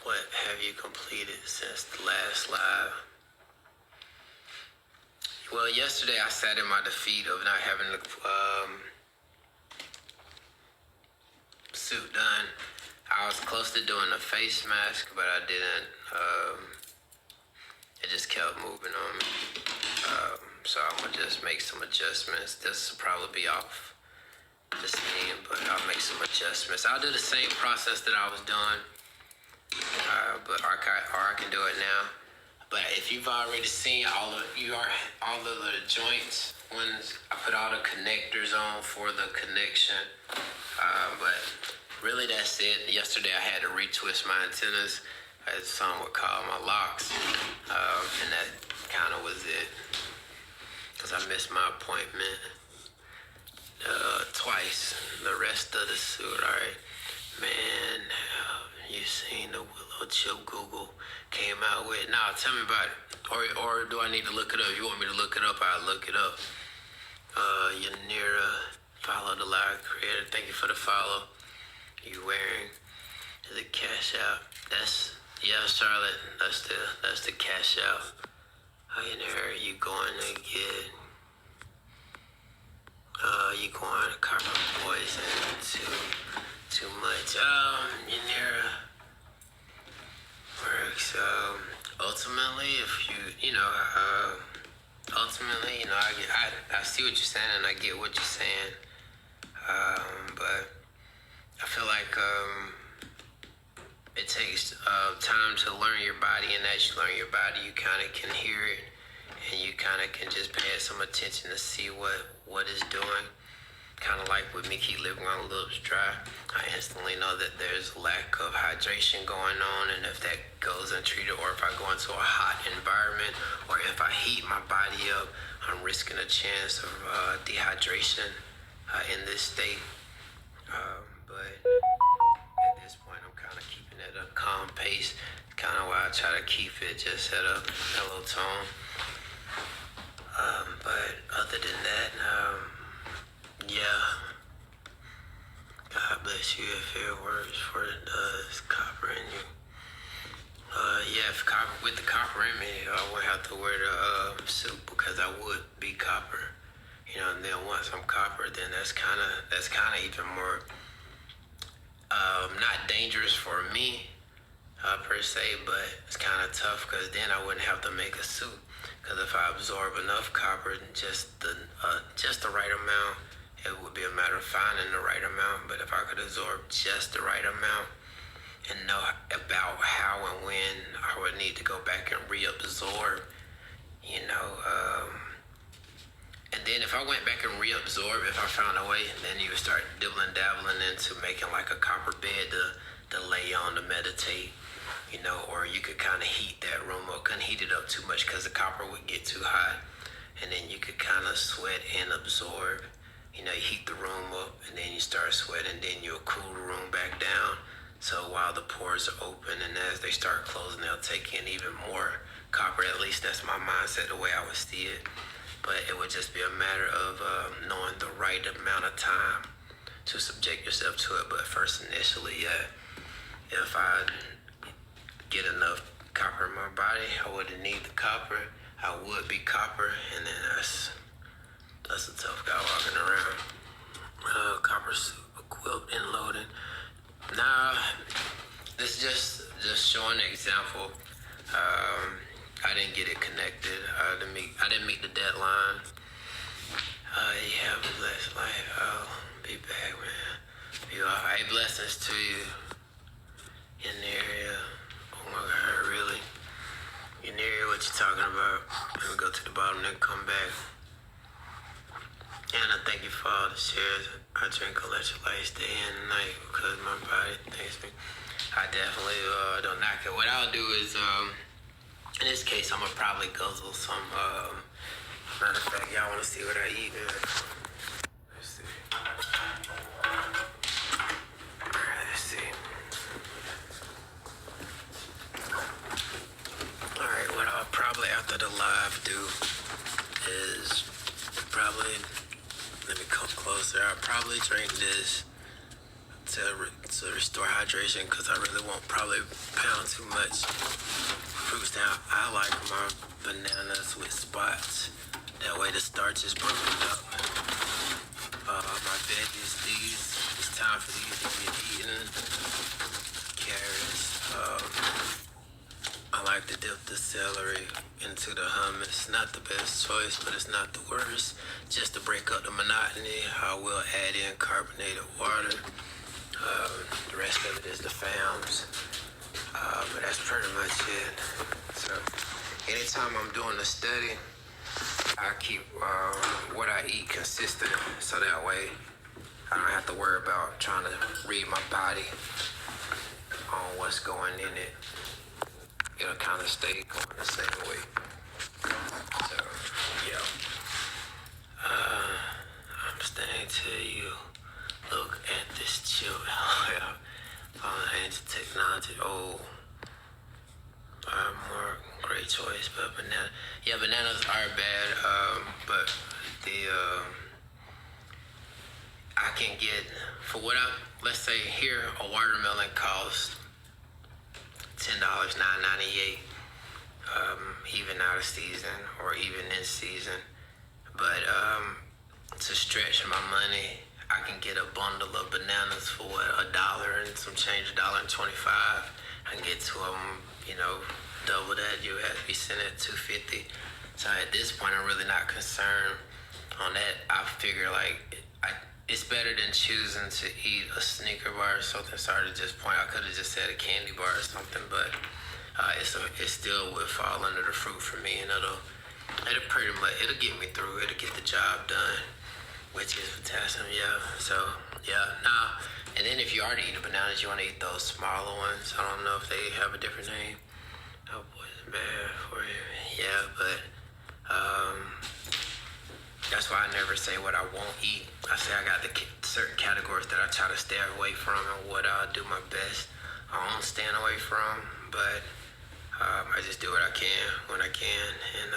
What have you completed since the last live? Well, yesterday I sat in my defeat of not having the suit done. I was close to doing a face mask, but I didn't. It just kept moving on me. So I'm gonna just make some adjustments. This will probably be off this theme, but I'll make some adjustments. I'll do the same process that I was doing, but I can do it now. But if you've already seen all of the joints, ones I put all the connectors on for the connection. But really, that's it. Yesterday I had to retwist my antennas, as some would call my locks, and that kind of was it. Cause I missed my appointment twice. The rest of the suit, all right, man. You seen the Willow Chip Google came out with? Nah, tell me about it. Or do I need to look it up? If you want me to look it up, I'll look it up. Yanira, follow the live creator. Thank you for the follow. You wearing the cash out? Yeah, Charlotte. That's the cash out. Yanira, you going to get? You going to carbon poison too much? Yanira works. Ultimately, if ultimately, I see what you're saying and I get what you're saying. But I feel like it takes time to learn your body, and as you learn your body, you kind of can hear it, and you kind of can just pay some attention to see what it's doing. Kind of like with me keep living on lips dry, I instantly know that there's a lack of hydration going on, and if that goes untreated, or if I go into a hot environment, or if I heat my body up, I'm risking a chance of dehydration in this state. But at this point, I'm kind of keeping it at a calm pace, kind of why I try to keep it just at a mellow tone. But other than that, yeah. God bless you if it works for it does. Copper in you. Yeah, if copper with the copper in me, I wouldn't have to wear the suit because I would be copper. You know, and then once I'm copper, then that's kind of even more not dangerous for me. per se, but it's kind of tough because then I wouldn't have to make a suit. Because if I absorb enough copper, just the right amount, it would be a matter of finding the right amount. But if I could absorb just the right amount and know about how and when I would need to go back and reabsorb, and then if I went back and reabsorb, if I found a way, then you would start dabbling into making like a copper bed to lay on to meditate, or you could kind of heat that room up, couldn't heat it up too much because the copper would get too hot, and then you could kind of sweat and absorb. You heat the room up and then you start sweating, then you'll cool the room back down. So while the pores are open and as they start closing, they'll take in even more copper. At least that's my mindset, the way I would see it. But it would just be a matter of knowing the right amount of time to subject yourself to it. But first, initially, if I get enough copper in my body, I wouldn't need the copper. I would be copper, and then that's a tough guy walking around. Copper suit equipped and loaded. Nah, this is just showing an example. I didn't get it connected. I didn't meet the deadline. You have a blessed life. I'll be back, man. You all right? Blessings to you in the area. Oh my God, really? In the area, what you talking about? Let me go to the bottom and come back. And I thank you for all the shares. I drink electrolytes day and night because my body thanks me. I definitely don't knock it. What I'll do is, in this case, I'm gonna probably guzzle some. Matter of fact, y'all want to see what I eat? Let's see. Let's see. All right. What I'll probably after the live do is probably. Let me come closer. I'll probably drink this to restore hydration because I really won't probably pound too much fruits down. I like my bananas with spots. That way the starch is broken up. My veggies, it's time for these to get eaten. Carrots. I like to dip the celery into the hummus. Not the best choice, but it's not the worst. Just to break up the monotony, I will add in carbonated water. The rest of it is the FAMs. But that's pretty much it. So anytime I'm doing a study, I keep what I eat consistent, so that way I don't have to worry about trying to read my body on what's going in it. It'll kind of stay going the same way. So, yeah. I'm staying till you look at this chill out. Ancient technology. Oh. More great choice, but banana. Yeah, bananas are bad. But I can get for what let's say here a watermelon costs $10, $9.98, even out of season or even in season. But to stretch my money, I can get a bundle of bananas for $1 and some change, $1.25. I can get two of them, double that. You have to be sent at $2.50. So at this point, I'm really not concerned on that. I figure it's better than choosing to eat a Snicker bar or something. Sorry to just point. I could have just said a candy bar or something, but it still would fall under the fruit for me, and it'll pretty much get me through. It'll get the job done, which is potassium. Yeah. So yeah. Now and then if you already eat the bananas, you want to eat those smaller ones. I don't know if they have a different name. Oh boy, it's bad for you. Yeah, but that's why I never say what I won't eat. I say I got the certain categories that I try to stay away from and what I'll do my best I won't stand away from. But I just do what I can when I can. And,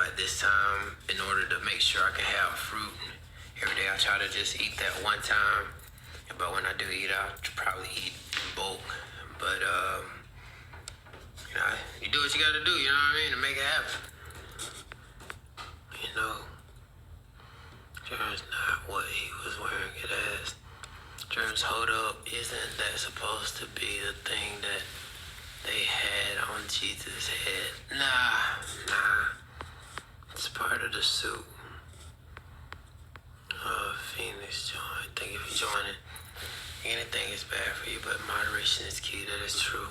at this time, in order to make sure I can have fruit every day, I try to just eat that one time. But when I do eat, I'll probably eat in bulk. But, you do what you got to do, you know what I mean, to make it happen. That's not what he was wearing it as. Dreams, hold up. Isn't that supposed to be the thing that they had on Jesus' head? Nah. It's part of the suit. Phoenix join. Thank you for joining. Anything is bad for you, but moderation is key. That is true.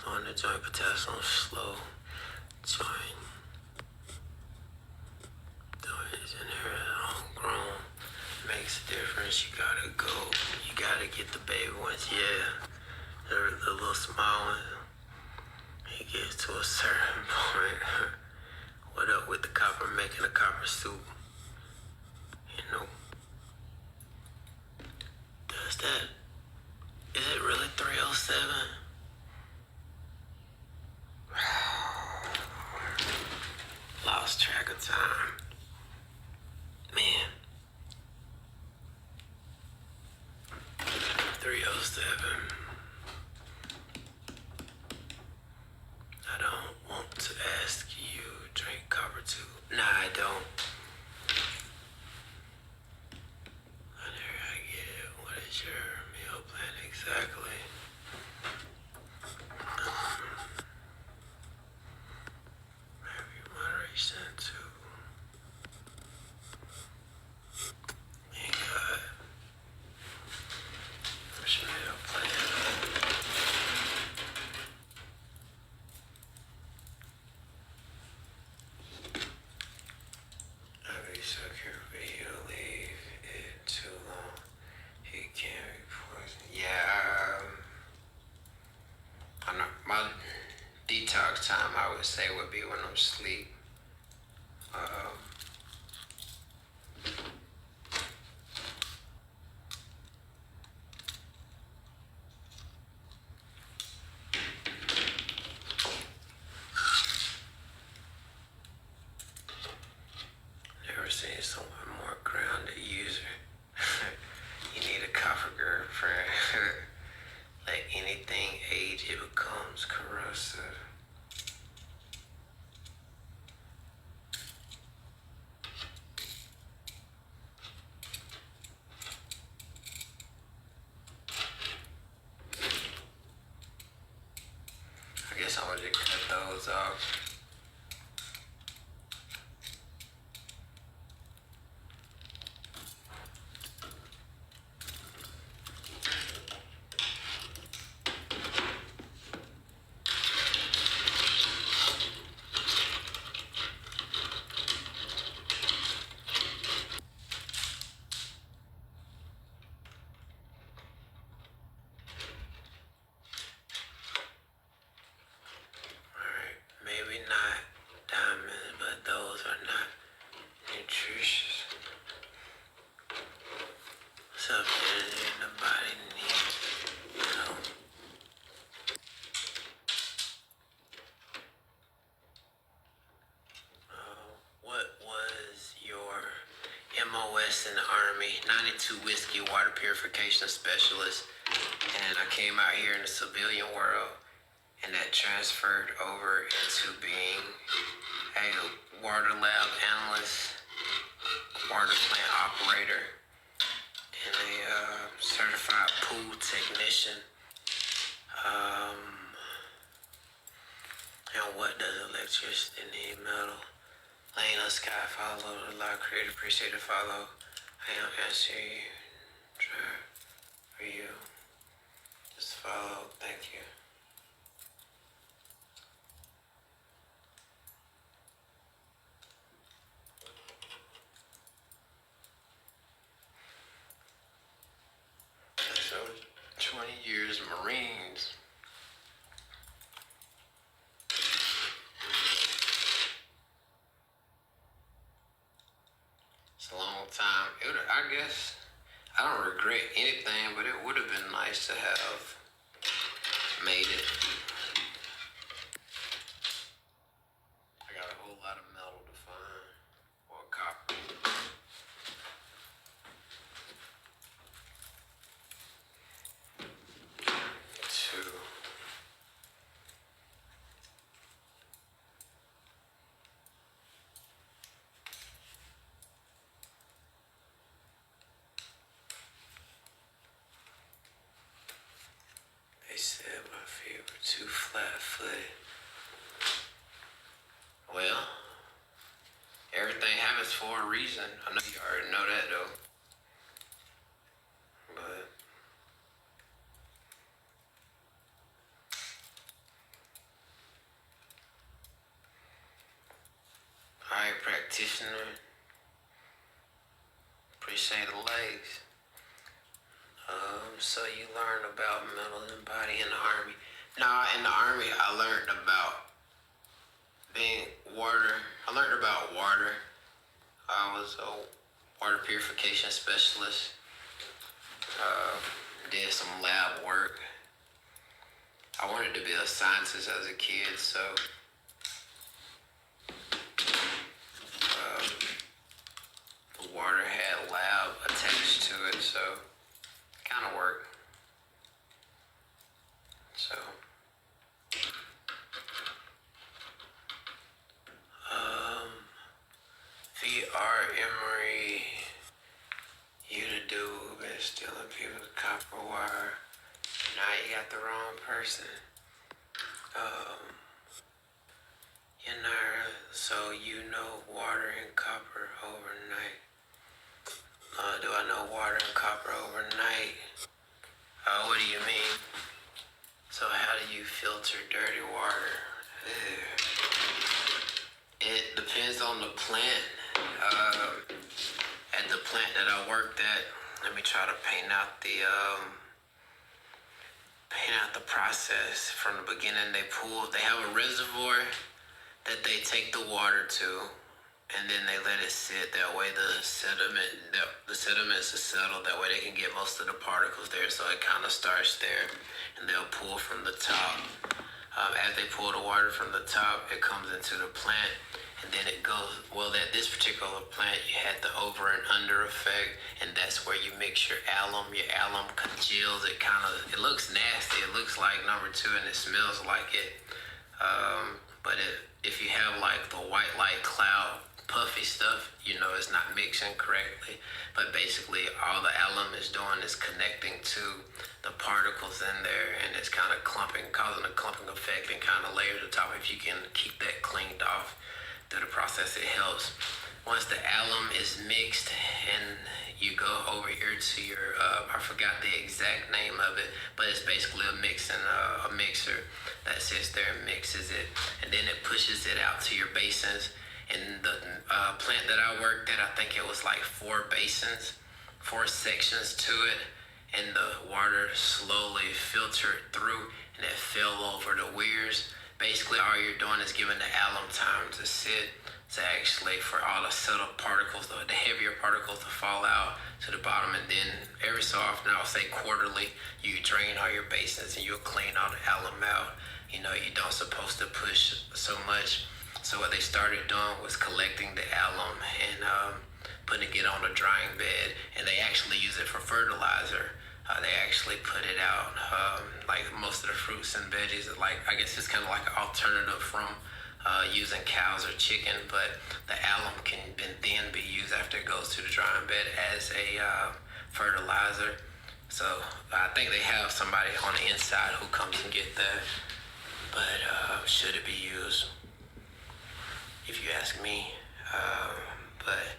On the joint potassium slow. Join. Joints in here, homegrown. Makes a difference. You gotta go. You gotta get the baby ones. Yeah. The little small ones. It gets to a certain point. What up with the copper making a copper soup? You know. Does that? Is it really 307? Lost track of time. Man. 307. I don't want to ask you drink copper too. Nah, I don't. And here I get, what is your meal plan exactly? Maybe moderation too. Ain't got what's your meal plan? I'll be so careful you leave it too long. He can't be poisoned. Yeah, I know my detox time I would say would be when I'm asleep. Never seen someone more grounded user. You need a copper girlfriend. Like anything age, it becomes corrosive. I guess I'm gonna just cut those off. Alright, maybe not diamonds, but those are not nutritious. Substances the body needs, you know. What was your MOS in the Army? 92 whiskey water purification specialist. And I came out here in the civilian world, and that transferred over into being a water lab analyst, water plant operator, and a certified pool technician. And what does electricity need? Metal. Lane Sky, follow the law creator, appreciate the follow. I am answering try for you. Just follow, thank you. So 20 years Marines. It's a long time. I guess I don't regret anything, but it would have been nice to have made it. I got a whole lot of metal to find, or copper. Two. for a reason. I know you already know that though. But alright, practitioner. Appreciate the legs. So you learned about mental and body in the Army. Nah, in the Army I learned about being water. I learned about water. I was a water purification specialist. Did some lab work. I wanted to be a scientist as a kid, so the water had a lab attached to it, so it kind of worked. So, VR Emory, you the dude who been stealing people's copper wire. Now you got the wrong person. You're not, so you know water and copper overnight. Do I know water and copper overnight? What do you mean? So how do you filter dirty water? It depends on the plant. At the plant that I worked at, let me try to paint out the process from the beginning. They have a reservoir that they take the water to, and then they let it sit. That way the sediments are settled. That way they can get most of the particles there. So it kind of starts there, and they'll pull from the top. As they pull the water from the top, it comes into the plant, and then it goes. Well, at this particular plant, you had the over and under effect, and that's where you mix your alum. Your alum congeals. It looks nasty. It looks like number 2, and it smells like it. But if you have like the white light cloud puffy stuff, it's not mixing correctly. But basically all the alum is doing is connecting to the particles in there, and it's kind of causing a clumping effect and kind of layer the top. If you can keep that cleaned off through the process, it helps. Once the alum is mixed and you go over here to your, I forgot the exact name of it, but it's basically a mixer that sits there and mixes it, and then it pushes it out to your basins. In the plant that I worked at, I think it was like 4 basins, 4 sections to it, and the water slowly filtered through, and it fell over the weirs. Basically, all you're doing is giving the alum time to sit, to actually for all the subtle particles, the heavier particles to fall out to the bottom, and then every so often, I'll say quarterly, you drain all your basins and you'll clean all the alum out. You don't supposed to push so much. So what they started doing was collecting the alum and putting it on a drying bed, and they actually use it for fertilizer. They actually put it out, like most of the fruits and veggies. I guess it's kind of like an alternative from using cows or chicken, but the alum can then be used after it goes to the drying bed as a fertilizer. So I think they have somebody on the inside who comes and get that, but should it be used? If you ask me, but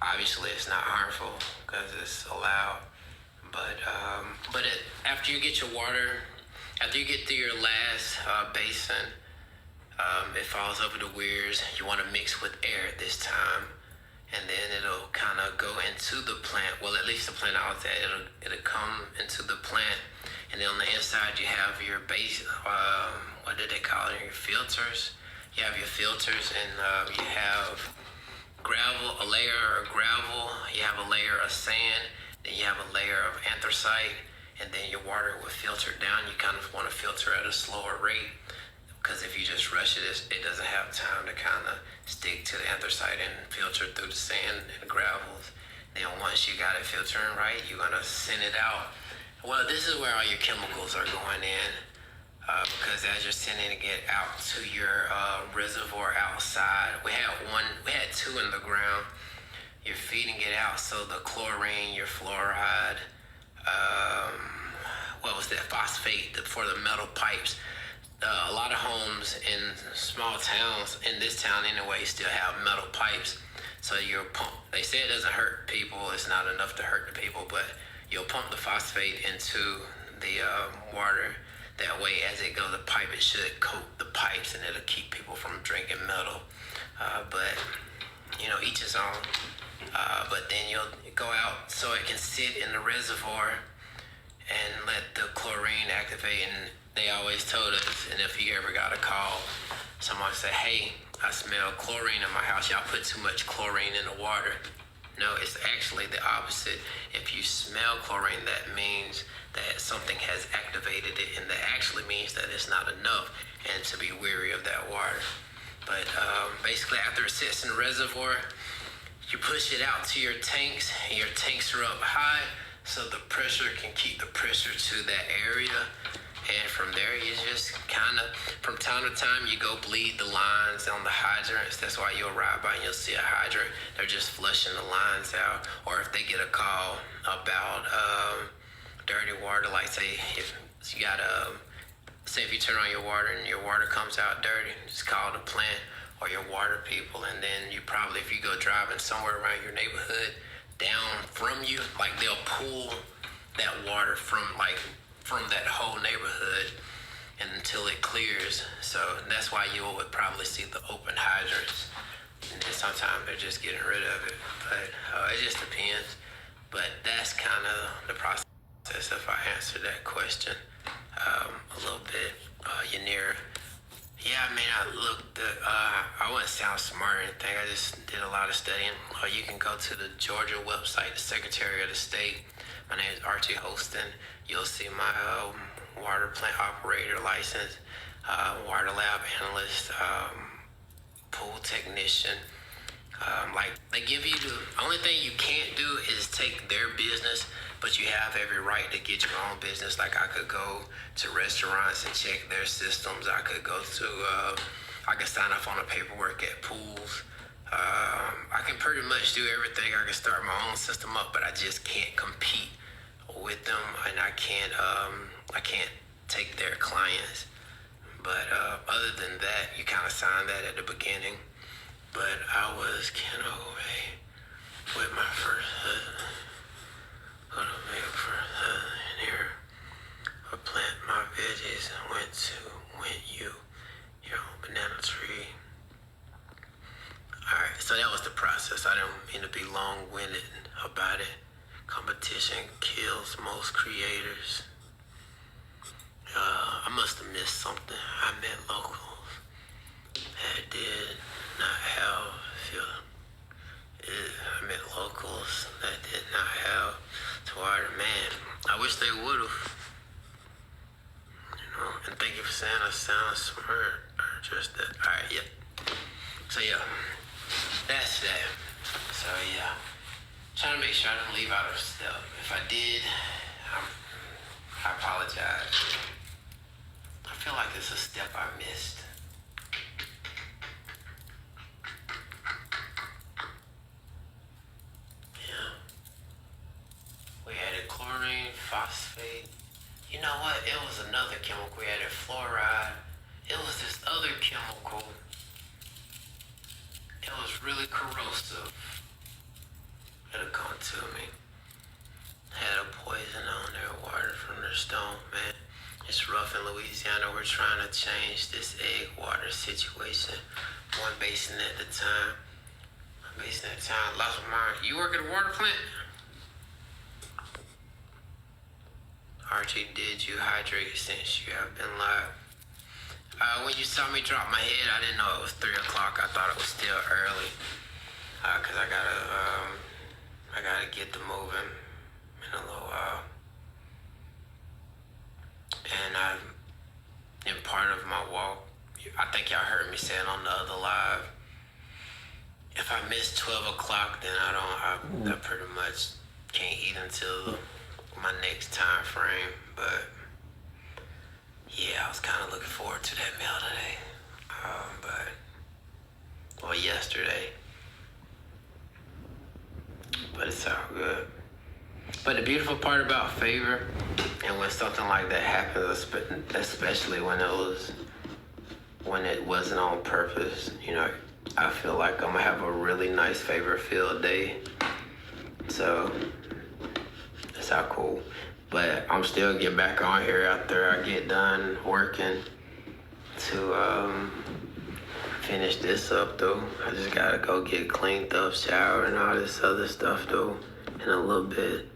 obviously it's not harmful because it's allowed. But after you get your water, after you get through your last basin, it falls over the weirs. You want to mix with air this time, and then it'll kind of go into the plant. Well, at least the plant I was at, it'll come into the plant, and then on the inside you have your base. What did they call it? Your filters. You have your filters, and you have gravel, a layer of gravel. You have a layer of sand. Then you have a layer of anthracite, and then your water will filter down. You kind of want to filter at a slower rate, because if you just rush it, it doesn't have time to kind of stick to the anthracite and filter through the sand and gravels. Then once you got it filtering right, you're going to send it out. Well, this is where all your chemicals are going in, because as you're sending it out to your reservoir outside, we had 2 in the ground. You're feeding it out, so the chlorine, your fluoride, phosphate for the metal pipes. A lot of homes in small towns, in this town anyway, still have metal pipes. So you'll pump. They say it doesn't hurt people. It's not enough to hurt the people, but you'll pump the phosphate into the water. That way, as it goes, the pipe, it should coat the pipes, and it'll keep people from drinking metal. But each his own. But then you'll go out so it can sit in the reservoir and let the chlorine activate. And they always told us, and if you ever got a call, someone say, "Hey, I smell chlorine in my house. Y'all put too much chlorine in the water." No, it's actually the opposite. If you smell chlorine, that means that something has activated it, and that actually means that it's not enough, and to be wary of that water. But basically, after it sits in the reservoir, you push it out to your tanks, and your tanks are up high, so the pressure can keep the pressure to that area. And from there, you just kind of, from time to time, you go bleed the lines on the hydrants. That's why you'll ride by and you'll see a hydrant. They're just flushing the lines out. Or if they get a call about dirty water, like say if you got say if you turn on your water and your water comes out dirty, just call the plant or your water people. And then you probably, if you go driving somewhere around your neighborhood, down from you, like they'll pull that water from that whole neighborhood until it clears. So that's why you would probably see the open hydrants. And then sometimes they're just getting rid of it. But it just depends. But that's kind of the process if I answered that question a little bit. Yanira. Yeah, I mean, I wouldn't sound smart or anything. I just did a lot of studying. You can go to the Georgia website, the Secretary of the State. My name is Archie Holston. You'll see my water plant operator license, water lab analyst, pool technician. They give you the only thing you can't do is take their business, but you have every right to get your own business. Like I could go to restaurants and check their systems. I could go to, I could sign up on the paperwork at pools. I can pretty much do everything. I can start my own system up, but I just can't compete with them, and I can't take their clients. But other than that, you kind of sign that at the beginning. But I was Kenaway with my first husband. Gonna make a first husband here. I plant my veggies and went your banana tree. Alright, so that was the process. I didn't mean to be long-winded about it. Competition kills most creators. I must have missed something. I met locals that did not have I met locals that did not have to water. Man, I wish they would have. And thank you for saying I sound smart. Or just that. Alright, yep. So yeah, that's that. So yeah, trying to make sure I don't leave out of step. If I did, I apologize. I feel like it's a step I missed. Yeah. We added chlorine, phosphate. You know what? It was another chemical. We added fluoride. It was this other chemical. It was really corrosive. It'll come to me. Had a poison on their water from their stone, man. It's rough in Louisiana. We're trying to change this egg water situation. One basin at a time. Lost my mind. You work at a water plant? Archie, did you hydrate since you have been live? When you saw me drop my head, I didn't know it was 3 o'clock. I thought it was still early. Cause I gotta get the moving in a little while. And in part of my walk, I think y'all heard me saying on the other live, if I miss 12 o'clock, then I pretty much can't eat until my next time frame. But yeah, I was kind of looking forward to that meal today. Yesterday. But it's all good. But the beautiful part about favor, and when something like that happens, especially when it wasn't on purpose, I feel like I'm gonna have a really nice favorite field day. So that's how cool. But I'm still getting back on here after I get done working to finish this up though. I just gotta go get cleaned up, shower, and all this other stuff though in a little bit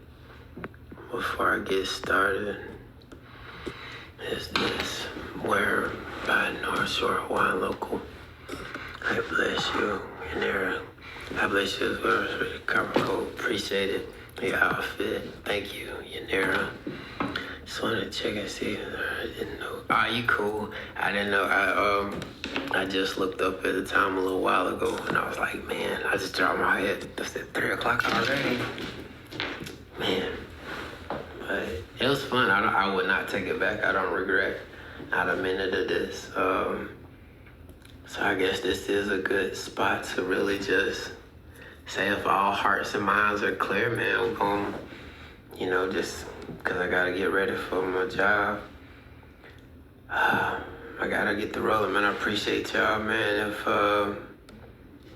before I get started. Is this where by North Shore Wine Local? I bless you, Yanira. I bless you as well as the cover code. Appreciate it. Your outfit. Thank you, Yanira. Just wanted to check and see. I didn't know. You cool. I didn't know. I just looked up at the time a little while ago, and I was like, man, I just dropped my head. It's at 3 o'clock already. Man. But it was fun. I would not take it back. I don't regret not a minute of this. So I guess this is a good spot to really just say if all hearts and minds are clear, man, I'm going, just because I got to get ready for my job. I got to get the rolling, man. I appreciate y'all, man. If all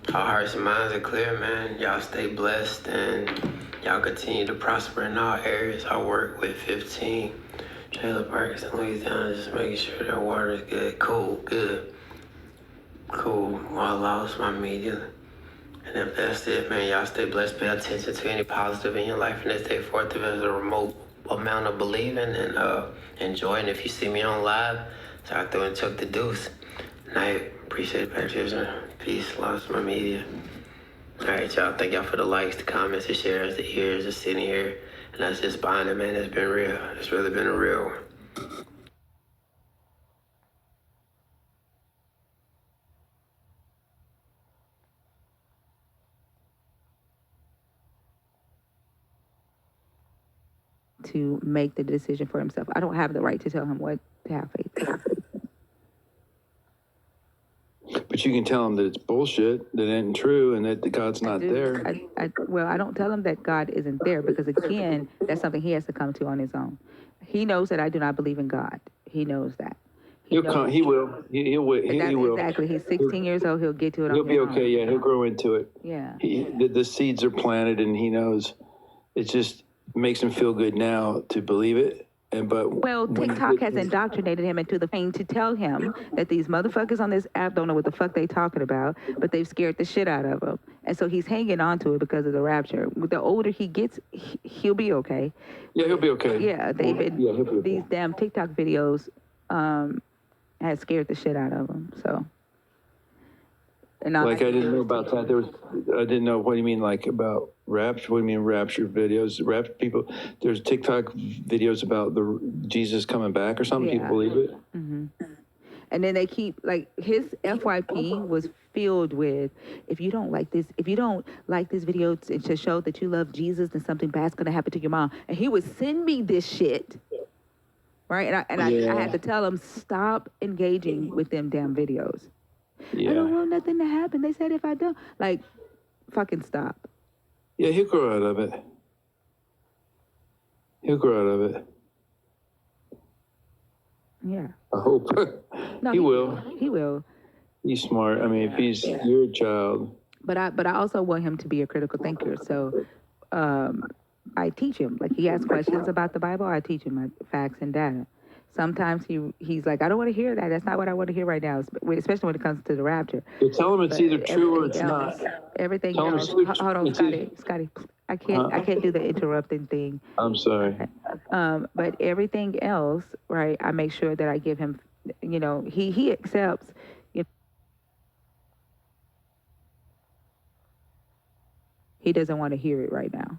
hearts and minds are clear, man, y'all stay blessed and y'all continue to prosper in all areas. I work with 15 trailer parks in Louisiana, just making sure their water is good. Cool, good. Cool. Well, I lost my media. And if that's it, man, y'all stay blessed. Pay attention to any positive in your life and stay forth if there's a remote amount of believing and enjoy. And if you see me on live, talk through and chuck the deuce. Night. Appreciate it, Patricia. Peace. Lost my media. All right, y'all. Thank y'all for the likes, the comments, the shares, the ears, just sitting here. And that's just behind it, man. It's been real. It's really been a real one. To make the decision for himself. I don't have the right to tell him what to have faith in. But you can tell him that it's bullshit, that it isn't true, and that God's not there. I don't tell him that God isn't there because, again, that's something he has to come to on his own. He knows that I do not believe in God. He knows that. He will. He will. Exactly. He's 16 years old. He'll get to it. He'll be okay. Yeah, he'll grow into it. Yeah. The seeds are planted, and he knows. It just makes him feel good now to believe it. TikTok has indoctrinated him into the pain to tell him that these motherfuckers on this app don't know what the fuck they talking about, but they've scared the shit out of him. And so he's hanging on to it because of the rapture. The older he gets, he'll be okay. Yeah, he'll be okay. Yeah, these damn TikTok videos has scared the shit out of him. So. And I didn't know about that. I didn't know what do you mean about rapture. What do you mean rapture videos? Rapture people. There's TikTok videos about Jesus coming back or something. Yeah. People believe it. Mm-hmm. And then they keep his FYP was filled with if you don't like this video to show that you love Jesus, then something bad's gonna happen to your mom. And he would send me this shit, right? And I had to tell him stop engaging with them damn videos. Yeah. I don't want nothing to happen. They said if I don't, fucking stop. Yeah, he'll grow out of it. Yeah. I hope. No, he will. He will. He's smart. I mean, if he's your child. But I also want him to be a critical thinker. So I teach him. He asks questions about the Bible. I teach him facts and data. Sometimes he's like, I don't want to hear that. That's not what I want to hear right now, especially when it comes to the rapture. You tell him it's either true or it's not. Everything else. Hold on, Scotty. I can't do the interrupting thing. I'm sorry. But everything else, right? I make sure that I give him. He accepts. He doesn't want to hear it right now,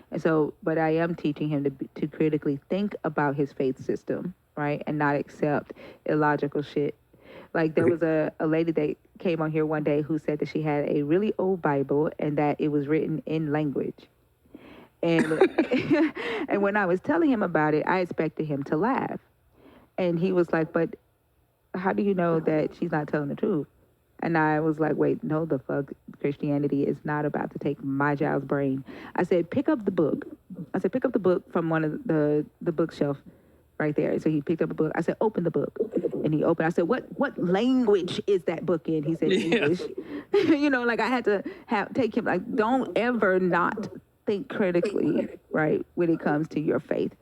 and so. But I am teaching him to critically think about his faith system. Right, and not accept illogical shit. There was a lady that came on here one day who said that she had a really old Bible and that it was written in language. And and when I was telling him about it, I expected him to laugh. And he was like, but how do you know that she's not telling the truth? And I was like, wait, no, the fuck, Christianity is not about to take my child's brain. I said, pick up the book. Pick up the book from one of the bookshelf right there. So he picked up a book. I said, open the book. And he opened. I said, "What language is that book in?" He said, "English." You know, like I had to take him. Like, don't ever not think critically, right, when it comes to your faith.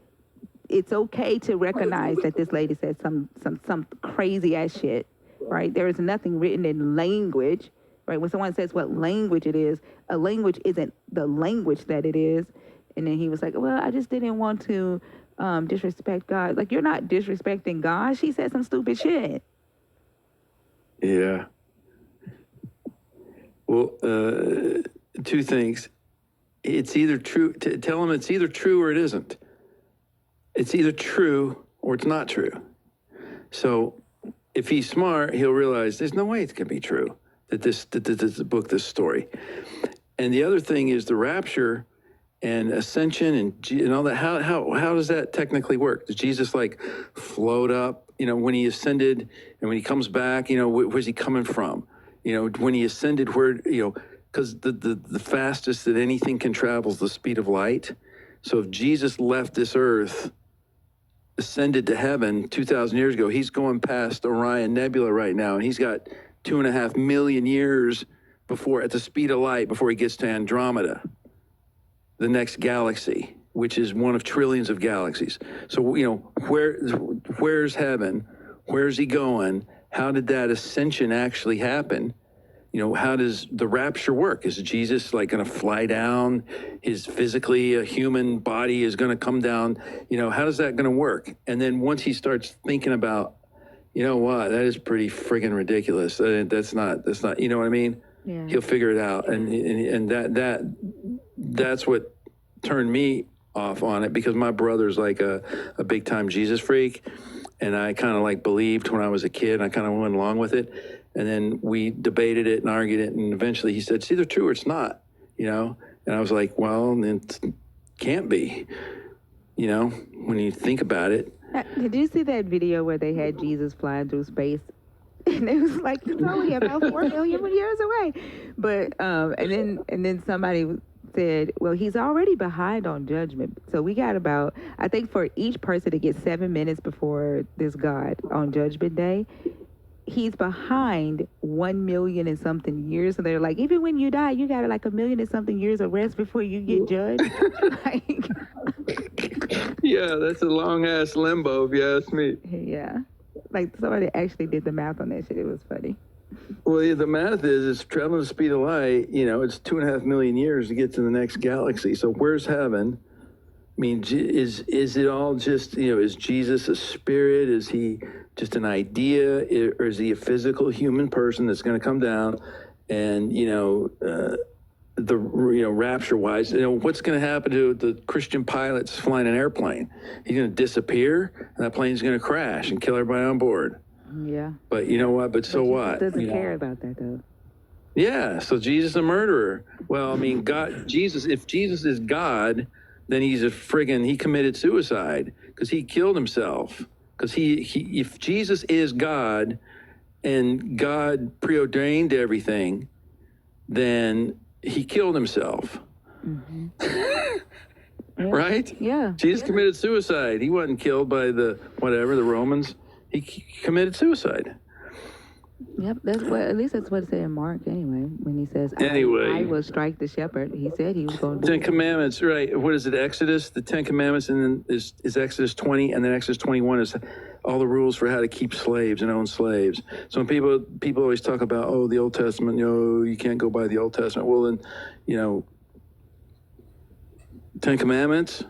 It's okay to recognize that this lady said some crazy ass shit, right? There is nothing written in language, right? When someone says what language it is, a language isn't the language that it is. And then he was like, "Well, I just didn't want to disrespect God." Like, you're not disrespecting God. She said some stupid shit. Yeah. Well, two things. It's either true. Tell him it's either true or it isn't. It's either true or it's not true. So if he's smart, he'll realize there's no way it can be true that this book, this story. And the other thing is the rapture and ascension and all that. How does that technically work? Does Jesus like float up? You know, when he ascended and when he comes back, you know, where's he coming from? You know, when he ascended, where, you know, because the fastest that anything can travel is the speed of light. So if Jesus left this earth, ascended to heaven 2,000 years ago, he's going past Orion Nebula right now, and he's got 2.5 million years before, at the speed of light, before he gets to Andromeda, the next galaxy, which is one of trillions of galaxies. So, you know, where's heaven? Where's he going? How did that ascension actually happen? You know, how does the rapture work? Is Jesus like going to fly down? His physically a human body is going to come down? You know, how is that going to work? And then once he starts thinking about, you know what, that is pretty friggin' ridiculous. That's not, you know what I mean? Yeah. He'll figure it out. And that's what turned me off on it, because my brother's like a big time Jesus freak. And I kind of like believed when I was a kid, and I kind of went along with it. And then we debated it and argued it, and eventually he said, "It's either true or it's not," you know? And I was like, well, it can't be, you know, when you think about it. Did you see that video where they had Jesus flying through space? And it was like, it's only about 4 million years away. But, and then somebody said, well, he's already behind on judgment. So we got about, I think for each person to get 7 minutes before this God on Judgment Day, he's behind 1 million and something years. So they're like, even when you die, you got like 1 million and something years of rest before you get judged. Like, yeah, that's a long ass limbo, if you ask me. Yeah, like somebody actually did the math on that shit. It was funny. Well, yeah, the math is it's traveling the speed of light. You know, it's 2.5 million years to get to the next galaxy. So where's heaven? I mean, is it all just, you know, is Jesus a spirit? Is he just an idea, or is he a physical human person that's going to come down and, you know, rapture wise, you know, what's going to happen to the Christian pilots flying an airplane? He's going to disappear, and that plane's going to crash and kill everybody on board. Yeah. But you know what? But so what? Doesn't care about that though. Yeah. So Jesus a murderer. Well, I mean, if Jesus is God, then he's he committed suicide because he killed himself. Because if Jesus is God and God preordained everything, then he killed himself. Mm-hmm. Yeah. Right? Yeah. Jesus committed suicide. He wasn't killed by the Romans. He committed suicide. Yep, at least that's what it said in Mark anyway, when he says, I will strike the shepherd. He said he was going to do 10 Commandments, right. What is it, Exodus? The 10 Commandments, and then is Exodus 20, and then Exodus 21 is all the rules for how to keep slaves and own slaves. So when people always talk about, oh, the Old Testament, you can't go by the Old Testament. Well, then, 10 Commandments,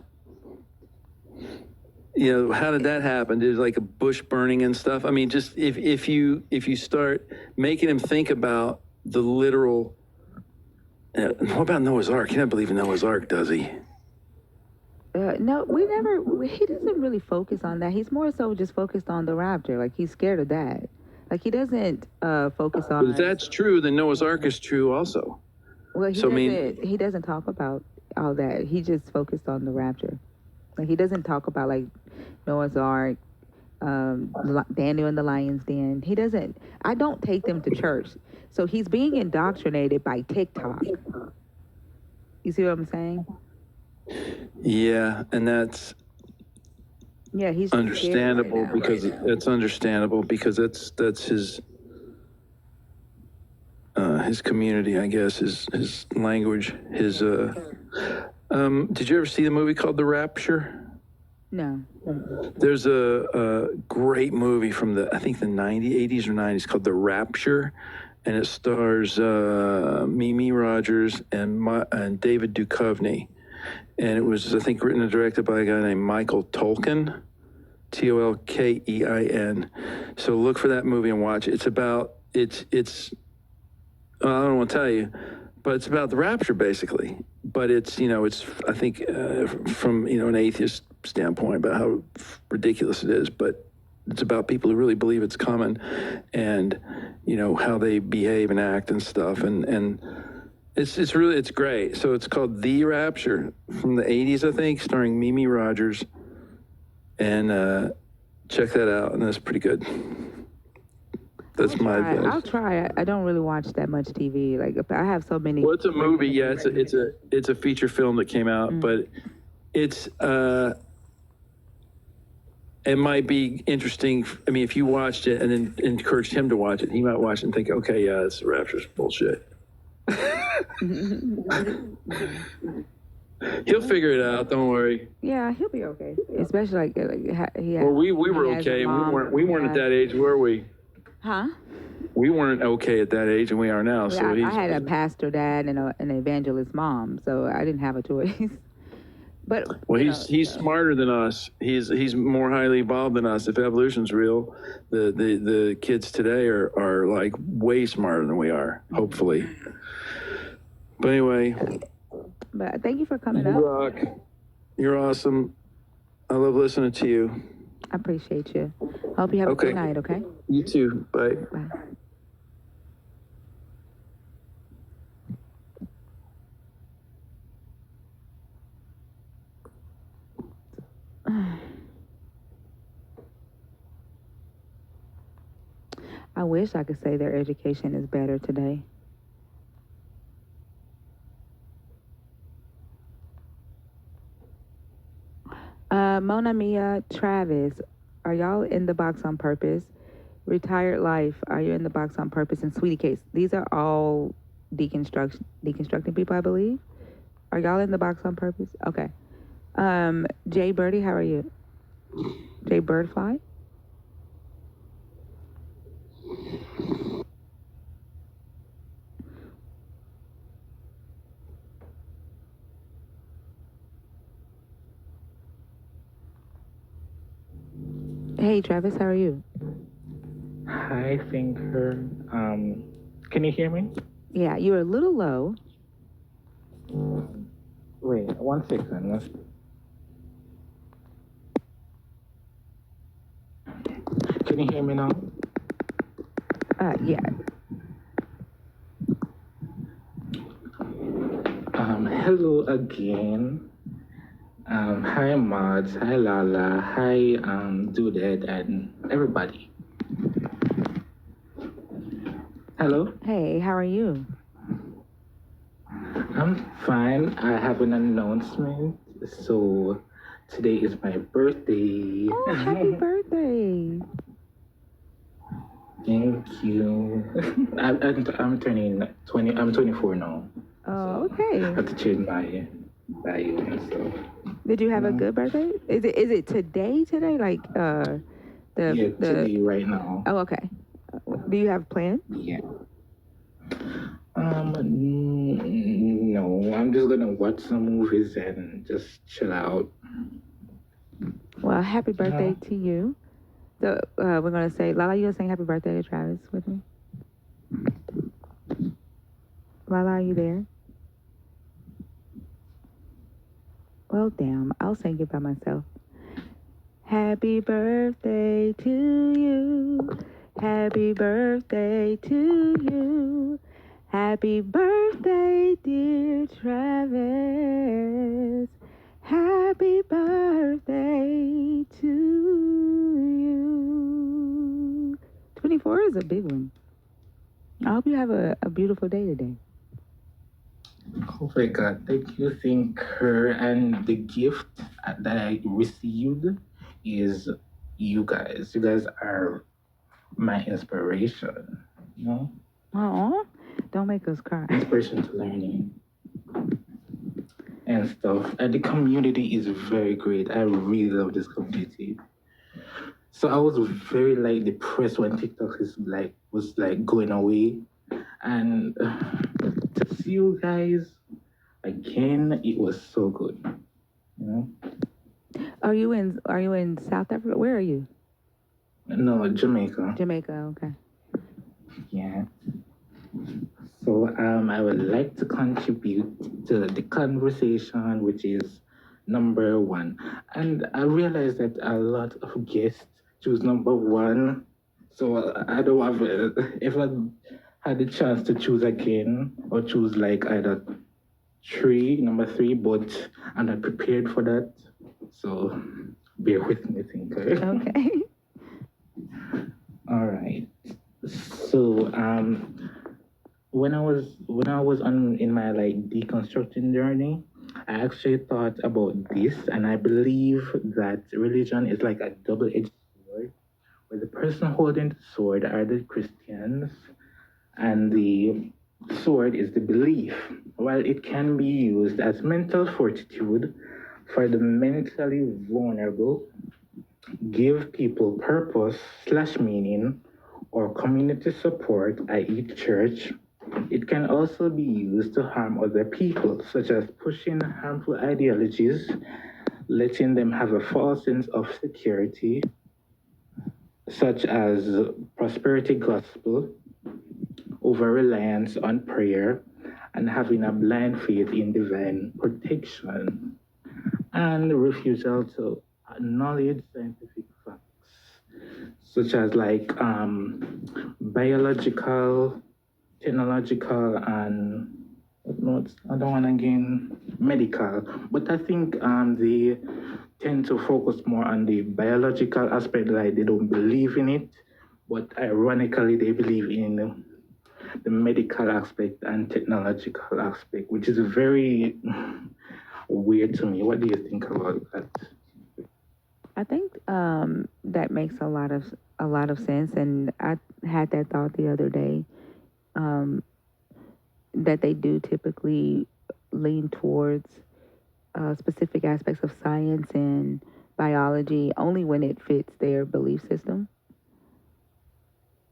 how did that happen? There's like a bush burning and stuff. I mean, just if you start making him think about the literal, what about Noah's Ark? He doesn't believe in Noah's Ark, does he? No, he doesn't really focus on that. He's more so just focused on the rapture. Like, he's scared of that. Like, he doesn't focus on. But if that's true, then Noah's Ark is true also. Well, he doesn't talk about all that. He just focused on the rapture. Like, he doesn't talk about like Noah's Ark, Daniel in the lion's den. He doesn't. I don't take them to church, so he's being indoctrinated by TikTok. You see what I'm saying? Yeah, and that's Yeah, he's understandable right because it's understandable because that's his community, I guess, his language, his. Did you ever see the movie called The Rapture? No. There's a great movie from I think the 80s or 90s called The Rapture, and it stars Mimi Rogers and David Duchovny. And it was, I think, written and directed by a guy named Michael Tolkien, Tolkein. So look for that movie and watch it. It's about, I don't want to tell you, but it's about the rapture, basically. But it's, it's, I think, from, an atheist standpoint about how ridiculous it is. But it's about people who really believe it's coming and, how they behave and act and stuff. And it's great. So it's called The Rapture from the 80s, I think, starring Mimi Rogers. And check that out. And that's pretty good. That's my advice. I'll try it. I don't really watch that much TV. Like I have so many. Well, it's a movie. Yeah, it's a feature film that came out, but it's it might be interesting. I mean, if you watched it and then encouraged him to watch it, he might watch it and think, okay, yeah, it's Rapture's bullshit. He'll figure it out. Don't worry. Yeah, he'll be okay. Especially like he has. Well, we were okay. We weren't at that age, were we? Huh? We weren't okay at that age, and we are now. So I had a pastor dad and an evangelist mom, so I didn't have a choice. But he's smarter than us. He's more highly evolved than us. If evolution's real, the kids today are like way smarter than we are. Hopefully. But anyway. But thank you for coming up. You rock. You're awesome. I love listening to you. I appreciate you. Hope you have a good night, okay? You too. Bye. Bye. I wish I could say their education is better today. Mona Mia Travis, are y'all in the box on purpose? Retired Life, are you in the box on purpose? And Sweetie Case, these are all deconstructing people, I believe. Are y'all in the box on purpose? Okay. Jay Birdie, how are you? Jay Birdfly? Hey Travis, how are you? Hi, Finger. Can you hear me? Yeah, you're a little low. Wait, 1 second. Can you hear me now? Yeah. Hello again. Hi Mods, hi Lala, hi Dudette and everybody. Hello? Hey, how are you? I'm fine. I have an announcement. So today is my birthday. Oh, happy birthday. Thank you. I'm turning 20. I'm 24 now. Oh, okay. I have to change my value and stuff. Did you have a good birthday? Is it today? Like today right now. Oh, okay. Do you have plans? Yeah. No. I'm just gonna watch some movies and just chill out. Well, happy birthday to you. So we're gonna say, Lala, you gonna sing happy birthday to Travis with me? Lala, are you there? Well, damn, I'll sing it by myself. Happy birthday to you. Happy birthday to you. Happy birthday, dear Travis. Happy birthday to you. 24 is a big one. I hope you have a beautiful day today. Oh my God, thank you, Thinker. And the gift that I received is you guys. You guys are my inspiration, you know? Oh, don't make us cry. Inspiration to learning and stuff. And the community is very great. I really love this community. So I was very like depressed when TikTok was going away, and to see you guys again, it was so good. You know? Are you in South Africa? Where are you? No, Jamaica. Jamaica, okay. Yeah. So I would like to contribute to the conversation, which is number one. And I realized that a lot of guests choose number one. So I don't have, if I had the chance to choose again or choose like either number three, but I'm not prepared for that. So bear with me, thinker. Okay. All right. So when I was in my like deconstructing journey, I actually thought about this, and I believe that religion is like a double-edged sword, where the person holding the sword are the Christians, and the sword is the belief. While it can be used as mental fortitude for the mentally vulnerable, give people purpose/meaning, or community support, i.e. church, it can also be used to harm other people, such as pushing harmful ideologies, letting them have a false sense of security, such as prosperity gospel, over-reliance on prayer, and having a blind faith in divine protection, and refusal to acknowledge scientific facts, such as like biological, technological, and another one again, medical. But I think they tend to focus more on the biological aspect, like they don't believe in it, but ironically they believe in the medical aspect and technological aspect, which is very weird to me. What do you think about that? I think that makes a lot of sense, and I had that thought the other day, that they do typically lean towards specific aspects of science and biology only when it fits their belief system,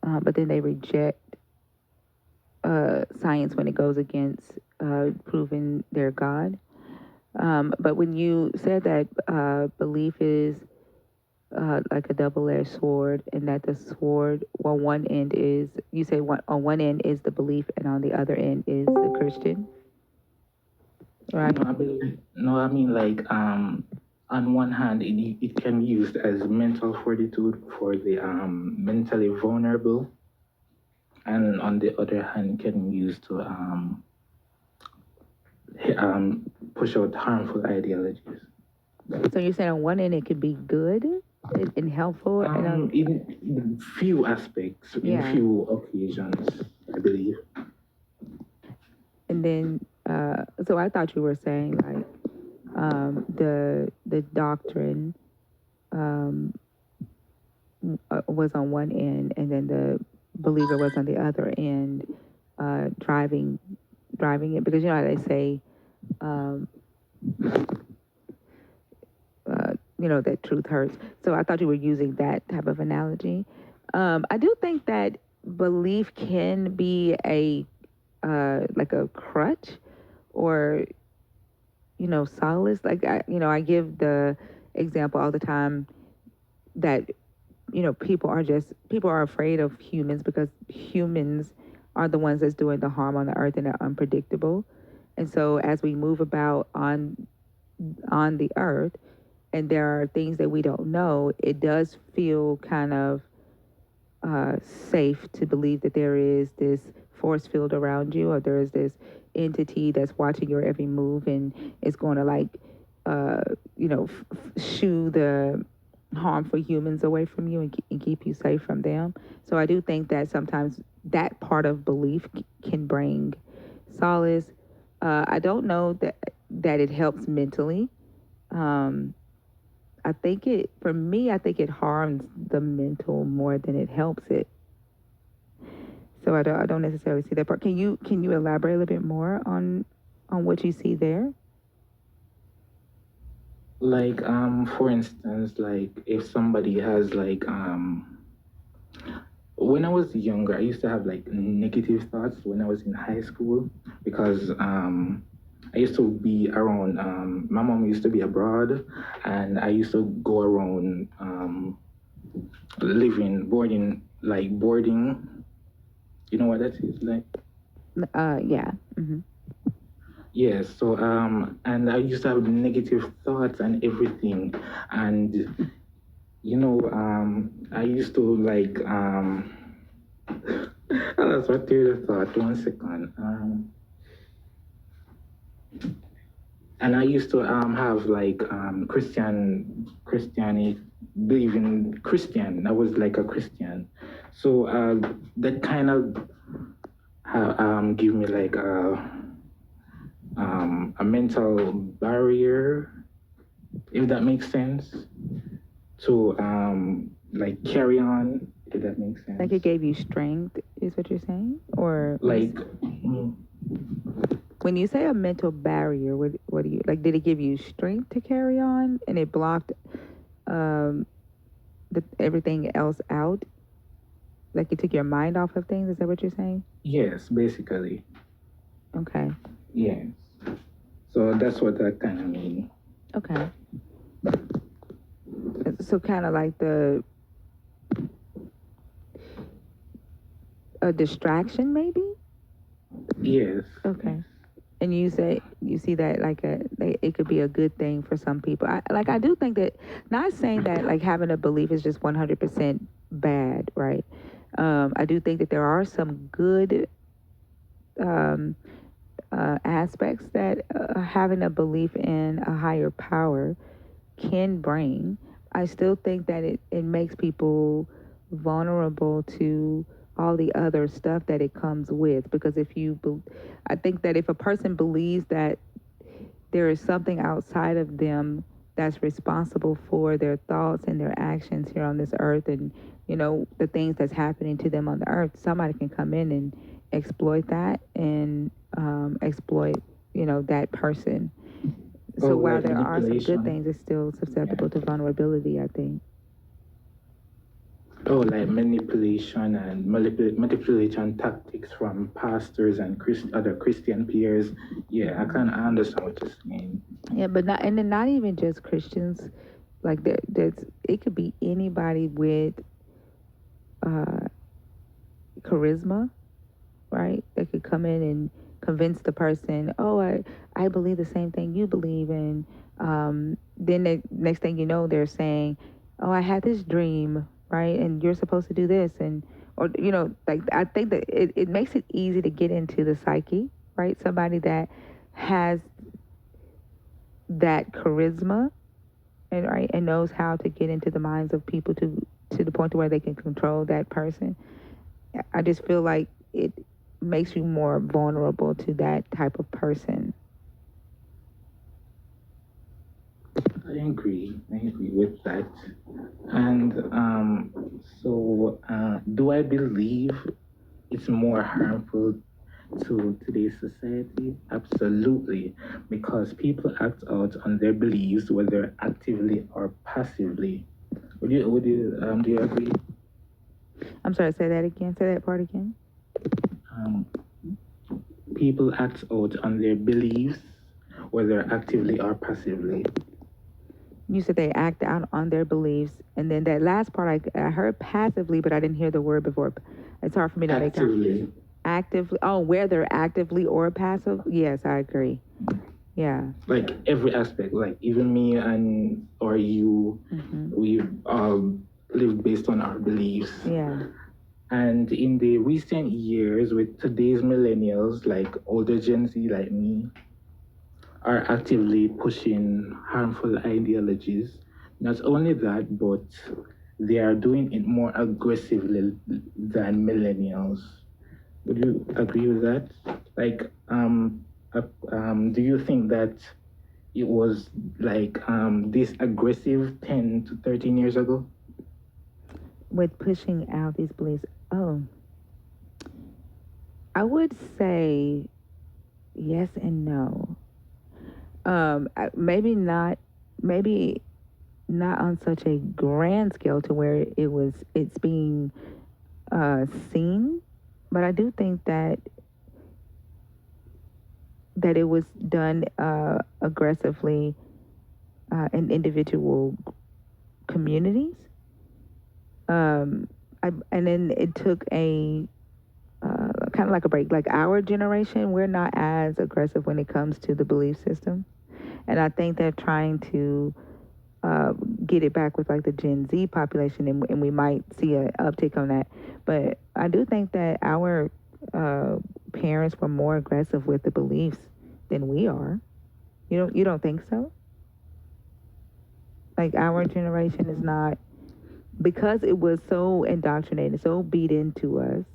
but then they reject science when it goes against proving their God. But when you said that belief is like a double-edged sword, and that the sword, well, one end is, you say on one end is the belief, and on the other end is the Christian, right? I mean like on one hand, it can be used as mental fortitude for the mentally vulnerable, and on the other hand, can be used to push out harmful ideologies. So you're saying on one end it could be good and helpful, and in few aspects, in few occasions, I believe. And then, so I thought you were saying like the doctrine was on one end, and then the believer was on the other end, driving it, because you know how they say, that truth hurts. So I thought you were using that type of analogy. I do think that belief can be like a crutch, or solace. Like I give the example all the time that people are afraid of humans because humans are the ones that's doing the harm on the earth, and they're unpredictable. And so as we move about on the earth, and there are things that we don't know, it does feel kind of safe to believe that there is this force field around you, or there is this entity that's watching your every move and is going to like shoo the harmful humans away from you and keep you safe from them. So I do think that sometimes that part of belief can bring solace. I don't know that it helps mentally. I think for me, I think it harms the mental more than it helps it. So I don't necessarily see that part. Can you elaborate a little bit more on what you see there? Like, for instance, like if somebody has like, when I was younger, I used to have like negative thoughts when I was in high school because I used to be around. My mom used to be abroad, and I used to go around boarding. You know what that is like? Yeah. Mm-hmm. Yes. So and I used to have negative thoughts and everything, and I used to like that's what the thought. 1 second. And I used to have like Christianity, believe in Christian. I was like a Christian, so that kind of give me like a mental barrier, if that makes sense, to like carry on, if that makes sense. Like it gave you strength, is what you're saying, or like. When you say a mental barrier, what do you like? Did it give you strength to carry on, and it blocked everything else out? Like it took your mind off of things? Is that what you're saying? Yes, basically. Okay. Yes. So that's what that kind of mean. Okay. So kind of like a distraction, maybe? Yes. Okay. And you see that like it could be a good thing for some people. I do think that, not saying that like having a belief is just 100% bad, right? I do think that there are some good aspects that having a belief in a higher power can bring. I still think that it makes people vulnerable to all the other stuff that it comes with, because I think that if a person believes that there is something outside of them that's responsible for their thoughts and their actions here on this earth, and the things that's happening to them on the earth, somebody can come in and exploit that and exploit that person. So while there are some good things, it's still susceptible to vulnerability, I think. Oh, like manipulation and manipulation tactics from pastors and other Christian peers. Yeah, I understand what you're saying. Yeah, but not even just Christians. Like it could be anybody with charisma, right? They could come in and convince the person, oh, I believe the same thing you believe in. Then the next thing you know, they're saying, oh, I had this dream, right? And you're supposed to do this. Like I think that it makes it easy to get into the psyche, right? Somebody that has that charisma and knows how to get into the minds of people to the point to where they can control that person. I just feel like it makes you more vulnerable to that type of person. I agree with that. And so do I believe it's more harmful to today's society? Absolutely, because people act out on their beliefs, whether actively or passively. Do you agree? I'm sorry, say that again. Say that part again. People act out on their beliefs, whether actively or passively. You said they act out on their beliefs, and then that last part I heard passively, but I didn't hear the word before. It's hard for me to actively. Actively. Oh, whether actively or passive. Yes, I agree. Yeah. Like every aspect, like even me or you, we live based on our beliefs. Yeah. And in the recent years, with today's millennials, like older Gen Z like me, are actively pushing harmful ideologies. Not only that, but they are doing it more aggressively than millennials. Would you agree with that? Like, do you think that it was like this aggressive 10 to 13 years ago? With pushing out these beliefs, oh, I would say yes and no. Maybe not. Maybe not on such a grand scale to where it's being seen, but I do think that it was done aggressively in individual communities. And then it took a kind of like a break. Like our generation, we're not as aggressive when it comes to the belief system, and I think they're trying to get it back with like the Gen Z population, and we might see an uptick on that. But I do think that our parents were more aggressive with the beliefs than we are. You don't think so? Like our generation is not, because it was so indoctrinated, so beat into us.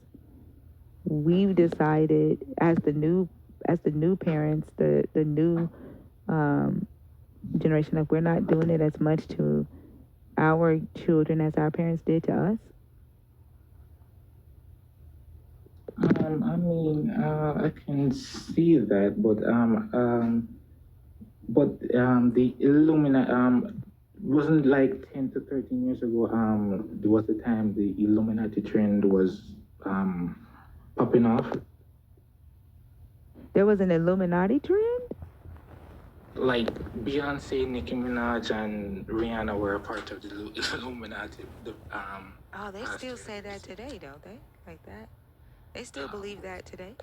We've decided as the new parents, the new generation, like we're not doing it as much to our children as our parents did to us. I mean, I can see that, but the Illuminati wasn't like 10 to 13 years ago. There was the time the Illuminati trend was popping off. There was an Illuminati trend? Like Beyonce, Nicki Minaj, and Rihanna were a part of the Illuminati. Oh, they still say that today, don't they? Like that? They still believe that today?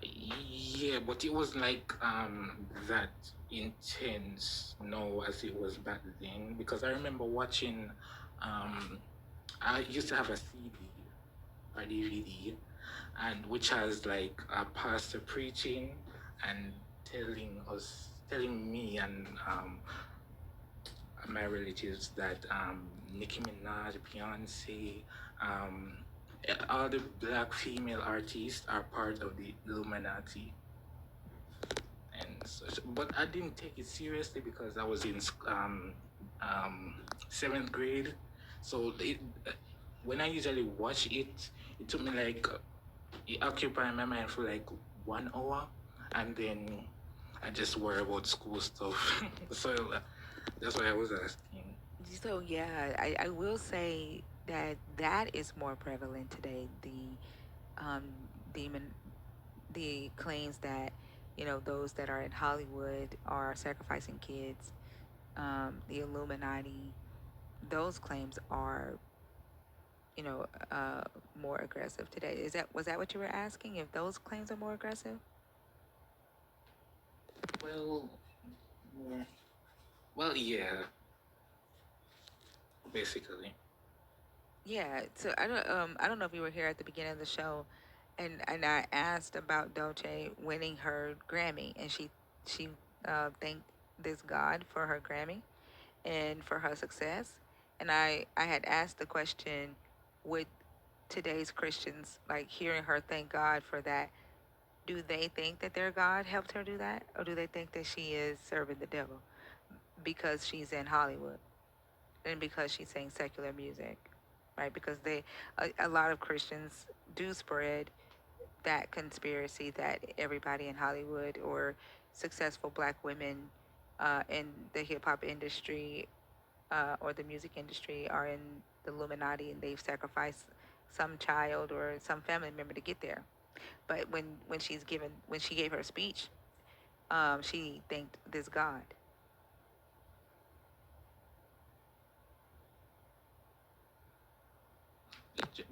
Yeah, but it was like that intense now as it was back then, because I remember watching. I used to have a CD or DVD, and which has like a pastor preaching and telling me and my relatives that Nicki Minaj, Beyonce, all the black female artists are part of the Illuminati. And such. But I didn't take it seriously because I was in 7th grade. So when I usually watch it, it took me like, it occupied my mind for like 1 hour, and then I just worry about school stuff. So that's why I was asking. So yeah, I will say that is more prevalent today. The claims that those that are in Hollywood are sacrificing kids, the Illuminati, those claims are more aggressive today. Was that what you were asking? If those claims are more aggressive? Well, yeah, basically. Yeah. So I don't know if you were here at the beginning of the show, and I asked about Dolce winning her Grammy, and she thanked this God for her Grammy and for her success. And I had asked the question, would today's Christians, like hearing her thank God for that, do they think that their God helped her do that, or do they think that she is serving the devil because she's in Hollywood and because she's saying secular music, right? Because a lot of Christians do spread that conspiracy that everybody in Hollywood or successful black women in the hip hop industry or the music industry are in the Illuminati, and they've sacrificed some child or some family member to get there. But when she gave her speech, she thanked this God.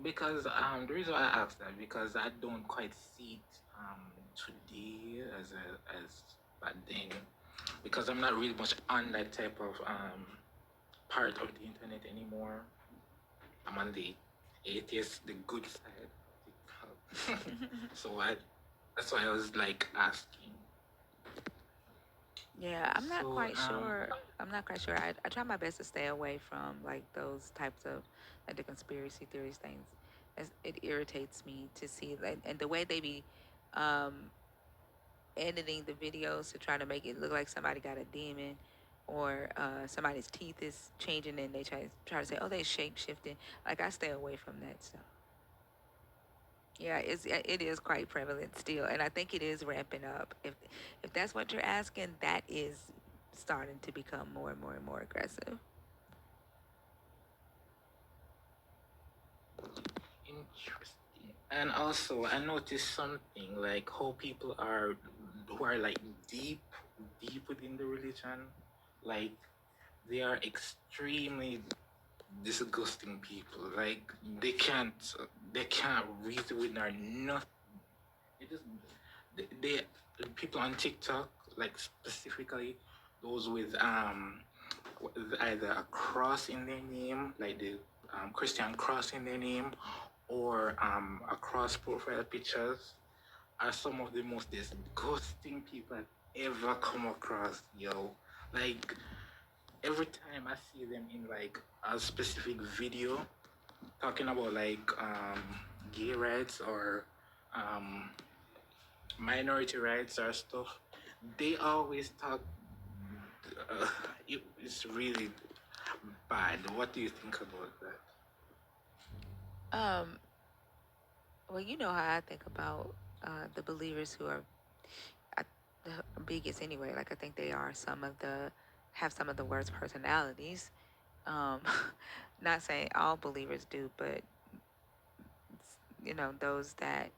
Because the reason why I asked that, because I don't quite see it today as back then, because I'm not really much on that type of part of the internet anymore. I'm on the atheist, the good side. So that's why I was like asking. Yeah, I'm not quite sure. I'm not quite sure. I try my best to stay away from like those types of like the conspiracy theories things. It irritates me to see, like, and the way they be editing the videos to try to make it look like somebody got a demon, or somebody's teeth is changing and they try to say, oh, they shape shifting. Like, I stay away from that stuff. Yeah, it is quite prevalent still, and I think it is ramping up. If that's what you're asking, that is starting to become more and more and more aggressive. Interesting. And also, I noticed something like how people are who are like deep within the religion, like they are extremely disgusting people. Like they can't reason with or nothing. It just they people on TikTok, like specifically those with either a cross in their name, like the Christian cross in their name, or a cross profile pictures, are some of the most disgusting people I've ever come across, yo. Like every time I see them in like a specific video talking about like gay rights or minority rights or stuff, they always talk. It's really bad. What do you think about that? Well, you know how I think about the believers who are the biggest anyway. Like, I think they are have some of the worst personalities. Not saying all believers do, but those that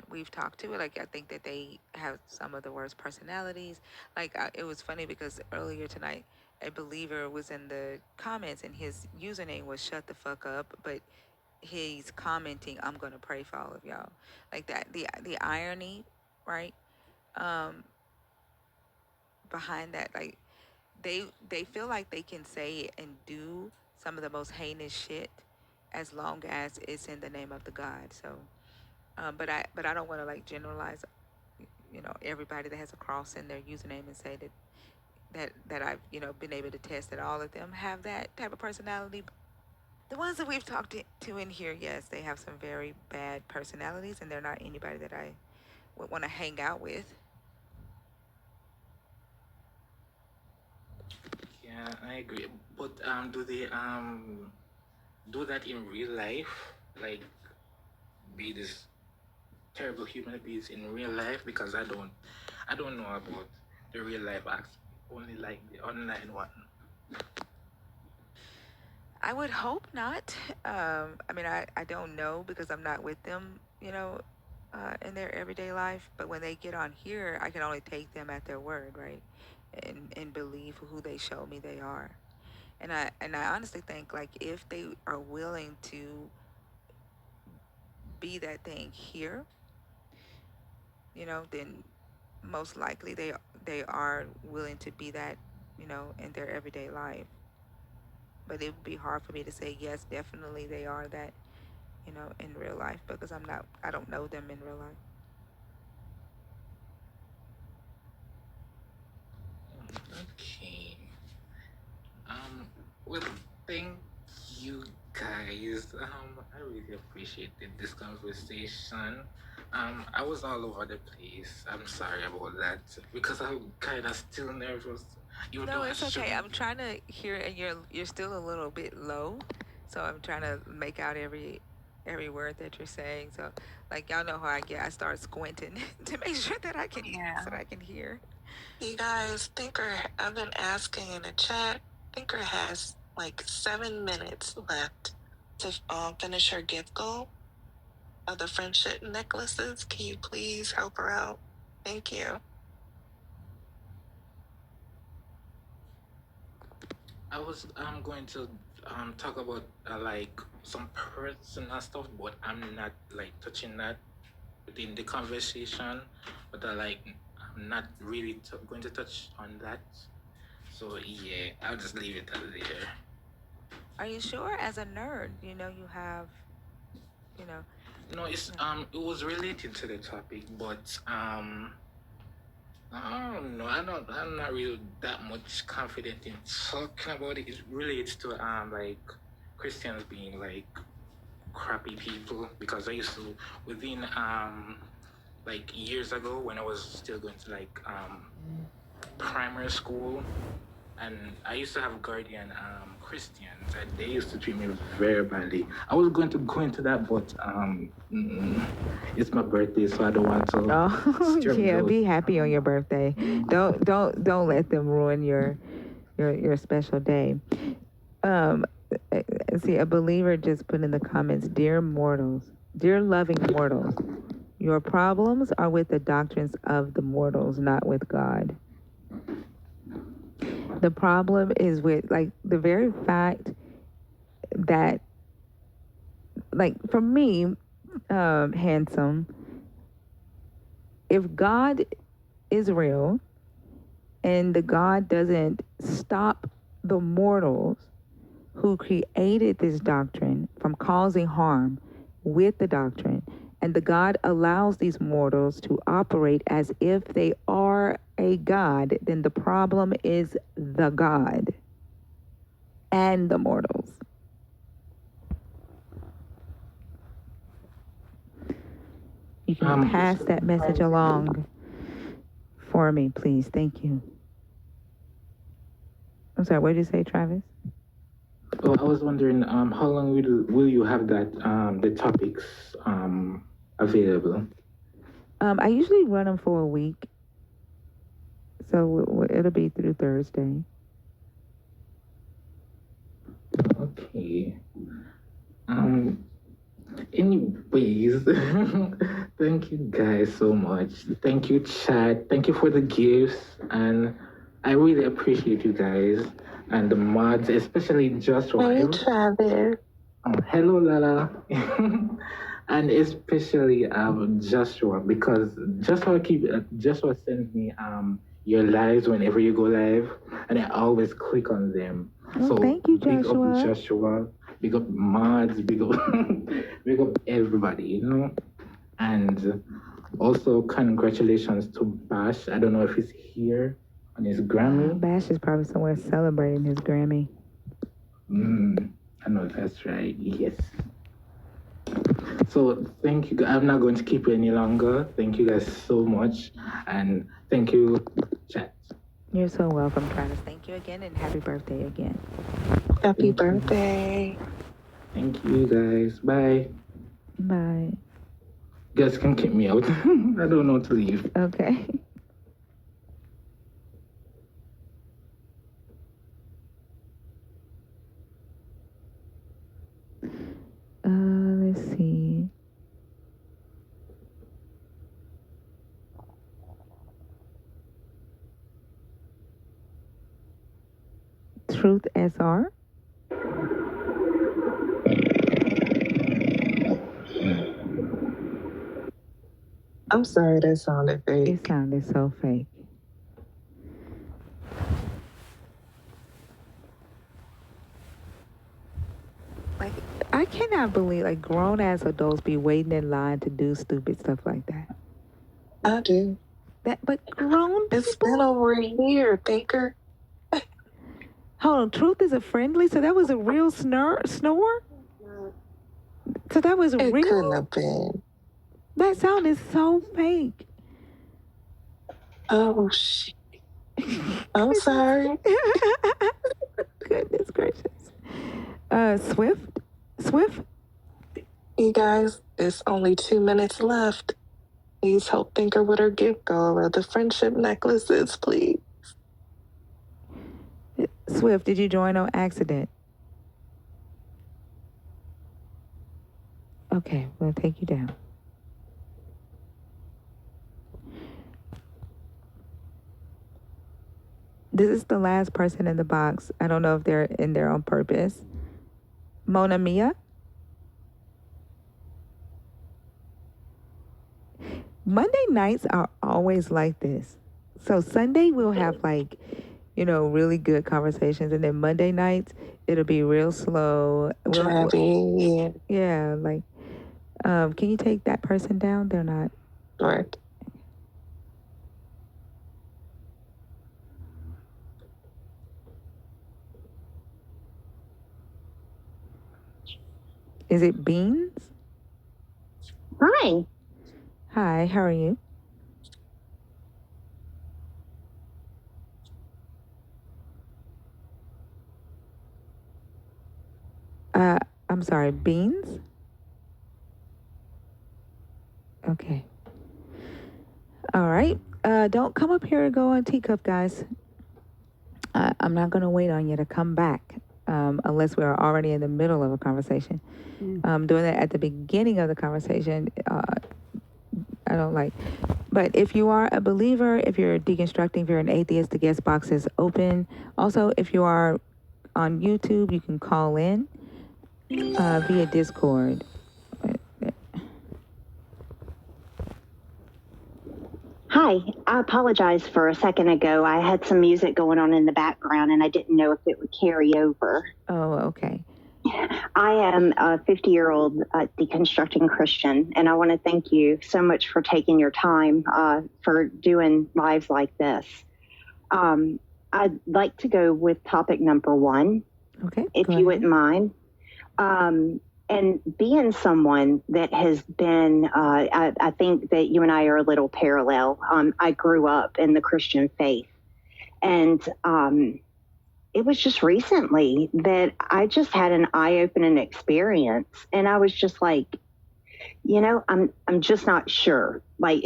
we've talked to, like, I think that they have some of the worst personalities. Like, it was funny because earlier tonight, a believer was in the comments and his username was "shut the fuck up," but he's commenting, "I'm gonna pray for all of y'all." Like that, the irony, right? Behind that, like they feel like they can say and do some of the most heinous shit as long as it's in the name of the God. So, but I don't want to like generalize, everybody that has a cross in their username and say that I've been able to test that all of them have that type of personality. The ones that we've talked to in here, yes, they have some very bad personalities, and they're not anybody that I would want to hang out with. Yeah, I agree. But do they do that in real life? Like be this terrible human beings in real life? Because I don't know about the real life acts. Only like the online one. I would hope not. I mean, I don't know because I'm not with them, in their everyday life. But when they get on here, I can only take them at their word, right? And believe who they show me they are. And I honestly think, like, if they are willing to be that thing here, then most likely they are willing to be that, in their everyday life. But it would be hard for me to say yes, definitely they are that, in real life, because I don't know them in real life. Okay. Well, thank you guys. I really appreciated this conversation. I was all over the place. I'm sorry about that because I'm kind of still nervous. No, it's okay. I'm trying to hear, and you're still a little bit low, so I'm trying to make out every word that you're saying. So, like, y'all know how I get. I start squinting to make sure that I can so that I can hear. You guys, Thinker, I've been asking in the chat. Thinker has like 7 minutes left to finish her gift goal of the friendship necklaces. Can you please help her out? Thank you. I was going to talk about like some personal stuff, but I'm not like touching that within the conversation. But I'm not really going to touch on that. So yeah, I'll just leave it there. Are you sure? As a nerd, you have, No, it's it was related to the topic, but I don't know. I'm not really that much confident in talking about it. It relates to like Christians being like crappy people, because I used to within like years ago when I was still going to like primary school, and I used to have guardian Christians, and they used to treat me very badly. I was going to go into that, but it's my birthday, so I don't want to. Oh, yeah, be happy on your birthday. Don't let them ruin your special day. See, a believer just put in the comments, dear loving mortals, your problems are with the doctrines of the mortals, not with God. The problem is with, like, the very fact that, like, for me, handsome, if God is real and the God doesn't stop the mortals who created this doctrine from causing harm with the doctrine, and the God allows these mortals to operate as if they are a God, then the problem is the God and the mortals. You can pass that message along for me, please. Thank you. I'm sorry, what did you say, Travis? Oh, I was wondering, how long will you have that the topics available? I usually run them for a week, so it'll be through Thursday. Okay. Anyways, thank you guys so much. Thank you, chat. Thank you for the gifts, and I really appreciate you guys and the mods, especially Joshua. Hey, Travis. Hello, Lala. And especially Joshua, because Joshua sends me your lives whenever you go live, and I always click on them. Oh, so thank you, Joshua. Big up Joshua, big up mods, big up big up everybody, you know. And also congratulations to Bash. I don't know if he's here on his Grammy. Bash is probably somewhere celebrating his Grammy. I know that's right. Yes. So thank you. I'm not going to keep you any longer. Thank you guys so much, and thank you, chat. You're so welcome, Travis. Thank you again, and happy birthday again. Happy birthday. Thank you, guys. Bye. Bye. You guys can kick me out. I don't know to leave. Okay. Let's see. Truth SR. I'm sorry, that sounded fake. It sounded so fake. Like, I cannot believe, like, grown ass adults be waiting in line to do stupid stuff like that. I do. But grown people? It's been over a year, Thinker. Hold on, Truth is a friendly? So that was a real snore? So that was real? It couldn't have been. That sounded so fake. Oh, shit. I'm sorry. Goodness gracious. Swift? You guys, it's only 2 minutes left. Please help Thinker with her gift goal of the friendship necklaces, please. Swift, did you join on accident? Okay, we'll take you down. This is the last person in the box. I don't know if they're in there on purpose. Mona Mia? Monday nights are always like this. So Sunday we'll have, like, really good conversations, and then Monday nights it'll be real slow. Yeah, like, can you take that person down? They're not. Right. Is it Beans? Hi. Hi, how are you? I'm sorry, Beans? Okay. All right. Don't come up here and go on teacup, guys. I'm not going to wait on you to come back unless we're already in the middle of a conversation. Doing that at the beginning of the conversation, I don't like. But if you are a believer, if you're deconstructing, if you're an atheist, the guest box is open. Also, if you are on YouTube, you can call in via Discord. Hi, I apologize for a second ago. I had some music going on in the background and I didn't know if it would carry over. Oh, okay. I am a 50-year-old deconstructing Christian, and I want to thank you so much for taking your time for doing lives like this. I'd like to go with topic number 1, if you wouldn't mind. And being someone that has been, I think that you and I are a little parallel. I grew up in the Christian faith, and it was just recently that I just had an eye-opening experience, and I was just like, you know, I'm just not sure. Like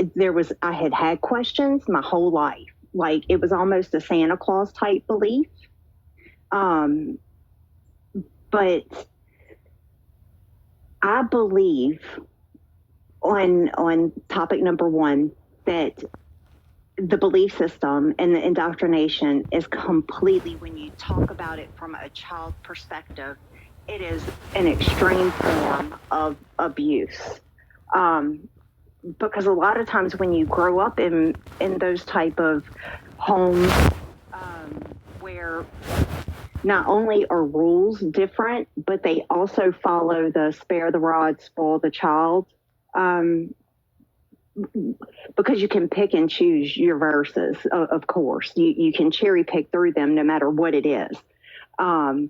I had questions my whole life. Like it was almost a Santa Claus type belief. But I believe on topic number 1 that the belief system and the indoctrination is completely, when you talk about it from a child perspective, it is an extreme form of abuse. Because a lot of times when you grow up in those type of homes where not only are rules different, but they also follow the spare the rod, spoil the child. Because you can pick and choose your verses, of course. You can cherry pick through them no matter what it is. I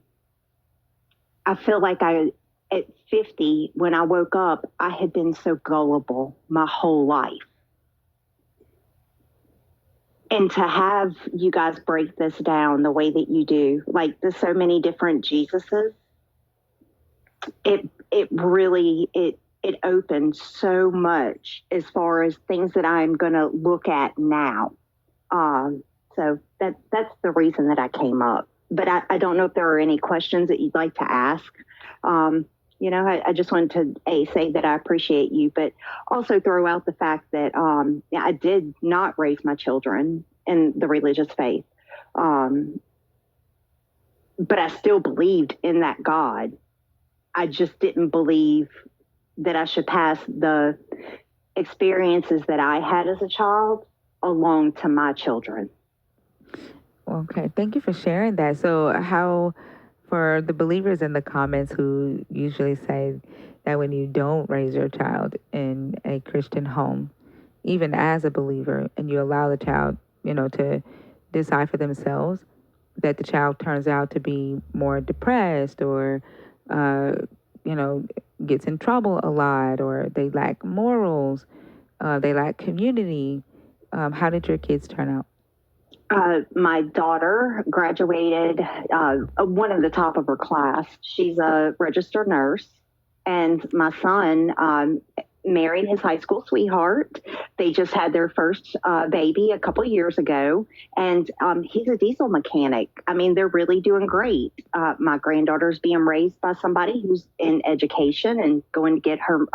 feel like at 50, when I woke up, I had been so gullible my whole life. And to have you guys break this down the way that you do, like there's so many different Jesuses, it really opened so much as far as things that I'm going to look at now. So that's the reason that I came up. But I don't know if there are any questions that you'd like to ask. You know, I just wanted to say that I appreciate you, but also throw out the fact that I did not raise my children in the religious faith. But I still believed in that God. I just didn't believe that I should pass the experiences that I had as a child along to my children. Okay, thank you for sharing that. So how, for the believers in the comments who usually say that when you don't raise your child in a Christian home, even as a believer, and you allow the child, you know, to decide for themselves, that the child turns out to be more depressed or, you know, gets in trouble a lot, or they lack morals, they lack community. How did your kids turn out? My daughter graduated one of the top of her class. She's a registered nurse. And my son married his high school sweetheart. They just had their first baby a couple of years ago. And he's a diesel mechanic. I mean, they're really doing great. My granddaughter's being raised by somebody who's in education and going to get her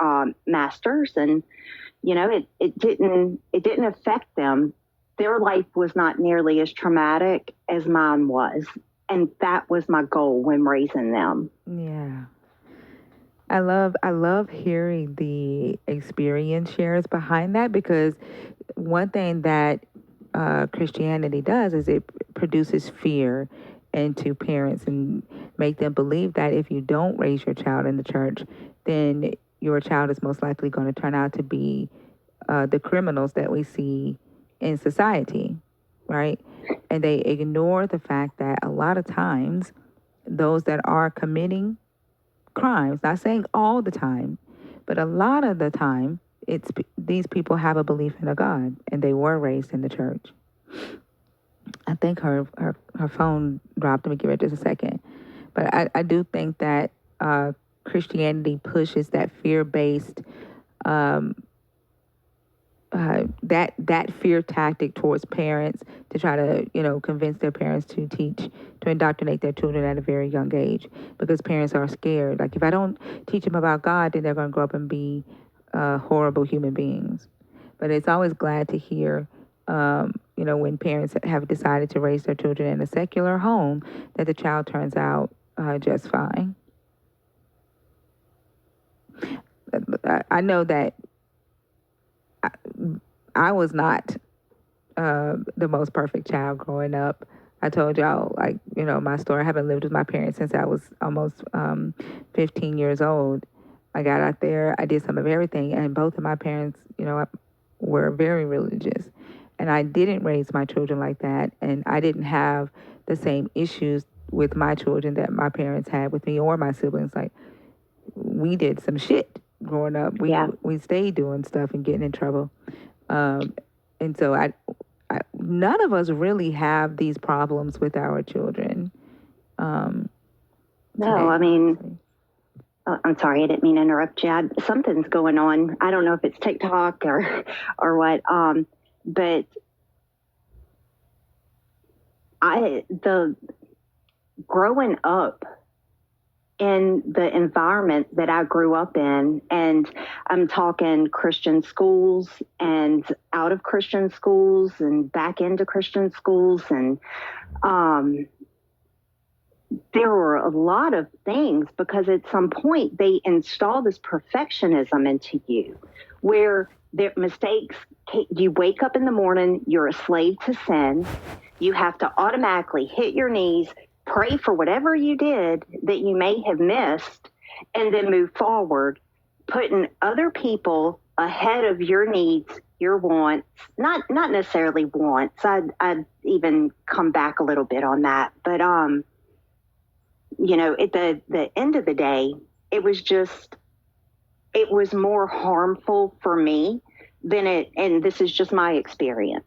master's. And, you know, it didn't affect them. Their life was not nearly as traumatic as mine was. And that was my goal when raising them. Yeah. I love hearing the experience shares behind that, because one thing that Christianity does is it produces fear into parents and make them believe that if you don't raise your child in the church, then your child is most likely going to turn out to be the criminals that we see in society, right? And they ignore the fact that a lot of times those that are committing crimes, not saying all the time, but a lot of the time, these people have a belief in a God, and they were raised in the church. I think her phone dropped. Let me give it just a second. But I do think that Christianity pushes that fear-based, that fear tactic towards parents to try to, convince their parents to indoctrinate their children at a very young age, because parents are scared. Like, if I don't teach them about God, then they're going to grow up and be horrible human beings. But it's always glad to hear, when parents have decided to raise their children in a secular home, that the child turns out just fine. I know that I was not the most perfect child growing up. I told y'all, my story. I haven't lived with my parents since I was almost 15 years old. I got out there, I did some of everything, and both of my parents, were very religious. And I didn't raise my children like that, and I didn't have the same issues with my children that my parents had with me or my siblings. Like, we did some shit growing up. We stayed doing stuff and getting in trouble. And so none of us really have these problems with our children. No, I mean, I'm sorry, I didn't mean to interrupt you. Something's going on. I don't know if it's TikTok or what. But growing up in the environment that I grew up in, and I'm talking Christian schools and out of Christian schools and back into Christian schools, and there were a lot of things, because at some point they install this perfectionism into you where their mistakes, you wake up in the morning, you're a slave to sin, you have to automatically hit your knees, pray for whatever you did that you may have missed, and then move forward, putting other people ahead of your needs, your wants, not necessarily wants. I'd even come back a little bit on that. But, at the end of the day, it was more harmful for me than and this is just my experience,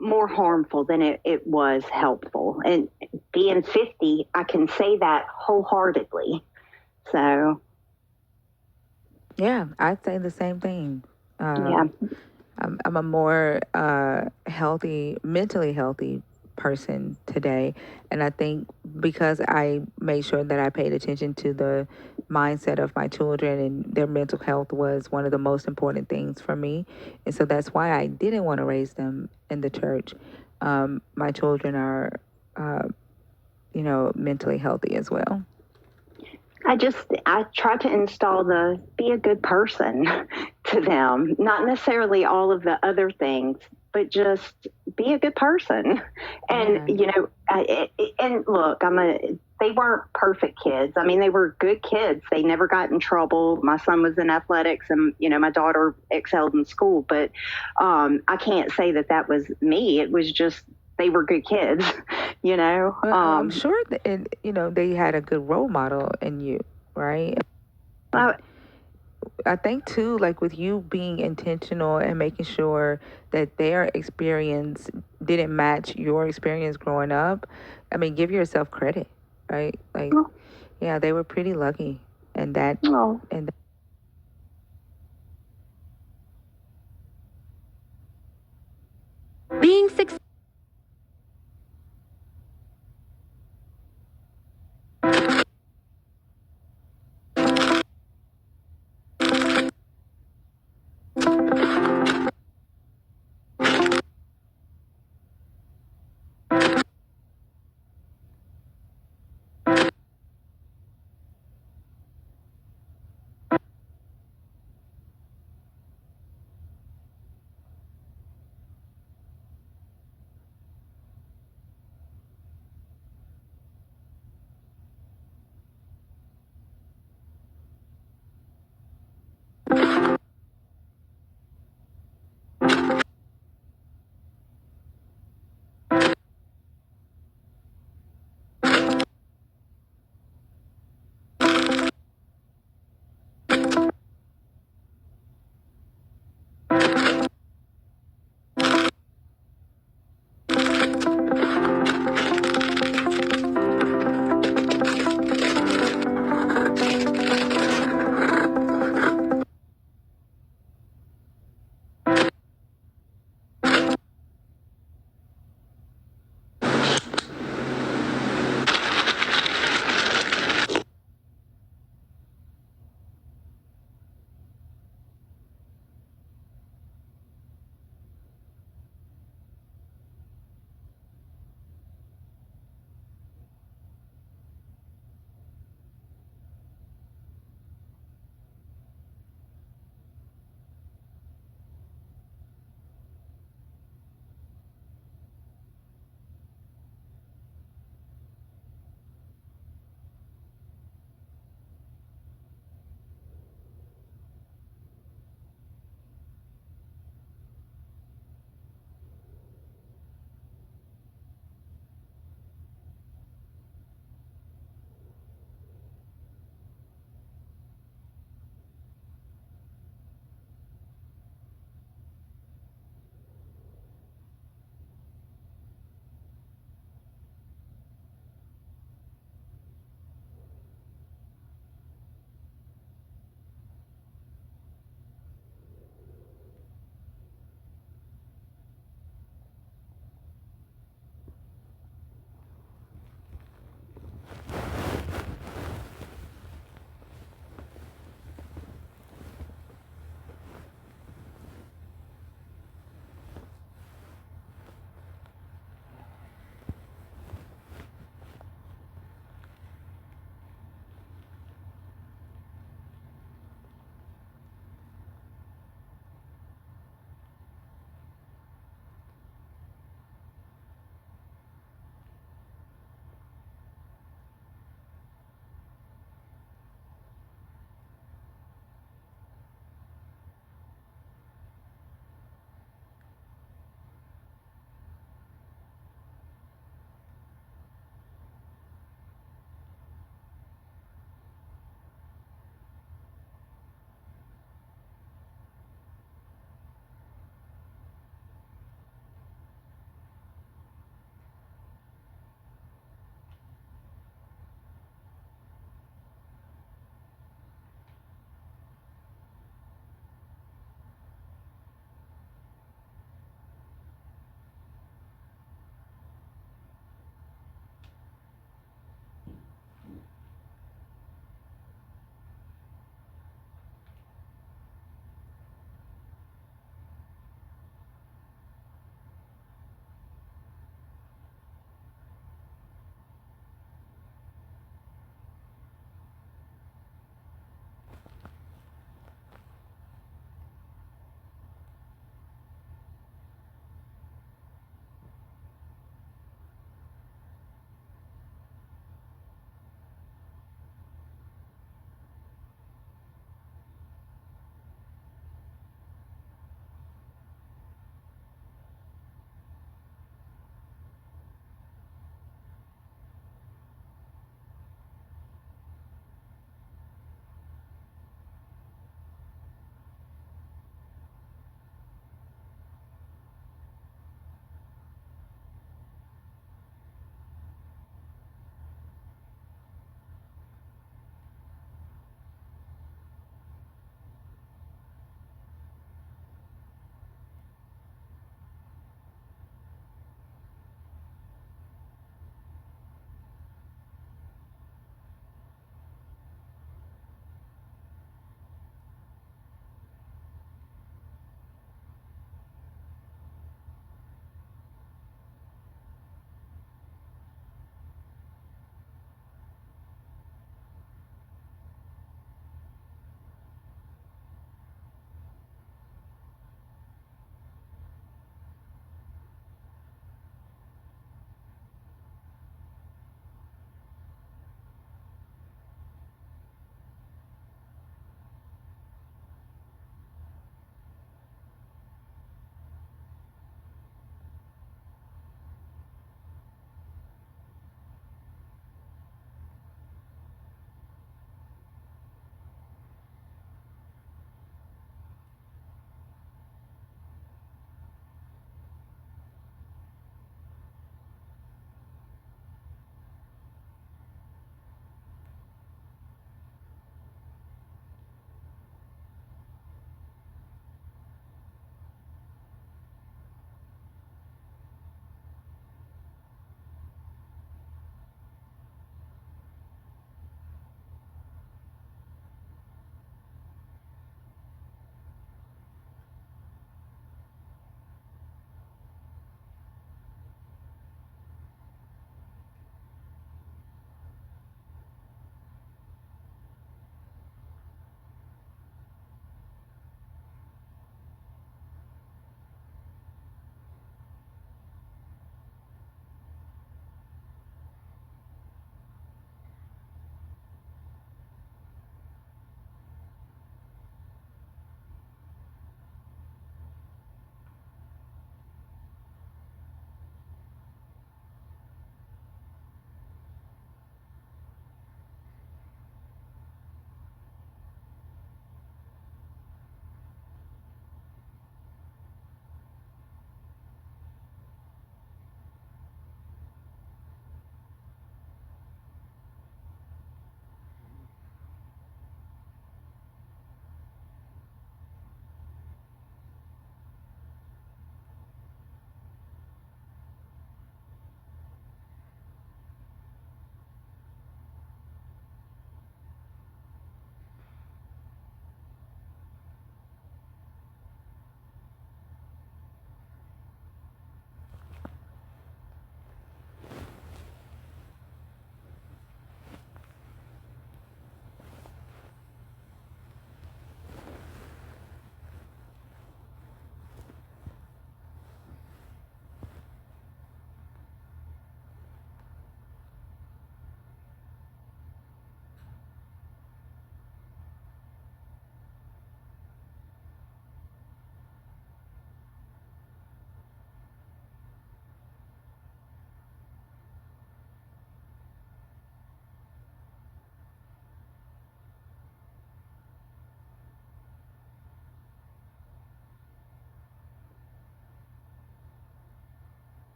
more harmful than it was helpful. And being 50, I can say that wholeheartedly. So. Yeah, I'd say the same thing. I'm a more mentally healthy person today. And I think because I made sure that I paid attention to the mindset of my children, and their mental health was one of the most important things for me. And so that's why I didn't want to raise them in the church. My children are, mentally healthy as well. I try to install be a good person to them, not necessarily all of the other things, but just be a good person. And, and look, they weren't perfect kids. I mean, they were good kids. They never got in trouble. My son was in athletics, and, my daughter excelled in school, but I can't say that was me. It was just, they were good kids, I'm sure that, they had a good role model in you, right? I think too, like with you being intentional and making sure that their experience didn't match your experience growing up. I mean, give yourself credit, right? Like, yeah, they were pretty lucky, and that, and being successful.